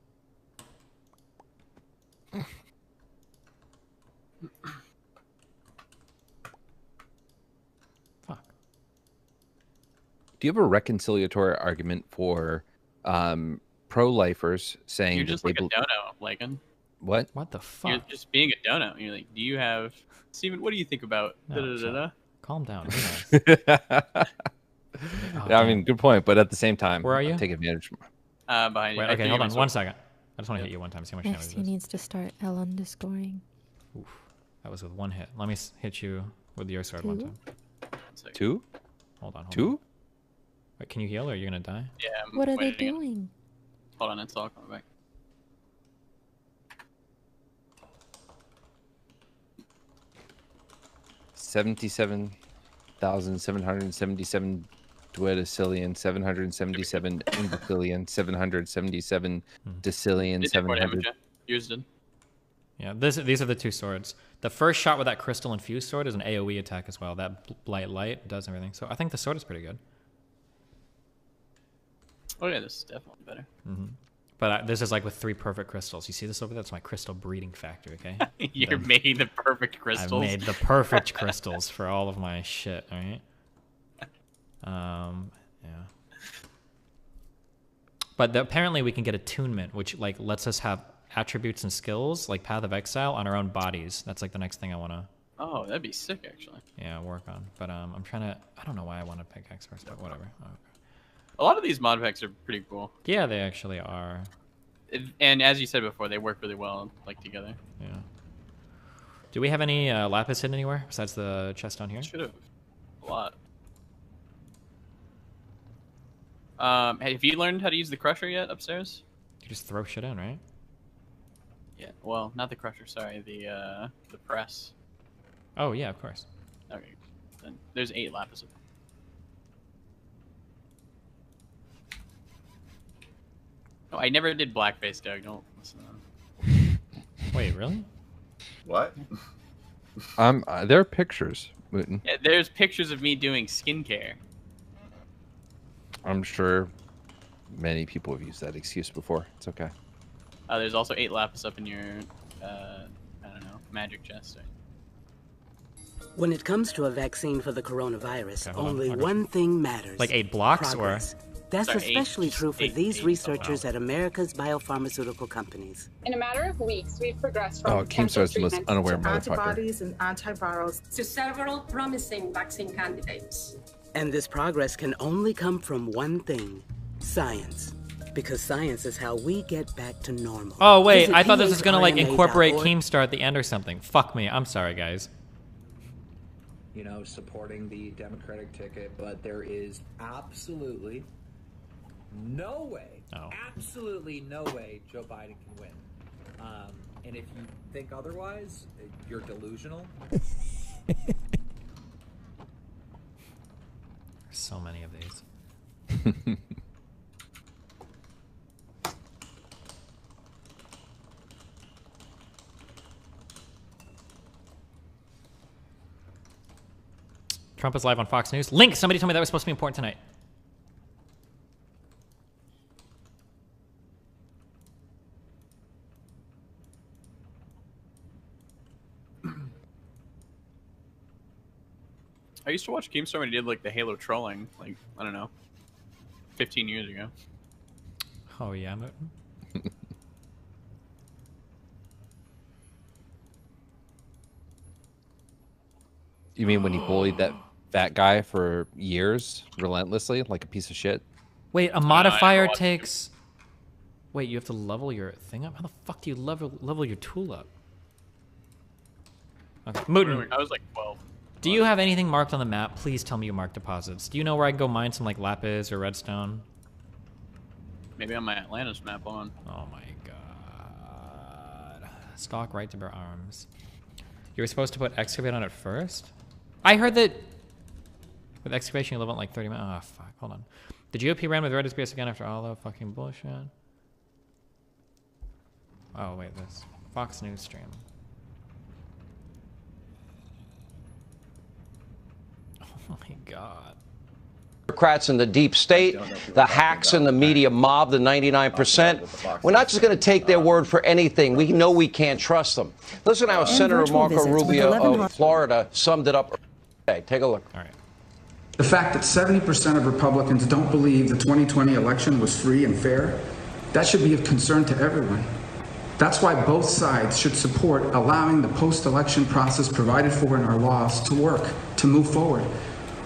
Do you have a reconciliatory argument for pro-lifers saying You're just that like they a dono, Lakin. What? What the fuck? You're just being a dono. You're like, do you have... Steven, what do you think about... No, da-da-da-da? Calm down. Yeah, I mean, good point, but at the same time, Where are you? take advantage. Behind you. Wait, I okay, threw hold you on my 1 sword. second. I just want to hit you one time, see how much Next, damage he it is. needs to start L underscoring. Oof. That was with one hit. Let me hit you with your sword one 2. time. 2? Hold on. 2? Wait, can you heal or are you going to die? Yeah, I'm What are they waiting. doing? Hold on, it's all coming back. 77,777 duodecillion, 777 imbecillion, 777 decillion, It did more 700. damage, yeah. Yours did. Yeah, these are the two swords. The first shot with that crystal infused sword is an AoE attack as well. That light does everything. So I think the sword is pretty good. Oh yeah, this is definitely better. But this is like with 3 perfect crystals. You see this over there? That's my crystal breeding factory, okay? You're making the perfect crystals. I've made the perfect crystals for all of my shit, alright? Yeah. But apparently we can get attunement, which like lets us have attributes and skills, like Path of Exile, on our own bodies. That's like the next thing I want to... Oh, that'd be sick, actually. Yeah, work on. But I'm trying to... I don't know why I want to pick X first, but whatever. Okay. A lot of these mod packs are pretty cool. Yeah, they actually are. And as you said before, they work really well, like, together. Yeah. Do we have any lapis hidden anywhere besides the chest down here? Should have. A lot. Have you learned how to use the crusher yet upstairs? You just throw shit in, right? Yeah. Well, not the crusher. Sorry, the press. Oh yeah, of course. Okay. Then there's 8 lapis. No, I never did blackface, Doug. Don't listen to them. Wait, really? What? There are pictures, Wooten. Yeah, there's pictures of me doing skincare. I'm sure many people have used that excuse before. It's okay. There's also 8 lapis up in your, I don't know, magic chest. When it comes to a vaccine for the coronavirus, Okay, hold on. only Okay. one thing matters. Like 8 blocks progress. That's Sorry, especially true for these eight. researchers at America's biopharmaceutical companies. In a matter of weeks, we've progressed from Oh, Keemstar's the most treatments unaware to motherfucker. antibodies and antivirals to several promising vaccine candidates. And this progress can only come from one thing: science. Because science is how we get back to normal. Oh wait, Visit I thought this was gonna like PHRMA.org. incorporate Keemstar at the end or something. Fuck me. I'm sorry, guys. You know, supporting the Democratic ticket, but there is absolutely no way, absolutely no way Joe Biden can win. And if you think otherwise, you're delusional. There's so many of these. Trump is live on Fox News. Link, somebody told me that was supposed to be important tonight. I used to watch Keemstar when he did like the Halo trolling, like, I don't know, 15 years ago. Oh yeah, You mean when he bullied that fat guy for years, relentlessly, like a piece of shit? Wait, a modifier takes... Wait, you have to level your thing up? How the fuck do you level your tool up? Okay, Mooten, I was like 12. do you have anything marked on the map? Please tell me you marked deposits. Do you know where I can go mine some like lapis or redstone? Maybe on my Atlantis map on. Oh my god. Stock right to bear arms. You were supposed to put excavate on it first? I heard that with excavation you live on like 30 minutes. Oh fuck, hold on. The GOP ran with Red SBS again after all the fucking bullshit. Oh wait, this Fox News stream. Oh my God. Democrats in the deep state, the hacks in the media mob, the 99%. We're not just going to take their word for anything. We know we can't trust them. Listen how Senator Marco Rubio of Florida summed it up today. Take a look. All right. The fact that 70% of Republicans don't believe the 2020 election was free and fair, that should be of concern to everyone. That's why both sides should support allowing the post-election process provided for in our laws to work, to move forward.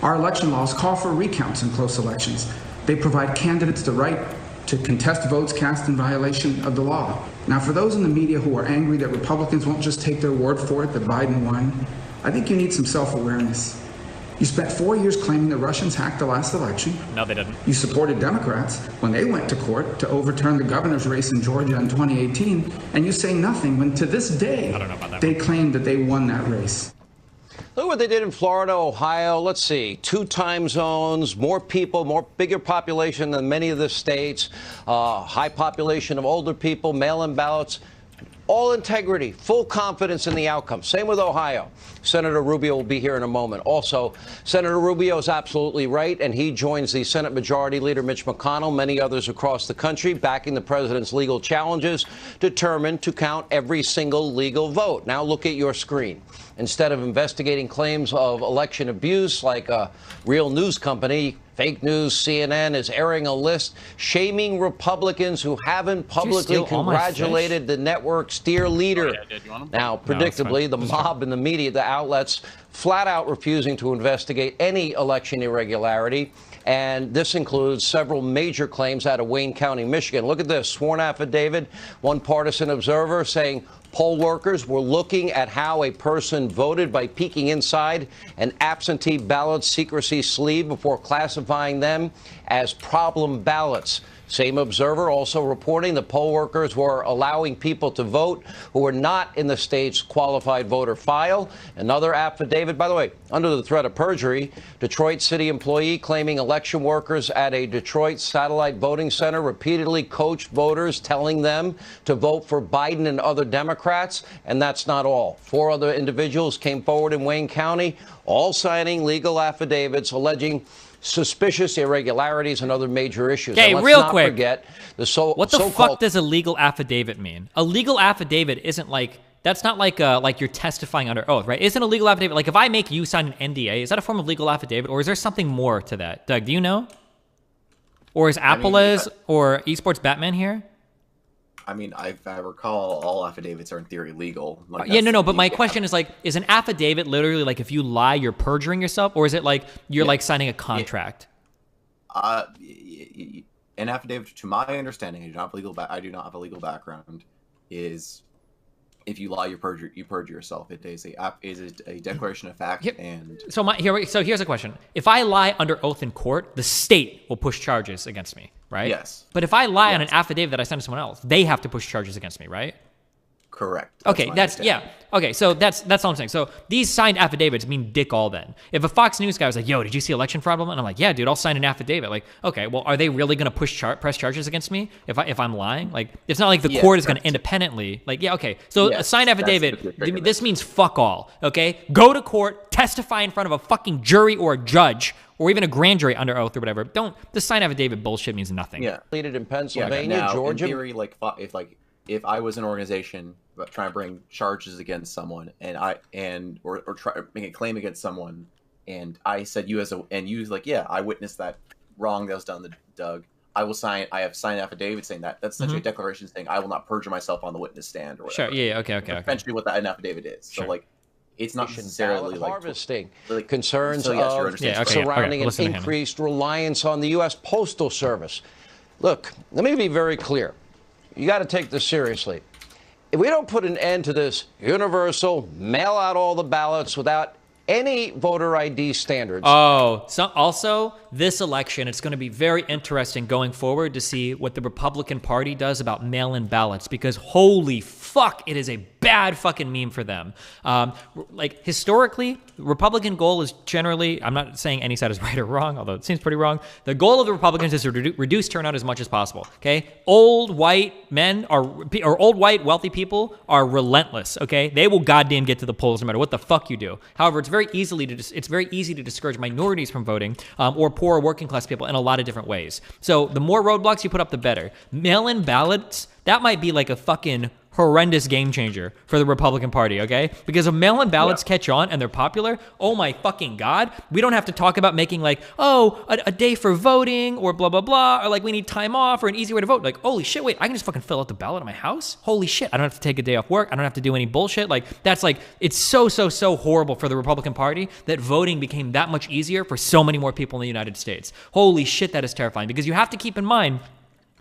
Our election laws call for recounts in close elections. They provide candidates the right to contest votes cast in violation of the law. Now, for those in the media who are angry that Republicans won't just take their word for it that Biden won, I think you need some self-awareness. You spent 4 years claiming the Russians hacked the last election. No, they didn't. You supported Democrats when they went to court to overturn the governor's race in Georgia in 2018, and you say nothing when to this day they claim that they won that race. Look what they did in Florida, Ohio. Let's see, 2 time zones, more people, bigger population than many of the states, high population of older people, mail-in ballots. All integrity, full confidence in the outcome. Same with Ohio. Senator Rubio will be here in a moment. Also, Senator Rubio is absolutely right, and he joins the Senate Majority Leader Mitch McConnell, many others across the country, backing the president's legal challenges, determined to count every single legal vote. Now look at your screen. Instead of investigating claims of election abuse like a real news company, fake news, CNN is airing a list shaming Republicans who haven't publicly congratulated the network's dear leader. Now, predictably, the mob and the media, the outlets, flat out refusing to investigate any election irregularity. And this includes several major claims out of Wayne County, Michigan. Look at this sworn affidavit, one partisan observer saying poll workers were looking at how a person voted by peeking inside an absentee ballot secrecy sleeve before classifying them as problem ballots. Same observer also reporting the poll workers were allowing people to vote who were not in the state's qualified voter file. Another affidavit, by the way, under the threat of perjury, Detroit city employee claiming election workers at a Detroit satellite voting center repeatedly coached voters, telling them to vote for Biden and other Democrats. And that's not all. 4 other individuals came forward in Wayne County, all signing legal affidavits alleging suspicious irregularities and other major issues. Okay, let's real not quick. Forget the what the fuck does a legal affidavit mean? A legal affidavit isn't like, that's not like you're testifying under oath, right? Isn't a legal affidavit, like if I make you sign an NDA, is that a form of legal affidavit, or is there something more to that? Doug, do you know? Or is Apples or Esports Batman here? I mean, if I recall, all affidavits are in theory legal. Like, yeah, no, but my question is like, is an affidavit literally like if you lie, you're perjuring yourself, or is it like you're like signing a contract? An affidavit, to my understanding, I do not have a legal background, is if you lie, you perjure yourself. It is a declaration of fact. And so here's a question: if I lie under oath in court, the state will push charges against me, right? Yes. But if I lie on an affidavit that I send to someone else, they have to push charges against me, right? Correct. Okay, okay, so that's all I'm saying. So these signed affidavits mean dick all then. If a Fox News guy was like, yo, did you see election fraud? And I'm like, yeah, dude, I'll sign an affidavit. Like, okay, well, are they really going to press charges against me if I'm lying? Like, it's not like the court is going to independently, like, yeah, okay. So a signed affidavit, this means fuck all, okay? Go to court, testify in front of a fucking jury or a judge, or even a grand jury under oath or whatever. The signed affidavit bullshit means nothing. Yeah. Completed in Pennsylvania, now, Georgia. In theory, if I was an organization trying to bring charges against someone, or try to make a claim against someone, and I said I witnessed that wrong that was done to Doug, I have signed affidavit saying that. That's essentially a declaration saying I will not perjure myself on the witness stand or whatever. Sure, yeah, okay. Essentially what an affidavit is. Sure. So like, it's not necessarily like harvesting really, concerns surrounding an increased reliance on the U.S. Postal Service. Look, let me be very clear. You got to take this seriously. If we don't put an end to this universal mail out all the ballots without any voter ID standards. Oh, so also this election, it's going to be very interesting going forward to see what the Republican Party does about mail-in ballots, because holy fuck, it is a bad fucking meme for them. Like, historically, Republican goal is generally, I'm not saying any side is right or wrong, although it seems pretty wrong. The goal of the Republicans is to reduce turnout as much as possible, okay? Old white men or old white wealthy people are relentless, okay? They will goddamn get to the polls no matter what the fuck you do. However, it's very easy to discourage minorities from voting, or poor working class people in a lot of different ways. So the more roadblocks you put up, the better. Mail-in ballots, that might be like a fucking horrendous game changer for the Republican Party, okay? Because if mail-in ballots catch on and they're popular, oh my fucking God, we don't have to talk about making like, oh, a day for voting or blah, blah, blah, or like we need time off or an easy way to vote. Like, holy shit, wait, I can just fucking fill out the ballot at my house? Holy shit, I don't have to take a day off work. I don't have to do any bullshit. Like, that's like, it's so horrible for the Republican Party that voting became that much easier for so many more people in the United States. Holy shit, that is terrifying, because you have to keep in mind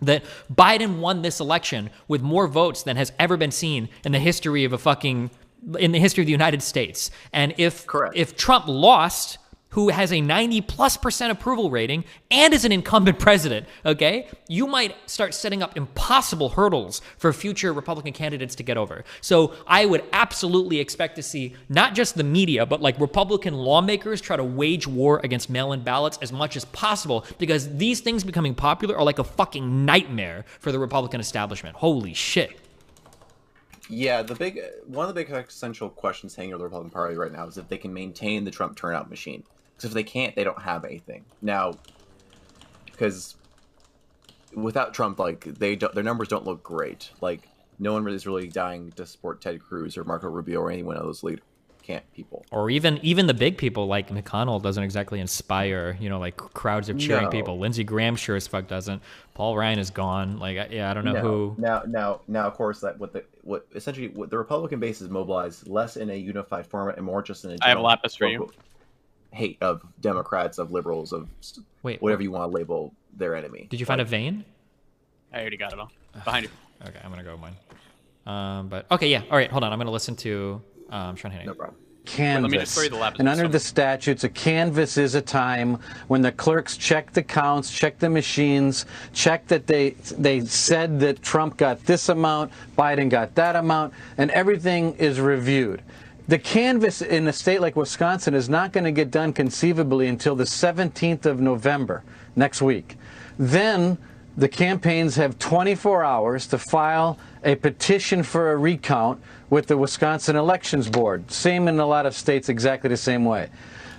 that Biden won this election with more votes than has ever been seen in the history of in the history of the United States. And if Trump lost, who has a 90+% approval rating and is an incumbent president, okay, you might start setting up impossible hurdles for future Republican candidates to get over. So I would absolutely expect to see not just the media, but like Republican lawmakers try to wage war against mail-in ballots as much as possible, because these things becoming popular are like a fucking nightmare for the Republican establishment. Holy shit. Yeah, one of the big essential questions hanging over the Republican Party right now is if they can maintain the Trump turnout machine. Because if they can't, they don't have anything. Now, because without Trump, like, their numbers don't look great. Like, no one is really dying to support Ted Cruz or Marco Rubio or anyone of those people. Or even the big people like McConnell doesn't exactly inspire, like crowds of cheering people. Lindsey Graham sure as fuck doesn't. Paul Ryan is gone. Like, I don't know who. Now, of course, that what essentially the Republican base is mobilized less in a unified format and more just in a I have a lapis for you. Hate of Democrats, of liberals, of whatever you want to label their enemy. Did you find a vein? I already got it all. Behind you. Okay, I'm gonna go with mine. But okay, yeah. All right, hold on. I'm gonna listen to Sean Hannity. No problem. Canvas. Let me just throw you the lapis. And under the statutes, a canvas is a time when the clerks check the counts, check the machines, check that they said that Trump got this amount, Biden got that amount, and everything is reviewed. The canvas in a state like Wisconsin is not going to get done conceivably until the 17th of November, next week. Then the campaigns have 24 hours to file a petition for a recount with the Wisconsin Elections Board. Same in a lot of states, exactly the same way.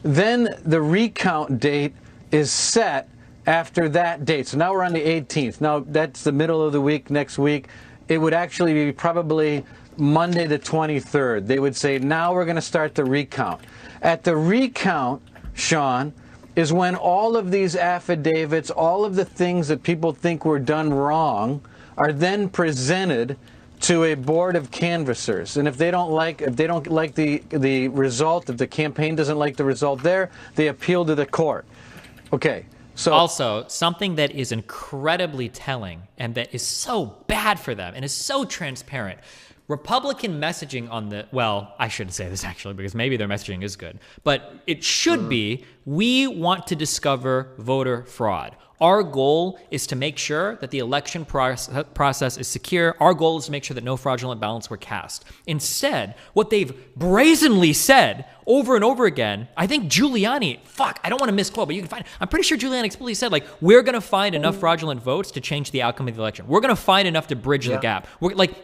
Then the recount date is set after that date. So now we're on the 18th. Now that's the middle of the week, next week. It would actually be probably Monday the 23rd. They would say, now we're going to start the recount. At the recount, Sean, is when all of these affidavits, all of the things that people think were done wrong, are then presented to a board of canvassers. And if they don't like the result, if the campaign doesn't like the result there, they appeal to the court. Okay. So also, something that is incredibly telling and that is so bad for them and is so transparent. Republican messaging on well, I shouldn't say this actually because maybe their messaging is good, but it should be, we want to discover voter fraud. Our goal is to make sure that the election process is secure. Our goal is to make sure that no fraudulent ballots were cast. Instead, what they've brazenly said over and over again, I think Giuliani, I don't want to misquote, but you can find, I'm pretty sure Giuliani explicitly said, like, we're going to find enough fraudulent votes to change the outcome of the election. We're going to find enough to bridge the gap.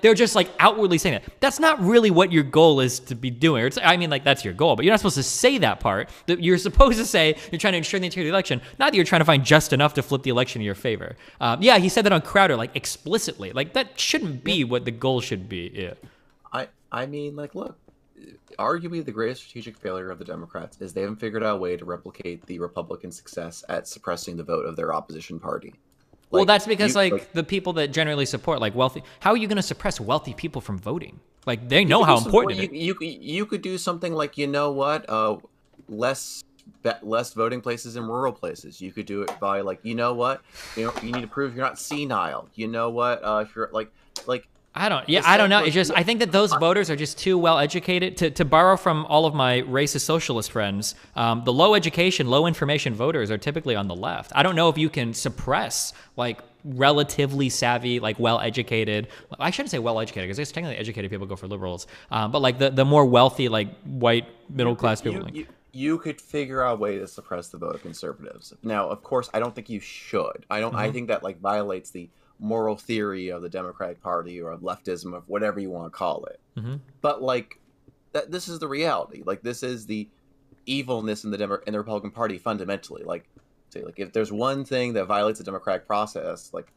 They're just like outwardly saying that. That's not really what your goal is to be doing. That's your goal, but you're not supposed to say that part. You're supposed to say you're trying to ensure the integrity of the election, not that you're trying to find just enough to flip the election in your favor. He said that on Crowder, like, explicitly. Like, that shouldn't be what the goal should be. Yeah. Look, arguably the greatest strategic failure of the Democrats is they haven't figured out a way to replicate the Republican success at suppressing the vote of their opposition party. Well, that's because the people that generally support wealthy, how are you going to suppress wealthy people from voting? Like, they know how important it is. You could do something like, less voting places in rural places. You could do it by you need to prove you're not senile. If you're I don't know. It's just, I think that those voters are just too well educated. To borrow from all of my racist socialist friends, the low education, low information voters are typically on the left. I don't know if you can suppress relatively savvy, like well-educated. I shouldn't say well-educated because there's technically educated people go for liberals, but like the more wealthy, like white middle-class people. You could figure out a way to suppress the vote of conservatives. Now, of course, I don't think you should. I think that like violates the moral theory of the Democratic Party or of leftism, of whatever you want to call it. But like this is the reality. Like this is the evilness in the Republican Party fundamentally. Like, say, like if there's one thing that violates the democratic process, like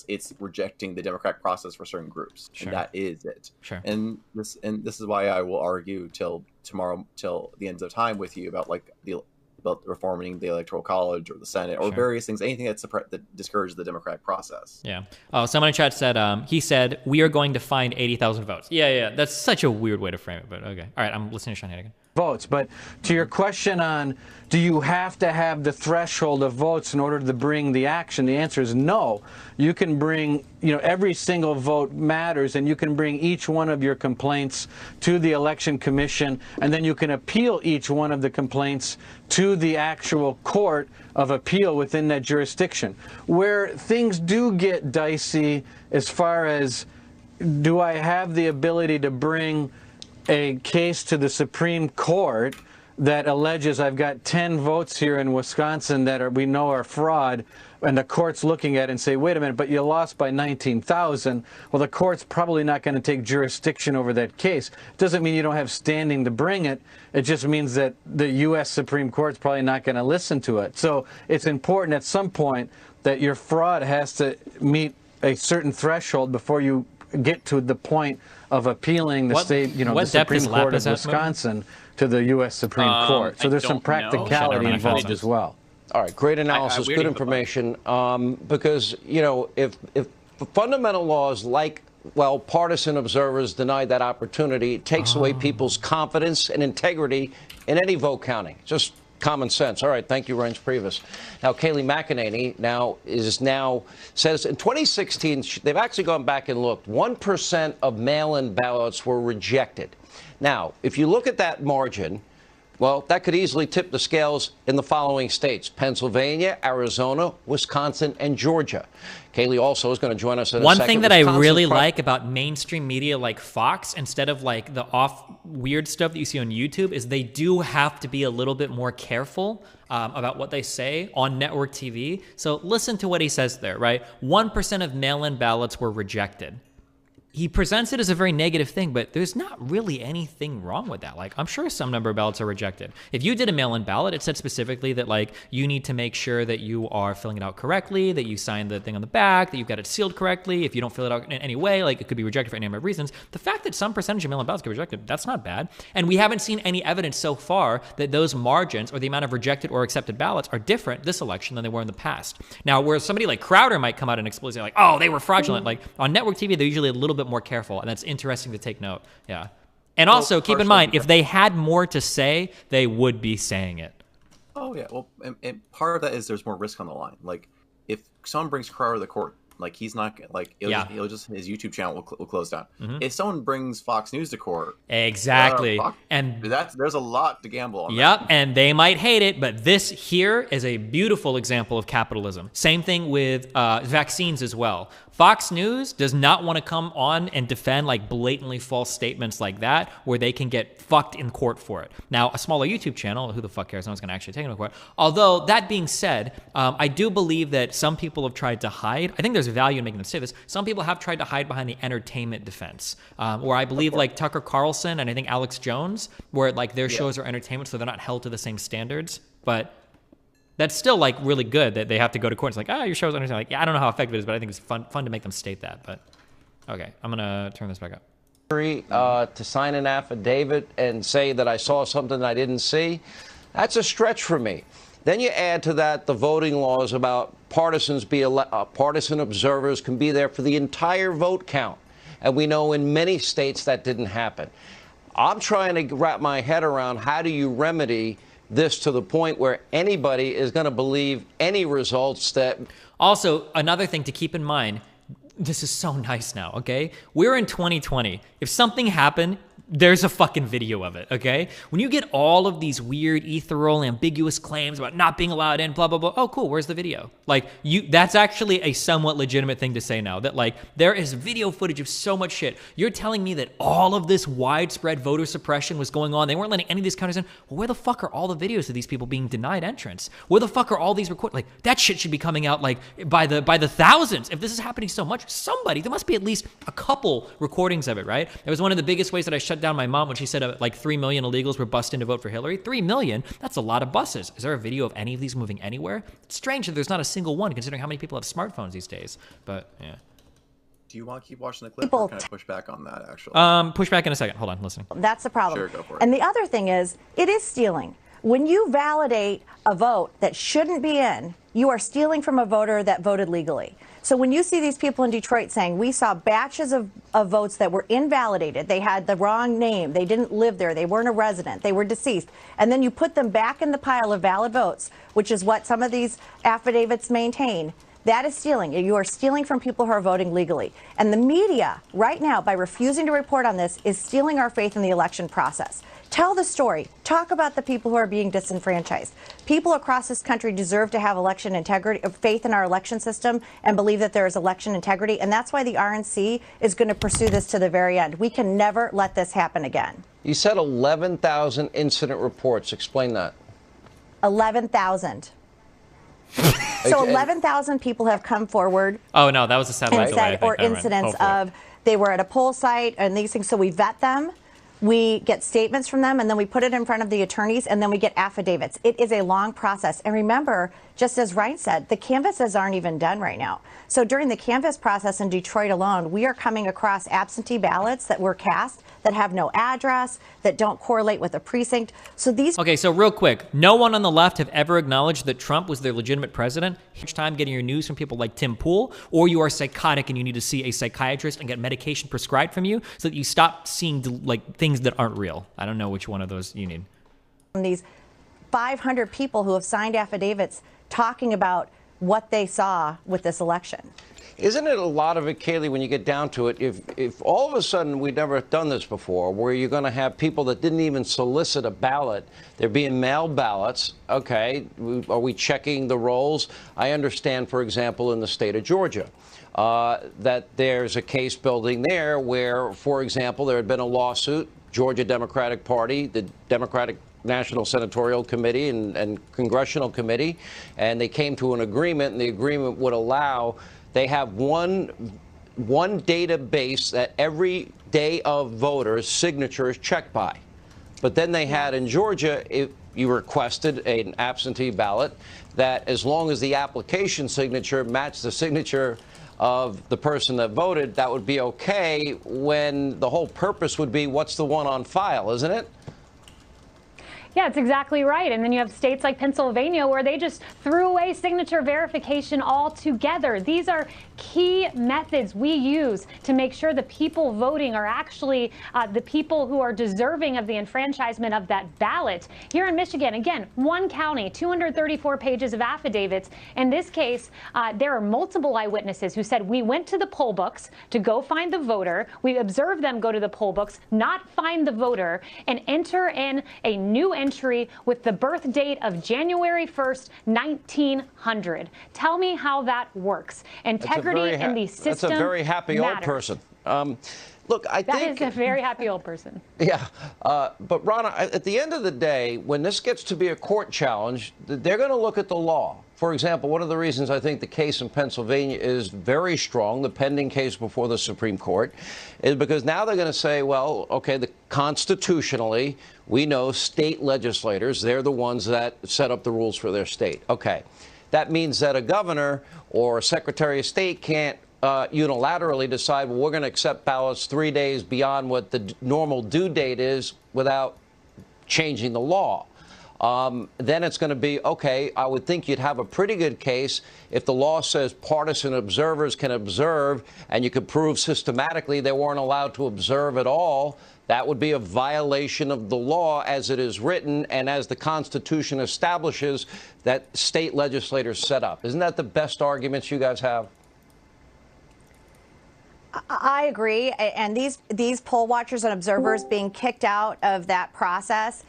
it's rejecting the democratic process for certain groups, and that is it. And this is why I will argue till tomorrow, till the end of time with you about like about reforming the Electoral College or the Senate or various things, anything that discourages the democratic process. Yeah. Oh, someone in chat said he said we are going to find 80,000 votes. Yeah. That's such a weird way to frame it, but okay. All right, I'm listening to Sean Hannigan. Votes, but to your question on do you have to have the threshold of votes in order to bring the action, the answer is no. You can bring, every single vote matters, and you can bring each one of your complaints to the Election Commission, and then you can appeal each one of the complaints to the actual court of appeal within that jurisdiction. Where things do get dicey as far as do I have the ability to bring a case to the Supreme Court that alleges I've got 10 votes here in Wisconsin that we know are fraud, and the court's looking at it and say, wait a minute, but you lost by 19,000. Well, the court's probably not going to take jurisdiction over that case. It doesn't mean you don't have standing to bring it. It just means that the U.S. Supreme Court's probably not going to listen to it. So it's important at some point that your fraud has to meet a certain threshold before you get to the point of appealing the the Supreme Court of Wisconsin to the U.S. Supreme Court. So there's some practicality involved as well. All right, great analysis, good information. Because if fundamental laws like partisan observers deny that opportunity, it takes away people's confidence and integrity in any vote counting. Just common sense. All right, thank you, Reince Priebus. Now, Kayleigh McEnany says in 2016, they've actually gone back and looked. 1% of mail-in ballots were rejected. Now, if you look at that margin, well, that could easily tip the scales in the following states: Pennsylvania, Arizona, Wisconsin, and Georgia. Kayleigh also is going to join us in a second. One thing that I really like about mainstream media like Fox, instead of like the weird stuff that you see on YouTube, is they do have to be a little bit more careful about what they say on network TV. So listen to what he says there, right? 1% of mail-in ballots were rejected. He presents it as a very negative thing, but there's not really anything wrong with that. Like, I'm sure some number of ballots are rejected. If you did a mail-in ballot, it said specifically that, like, you need to make sure that you are filling it out correctly, that you sign the thing on the back, that you've got it sealed correctly. If you don't fill it out in any way, like, it could be rejected for any number of reasons. The fact that some percentage of mail-in ballots get rejected, that's not bad. And we haven't seen any evidence so far that those margins or the amount of rejected or accepted ballots are different this election than they were in the past. Now, where somebody like Crowder might come out and explicitly like, oh, they were fraudulent. Like, on network TV, they're usually a little bit more careful, and that's interesting to take note. Yeah. And also, keep in mind, if they had more to say, they would be saying it. Oh, yeah. Well, and part of that is there's more risk on the line. Like, if someone brings Crowder to the court, like, he's not, like, he'll just his YouTube channel will close down. If someone brings Fox News to court. Exactly. And there's a lot to gamble on. Yep. And they might hate it, but this here is a beautiful example of capitalism. Same thing with vaccines as well. Fox News does not want to come on and defend like blatantly false statements like that where they can get fucked in court for it. Now, a smaller YouTube channel, who the fuck cares? No one's going to actually take them to court. Although, that being said, I do believe that some people have tried to hide. I think there's value in making them say this. Some people have tried to hide behind the entertainment defense, where I believe like Tucker Carlson and I think Alex Jones, where like their shows are entertainment, so they're not held to the same standards. But that's still like really good that they have to go to court. It's like, your show's entertainment. Like, yeah, I don't know how effective it is, but I think it's fun to make them state that. But okay, I'm gonna turn this back up. To sign an affidavit and say that I saw something I didn't see, that's a stretch for me. Then you add to that the voting laws about partisan observers can be there for the entire vote count. And we know in many states that didn't happen. I'm trying to wrap my head around how do you remedy this to the point where anybody is going to believe any results that... Also, another thing to keep in mind, this is so nice now, okay? We're in 2020. If something happened There's a fucking video of it, okay? When you get all of these weird, ethereal, ambiguous claims about not being allowed in, blah, blah, blah. Oh, cool, where's the video? Like, that's actually a somewhat legitimate thing to say now, that, like, there is video footage of so much shit. You're telling me that all of this widespread voter suppression was going on. They weren't letting any of these countries in. Well, where the fuck are all the videos of these people being denied entrance? Where the fuck are all these recordings? Like, that shit should be coming out, like, by the thousands. If this is happening so much, there must be at least a couple recordings of it, right? It was one of the biggest ways that I shut down my mom when she said like 3 million illegals were bussed in to vote for Hillary. 3 million? That's a lot of buses. Is there a video of any of these moving anywhere? It's strange that there's not a single one, considering how many people have smartphones these days. But yeah. Do you want to keep watching the clip, or can I push back on that, actually? Push back in a second. Hold on, listening. That's the problem. Sure, go for it. And the other thing is, it is stealing. When you validate a vote that shouldn't be in, you are stealing from a voter that voted legally. So when you see these people in Detroit saying, we saw batches of votes that were invalidated, they had the wrong name, they didn't live there, they weren't a resident, they were deceased, and then you put them back in the pile of valid votes, which is what some of these affidavits maintain, that is stealing. You are stealing from people who are voting legally. And the media, right now, by refusing to report on this, is stealing our faith in the election process. Tell the story. Talk about the people who are being disenfranchised. People across this country deserve to have election integrity, faith in our election system, and believe that there is election integrity. And that's why the RNC is going to pursue this to the very end. We can never let this happen again. You said 11,000 incident reports. Explain that. 11,000. So 11,000 people have come forward. Oh, no, that was a satellite delay. Or incidents of they were at a poll site and these things. So we vet them. We get statements from them, and then we put it in front of the attorneys, and then we get affidavits. It is a long process. And remember, just as Ryan said, the canvasses aren't even done right now. So during the canvass process in Detroit alone, we are coming across absentee ballots that were cast that have no address, that don't correlate with a precinct. So these... Okay, so real quick, no one on the left have ever acknowledged that Trump was their legitimate president. Each time getting your news from people like Tim Pool, or you are psychotic and you need to see a psychiatrist and get medication prescribed from you so that you stop seeing like things that aren't real. I don't know which one of those you need. These 500 people who have signed affidavits talking about what they saw with this election. Isn't it a lot of it, Kaylee, when you get down to it, if all of a sudden we'd never done this before, where you're going to have people that didn't even solicit a ballot, they're being mailed ballots, okay, are we checking the rolls? I understand, for example, in the state of Georgia, that there's a case building there where, for example, there had been a lawsuit, Georgia Democratic Party, the Democratic National Senatorial Committee and Congressional Committee, and they came to an agreement, and the agreement would allow, they have one database that every day of voters' signature is checked by. But then they had in Georgia, if you requested an absentee ballot, that as long as the application signature matched the signature of the person that voted, that would be okay, when the whole purpose would be what's the one on file, isn't it? Yeah, it's exactly right. And then you have states like Pennsylvania where they just threw away signature verification altogether. These are key methods we use to make sure the people voting are actually the people who are deserving of the enfranchisement of that ballot. Here in Michigan, again, one county, 234 pages of affidavits. In this case, there are multiple eyewitnesses who said we went to the poll books to go find the voter. We observed them go to the poll books, not find the voter, and enter in a new entry with the birth date of January 1st, 1900. Tell me how that works. Integrity in the system That's a very happy old person. Look, I think... That is a very happy old person. Yeah. But, Rana, at the end of the day, when this gets to be a court challenge, they're going to look at the law. For example, one of the reasons I think the case in Pennsylvania is very strong, the pending case before the Supreme Court, is because now they're going to say, well, okay, constitutionally, we know state legislators, they're the ones that set up the rules for their state. Okay. That means that a governor or a secretary of state can't unilaterally decide, well, we're going to accept ballots 3 days beyond what the normal due date is without changing the law. Then it's going to be, okay, I would think you'd have a pretty good case if the law says partisan observers can observe and you could prove systematically they weren't allowed to observe at all. That would be a violation of the law as it is written and as the Constitution establishes that state legislators set up. Isn't that the best arguments you guys have? I agree, and these poll watchers and observers being kicked out of that process,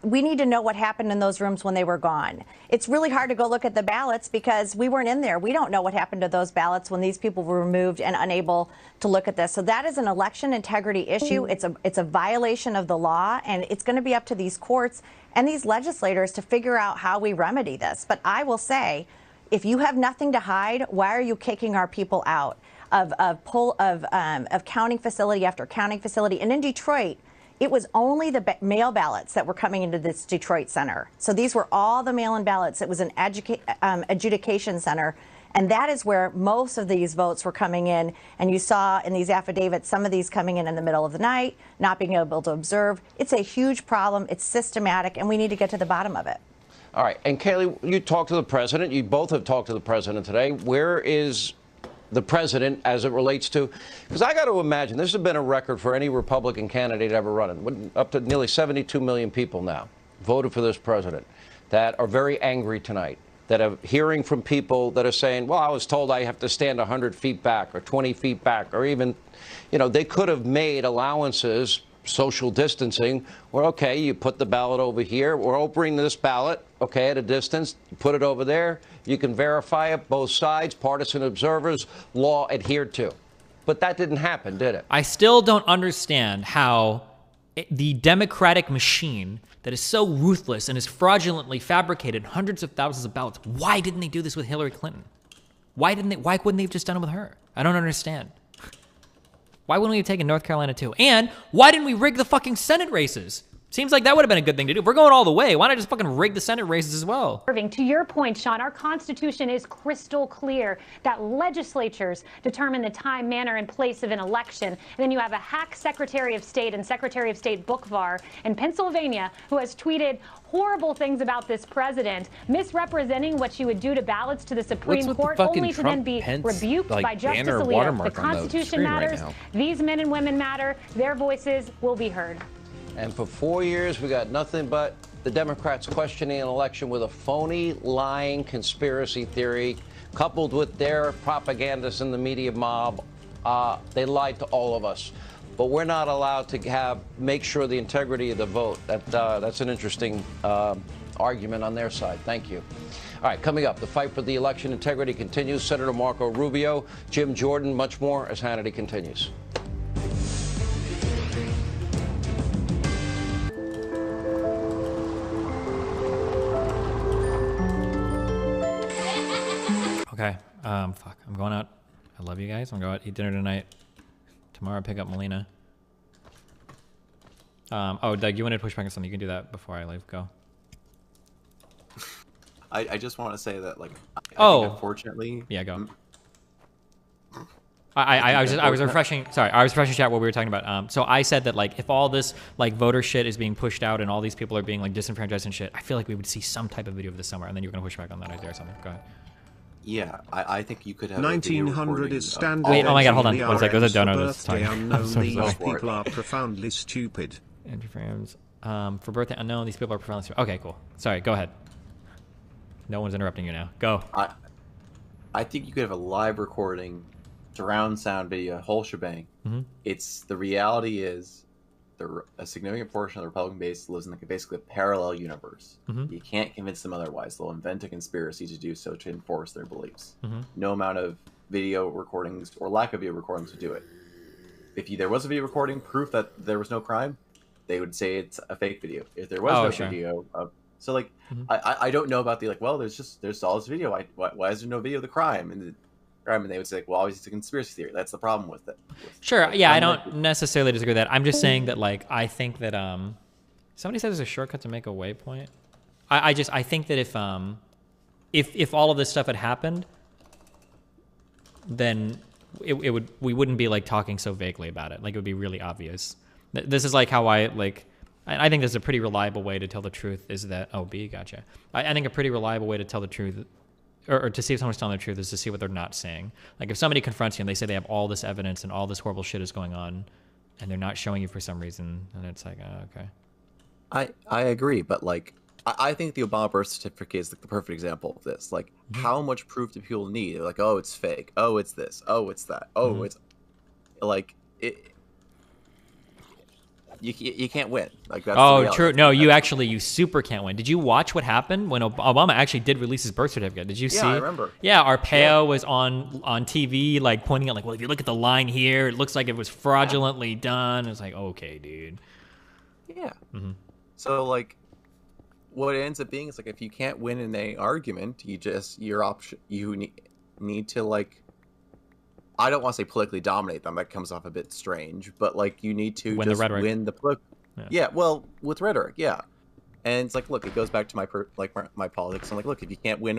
we need to know what happened in those rooms when they were gone. It's really hard to go look at the ballots because we weren't in there. We don't know what happened to those ballots when these people were removed and unable to look at this. So that is an election integrity issue. It's a violation of the law, and it's going to be up to these courts and these legislators to figure out how we remedy this. But I will say, if you have nothing to hide, why are you kicking our people out of counting facility after counting facility? And in Detroit, it was only the mail ballots that were coming into this Detroit center. So these were all the mail-in ballots. It was an adjudication center. And that is where most of these votes were coming in. And you saw in these affidavits, some of these coming in the middle of the night, not being able to observe. It's a huge problem. It's systematic, and we need to get to the bottom of it. All right. And Kaylee, you talked to the president. You both have talked to the president today. Where is the president as it relates to, because I got to imagine this has been a record for any Republican candidate ever running. Up to nearly 72 million people now voted for this president that are very angry tonight, that are hearing from people that are saying, well, I was told I have to stand 100 feet back or 20 feet back, or even, they could have made allowances, social distancing, where, okay, you put the ballot over here, we're opening this ballot, okay, at a distance, put it over there, you can verify it, both sides, partisan observers, law adhered to. But that didn't happen, did it? I still don't understand how the Democratic machine that is so ruthless and has fraudulently fabricated hundreds of thousands of ballots, why didn't they do this with Hillary Clinton? Why couldn't they have just done it with her? I don't understand. Why wouldn't we have taken North Carolina too? And why didn't we rig the fucking Senate races? Seems like that would have been a good thing to do. If we're going all the way, why not just fucking rig the Senate races as well? Irving, to your point, Sean, our Constitution is crystal clear that legislatures determine the time, manner, and place of an election. And then you have a hack Secretary of State and Secretary of State Bookvar in Pennsylvania who has tweeted horrible things about this president, misrepresenting what she would do to ballots to the Supreme Court, only to then be rebuked by Justice Alito. The Constitution matters. These men and women matter. Their voices will be heard. And for 4 years, we got nothing but the Democrats questioning an election with a phony, lying conspiracy theory, coupled with their propagandists in the media mob. They lied to all of us. But we're not allowed to make sure the integrity of the vote. That's an interesting argument on their side. Thank you. All right, coming up, the fight for the election integrity continues. Senator Marco Rubio, Jim Jordan, much more as Hannity continues. Okay, fuck, I'm going out. I love you guys. I'm going to eat dinner tonight. Tomorrow I'll pick up Melina. Oh, Doug, you wanted to push back on something? You can do that before I leave. Go. I just want to say that, like, I think unfortunately... Yeah, go. I was refreshing. Sorry, I was refreshing chat what we were talking about. So I said that, like, if all this like voter shit is being pushed out and all these people are being like disenfranchised and shit, I feel like we would see some type of video of this somewhere. And then you're gonna push back on that idea or something. Go ahead. Yeah, I think you could have. 1900 is standard. Wait, oh my god, hold on. One sec. There's a donut this time. These people are profoundly stupid. Andrew Frames. For birthday unknown, these people are profoundly stupid. Okay, cool. Sorry, go ahead. No one's interrupting you now. Go. I think you could have a live recording, surround sound video, whole shebang. It's the reality is, a significant portion of the Republican base lives in like basically a parallel universe. You can't convince them otherwise. They'll invent a conspiracy to do so to enforce their beliefs. No amount of video recordings or lack of video recordings would do it. If there was a video recording, proof that there was no crime, they would say it's a fake video. If there was video, so like I don't know about the like. Well, there's all this video. Why is there no video of the crime? And they would say, like, well, obviously it's a conspiracy theory. That's the problem with it. Sure, yeah, I don't necessarily disagree with that. I'm just saying that, like, I think that somebody said there's a shortcut to make a waypoint. I think that if all of this stuff had happened, then we wouldn't be like talking so vaguely about it. Like, it would be really obvious. This is like how I think this is a pretty reliable way to tell the truth is that gotcha. I think a pretty reliable way to tell the truth. Or to see if someone's telling the truth is to see what they're not saying. Like if somebody confronts you and they say they have all this evidence and all this horrible shit is going on, and they're not showing you for some reason, and it's like, oh, okay. I agree, but like I think the Obama birth certificate is like the perfect example of this. Like, how much proof do people need? They're like, oh, it's fake. Oh, it's this. Oh, it's that. Oh, it's like it. You can't win. Like that's oh, true. No, you super can't win. Did you watch what happened when Obama actually did release his birth certificate? Did you see? Yeah, I remember. Yeah, Arpaio was on TV, like pointing out, like, well, if you look at the line here, it looks like it was fraudulently done. It's like, okay, dude. Yeah. So like, what it ends up being is like, if you can't win in an argument, you need to like. I don't want to say politically dominate them. That comes off a bit strange, but like you need to win just the rhetoric. win the yeah. Well, with rhetoric, yeah. And it's like, look, it goes back to my politics. I'm like, look, if you can't win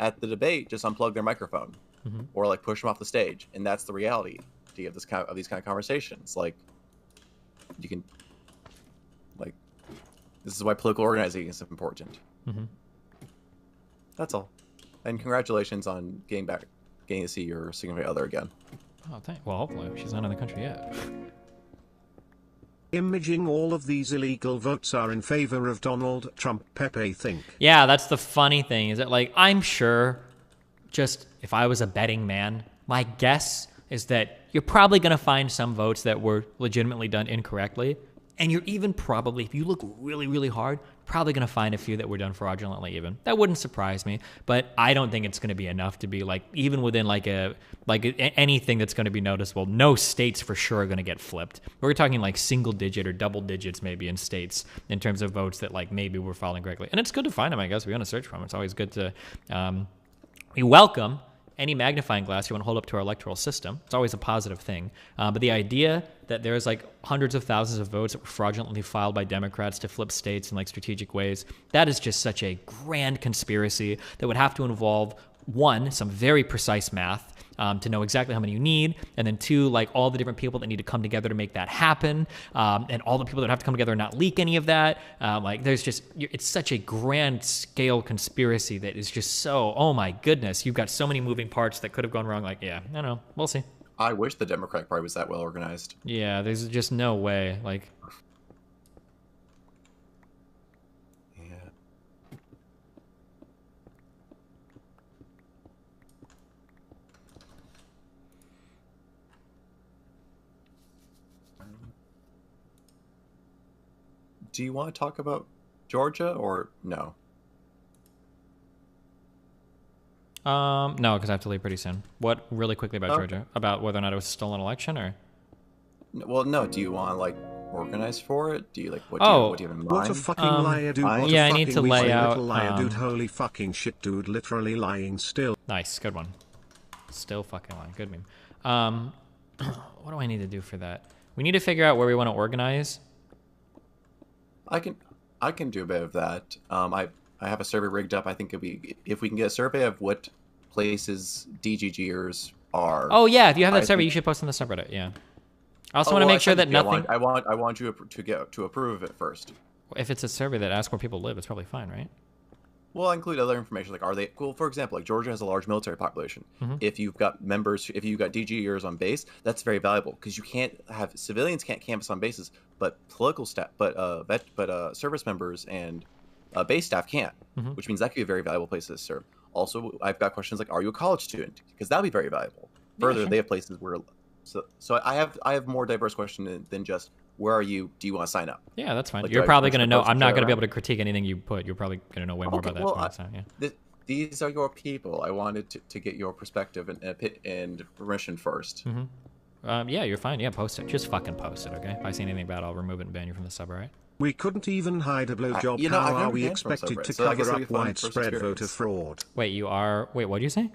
at the debate, just unplug their microphone or like push them off the stage, and that's the reality. Do you have these kind of conversations? Like, you can, like, this is why political organizing is important. That's all. And congratulations on getting to see your significant other again. Oh, well, hopefully. She's not in the country yet. Imaging all of these illegal votes are in favor of Donald Trump, Pepe think. Yeah, that's the funny thing, is that, like, I'm sure, just if I was a betting man, my guess is that you're probably going to find some votes that were legitimately done incorrectly. And you're even probably, if you look really, really hard, probably going to find a few that were done fraudulently even. That wouldn't surprise me, but I don't think it's going to be enough to be like, even within anything that's going to be noticeable, no states for sure are going to get flipped. We're talking like single digit or double digits maybe in states in terms of votes that like maybe were following correctly. And it's good to find them, I guess. We want to search for them. It's always good to, we welcome any magnifying glass you want to hold up to our electoral system. It's always a positive thing. But the idea that there's like hundreds of thousands of votes that were fraudulently filed by Democrats to flip states in like strategic ways, that is just such a grand conspiracy that would have to involve, one, some very precise math to know exactly how many you need, and then two, like all the different people that need to come together to make that happen, and all the people that have to come together and not leak any of that. Like there's just, it's such a grand scale conspiracy that is just so, oh my goodness, you've got so many moving parts that could have gone wrong. Like, yeah, I don't know, we'll see. I wish the Democratic Party was that well organized. Yeah, there's just no way. Like, do you want to talk about Georgia or no? No, because I have to leave pretty soon. What, really quickly about Georgia? About whether or not it was a stolen election, or? Well, no. Do you want to like organize for it? Do you like what? What do you have in mind? What a fucking liar, dude! What yeah, a I need to lay out. Liar, dude! Holy fucking shit, dude! Literally lying still. Nice, good one. Still fucking lying. Good meme. What do I need to do for that? We need to figure out where we want to organize. I can do a bit of that. I have a survey rigged up. I think it'd be, if we can get a survey of what places DGGers are. Oh yeah, if you have that survey, you should post on the subreddit. Yeah. I also want to make sure that nothing. I want you to approve of it first. If it's a survey that asks where people live, it's probably fine, right? Well, I include other information, like are they cool? For example, like Georgia has a large military population. If you've got DGers on base, that's very valuable because you can't have civilians can't canvass on bases, but political staff, but service members and base staff can't, which means that could be a very valuable place to serve. Also, I've got questions like, are you a college student? Because that'd be very valuable. Further, they have places where, so I have more diverse question than just where are you? Do you want to sign up? Yeah, that's fine. Like, you're probably going to know. I'm not going to be able to critique anything you put. You're probably going to know way more about that. Well, so, yeah. These are your people. I wanted to get your perspective and permission first. Yeah, you're fine. Yeah, post it. Just fucking post it, okay? If I see anything bad, I'll remove it and ban you from the subreddit. We couldn't even hide a blowjob. How are we expected to cover up widespread voter fraud? Wait, you are? Wait, what do you say?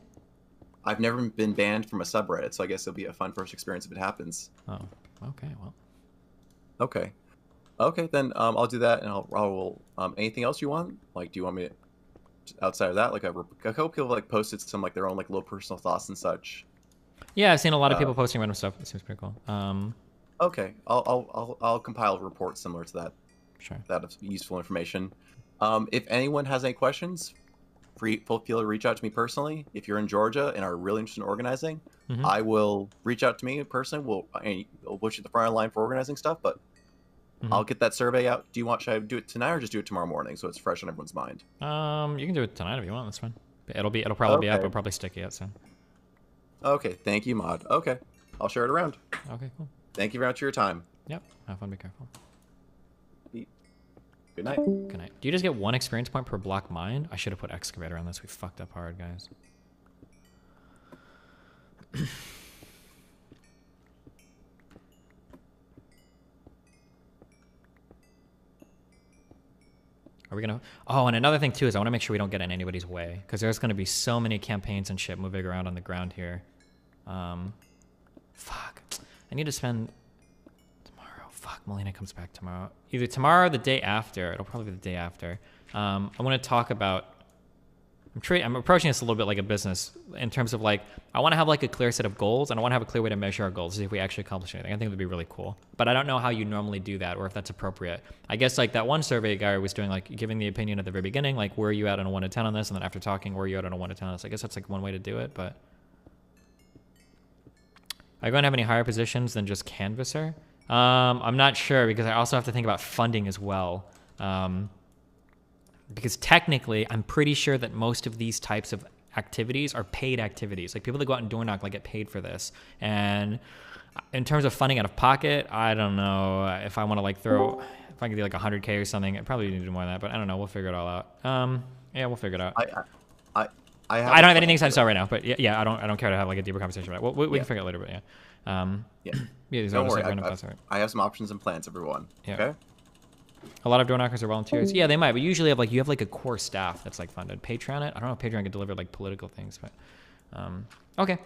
I've never been banned from a subreddit, so I guess it'll be a fun first experience if it happens. Oh, okay, well. Okay, then I'll do that, and I'll anything else you want? Like, do you want me to, outside of that? Like, a couple people like posted some like their own like little personal thoughts and such. Yeah, I've seen a lot of people posting random stuff. It seems pretty cool. Okay, I'll compile a report similar to that. Sure. That is useful information. If anyone has any questions, feel to reach out to me personally. If you're in Georgia and are really interested in organizing, I will reach out to me personally. We'll push you at the front of the line for organizing stuff, but I'll get that survey out. Should I do it tonight or just do it tomorrow morning so it's fresh on everyone's mind? You can do it tonight if you want. That's fine. It'll probably be up. It'll probably stick yet. So. Okay. Thank you, Mod. Okay. I'll share it around. Okay, cool. Thank you very much for your time. Yep. Have fun. Be careful. Good night. Good night. Do you just get 1 experience point per block mined? I should have put excavator on this. We fucked up hard, guys. Are we gonna? Oh, and another thing too is I want to make sure we don't get in anybody's way, because there's gonna be so many campaigns and shit moving around on the ground here. Fuck. I need to spend tomorrow. Fuck. Melina comes back tomorrow. Either tomorrow or the day after. It'll probably be the day after. I want to talk about. I'm approaching this a little bit like a business in terms of like, I want to have like a clear set of goals, and I want to have a clear way to measure our goals, see if we actually accomplish anything. I think it would be really cool. But I don't know how you normally do that or if that's appropriate. I guess like that one survey guy was doing, like giving the opinion at the very beginning, like where are you at on a 1 to 10 on this? And then after talking, where are you at on a 1 to 10 on this? I guess that's like one way to do it, but. Are you going to have any higher positions than just canvasser? I'm not sure, because I also have to think about funding as well. Because technically, I'm pretty sure that most of these types of activities are paid activities. Like people that go out and door knock, like get paid for this. And in terms of funding out of pocket, I don't know if I want to like throw, if I can do like 100K or something. I probably need to do more than that, but I don't know. We'll figure it all out. Yeah, we'll figure it out. I don't have anything to say right now, but yeah, I don't care to have like a deeper conversation about it. We can figure it out later, but yeah. Yeah. Don't worry. I have some options and plans, everyone. Yeah. Okay. A lot of door knockers are volunteers. Yeah, they might, but usually you have like a core staff that's like funded. Patreon it. I don't know if Patreon could deliver like political things, but okay.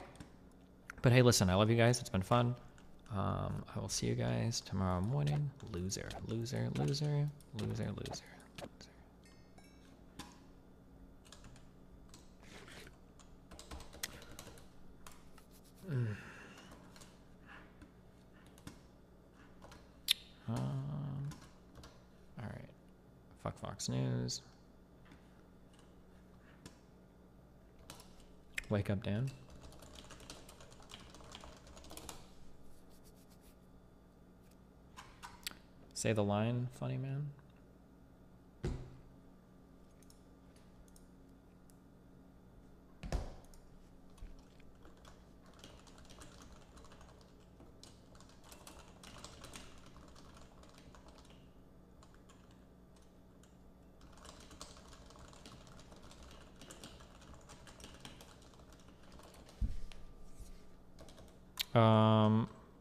But hey, listen, I love you guys. It's been fun. I will see you guys tomorrow morning. Loser. All right. Fuck Fox News. Wake up, Dan. Say the line, funny man.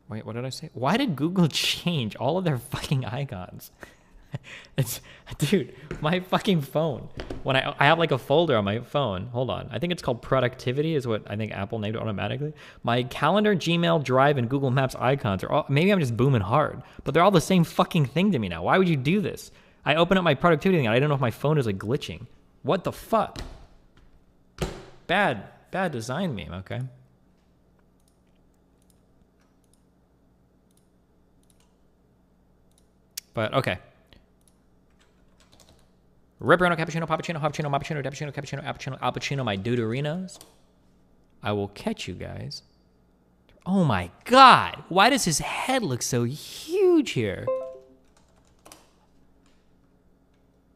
Wait, what did I say? Why did Google change all of their fucking icons? Dude, my fucking phone. When I have like a folder on my phone. Hold on. I think it's called productivity is what I think Apple named it automatically. My calendar, Gmail, Drive, and Google Maps icons are all, maybe I'm just booming hard, but they're all the same fucking thing to me now. Why would you do this? I open up my productivity thing and I don't know if my phone is like glitching. What the fuck? Bad design meme, okay? But okay. Ripperino, cappuccino, pappuccino, hoppuccino, mappuccino, cappuccino, cappuccino, appuccino, appuccino, my duderinos. I will catch you guys. Oh my god! Why does his head look so huge here?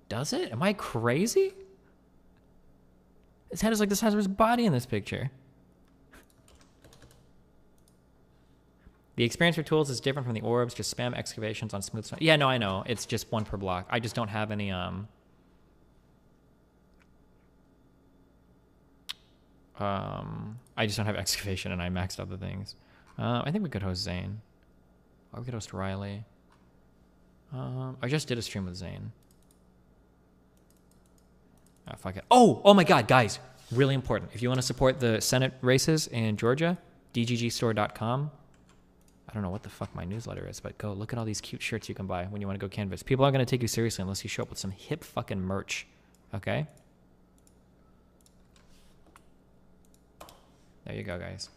Does it? Am I crazy? His head is like the size of his body in this picture. The experience for tools is different from the orbs, just spam excavations on smooth stone. Yeah, no, I know. It's just 1 per block. I just don't have any, I just don't have excavation and I maxed out the things. I think we could host Zane. Or we could host Riley. I just did a stream with Zane. Ah, fuck it. Oh my god, guys. Really important. If you want to support the Senate races in Georgia, dggstore.com. I don't know what the fuck my newsletter is, but go look at all these cute shirts you can buy when you want to go canvas. People aren't going to take you seriously unless you show up with some hip fucking merch. Okay? There you go, guys.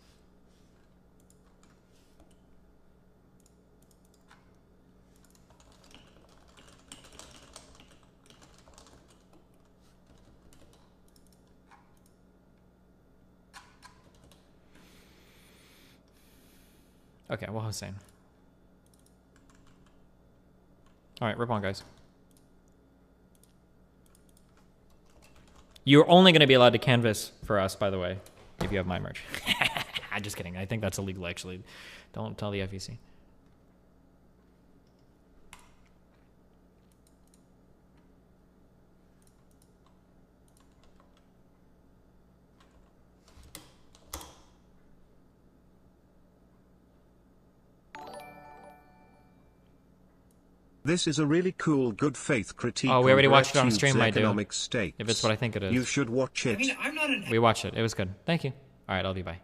Okay, well, Hussein. All right, rip on, guys. You're only going to be allowed to canvas for us, by the way, if you have my merch. I'm just kidding. I think that's illegal, actually. Don't tell the FEC. This is a really cool good faith critique. Oh, we already on watched it on RedTube's stream, I do. economic stakes. If it's what I think it is. You should watch it. We watched it. It was good. Thank you. All right, I'll be bye.